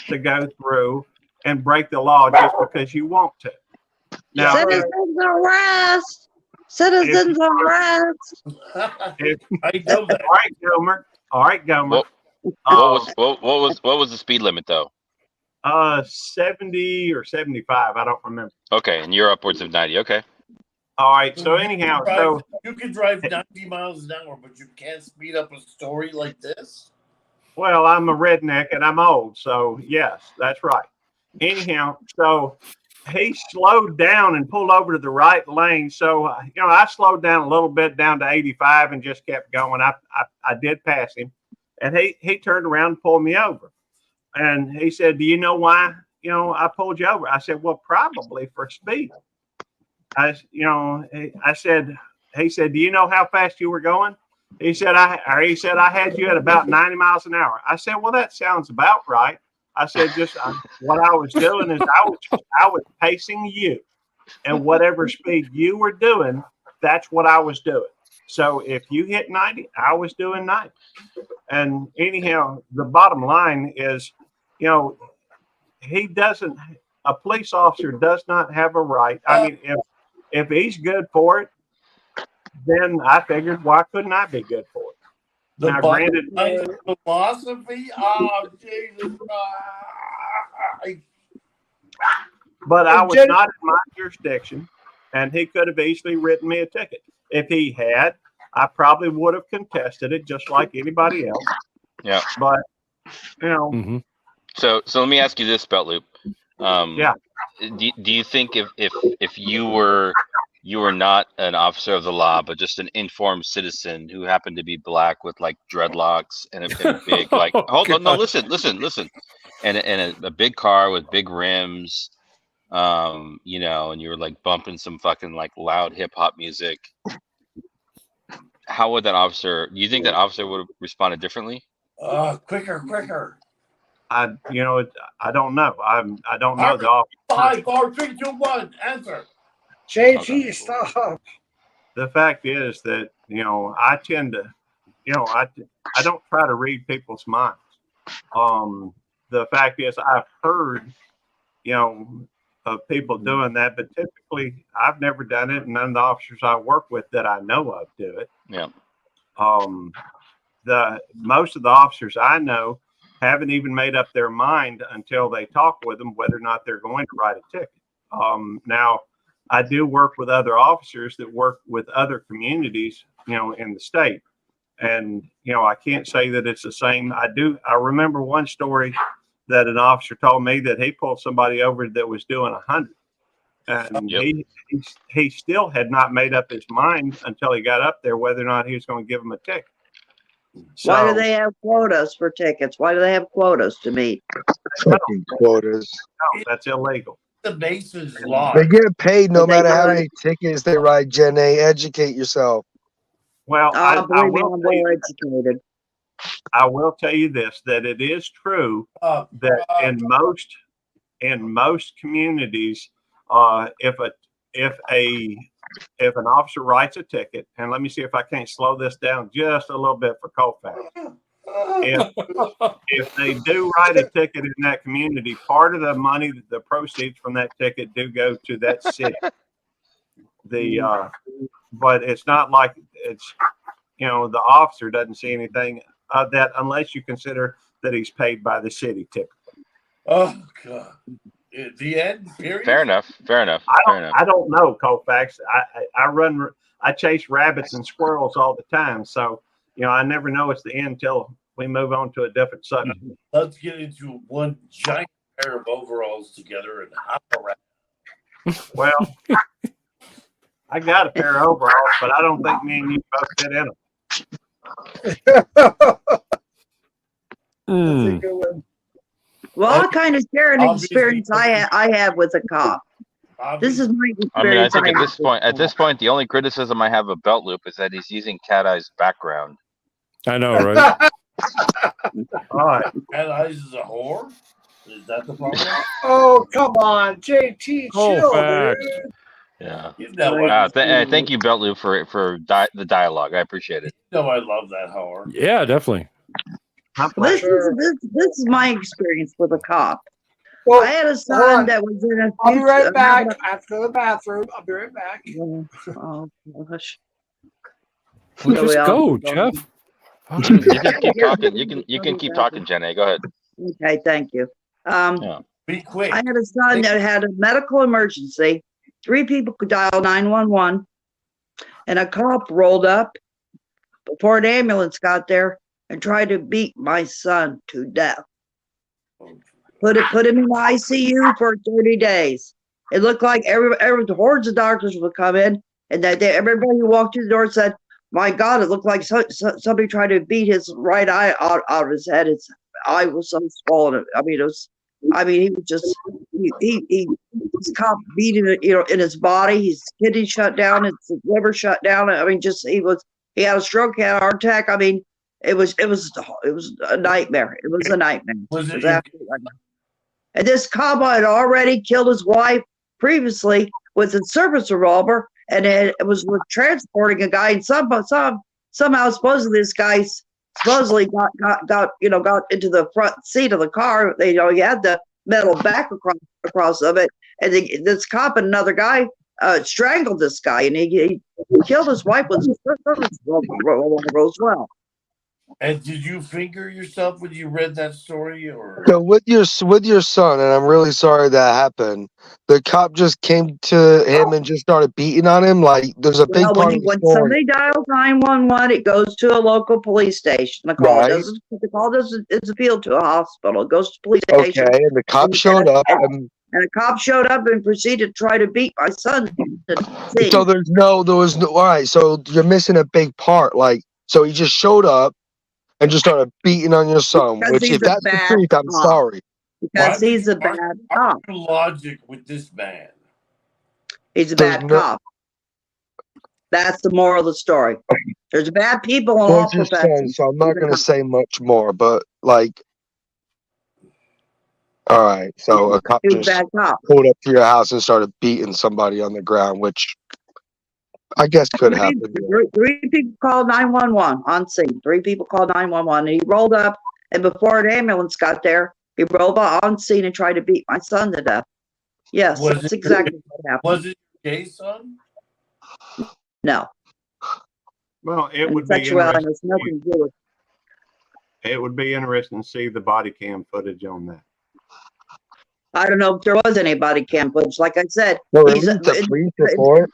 to go through and break the law just because you want to. Now, Citizens arrest! Citizens arrest! I know that. All right, Gomer. What was the speed limit though? 70 or 75. I don't remember. Okay, and you're upwards of 90. Okay. All right. So anyhow, you can drive 90 miles an hour, but you can't speed up a story like this. Well, I'm a redneck and I'm old, so yes, that's right. Anyhow, so he slowed down and pulled over to the right lane. So I slowed down a little bit down to 85 and just kept going. I did pass him, and he turned around and pulled me over. And he said, "Do you know why? I pulled you over?" I said, "Well, probably for speed." He said, "Do you know how fast you were going?" He said, I had you at about 90 miles an hour. I said, "Well, that sounds about right." I said, "Just what I was doing is I was pacing you, and whatever speed you were doing, that's what I was doing. So if you hit 90, I was doing 90." And anyhow, the bottom line is, a police officer does not have a right. I mean, if he's good for it, then I figured, why couldn't I be good for it? Now, granted, philosophy. Oh, Jesus Christ. But I was not in my jurisdiction, and he could have easily written me a ticket. If he had, I probably would have contested it just like anybody else. Yeah. But So let me ask you this, Belt Loop. Yeah. Do you think if you were not an officer of the law, but just an informed citizen who happened to be black with like dreadlocks and a big hold on, no, listen, and a big car with big rims, and you were like bumping some fucking like loud hip hop music, how would that officer? Do you think that officer would have responded differently? Quicker. I don't know. I don't know the officer. 5, 4, 3, 2, 1. Answer. JG, stop. The fact is that I tend to, I don't try to read people's minds. The fact is, I've heard, of people doing that, but typically I've never done it, and none of the officers I work with that I know of do it. Yeah. Most of the officers I know haven't even made up their mind until they talk with them whether or not they're going to write a ticket. Now, I do work with other officers that work with other communities, in the state. And, I can't say that it's the same. I remember one story that an officer told me that he pulled somebody over that was doing 100. And he still had not made up his mind until he got up there whether or not he was going to give him a ticket. Why do they have quotas for tickets? Why do they have quotas to meet? Fucking quotas. No, that's illegal. The Masons law. They get paid no matter how many tickets they write, Jenny. Educate yourself. Well, I will I'm well educated. I will tell you this, that it is true that in most communities, if an officer writes a ticket, and let me see if I can't slow this down just a little bit for Colfax. If they do write a ticket in that community, part of the money, the proceeds from that ticket do go to that city. But it's not like it's, the officer doesn't see anything of that unless you consider that he's paid by the city typically. Oh God. The end. Period. Fair enough. I don't know, Colfax. I chase rabbits and squirrels all the time, so I never know it's the end until we move on to a different subject. Let's get into one giant pair of overalls together and hop around. Well, I got a pair of overalls, but I don't think me and you both fit in them. That's a good one. Well, I'll kind of share an experience I have with a cop. This is my experience. I mean, I think at this point, the only criticism I have of Belt Loop is that he's using Cat Eye's background. I know, right? All right. Cat Eyes is a whore? Is that the problem? Oh, come on, JT, chill, back. dude. Yeah. Thank you, Belt Loop, for the dialogue. I appreciate it. I love that whore. Yeah, definitely. This is my experience with a cop. Well, I had a son that was in a. I'll be right back after the bathroom. I'll be right back. Oh gosh. Well, just go, Jeff. You can keep talking. You can keep talking, Jenny. Go ahead. Okay, thank you. Be quick. I had a son that had a medical emergency. 3 people could dial 911, and a cop rolled up before an ambulance got there and tried to beat my son to death. Put him in the ICU for 30 days. It looked like every hordes of doctors would come in, and that everybody who walked through the door said, "My God, it looked like somebody tried to beat his right eye out of his head. His eye was so swollen. I mean, he was just his cop beating it, in his body. His kidney shut down, his liver shut down. I mean, he had a stroke, he had a heart attack. I mean, it was a nightmare. It was a nightmare. It was absolutely a nightmare. And this cop had already killed his wife previously with a service revolver, and it was transporting a guy. And somehow, supposedly, this guy supposedly got into the front seat of the car. He had the metal back across of it, and this cop and another guy strangled this guy, and he killed his wife with a service revolver as well. And did you finger yourself when you read that story, or? So with your son, and I'm really sorry that happened. The cop just came to him and just started beating on him. Like there's a big part of the When story. somebody dials 911, it goes to a local police station. The call doesn't it's appealed to a hospital. It goes to police station. Okay, and the cop showed up. And a cop showed up and proceeded to try to beat my son. So there was no. All right, so you're missing a big part. Like, so he just showed up and just started beating on your son. Because Which, he's if a that's the bad truth, I'm cop. sorry. Because he's a bad cop. Logic with this man. He's a bad cop. That's the moral of the story. There's bad people in all What's your son? professions. So I'm not going to say much more, but like, all right. So a cop He was a just bad cop. pulled up to your house and started beating somebody on the ground, which I guess could happen. Three people called 911 on scene. 3 people called 911. And he rolled up, and before an ambulance got there, he rolled up on scene and tried to beat my son to death. Yes, that's exactly what happened. Was it your gay son? No. Well, it And would be sexuality interesting. has nothing to do with. It would be interesting to see the body cam footage on that. I don't know if there was any body cam footage. Like I said, Well, he's release a police report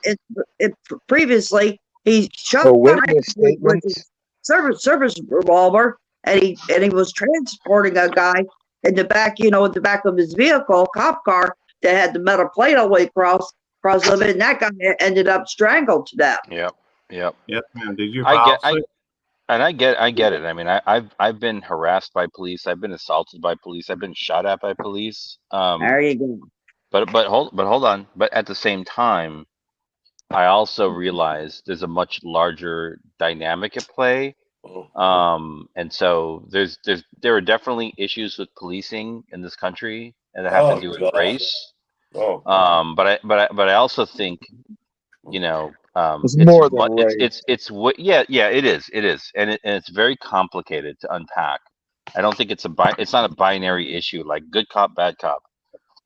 previously he shot or witness with his statements. service revolver, and he was transporting a guy in the back, in the back of his vehicle, cop car that had the metal plate all the way across of it, and that guy ended up strangled to death. Yep. Yes, ma'am. Did you I file get, suit? I get it. I mean, I've been harassed by police. I've been assaulted by police. I've been shot at by police. There you go. But hold on. But at the same time, I also realize there's a much larger dynamic at play. And so there are definitely issues with policing in this country, and that have to do with race. But I also think, It's more than race. it is, and it's very complicated to unpack. I don't think it's not a binary issue like good cop, bad cop.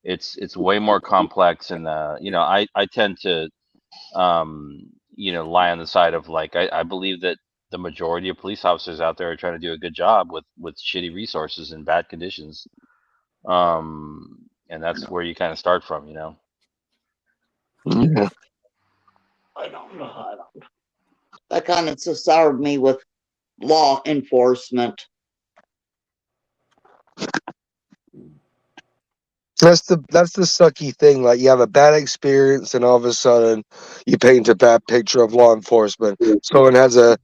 It's way more complex, and I tend to lie on the side of like I believe that the majority of police officers out there are trying to do a good job with shitty resources and bad conditions. And that's where you kind of start from, Yeah. I don't know. That kind of soured me with law enforcement. That's the sucky thing. Like you have a bad experience, and all of a sudden you paint a bad picture of law enforcement. Someone has a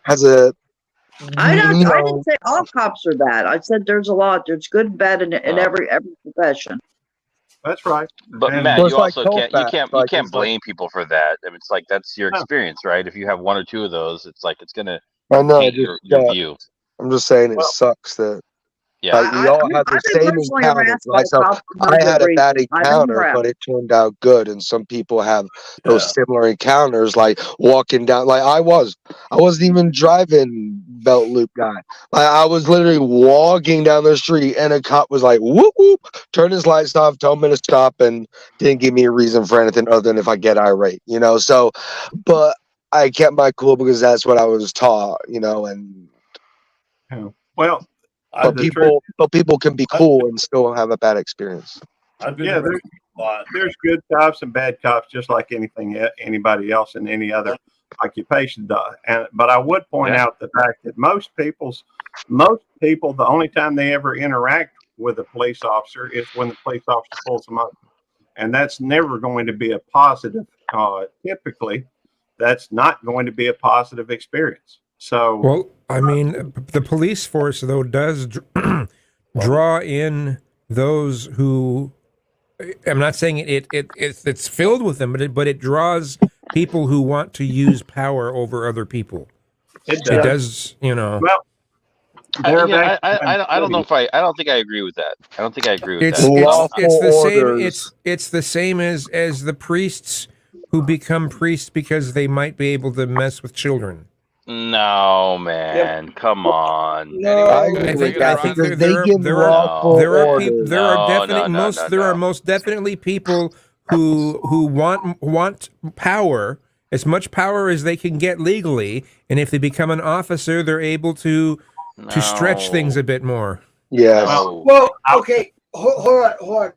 I didn't say all cops are bad. I said there's a lot. There's good and bad in every profession. That's right. But And- Matt, Well, you it's like also can't you Colfax, can't blame people for that. I mean, it's like that's your No. experience, right? If you have one or two of those, it's like it's gonna I know. taint your view. I'm just saying it Well, sucks that Yeah. like we all had the I've been same personally encounters. harassed by Like so, cops for no I good had a bad reason. I've been encounter, harassed. but it turned out good. And some people have Yeah. those similar encounters, like walking down. Like I wasn't even driving belt loop guy. Like I was literally walking down the street, and a cop was like, "Whoop whoop!" Turned his lights off, told me to stop, and didn't give me a reason for anything other than if I get irate. So, but I kept my cool because that's what I was taught. And Yeah. Well, but the truth, people can be cool and still have a bad experience. I've been yeah, harassed a lot. there's good cops and bad cops, just like anybody else in any other occupation does. But I would point out the fact that most people, the only time they ever interact with a police officer is when the police officer pulls them over, and that's never going to be a positive. Typically, that's not going to be a positive experience. So, Well, I mean, the police force though does draw in those who. I'm not saying it's filled with them, but it draws people who want to use power over other people. it It does. does, you know. Well, I don't know if I don't think I agree with that. I don't think I agree with It's that. the same. orders. It's the same as the priests who become priests because they might be able to mess with children. No, man, come on. No. I Anyway, agree with that because there they are- give there are- lawful there are orders. people. There are definitely There are no. most definitely people who want power, as much power as they can get legally, and if they become an officer, they're able to stretch things a bit more. Yes. Well, okay, hold on.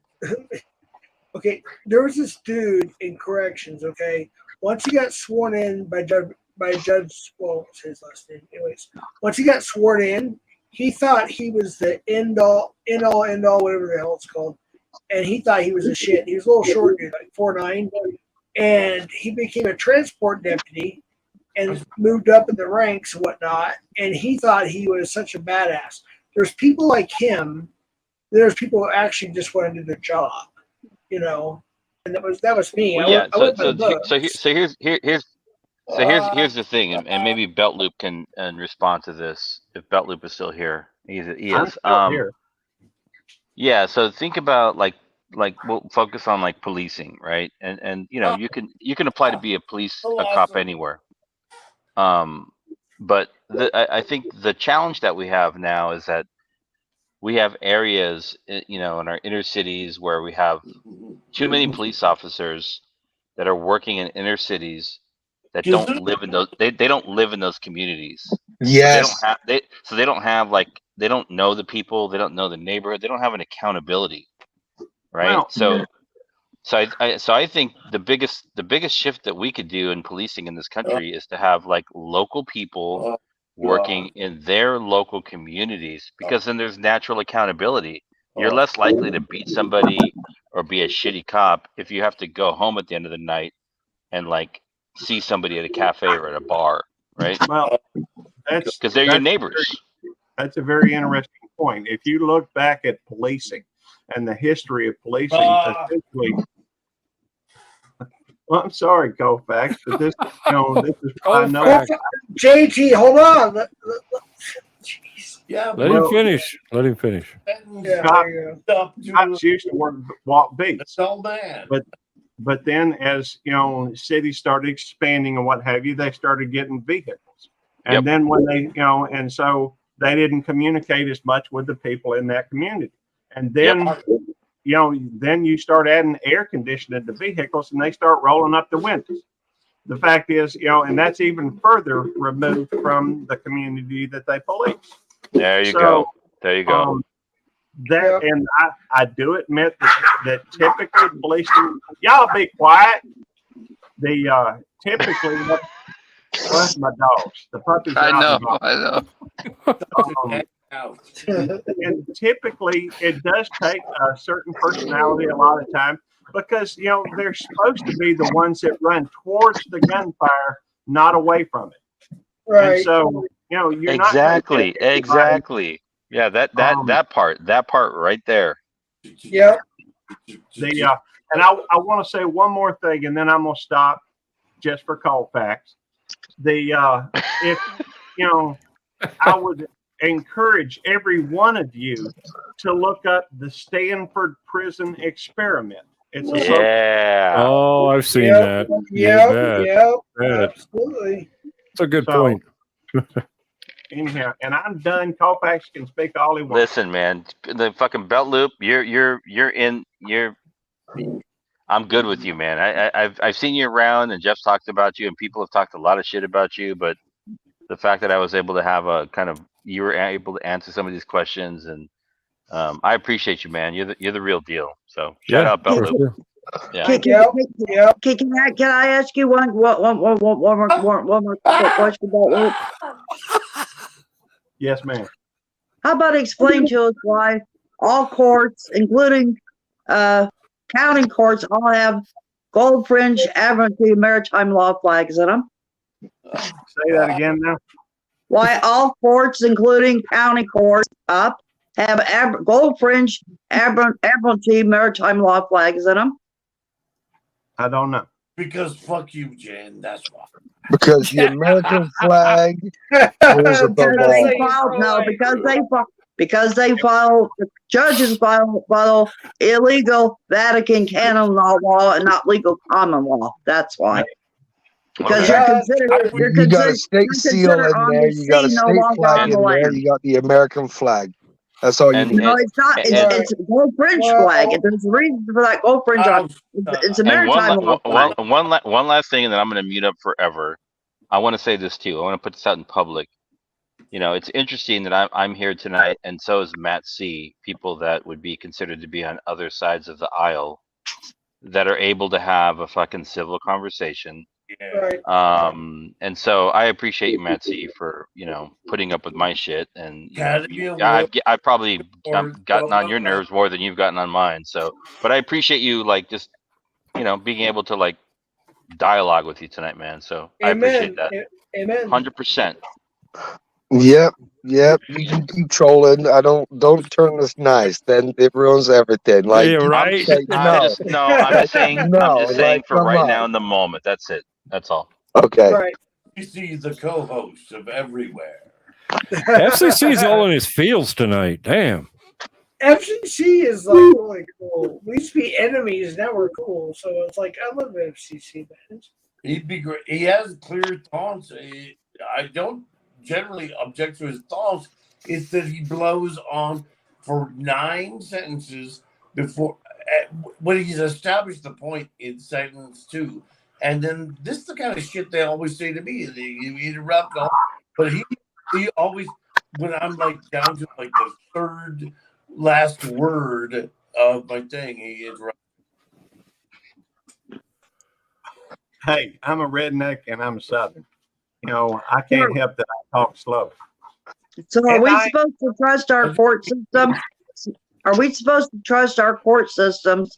Okay, there was this dude in corrections. Okay, once he got sworn in by Judge, well, what's his last name? Anyways, once he got sworn in, he thought he was the end all, whatever the hell it's called, and he thought he was a shit. He was a little short dude, like 4'9", and he became a transport deputy and moved up in the ranks and whatnot. And he thought he was such a badass. There's people like him. There's people who actually just want to do their job, and that was me. Well, yeah. Here's the thing, and maybe Belt Loop can respond to this if Belt Loop is still here. He I'm is. still here. Yeah. So think about like we'll focus on like policing, right? And you can apply to be a cop anywhere. But I think the challenge that we have now is that we have areas, in our inner cities where we have too many police officers that are working in inner cities that don't live in those. They don't live in those communities. Yes. So they don't have like they don't know the people. They don't know the neighborhood. They don't have an accountability, right? Well, So I think the biggest shift that we could do in policing in this country is to have like local people working in their local communities, because then there's natural accountability. You're less likely to beat somebody or be a shitty cop if you have to go home at the end of the night and like see somebody at a cafe or at a bar, right? Well, that's because they're your neighbors. That's a very interesting point. If you look back at policing and the history of policing, essentially, well, I'm sorry, Colfax, but this, this is I know. JT, hold on. Let him finish. Let him finish. Cops used to walk beats. So bad. But then as cities started expanding and what have you, they started getting vehicles. And then when they, and so they didn't communicate as much with the people in that community. And then, then you start adding air conditioning to vehicles and they start rolling up the windows. The fact is, and that's even further removed from the community that they police. There you go. There you go. And I do admit that typically policing, y'all be quiet. The typically, what's my dogs? The puppies. I know. And typically, it does take a certain personality a lot of time because they're supposed to be the ones that run towards the gunfire, not away from it. Right. And so you're exactly. Yeah, that part right there. Yeah. And I want to say one more thing, and then I'm gonna stop just for Colfax. If I would encourage every one of you to look up the Stanford Prison Experiment. It's a Oh, I've seen that. Yeah, absolutely. That's a good point. In here, and I'm done. Colfax can speak all he wants. Listen, man, the fucking belt loop. I'm good with you, man. I've seen you around, and Jeff's talked about you, and people have talked a lot of shit about you. But the fact that I was able to have you were able to answer some of these questions, and I appreciate you, man. You're the real deal. So shout out, belt loop. Yeah. Can I ask you one more question about Luke? Yes, ma'am. How about explain to us why all courts, including county courts, all have gold fringe, advocacy, maritime law flags in them? Say that again now. Why all courts, including county courts, have gold fringe, advocacy, maritime law flags in them? I don't know. Because fuck you, Jen. That's why. Because the American flag rules above all. Because they follow the judges follow illegal Vatican canon law and not legal common law. That's why. Because you're considered. You got a state seal in there. You got a state flag in there. You got the American flag. That's all you need. No, it's not. It's a gold fringe flag. There's a reason for that gold fringe on. It's a maritime law flag. One last thing, and then I'm going to mute up forever. I want to say this too. I want to put this out in public. It's interesting that I'm here tonight, and so is Matt C. People that would be considered to be on other sides of the aisle that are able to have a fucking civil conversation. Right. And so I appreciate you, Matt C, for putting up with my shit, and I've probably gotten on your nerves more than you've gotten on mine. So, but I appreciate you just being able to dialogue with you tonight, man. So I appreciate that. Amen. 100%. Yep. You can keep trolling. Don't turn this nice. Then it ruins everything. I'm just saying for right now in the moment. That's it. That's all. Okay. Right. You see the co-host of everywhere. FCC's all in his fields tonight. Damn. FCC is really cool. We used to be enemies, now we're cool. So it's I love FCC, man. He'd be great. He has clear thoughts. I don't generally object to his thoughts. It's that he blows on for 9 sentences before when he's established the point in sentence 2, And then this is the kind of shit they always say to me. You interrupt, but he always, when I'm like down to like the third last word of my thing, he interrupts. Hey, I'm a redneck and I'm a Southern. You know, I can't help that I talk slow. So are we supposed to trust our court system? Are we supposed to trust our court systems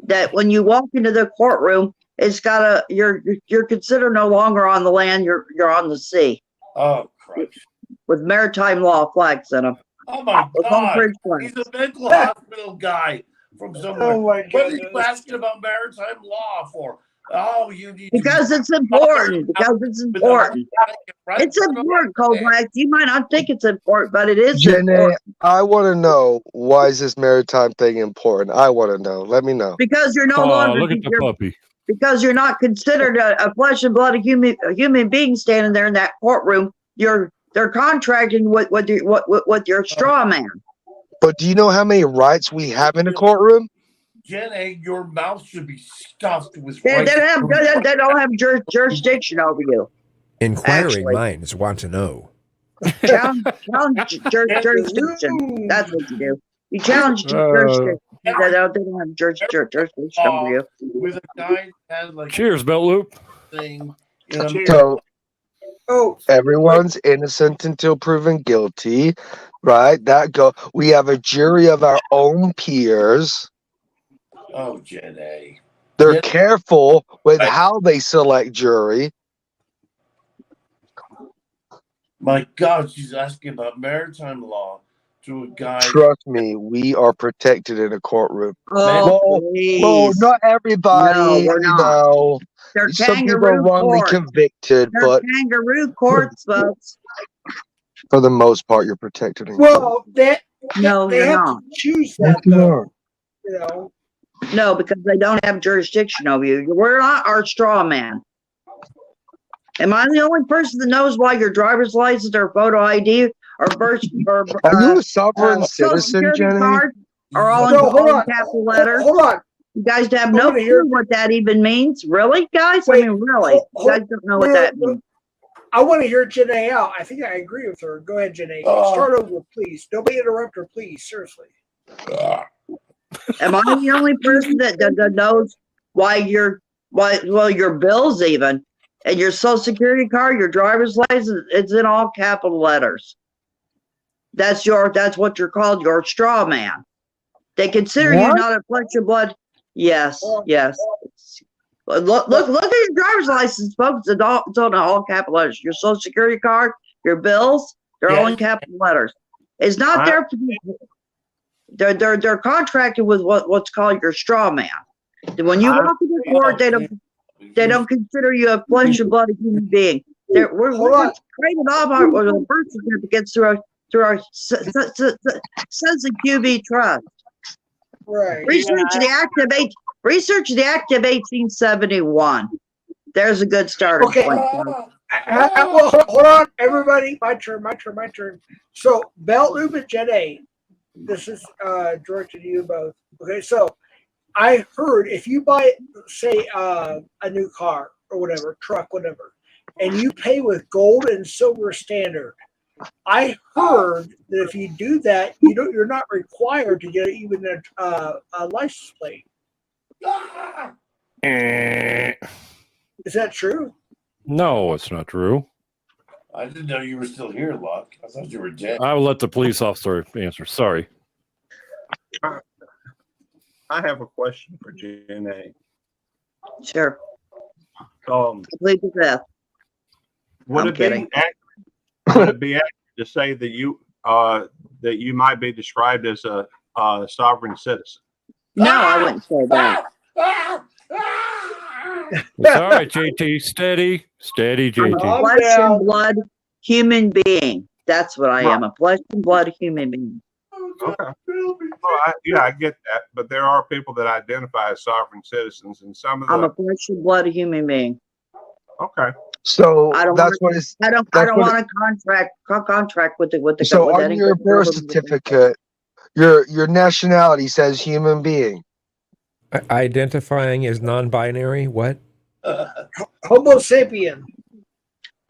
that when you walk into the courtroom, it's got you're considered no longer on the land, you're on the sea. Oh Christ. With maritime law flags in them. Oh my God. He's a mental hospital guy from somewhere. Oh my What are you goodness. asking about maritime law for? Oh, you need Because it's important. Because it's important. It's important, Colfax. You might not think it's important, but it is Jenny, important. I want to know, why is this maritime thing important? I want to know. Let me know. Because you're no longer Look at the puppy. because you're not considered a flesh and blood human being standing there in that courtroom. They're contracting with your straw man. But do you know how many rights we have in a courtroom? Jenny, your mouth should be stuffed with They rice. don't have jurisdiction over you. Inquiring Actually. minds want to know. Challenge jurisdiction. That's what you do. You challenge jurisdiction. They don't have jurisdiction over you. With a guy that has like Cheers, Belt Loop. thing. So, everyone's innocent until proven guilty, right? We have a jury of our own peers. Oh, Jenny. They're careful with how they select jury. My God, she's asking about maritime law to a guy. Trust me, we are protected in a courtroom. Oh, well, not everybody. No, we're not. No. They're Some people are kangaroo wrongly courts. convicted, They're but kangaroo courts, folks. for the most part, you're protected. Well, they No, they you're have not. to choose Yes, that you though. are. You know. No, because they don't have jurisdiction over you. We're not our straw man. Am I the only person that knows why your driver's license or photo ID or birth or Are you a sovereign Social citizen, Security Jenny? card are all No, hold in on. capital letters? Hold on. You guys have I no wanna hear- clue what that even means, really, guys? Wait, I mean, really, you guys don't know what that means. I want to hear Janae out. I think I agree with her. Go ahead, Janae. Start over, please. Nobody interrupt her, please. Seriously. Am I the only person that knows why your bills even and your social security card, your driver's license, it's in all capital letters. That's what you're called, your straw man. They consider you What? not a flesh and blood. Yes. Look at your driver's license, folks. It's on all capital letters. Your social security card, your bills, they're all in capital letters. It's not there for they're contracted with what's called your straw man. When you walk into court, they don't consider you a flesh and blood human being. We're trading off our birth certificates through our sense of QB trust. Right. Research the Act of 1871. There's a good starting Okay. point. Well, hold on, everybody. My turn. So, Belt Loop and Janae, this is directed to you both. Okay, so I heard if you buy, say, a new car or whatever, truck, whatever, and you pay with gold and silver standard, I heard that if you do that, you're not required to get even a license plate. Is that true? No, it's not true. I didn't know you were still here, Luck. I thought you were dead. I will let the police officer answer. Sorry. I have a question for Jenny. Sure. Would I'm it kidding. be accurate to say that you might be described as a sovereign citizen? No, I wouldn't say that. It's all right, JT. Steady, I'm JT. a flesh and blood human being. That's what I am, a flesh and blood human being. Okay. Well, I get that, but there are people that identify as sovereign citizens, and some of I'm a the. flesh and blood human being. Okay. So I don't that's want what it's. I don't want to contract with the So with on any your birth government. certificate, your nationality says human being. Identifying as non-binary. What? Homo sapien.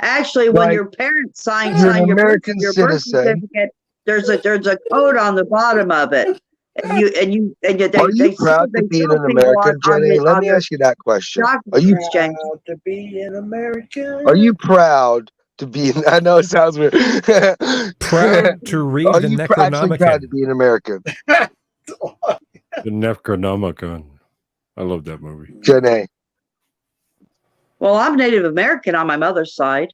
Actually, when Like, your parents sign you're an your birth American citizen. certificate, there's a code on the bottom of it, and they Are you proud to they be show an people American, Jenny? Let me ask you that question. Are you documents, James. Proud to be an American. Are you proud to be? I know it sounds weird. Proud to read Are the you actually proud to Necronomicon. be an American, The Necronomicon. I love that movie. Jenny? Well, I'm Native American on my mother's side.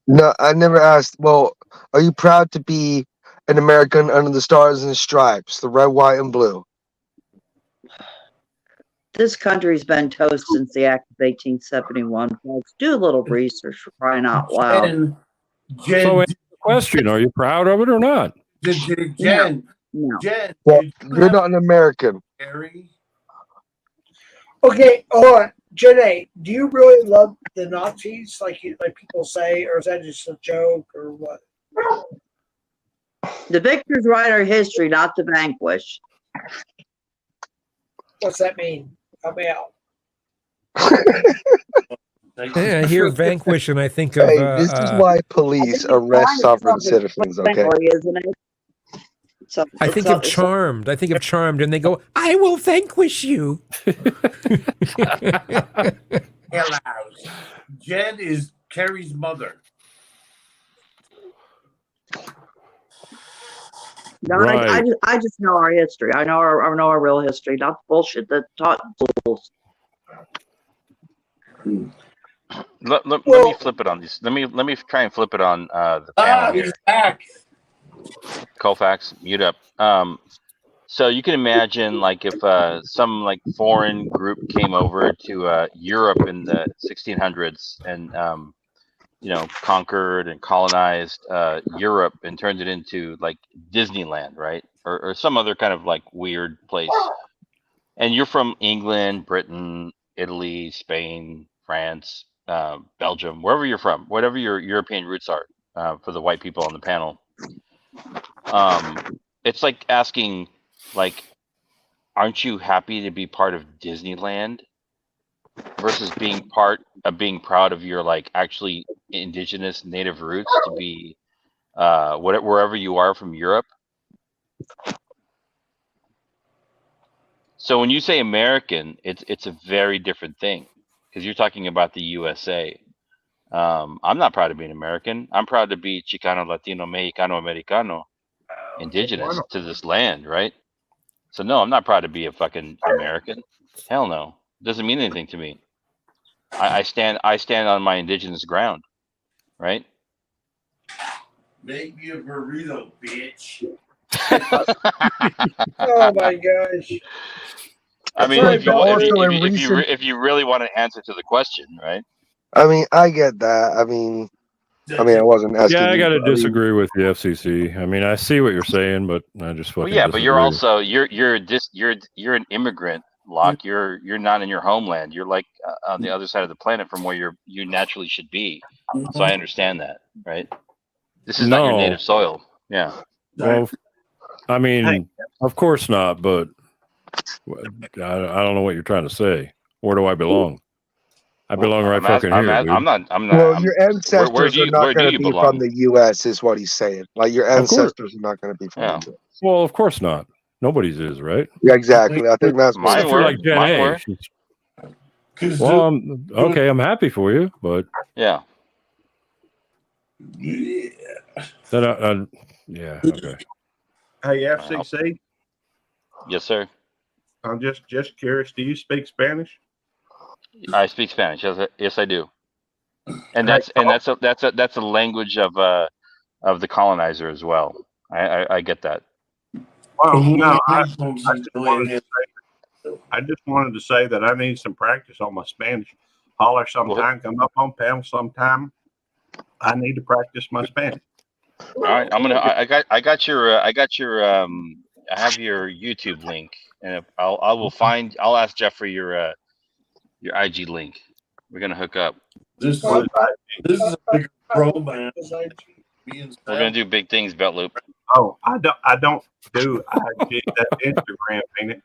No, I never asked. Well, are you proud to be an American under the stars and stripes, the red, white, and blue? This country's been toast since the Act of 1871. Folks, do a little research for crying out loud. So answer the question, are you proud of it or not? Jen, No. Jen, Well, you're not an American. Harry. Okay, hold on. Janae, do you really love the Nazis like people say, or is that just a joke or what? The victors write our history, not the vanquished. What's that mean? Help me out. Yeah, I hear Vanquish and I think of. Hey, this is why police arrest sovereign citizens. Okay. Isn't it? So, I think of Charmed. I think of Charmed, and they go, "I will vanquish you." Hell out. Jen is Carrie's mother. No, Right. I just know our history. I know our real history, not the bullshit that's taught in schools. Let me flip it on these. Let me try and flip it on the panel here. He's back. Colfax, mute up. So you can imagine like if some like foreign group came over to Europe in the 1600s and conquered and colonized Europe and turned it into like Disneyland, right? Or some other kind of like weird place. And you're from England, Britain, Italy, Spain, France, Belgium, wherever you're from, whatever your European roots are, for the white people on the panel. It's like asking, like, aren't you happy to be part of Disneyland versus being proud of your like actually indigenous native roots to be wherever you are from Europe. So when you say American, it's a very different thing because you're talking about the USA. I'm not proud of being American. I'm proud to be Chicano, Latino, Mexicano, Americano, indigenous to this land, right? So no, I'm not proud to be a fucking American. Hell no. It doesn't mean anything to me. I stand on my indigenous ground, right? Make me a burrito, bitch. Oh my gosh. I mean, Sorry, if you really want an answer to the question, right? I mean, I get that. I mean, I wasn't asking. Yeah, I got to you, disagree with the FCC. I mean, I see what you're saying, but I just fucking Well, yeah, but you're disagree. also you're an immigrant, Locke. You're not in your homeland. You're like on the other side of the planet from where you naturally should be. So I understand that, right? This is not your native soil. Yeah. Well, I mean, of course not, but I don't know what you're trying to say. Where do I belong? I belong right fucking here, dude. I'm not. Well, your ancestors where are not going to be belong? from the U.S. is what he's saying. Like your ancestors are not going to be from the U.S. Well, of course not. Nobody's is, right? Yeah, exactly. I think that's Except for like Gen A. Well, I'm happy for you, but yeah. Then yeah, okay. Hey, FCC. Yes, sir. I'm just curious. Do you speak Spanish? I speak Spanish. Yes, I do. And that's a language of the colonizer as well. I get that. Well, no, I just wanted to say that I need some practice on my Spanish. Holler sometime, come up on panel sometime. I need to practice my Spanish. All right, I got your I have your YouTube link, and I'll ask Jeff for your IG link. We're gonna hook up. This is a big program. We're gonna do big things, Belt Loop. Oh, I don't do IG. That's Instagram, ain't it?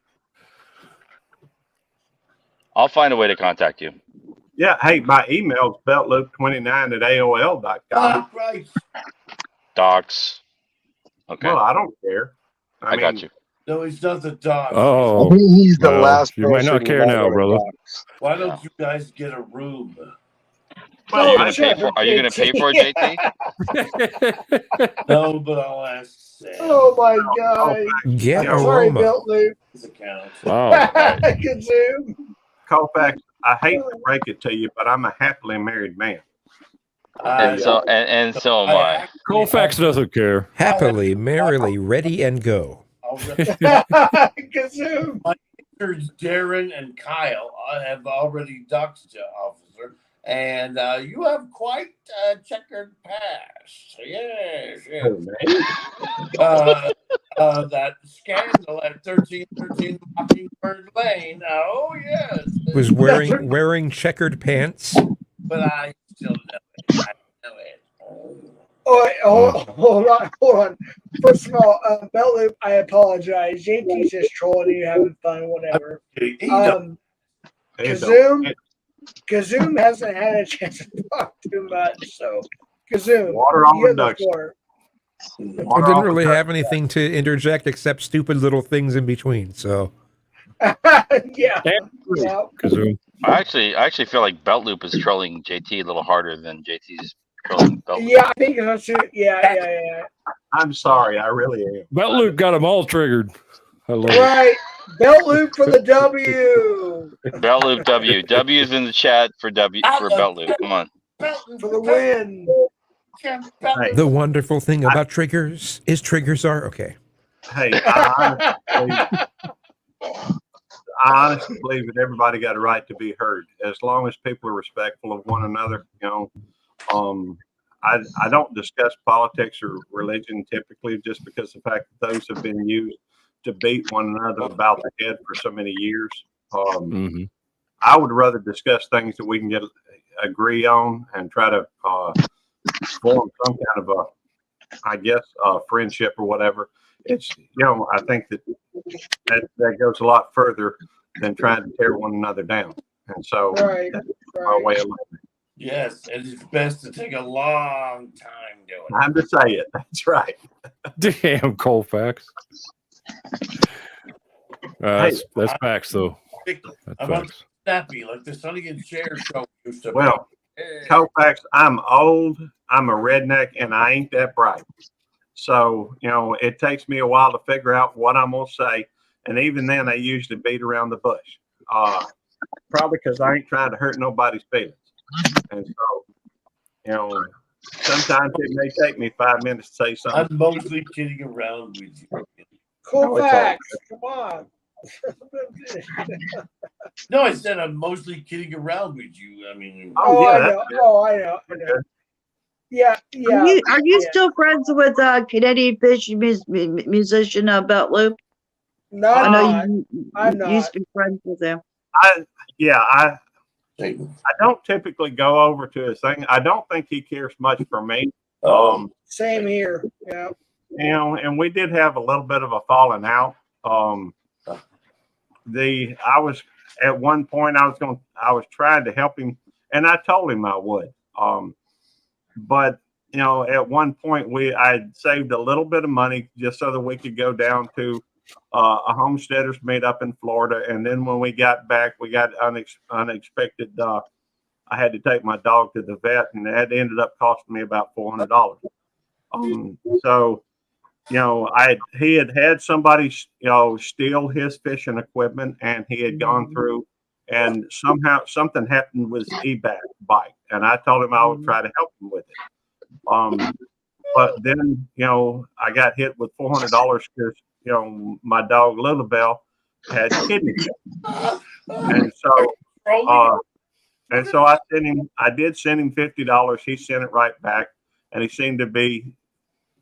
I'll find a way to contact you. Yeah. Hey, my email's beltloop29@aol.com. Right. Docs. Okay. Well, I don't care. I got you. No, he's not the dog. Oh, He's the no, last you might not person care to now, moderate brother. Docs. Why don't you guys get a room? Are you gonna pay for? Are you gonna pay for it, JT? No, but I'll ask Sam. Oh my god. Get I'm sorry, aroma. Belt Loop. His account. Wow. Kazoo. Colfax, I hate to break it to you, but I'm a happily married man. And so am I. Colfax doesn't care. Happily, merrily, ready and go. Kazoo. My sisters Darren and Kyle have already doxed you, officer, and you have quite a checkered past. Yes, yes. That scandal at 1313 Mockingbird Lane. Oh yes. Was wearing checkered pants. But I still know it. I know it. Hold on. First of all, Belt Loop, I apologize. JT's just trolling you, having fun, whatever. Kazoom hasn't had a chance to talk too much, so Kazoom, you have the floor. I didn't really have anything to interject except stupid little things in between. So yeah. Kazoom. I actually feel like Belt Loop is trolling JT a little harder than JT's trolling Belt Loop. Yeah, I think that's it. Yeah. I'm sorry, I really am. Belt Loop got them all triggered. I love Right. Belt Loop for the W. Belt Loop W. W's in the chat for Belt Loop. Come on. For the win. the wonderful thing about triggers is triggers are okay. Hey, I honestly believe that everybody got a right to be heard, as long as people are respectful of one another. I don't discuss politics or religion typically, just because the fact that those have been used to beat one another about the head for so many years. I would rather discuss things that we can agree on and try to form some kind of friendship or whatever. It's, I think that goes a lot further than trying to tear one another down. And so that's my way of looking. Yes, and it's best to take a long time doing it. Time to say it. That's right. Damn, Colfax. That's facts, though. I'm not snappy like the Sonny and Cher show used to be. Well, Colfax, I'm old, I'm a redneck, and I ain't that bright. So, it takes me a while to figure out what I'm going to say. And even then, I usually beat around the bush. Probably because I ain't trying to hurt nobody's feelings. And so, sometimes it may take me 5 minutes to say something. I'm mostly kidding around with you. Colfax, come on. No, I said I'm mostly kidding around with you. I mean, I know. Yeah. Are you still friends with Canadian fish musician Belt Loop? No, I know I'm you used to be friends with him. I don't typically go over to his thing. I don't think he cares much for me. Same here. Yeah. And we did have a little bit of a falling out. I was at one point I was trying to help him, and I told him I would. But at one point I saved a little bit of money just so that we could go down to a homesteaders meet up in Florida, and then when we got back, we got unexpected. I had to take my dog to the vet, and that ended up costing me about $400. So, he had somebody, steal his fishing equipment, and he had gone through, and somehow something happened with his e-bike, and I told him I would try to help him with it. But then, I got hit with $400 because, my dog Lilibel had kidney stones. And so I did send him $50. He sent it right back, and he seemed to be,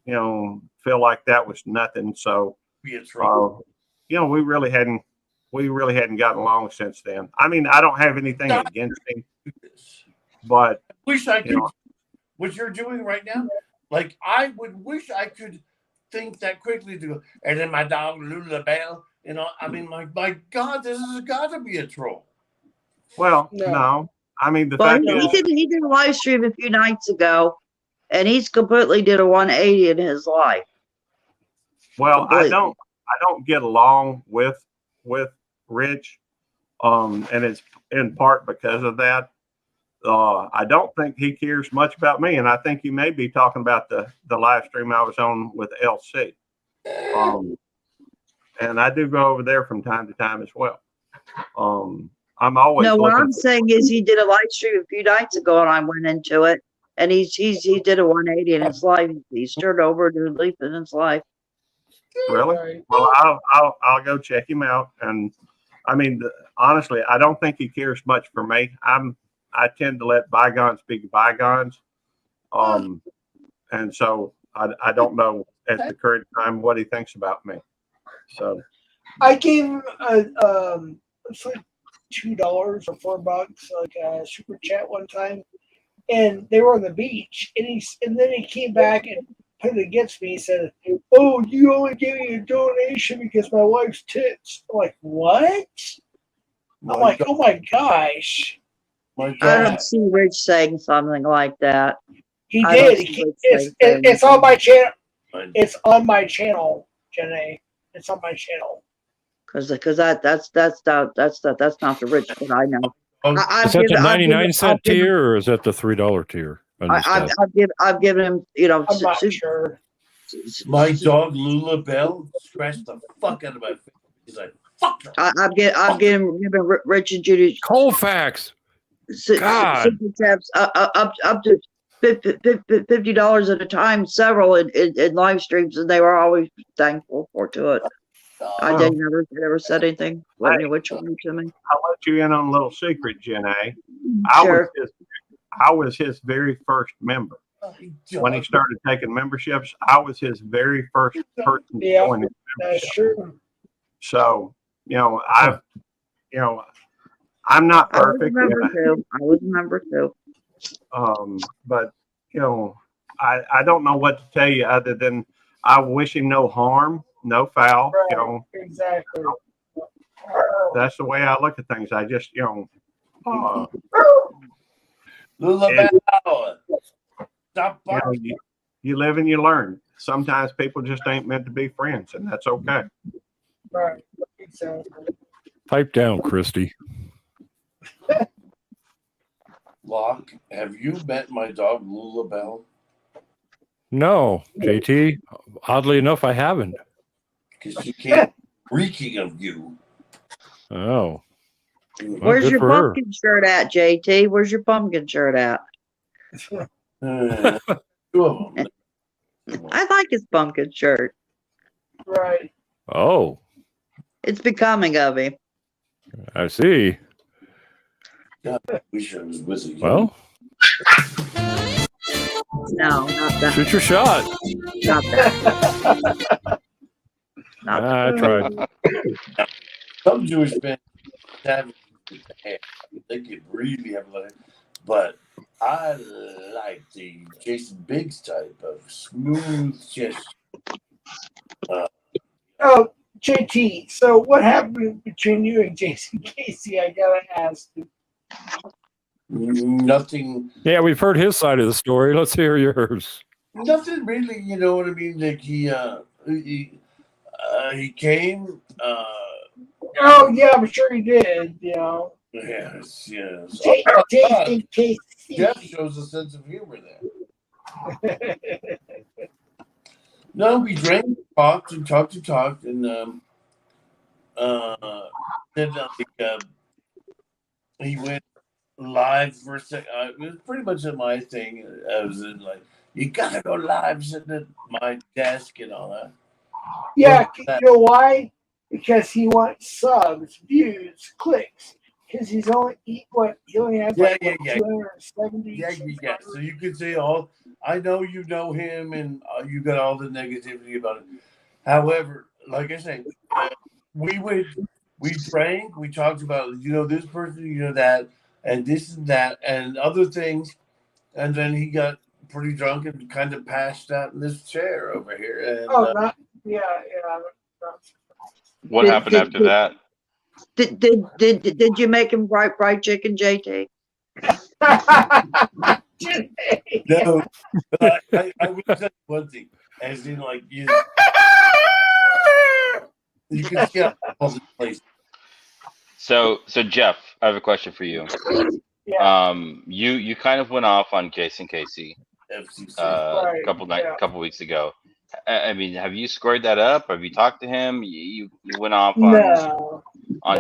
feel like that was nothing. So, we really hadn't gotten along since then. I mean, I don't have anything against him, but wish I could. What you're doing right now, like I would wish I could think that quickly to go. And then my dog Lulabelle, I mean, my God, this has got to be a troll. Well, no, I mean, the Well, fact is, he did a live stream a few nights ago, and he's completely did a 180 in his life. well, I Completely. don't get along with Rich, and it's in part because of that. I don't think he cares much about me, and I think you may be talking about the live stream I was on with LC. And I do go over there from time to time as well. I'm always No, what looking I'm saying is he did a live stream a few nights ago, and I went into it, and he did a 180 in his life. He's turned over a new leaf in his life. Really? Well, I'll go check him out. And I mean, honestly, I don't think he cares much for me. I tend to let bygones be bygones. And so I don't know at the current time what he thinks about me. So I gave him it's like $2 or $4, like a super chat one time, and they were on the beach, and then he came back and put it against me. He said, "Oh, you only gave me a donation because my wife's tits." I'm like, what? I'm like, oh my gosh. I don't see Rich saying something like that. He I don't did. see Rich saying It's on anything. my channel. It's on my channel, Jenna. It's on my channel. Because that's not the Rich that I know. Is that the 99-cent tier or is that the $3 tier? I've given him, I'm not sure. My dog Lula Bell scratched the fuck out of my face. He's like, "Fuck her." I've given Rich and Judy Colfax. God. super chats up to $50 at a time, several in live streams, and they were always thankful to it. I did never said anything. What you to me? I'll let you in on a little secret, Jen A. Sure. I was his very first member. When he started taking memberships, I was his very first person to join his membership. That's true. So, I'm not perfect. I was a member too. But I don't know what to tell you other than I wish him no harm, no foul. Right. Exactly. That's the way I look at things. I just, Lula Bell. Stop you live and you learn. Sometimes people just ain't meant to be friends, and that's okay. Right. Exactly. Pipe down, Christy. Locke, have you met my dog Lula Bell? No, JT. Oddly enough, I haven't. Because she came reeking of you. Oh. Well, Where's good your for her. pumpkin shirt at, JT? Where's your pumpkin shirt at? I like his pumpkin shirt. Right. Oh, It's becoming of him. I see. God, I wish I was with you. Well, No, not that. shoot your shot. Not that. I tried. Some Jewish men have they could really have like, but I like the Jason Biggs type of smooth gesture. Oh, JT. So what happened between you and Jason Casey? I gotta ask. Nothing. Yeah, we've heard his side of the story. Let's hear yours. Nothing really. You know what I mean? Like he came. Oh yeah, I'm sure he did. Yes. Jason Casey. Jeff shows a sense of humor there. No, we drank, talked, and then he went live for a second. It was pretty much my thing. I was in like, you gotta go live, sitting at my desk and all that. Yeah, you know why? Because he wants subs, views, clicks. Because he only has like 270. Yeah. So you could say I know you know him, and you got all the negativity about it. However, like I say, we drank, we talked about this person, that, and this and that, and other things, and then he got pretty drunk and kind of passed out in this chair over here. And, yeah. What happened after that? Did you make him fried chicken, JT? No, but I would say one thing, as in like you can see how all the place. So Jeff, I have a question for you. Yeah. You kind of went off on Jason Casey FCC. Right, a couple weeks ago. I mean, have you squared that up? Have you talked to him? You went off on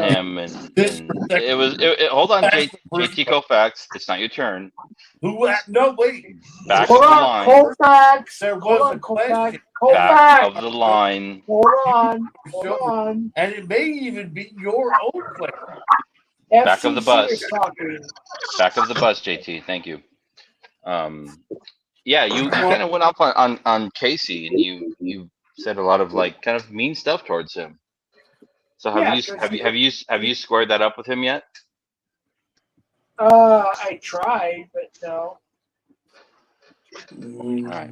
him, and it was. Hold on, JT Koufax. It's not your turn. Who? No, wait. Back Hold of the on, line. Koufax. There Hold was on, a question. Back of the line. Hold on. And it may even be your own question. Back of the bus. is talking. Back of the bus, JT. Thank you. Yeah, you kind of went off on Casey, and you said a lot of like kind of mean stuff towards him. So have you squared that up with him yet? I tried, but no. All right.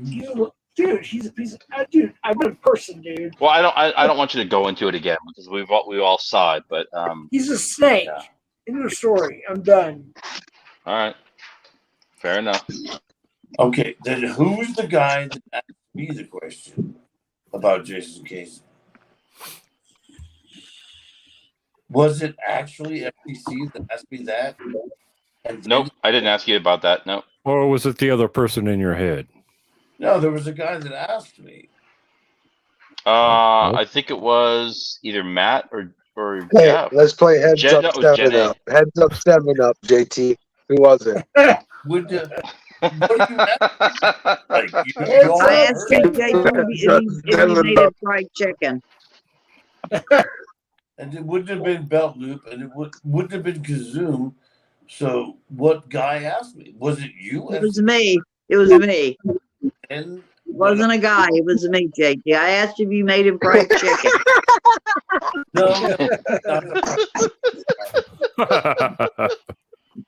Dude, he's a piece of dude. I'm a person, dude. Well, I don't want you to go into it again because we all saw it, but he's a snake. Yeah. End of the story. I'm done. All right. Fair enough. Okay, then who's the guy that asked me the question about Jason Casey? Was it actually FTC that asked me that? Nope, I didn't ask you about that. No. Or was it the other person in your head? No, there was a guy that asked me. I think it was either Matt or Hey, Jeff. let's play heads up, Jen 7 A. up. Heads up, 7 up, JT. Who was it? Would what do you ask? Like, I asked JJ if he made it fried chicken. And it wouldn't have been Belt Loop, and it wouldn't have been Kazoom. So what guy asked me? Was it you? It was me. It was me. And it wasn't a guy. It was me, JT. I asked if you made him fried chicken. No.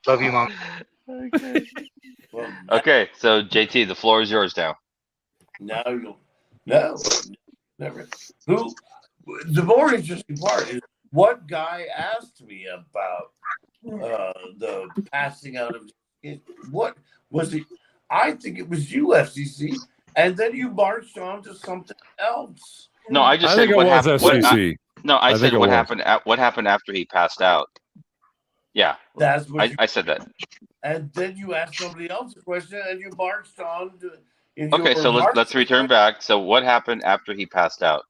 Love you, Mom. Okay. Okay, so JT, the floor is yours now. Now you'll never. Who? The more interesting part is what guy asked me about the passing out of it. What was it? I think it was you, FCC, and then you marched on to something else. No, I just said what happened. I said what happened. What happened after he passed out? Yeah, that's what I said that. And then you asked somebody else a question, and you marched on to. Okay, so let's return back. So what happened after he passed out?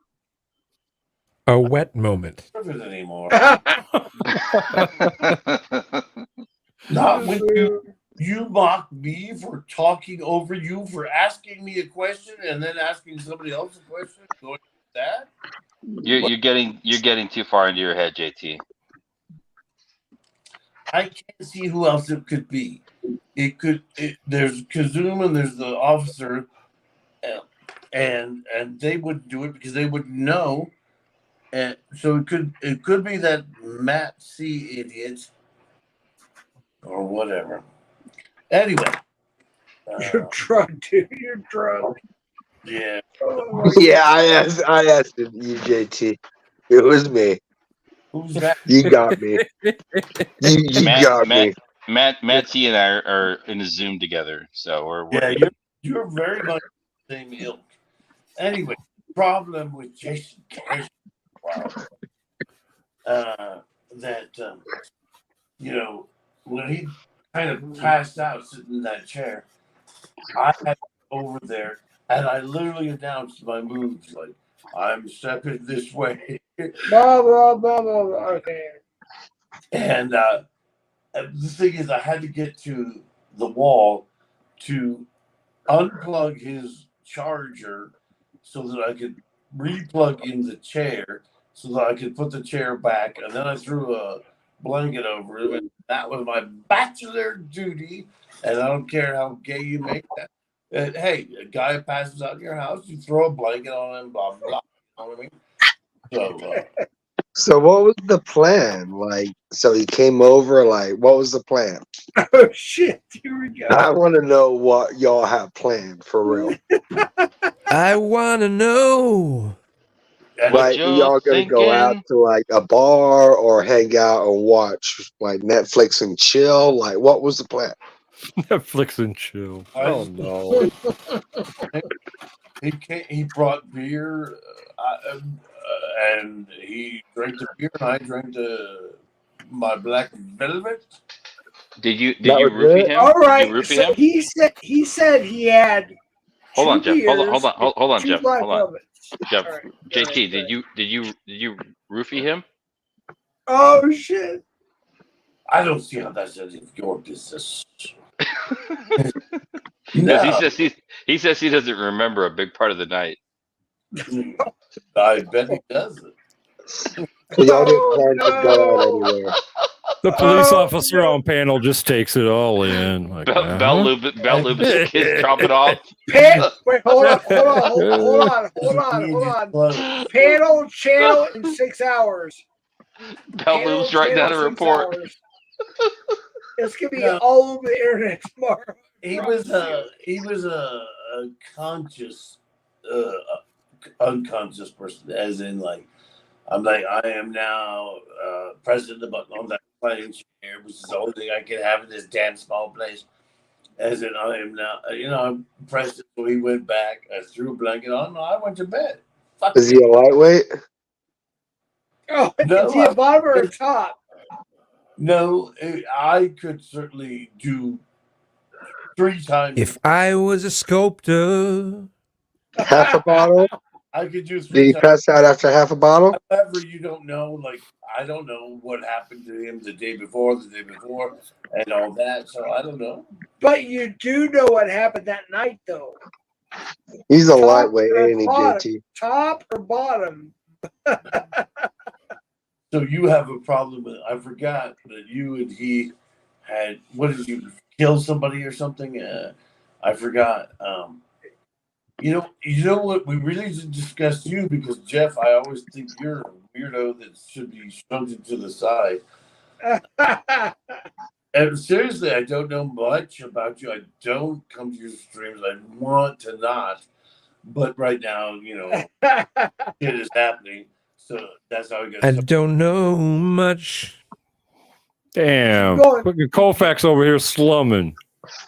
A wet moment. Anymore. Not when you mocked me for talking over you, for asking me a question and then asking somebody else a question. Going like that. You're getting too far into your head, JT. I can't see who else it could be. There's Kazoom and there's the officer, and they wouldn't do it because they wouldn't know. And so it could be that Matt C. idiot or whatever. Anyway, you're drunk, dude. You're drunk. Yeah. Yeah, I asked you, JT. It was me. Who's that? You got me. You got me. Matt C and I are in a Zoom together, so we're you're very much the same ilk. Anyway, problem with Jason Casey. Wow. When he kind of passed out sitting in that chair, I had over there and I literally announced my moves like, I'm stepping this way. Blah, blah, blah, blah, blah. Okay. And the thing is, I had to get to the wall to unplug his charger so that I could replug in the chair so that I could put the chair back. And then I threw a blanket over it. And that was my bachelor duty. And I don't care how gay you make that. And, hey, a guy passes out in your house, you throw a blanket on him, blah, blah, blah. You know what I mean? So what was the plan? Like, so he came over, like, what was the plan? Oh, shit. Here we go. I want to know what y'all have planned, for real. I want to know. Like, y'all gonna go out to, like, a bar or hang out and watch, like, Netflix and chill? Like, what was the plan? Netflix and chill. I Oh just- no. He brought beer, and he drank the beer, and I drank my black velvet. Did you That was roofie it? him? All Did you right. roofie So him? he said he had Hold on, two Jeff. Hold beers, on, two Jeff. black Hold on, velvets. Jeff. All right, go JT, ahead, go ahead. did you roofie him? Oh shit! I don't see how that's any of your business. Because No, he says he doesn't remember a big part of the night. I bet he doesn't. So y'all didn't Oh plan to go out no! anywhere. The police Oh officer no! on panel just takes it all in. Like, Belt lube his kids chomping off. Wait, hold on. Panel channel in 6 hours. Belt lube's writing down a report. Hours. It's gonna be No. all over the internet tomorrow. He was a conscious, unconscious person, as in like, I'm like, I am now president of on that playing chair, which is the only thing I can have in this damn small place. As in, I am now, I'm president. So he went back. I threw a blanket on. No, I went to bed. Fuck Is he a lightweight? Oh, No, is he a bottom or a top? No, I could certainly do 3 times. If I was a sculptor, Half a bottle? I could do Did 3 he times. pass out after half a bottle? However, you don't know, like, I don't know what happened to him the day before, and all that, so I don't know. But you do know what happened that night, though. He's a Top lightweight, or ain't he, bottom? JT? Top or bottom? So you have a problem with, I forgot that you and he had, what did you, kill somebody or something? I forgot. You know what, we really didn't discuss you because, Jeff, I always think you're a weirdo that should be shunted to the side. And seriously, I don't know much about you. I don't come to your streams. I want to not. But right now, shit is happening. So that's how we I got. don't know much. damn. Keep going. Fucking Colfax over here slumming.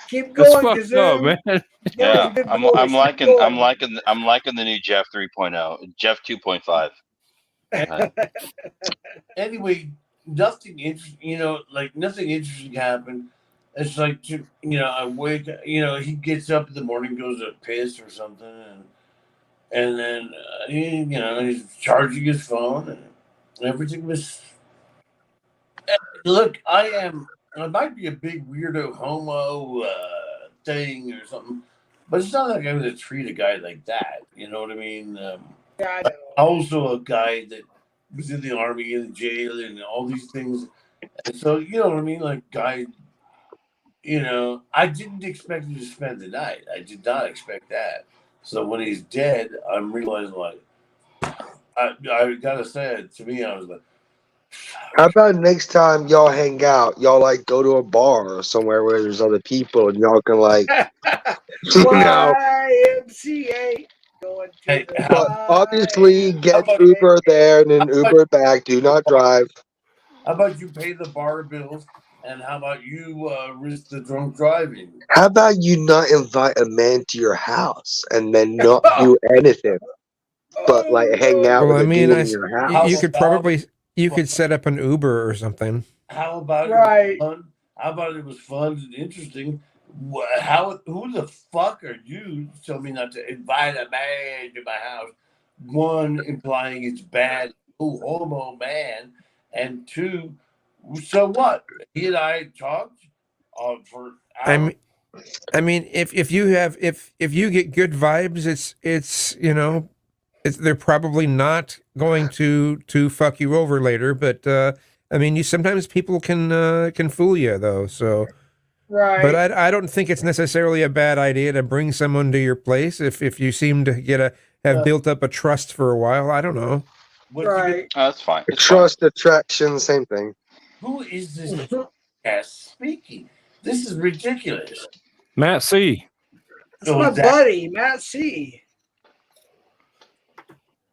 Keep That's going, fucked up, Kazoo. man. Yeah, Good I'm voice, liking keep going. I'm liking the new Jeff 3.0, Jeff 2.5. Anyway, nothing interesting. Nothing interesting happened. It's like, I wake. He gets up in the morning, goes to piss or something, and then he's charging his phone, and everything was. Look, I might be a big weirdo homo thing or something, but it's not like I'm going to treat a guy like that. You know what I mean? Yeah, I know. Also, a guy that was in the army, in jail, and all these things. And so, you know what I mean? Like, guy, I didn't expect him to spend the night. I did not expect that. So when he's dead, I'm realizing, like, I gotta say, to me, I was like, How about next time y'all hang out, y'all like go to a bar or somewhere where there's other people and y'all can like, YMCA going to hey, the but obviously get Uber there and then Uber back. Do not drive. how about you pay the bar bills, and how about you risk the drunk driving? How about you not invite a man to your house and then not do anything, but like hang out Well, with I a mean, dude in your house? you could probably set up an Uber or something. How about Right. it was fun? How about it was fun and interesting? Who the fuck are you to tell me not to invite a man to my house? One, implying it's bad, homo man, and 2, so what? He and I talked for hours. I mean, if you get good vibes, they're probably not going to fuck you over later. But I mean, sometimes people can fool you though. So, Right. But I don't think it's necessarily a bad idea to bring someone to your place if you seem to have built up a trust for a while. I don't know. Right. That's fine. It's Trust, attraction, same thing. Who is this ass speaking? This is ridiculous. Matt C. That's my buddy, Matt C.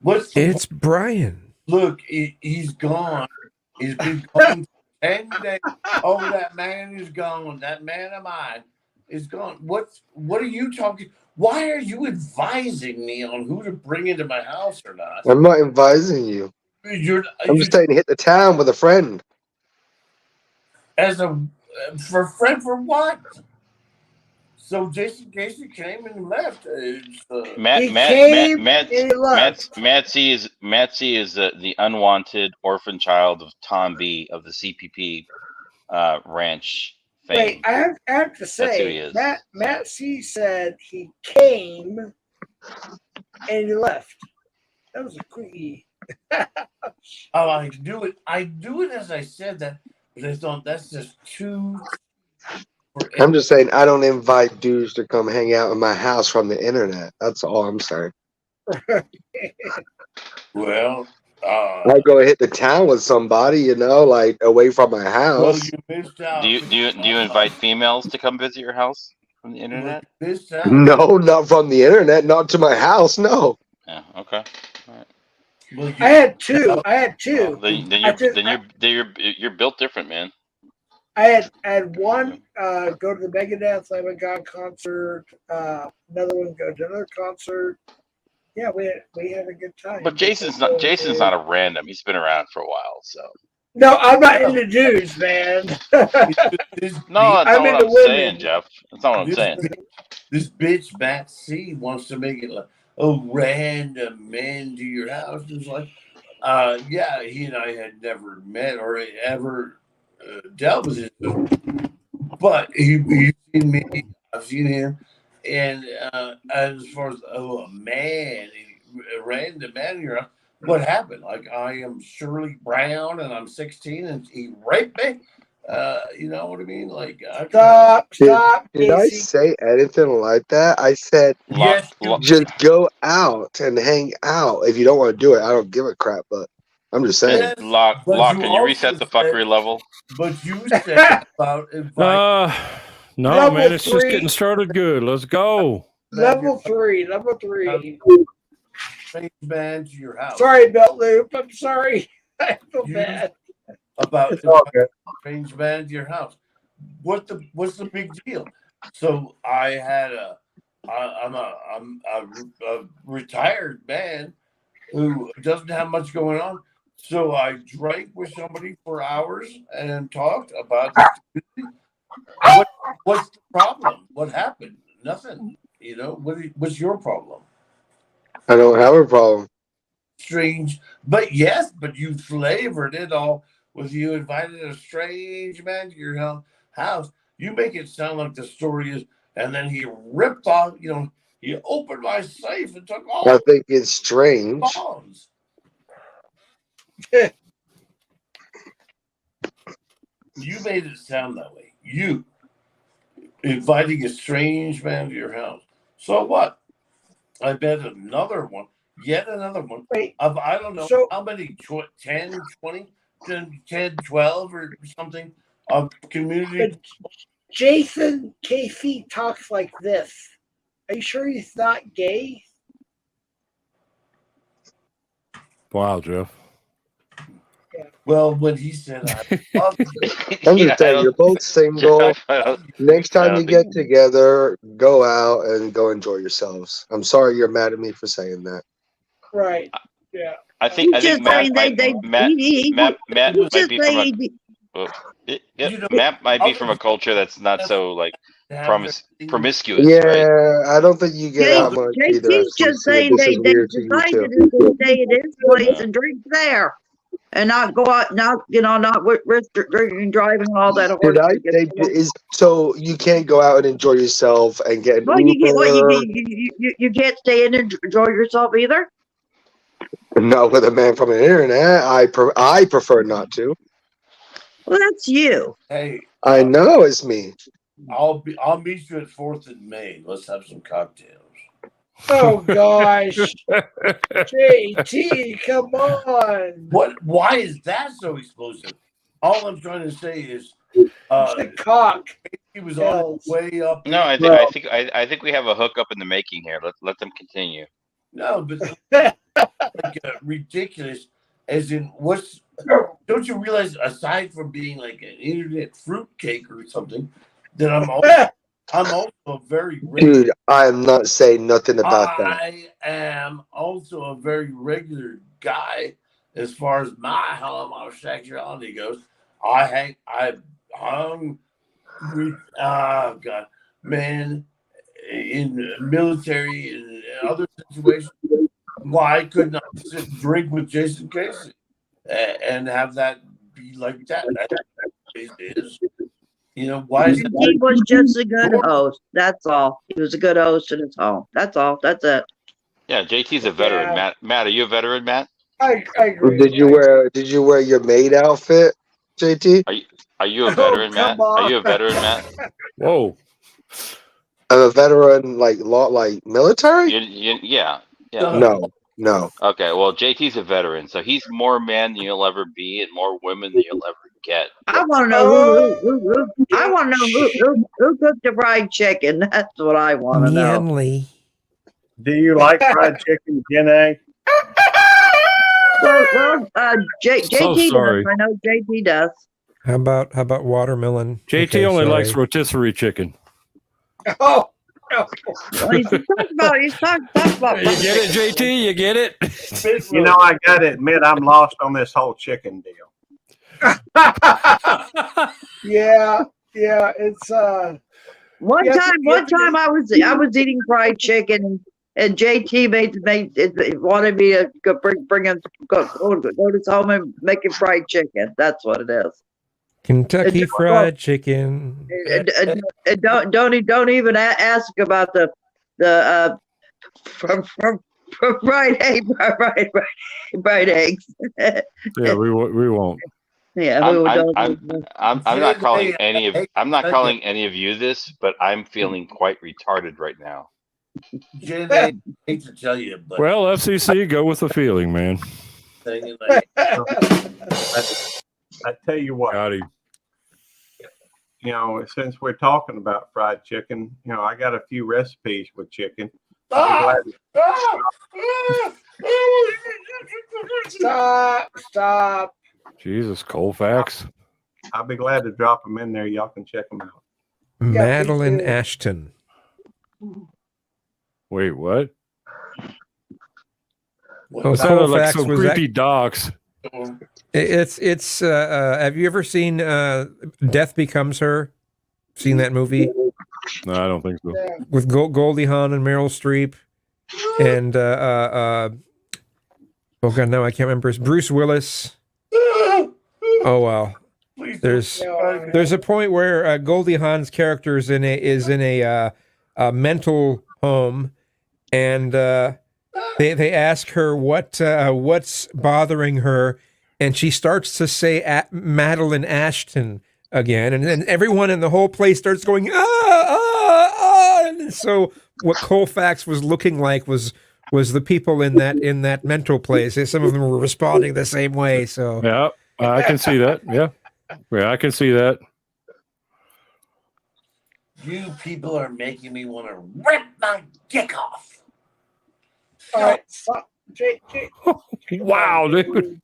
What's It's Brian. Look, he's gone. He's been gone for 10 days. Oh, that man is gone. That man of mine is gone. What are you talking? Why are you advising me on who to bring into my house or not? I'm not advising you. I'm just saying hit the town with a friend. As a for friend for what? So Jason Casey came and left. Matsy is the unwanted orphan child of Tom B of the CPP ranch fame. Wait, I have to That's who he say, is. Matt C said he came and he left. That was a quickie. Oh, I do it as I said that, but I thought that's just too. I'm just saying I don't invite dudes to come hang out in my house from the internet. That's all I'm saying. Well, I go hit the town with somebody, you know, like away from my house. Well, you missed out. Do you invite females to come visit your house from the internet? Missed out. No, not from the internet, not to my house. No. Yeah. Okay. All right. Well, I had two. You're built different, man. I had one go to the Megadeth Lamb of God concert. Another one go to another concert. Yeah, we had a good time. But Jason's not a random. He's been around for a while, so. No, I'm not into dudes, man. No, that's not what I'm saying, Jeff. That's not what I'm saying. This bitch Matt C wants to make it like, oh, random men to your house. It's like, yeah, he and I had never met or ever dealt with it, but he's seen me. I've seen him, and as far as a man, a random man in your house. What happened? Like, I am Shirley Brown and I'm 16 and he raped me. You know what I mean? Like, stop. Did I say anything like that? I said, yes, just go out and hang out. If you don't want to do it, I don't give a crap. But I'm just saying. Yes, Lock, can you reset the fuckery level? But you said about no, man, it's just getting started good. Let's go. Level three. Strange man to your house. Sorry, Belt Loop. I'm sorry. I feel bad. About strange man to your house. What's the big deal? So I had I'm a retired man who doesn't have much going on. So I drank with somebody for hours and talked about what's the problem? What happened? Nothing. You know, what's your problem? I don't have a problem. Strange, but you flavored it all with you invited a strange man to your house. You make it sound like the story is, and then he ripped off. You know, he opened my safe and took all. I think it's strange. Bonds. You made it sound that way. You inviting a strange man to your house. So what? I bet yet another one. Wait, of, I don't know how many, 10, 20, 10, 12 or something of community. But Jason Casey talks like this. Are you sure he's not gay? Wow, Jeff. Well, when he said, I love you. I'm just saying, you're both single. Next time you get together, go out and go enjoy yourselves. I'm sorry you're mad at me for saying that. Right. Yeah. I think Matt might be from a culture that's not so like promiscuous. Yeah, right? I don't think you get out much either. He's just saying they decided to stay at his place and drink there. And not go out, not risk drinking and driving and all that. Did I say so? You can't go out and enjoy yourself and get an Uber. You can't stay in and enjoy yourself either. Not with a man from the internet. I prefer not to. Well, that's you. Hey, I know it's me. I'll meet you at 4th and Main. Let's have some cocktails. Oh gosh, JT, come on! Why is that so explosive? All I'm trying to say is, the cock. He was on his way up. No, I think we have a hookup in the making here. Let them continue. No, but like, ridiculous. As in, don't you realize, aside from being like an internet fruitcake or something, that I'm also a very Dude, I am not saying nothing about that. I am also a very regular guy as far as my homosexuality goes. I hung with men in military and other situations. Why I could not sit drink with Jason Casey and have that be like that? It is. You know, why is that? He was just a good host. That's all. He was a good host in his home. That's all. That's it. Yeah, JT's a veteran. Yeah. Matt, are you a veteran, Matt? I agree. Did you wear your maid outfit, JT? Are you a veteran, Matt? come Are you a veteran, Matt? Whoa. I'm a veteran, like military. Yeah. No. Okay, well, JT's a veteran, so he's more man than you'll ever be, and more women than you'll ever get. I want to know I want to know who cooked the fried chicken. That's what I want to know. Manly. Do you like fried chicken, Jenny? Well, JT So sorry. does. I know JT does. How about watermelon? JT Okay, only likes sorry. rotisserie chicken. Oh, no. Well, he's talking about. You get it, JT? You get it? You know, I got to admit, I'm lost on this whole chicken deal. Yeah, it's One Yeah, time I was eating fried chicken and JT wanted me to go bring him go to his home and make him fried chicken. That's what it is. Kentucky Fried Chicken. And don't even ask about the from fried eggs. Yeah, we won't. Yeah, I'm not calling any of you this, but I'm feeling quite retarded right now. Jen, I hate to tell you, but Well, FCC, go with the feeling, man. I tell you what, Got him. you know, since we're talking about fried chicken, you know, I got a few recipes with chicken. Stop. Jesus, Colfax. I'll be glad to drop them in there. Y'all can check them out. Madeline Ashton. Wait, what? Oh, sounded like Colfax some was creepy dogs. It's have you ever seen Death Becomes Her? Seen that movie? No, I don't think so. With Goldie Hawn and Meryl Streep and oh god, no, I can't remember. It's Bruce Willis. Oh wow. There's a point where Goldie Hawn's character is in a mental home, and they ask her what's bothering her, and she starts to say Madeline Ashton again, and then everyone in the whole place starts going and so what Colfax was looking like was the people in that mental place. Some of them were responding the same way. So yeah, I can see that. Yeah, I can see that. You people are making me want to rip my dick off. All right, stop. Wow, dude.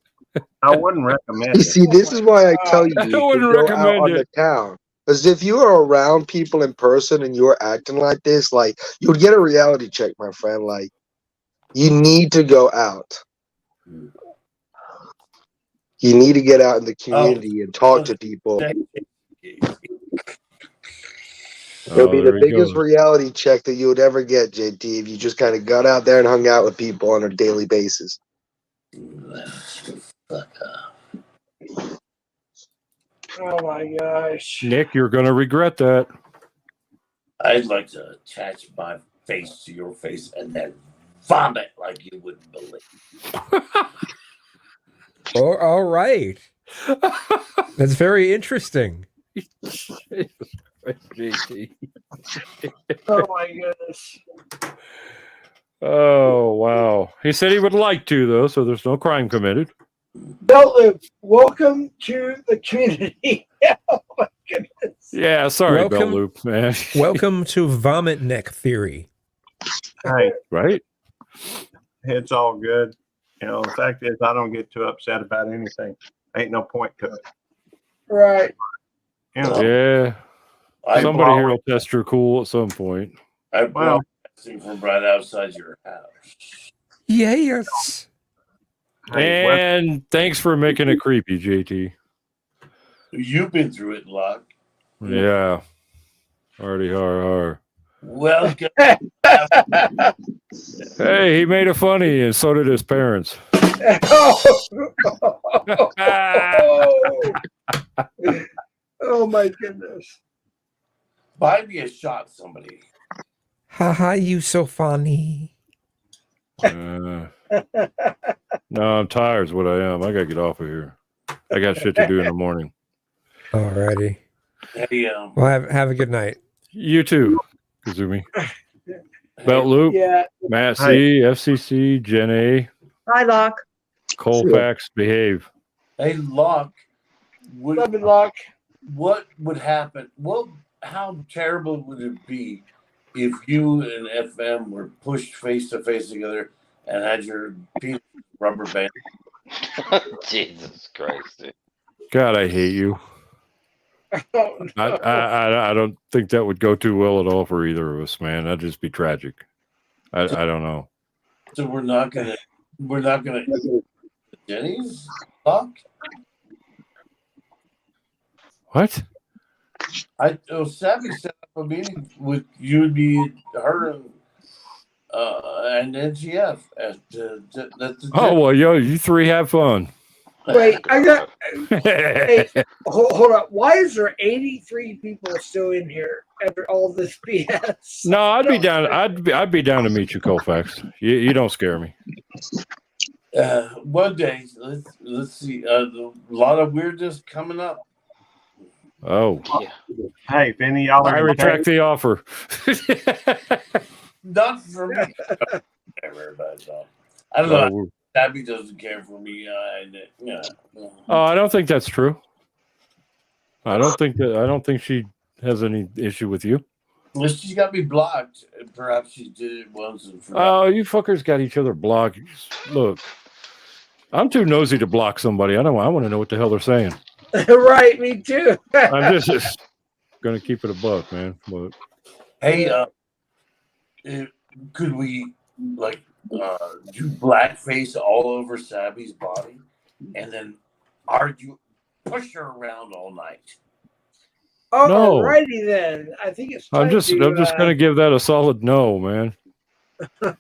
I wouldn't recommend You it. see, this is why I tell you I to wouldn't go out recommend on it. the town. Because if you are around people in person and you're acting like this, like you would get a reality check, my friend. Like you need to go out. You need to get out in the community and talk to people. It'll be the biggest reality check that you would ever get, JT, if you just kind of got out there and hung out with people on a daily basis. Oh my gosh. Nick, you're going to regret that. I'd like to attach my face to your face and then vomit like you wouldn't believe. oh, all right. That's very interesting. Oh my goodness. Oh, wow. He said he would like to, though, so there's no crime committed. Belt Loop, welcome to the community. Oh my goodness. Yeah, sorry, Belt Loop, man. Welcome to Vomit Neck Theory. Hey, right? It's all good. You know, the fact is, I don't get too upset about anything. ain't no point to it. Right. You know? Yeah. I Somebody brought- here will test her cool at some point. I brought something from right outside your house. Yes. And thanks for making it creepy, JT. You've been through it, Locke. Yeah. Hardy har. Welcome. Hey, he made it funny, and so did his parents. Oh my goodness. Buy me a shot, somebody. Haha, you so funny. No, I'm tired is what I am. I gotta get off of here. I got shit to do in the morning. Alrighty. Hey, Well, have a good night. You too, Kazumi. Belt Loop, Yeah. Matt Hi. C, FCC, Jen A, Hi, Locke. Colfax, behave. Hey, Locke. Love and Locke. What would happen? How terrible would it be if you and FM were pushed face to face together and had your penis rubber band? Jesus Christ, dude. God, I hate you. I don't think that would go too well at all for either of us, man. That'd just be tragic. I don't know. So we're not gonna Denny's Locke? What? Savvy set up a meeting with you and me, her, and NGF. Oh well, yo, you three have fun. Wait, I got. Hey, hold up. Why is there 83 people still in here after all this BS? No, I'd be down. I'd be down to meet you, Colfax. You don't scare me. One day, let's see. A lot of weirdness coming up. Oh, Hey, if any of y'all are I in retract the offer. Not for me. Everybody, so. I don't know. Abby doesn't care for me. Oh, I don't think that's true. I don't think she has any issue with you. Well, she's got me blocked. Perhaps she did it once and forgot. Oh, you fuckers got each other blocked. Look, I'm too nosy to block somebody. I want to know what the hell they're saying. Right, me too. I'm just gonna keep it a buck, man. But Hey, could we do blackface all over Sabby's body, and then push her around all night? Alrighty then. I think it's time I'm just gonna give that a solid no, man.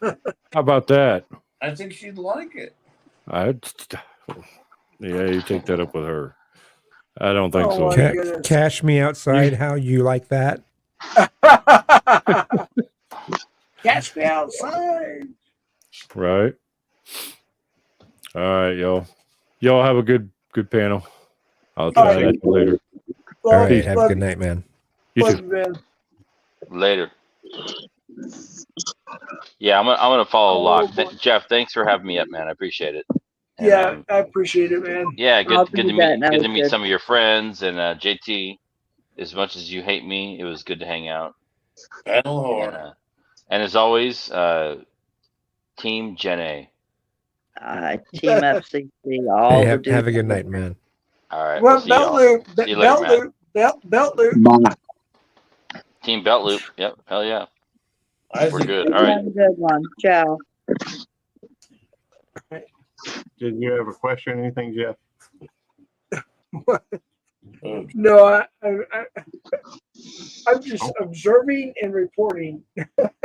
How about that? I think she'd like it. Yeah, you take that up with her. I don't think Oh, so. Cash me outside. How you like that? Catch me outside. Right. All right, y'all. Y'all have a good panel. I'll chat at you later. All right. Have a good night, man. You too. Later. Yeah, I'm gonna follow Locke. Jeff, thanks for having me up, man. I appreciate it. And, Yeah, I appreciate it, man. yeah, I'll good to do that. That meet was good. some of your friends and JT. As much as you hate me, it was good to hang out. Panel whore. And as always, Team Jen A. Team FCC. All Hey, the have dudes. a good night, man. All right. Well, see belt y'all. loop, See you later, belt man. loop. Team Belt Loop. Yep. Hell yeah. We're good. You All right. have a good one. Ciao. Did you have a question or anything, Jeff? No, I'm just observing and reporting.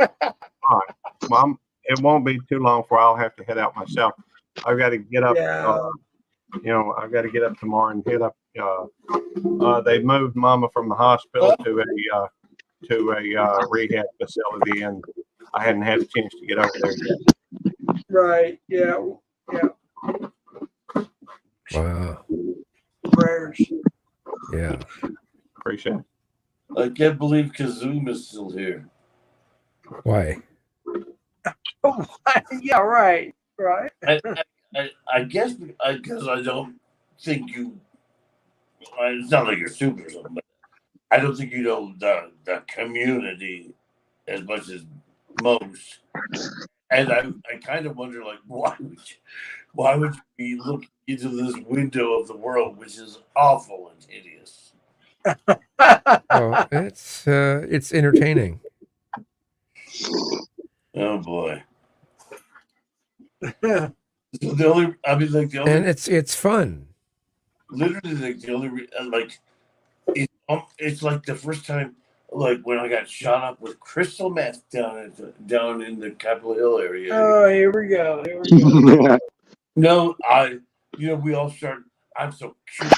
All right. Well, it won't be too long before I'll have to head out myself. I've got to get up. Yeah. I've got to get up tomorrow and head up. They moved Mama from the hospital to a rehab facility, and I hadn't had a chance to get over there yet. Right. Yeah. Wow. Prayers. Yeah. Appreciate it. I can't believe Kazoom is still here. Why? Oh, yeah. Right. Right. I guess because I don't think you. It's not like you're stupid or something, but I don't think you know the community as much as most. And I kind of wonder, like, why would you be looking into this window of the world, which is awful and hideous? Well, it's entertaining. Oh boy. The only, And it's fun. Literally, like the only, it's like the first time, like when I got shot up with crystal meth down in the Capitol Hill area. Oh, here we go. Here we go. No, we all start. I'm so curious,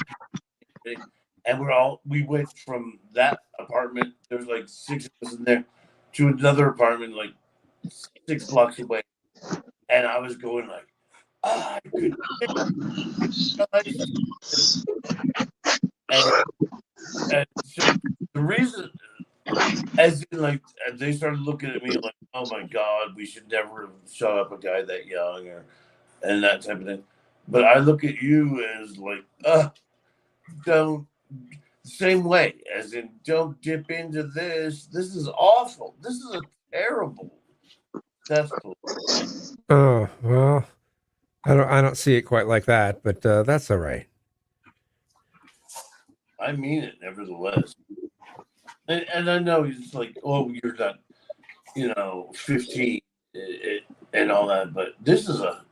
and we went from that apartment. There's like 6 of us in there to another apartment like 6 blocks away, and I was going like, I could. And so the reason, as in, like, they started looking at me like, oh my God, we should never have shot up a guy that young, and that type of thing. But I look at you as like, don't, same way, as in, don't dip into this. This is awful. This is a terrible cesspool. Oh, well, I don't see it quite like that, but that's all right. I mean it, nevertheless. And I know it's like, oh, you're not, 15 and all that, but this is a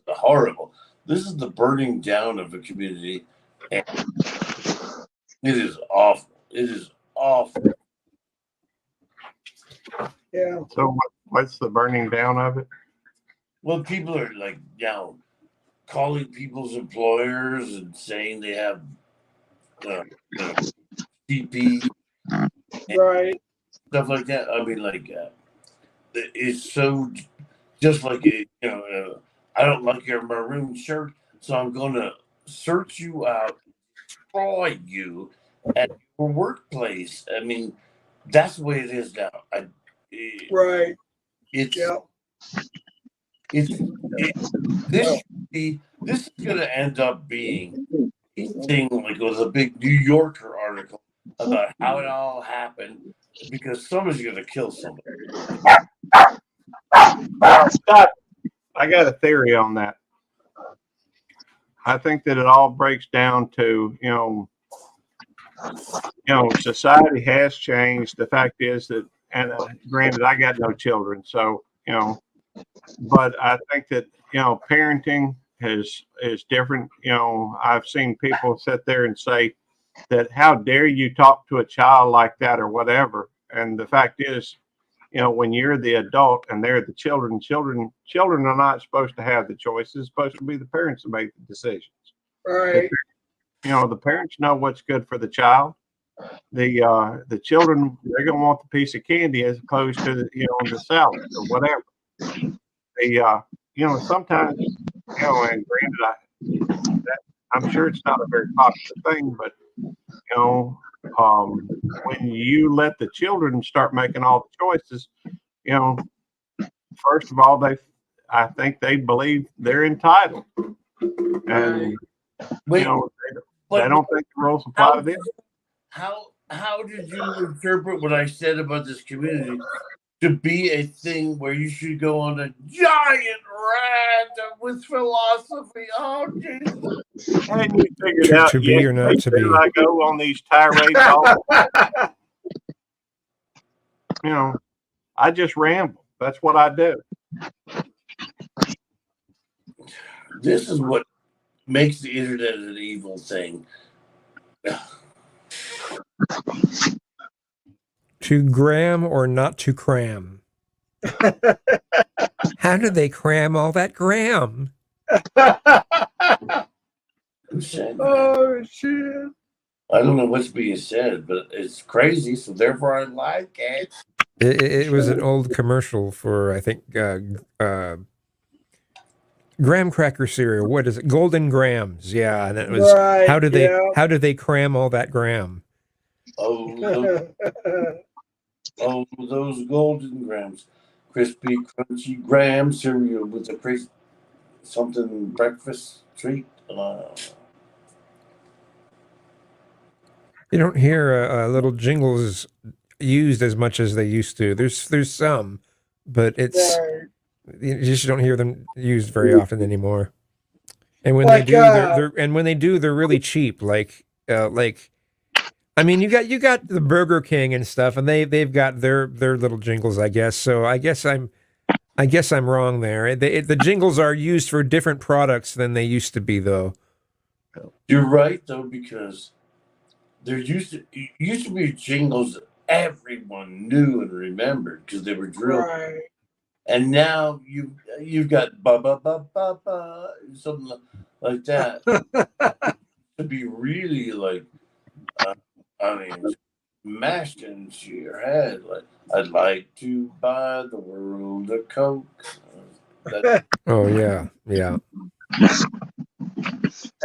horrible. This is the burning down of a community, and it is awful. It is awful. Yeah. So what's the burning down of it? Well, people are like now calling people's employers and saying they have CP, right, stuff like that. I mean, like, it's so just like I don't like your maroon shirt, so I'm going to search you out, destroy you at your workplace. I mean, that's the way it is now. right. It's yeah. This is going to end up being a thing like it was a big New Yorker article about how it all happened because somebody's going to kill somebody. Scott, I got a theory on that. I think that it all breaks down to, society has changed. The fact is that, and granted, I got no children, so, but I think that, parenting is different. I've seen people sit there and say that, how dare you talk to a child like that or whatever. And the fact is, when you're the adult and they're the children are not supposed to have the choice. It's supposed to be the parents that make the decisions. Right. The parents know what's good for the child. The children, they're going to want the piece of candy as opposed to the salad or whatever. Sometimes, and granted, I'm sure it's not a very popular thing, but when you let the children start making all the choices, first of all, I think they believe they're entitled, and they don't think the rules apply to them. How did you interpret what I said about this community to be a thing where you should go on a giant rant with philosophy? Oh, Jesus. And you figured out to be or not to be. I go on these tirades all I just ramble. That's what I do. This is what makes the internet an evil thing. To gram or not to cram? How do they cram all that gram? Oh, shit. I don't know what's being said, but it's crazy, so therefore I like it. It was an old commercial for, I think, graham cracker cereal. What is it? Golden Grams. Yeah, and it was Right, how do they cram all that gram? Oh, those golden grams, crispy, crunchy graham cereal with a crazy something breakfast treat. You don't hear little jingles used as much as they used to. There's some, but it's You just don't hear them used very often anymore. And when Like, they do, they're really cheap. Like, I mean, you got the Burger King and stuff, and they've got their little jingles, I guess. So I guess I'm wrong there. The jingles are used for different products than they used to be, though. You're right, though, because there used to be jingles that everyone knew and remembered because they were drilled. Right. And now you've got ba ba ba ba ba, something like that. To be really like, mashed into your head. Like, I'd like to buy the world a Coke. Oh yeah.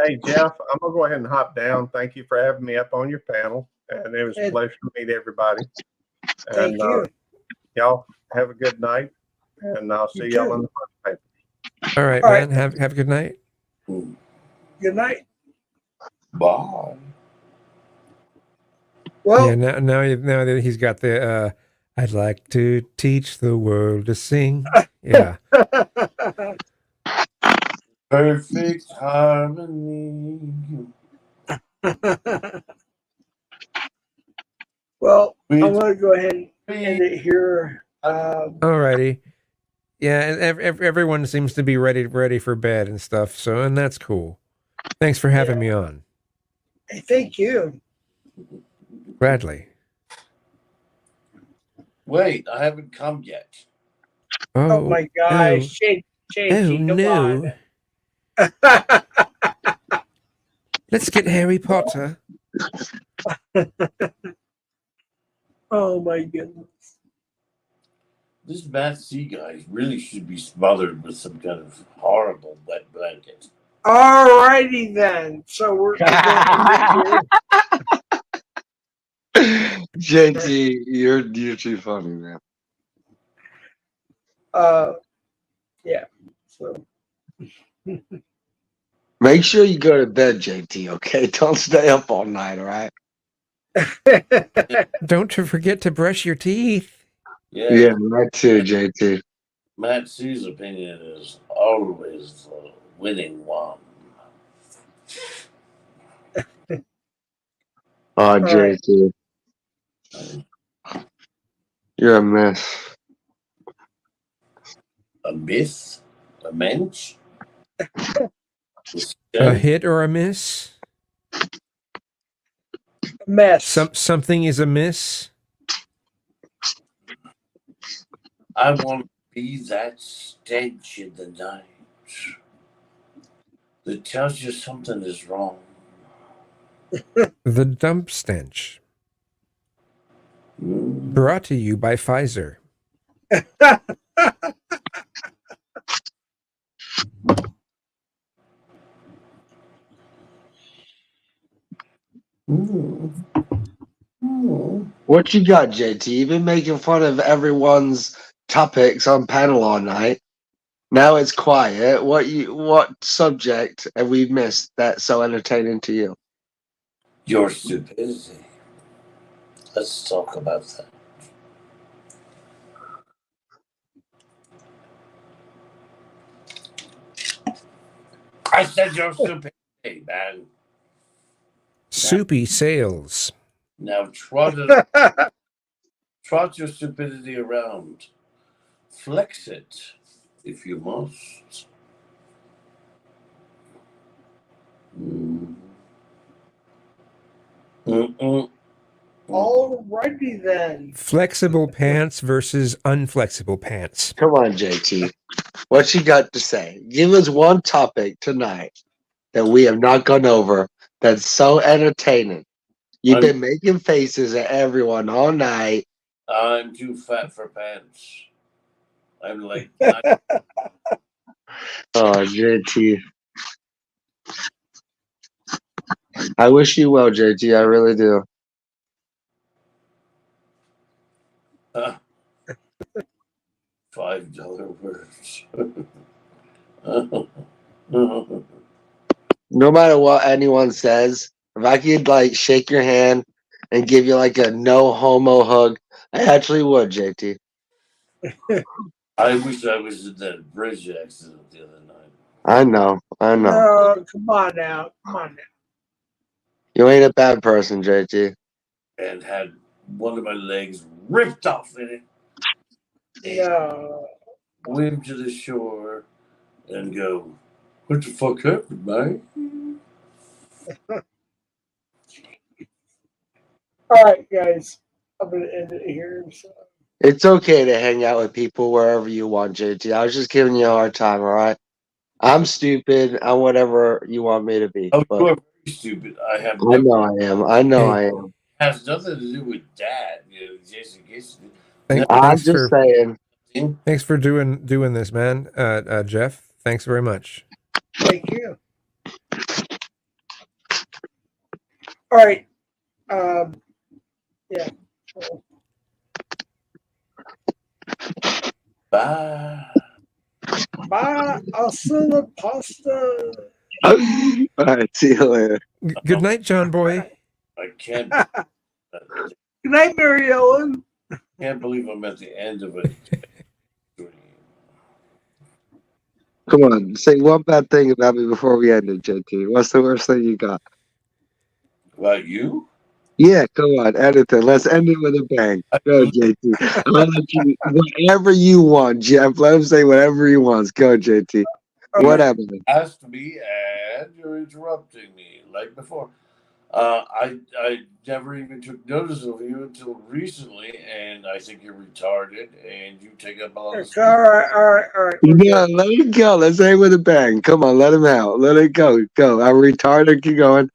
Hey, Jeff, I'm going to go ahead and hop down. Thank you for having me up on your panel. And it was a pleasure to meet everybody. Thank you. Y'all have a good night. And I'll see y'all in the paper. All right, man. Have a good night. Good night. Bye. Well, yeah, now that he's got the I'd like to teach the world to sing. Yeah. Perfect harmony. well, I'm going to go ahead and end it here. Alrighty. Yeah, and everyone seems to be ready for bed and stuff. So, and that's cool. Thanks for having me on, Hey, thank you. Bradley. Wait, I haven't come yet. Oh my gosh, Shane, come no. Let's get Harry Potter. Oh my goodness. This Matt C guy really should be smothered with some kind of horrible wet blanket. Alrighty then. So we're going to JT, you're too funny, man. Yeah. So Make sure you go to bed, JT, okay? Don't stay up all night, all right? Don't forget to brush your teeth. Yeah, that too, JT. Matt C's opinion is always the winning one. Oh, JT. You're a mess. A miss? A mensch? A hit or a miss? Mess. Something is amiss. I want to be that stench in the night that tells you something is wrong. The dump stench. Brought to you by Pfizer. What you got, JT? You've been making fun of everyone's topics on panel all night. Now it's quiet. What subject have we missed that's so entertaining to you? Your stupidity. Let's talk about that. I said your stupidity, man. Soupy sales. Now trot your stupidity around. Flex it, if you must. Alrighty then. Flexible pants versus unflexible pants. Come on, JT. What you got to say? Give us one topic tonight that we have not gone over that's so entertaining. You've been making faces at everyone all night. I'm too fat for pants. I'm like... Oh, JT. I wish you well, JT. I really do. $5 words. No matter what anyone says, if I could like shake your hand and give you like a no homo hug, I actually would, JT. I wish I was in that bridge accident the other night. I know. No, come on now. Come on now. You ain't a bad person, JT. And had one of my legs ripped off in it. No. Swim to the shore and go, what the fuck happened, man? All right, guys. I'm going to end it here. So. It's okay to hang out with people wherever you want, JT. I was just giving you a hard time, all right? I'm stupid. I'm whatever you want me to be. Oh, But you are very stupid. I have I never. know I am. I know I am. Has nothing to do with that. You know, Jason gets. I'm just saying. Thanks for doing this, man. Jeff, thanks very much. Thank you. All right. Yeah. Bye. Bye. Hasta la pasta. All right. See you later. Good night, John Boy. I can't. Good night, Mary Ellen. Can't believe I'm at the end of it. Come on. Say one bad thing about me before we end it, JT. What's the worst thing you got? About you? Yeah, come on. Edit it. Let's end it with a bang. Go, JT. I'll let you, whatever you want, Jeff. Let him say whatever he wants. Go, JT. Whatever. Asked me and you're interrupting me like before. I never even took notice of you until recently, and I think you're retarded, and you take up a lot of space. All right. Yeah, let it go. Let's say it with a bang. Come on, let him out. Let it go. Go. I'm retarded. Keep going.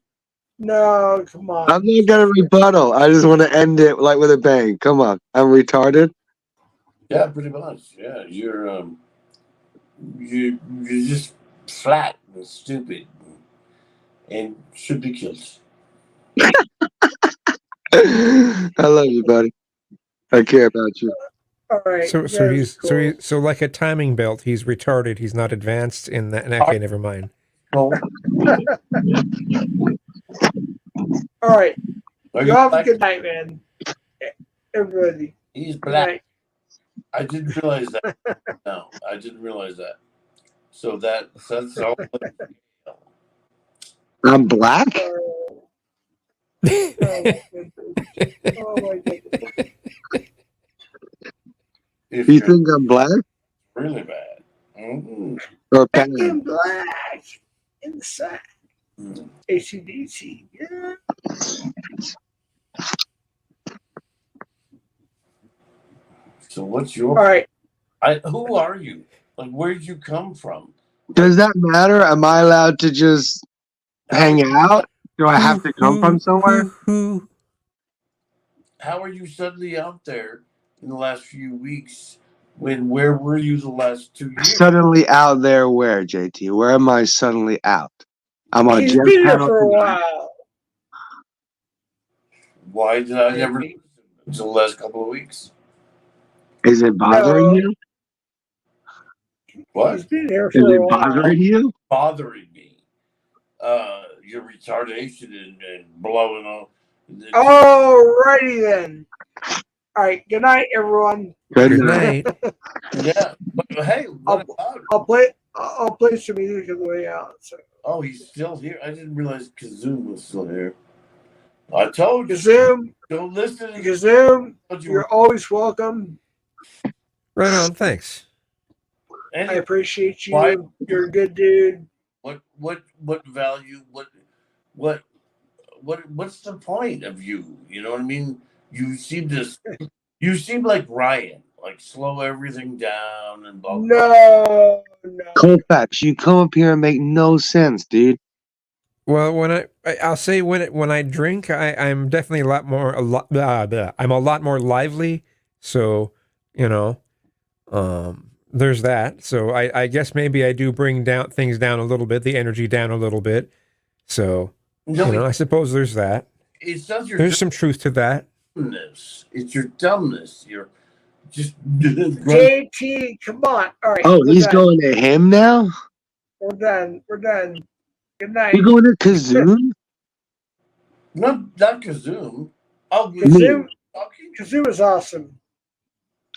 No, come on. I'm not gonna rebuttal. I just want to end it like with a bang. Come on. I'm retarded. Yeah, pretty much. Yeah, you're just flat and stupid, and should be killed. I love you, buddy. I care about you. All right. So like a timing belt. He's retarded. He's not advanced in that. Okay, never mind. Oh. All right. Are You you have a black? good night, man. Everybody. He's Good black. night. I didn't realize that. No, I didn't realize that. So that's all. I'm black? Oh my goodness. If You you're think I'm black? really bad. Mm-hmm. Or bad? In black. Inside. ACDC. Yeah. So what's your? All right. Who are you? Like, where did you come from? Does that matter? Am I allowed to just hang out? Do I have to come from somewhere? How are you suddenly out there in the last few weeks? Where were you the last 2 years? Suddenly out there where, JT? Where am I suddenly out? I'm on He's Jeff's been here panel for a tonight. while. Why did I never notice it until the last couple of weeks? Is it bothering you? What? He's been here Is for a it while. bothering you? Bothering me. Your retardation and blowing on. Alrighty then. All right. Good night, everyone. Good night. Yeah, but hey, what about it? I'll play some music on the way out. So. Oh, he's still here. I didn't realize Kazoom was still here. I told you. Kazoom. Don't listen to Kazoom. You're always welcome. Right on. Thanks. I appreciate you. Why- You're a good dude. What value? What's the point of you? You know what I mean? You seem like Ryan, like slow everything down and blah blah. No. Colfax, you come up here and make no sense, dude. Well, I'll say when I drink, I'm definitely a lot more I'm a lot more lively. So, there's that. So I guess maybe I do bring things down a little bit, the energy down a little bit. So I suppose there's that. It's not your There's some truth to that. dumbness. It's your dumbness. You're just JT, come on. All right. Oh, we're he's done. going to him now? We're done. Good night. You're going to Kazoon? not Kazoom. Oh, Kazoom is awesome.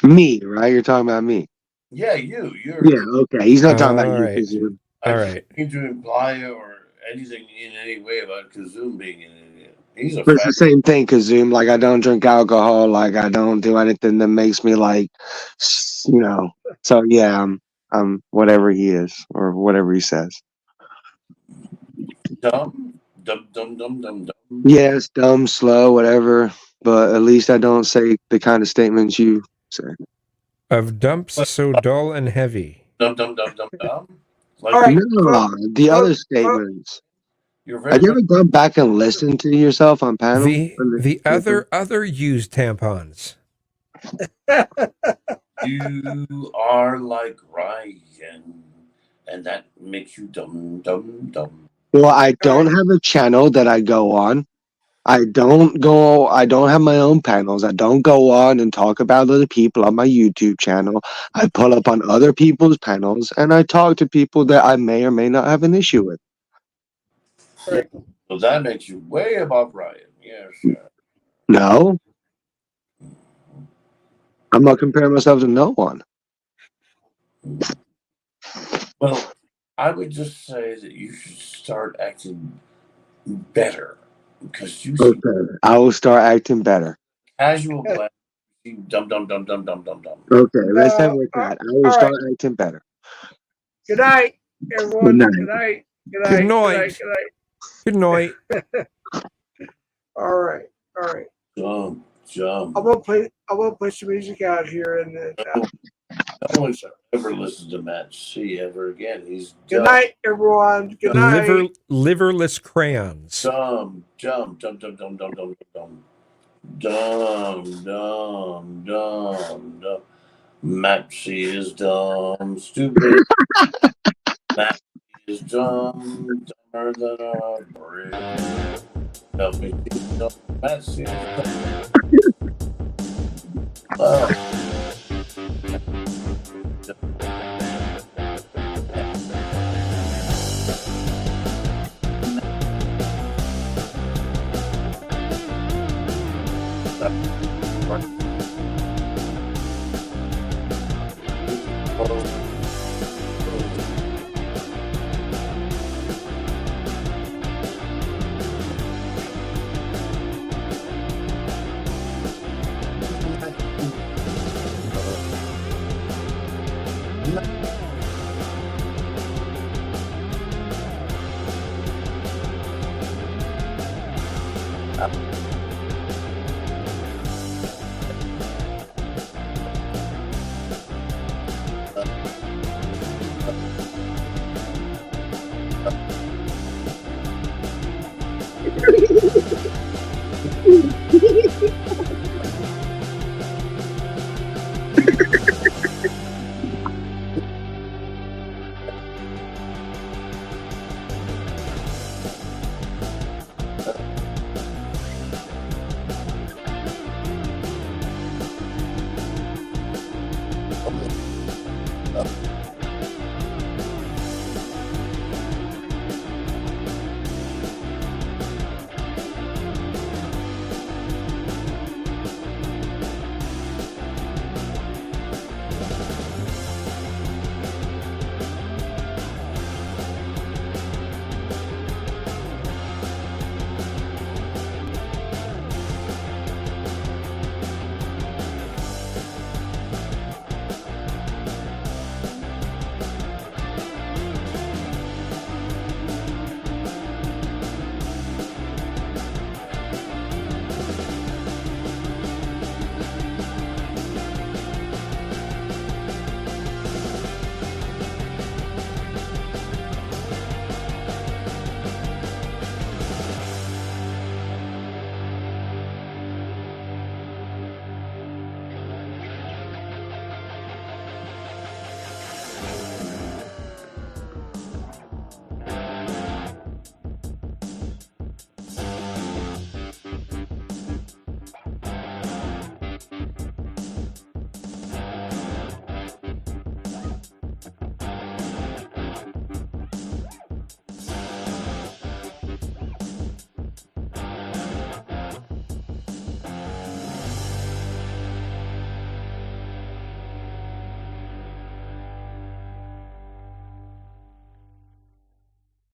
Me, right? You're talking about me. Yeah, you're. Yeah, okay. He's not talking about All you, right. Kazoon. I All didn't right. mean to imply or anything in any way about Kazoom being an idiot. He's a But it's the fat. same thing, Kazoom. Like, I don't drink alcohol. Like, I don't do anything that makes me, like, you know. So, yeah, I'm whatever he is or whatever he says. Dumb. Yes, dumb, slow, whatever. But at least I don't say the kind of statements you say. Of dumps so dull and heavy. Dumb. Like, All right. No, the other statements. You're Have you ever gone back and listened to yourself on panel? The other used tampons. You are like Ryan, and that makes you dumb. Well, I don't have a channel that I go on. I don't have my own panels. I don't go on and talk about other people on my YouTube channel. I pull up on other people's panels and I talk to people that I may or may not have an issue with. So that makes you way above Ryan. Yeah, sure. No. I'm not comparing myself to no one. Well, I would just say that you should start acting better because you see Okay. I will start acting better. casual class, dumb. Okay, let's end with that. I will start acting better. Good night, everyone. Good Good night. Good Good night. night. Good night. All right. Jump. I'm gonna play some music out here, and then No one should ever listen to Matt C ever again. He's good dumb. night, everyone. Good night. Liverless crayons. Dumb. Matt C is dumb, stupid. Matt C is dumb, dumber than a brick. Help me, dumb. Matt C is dumb.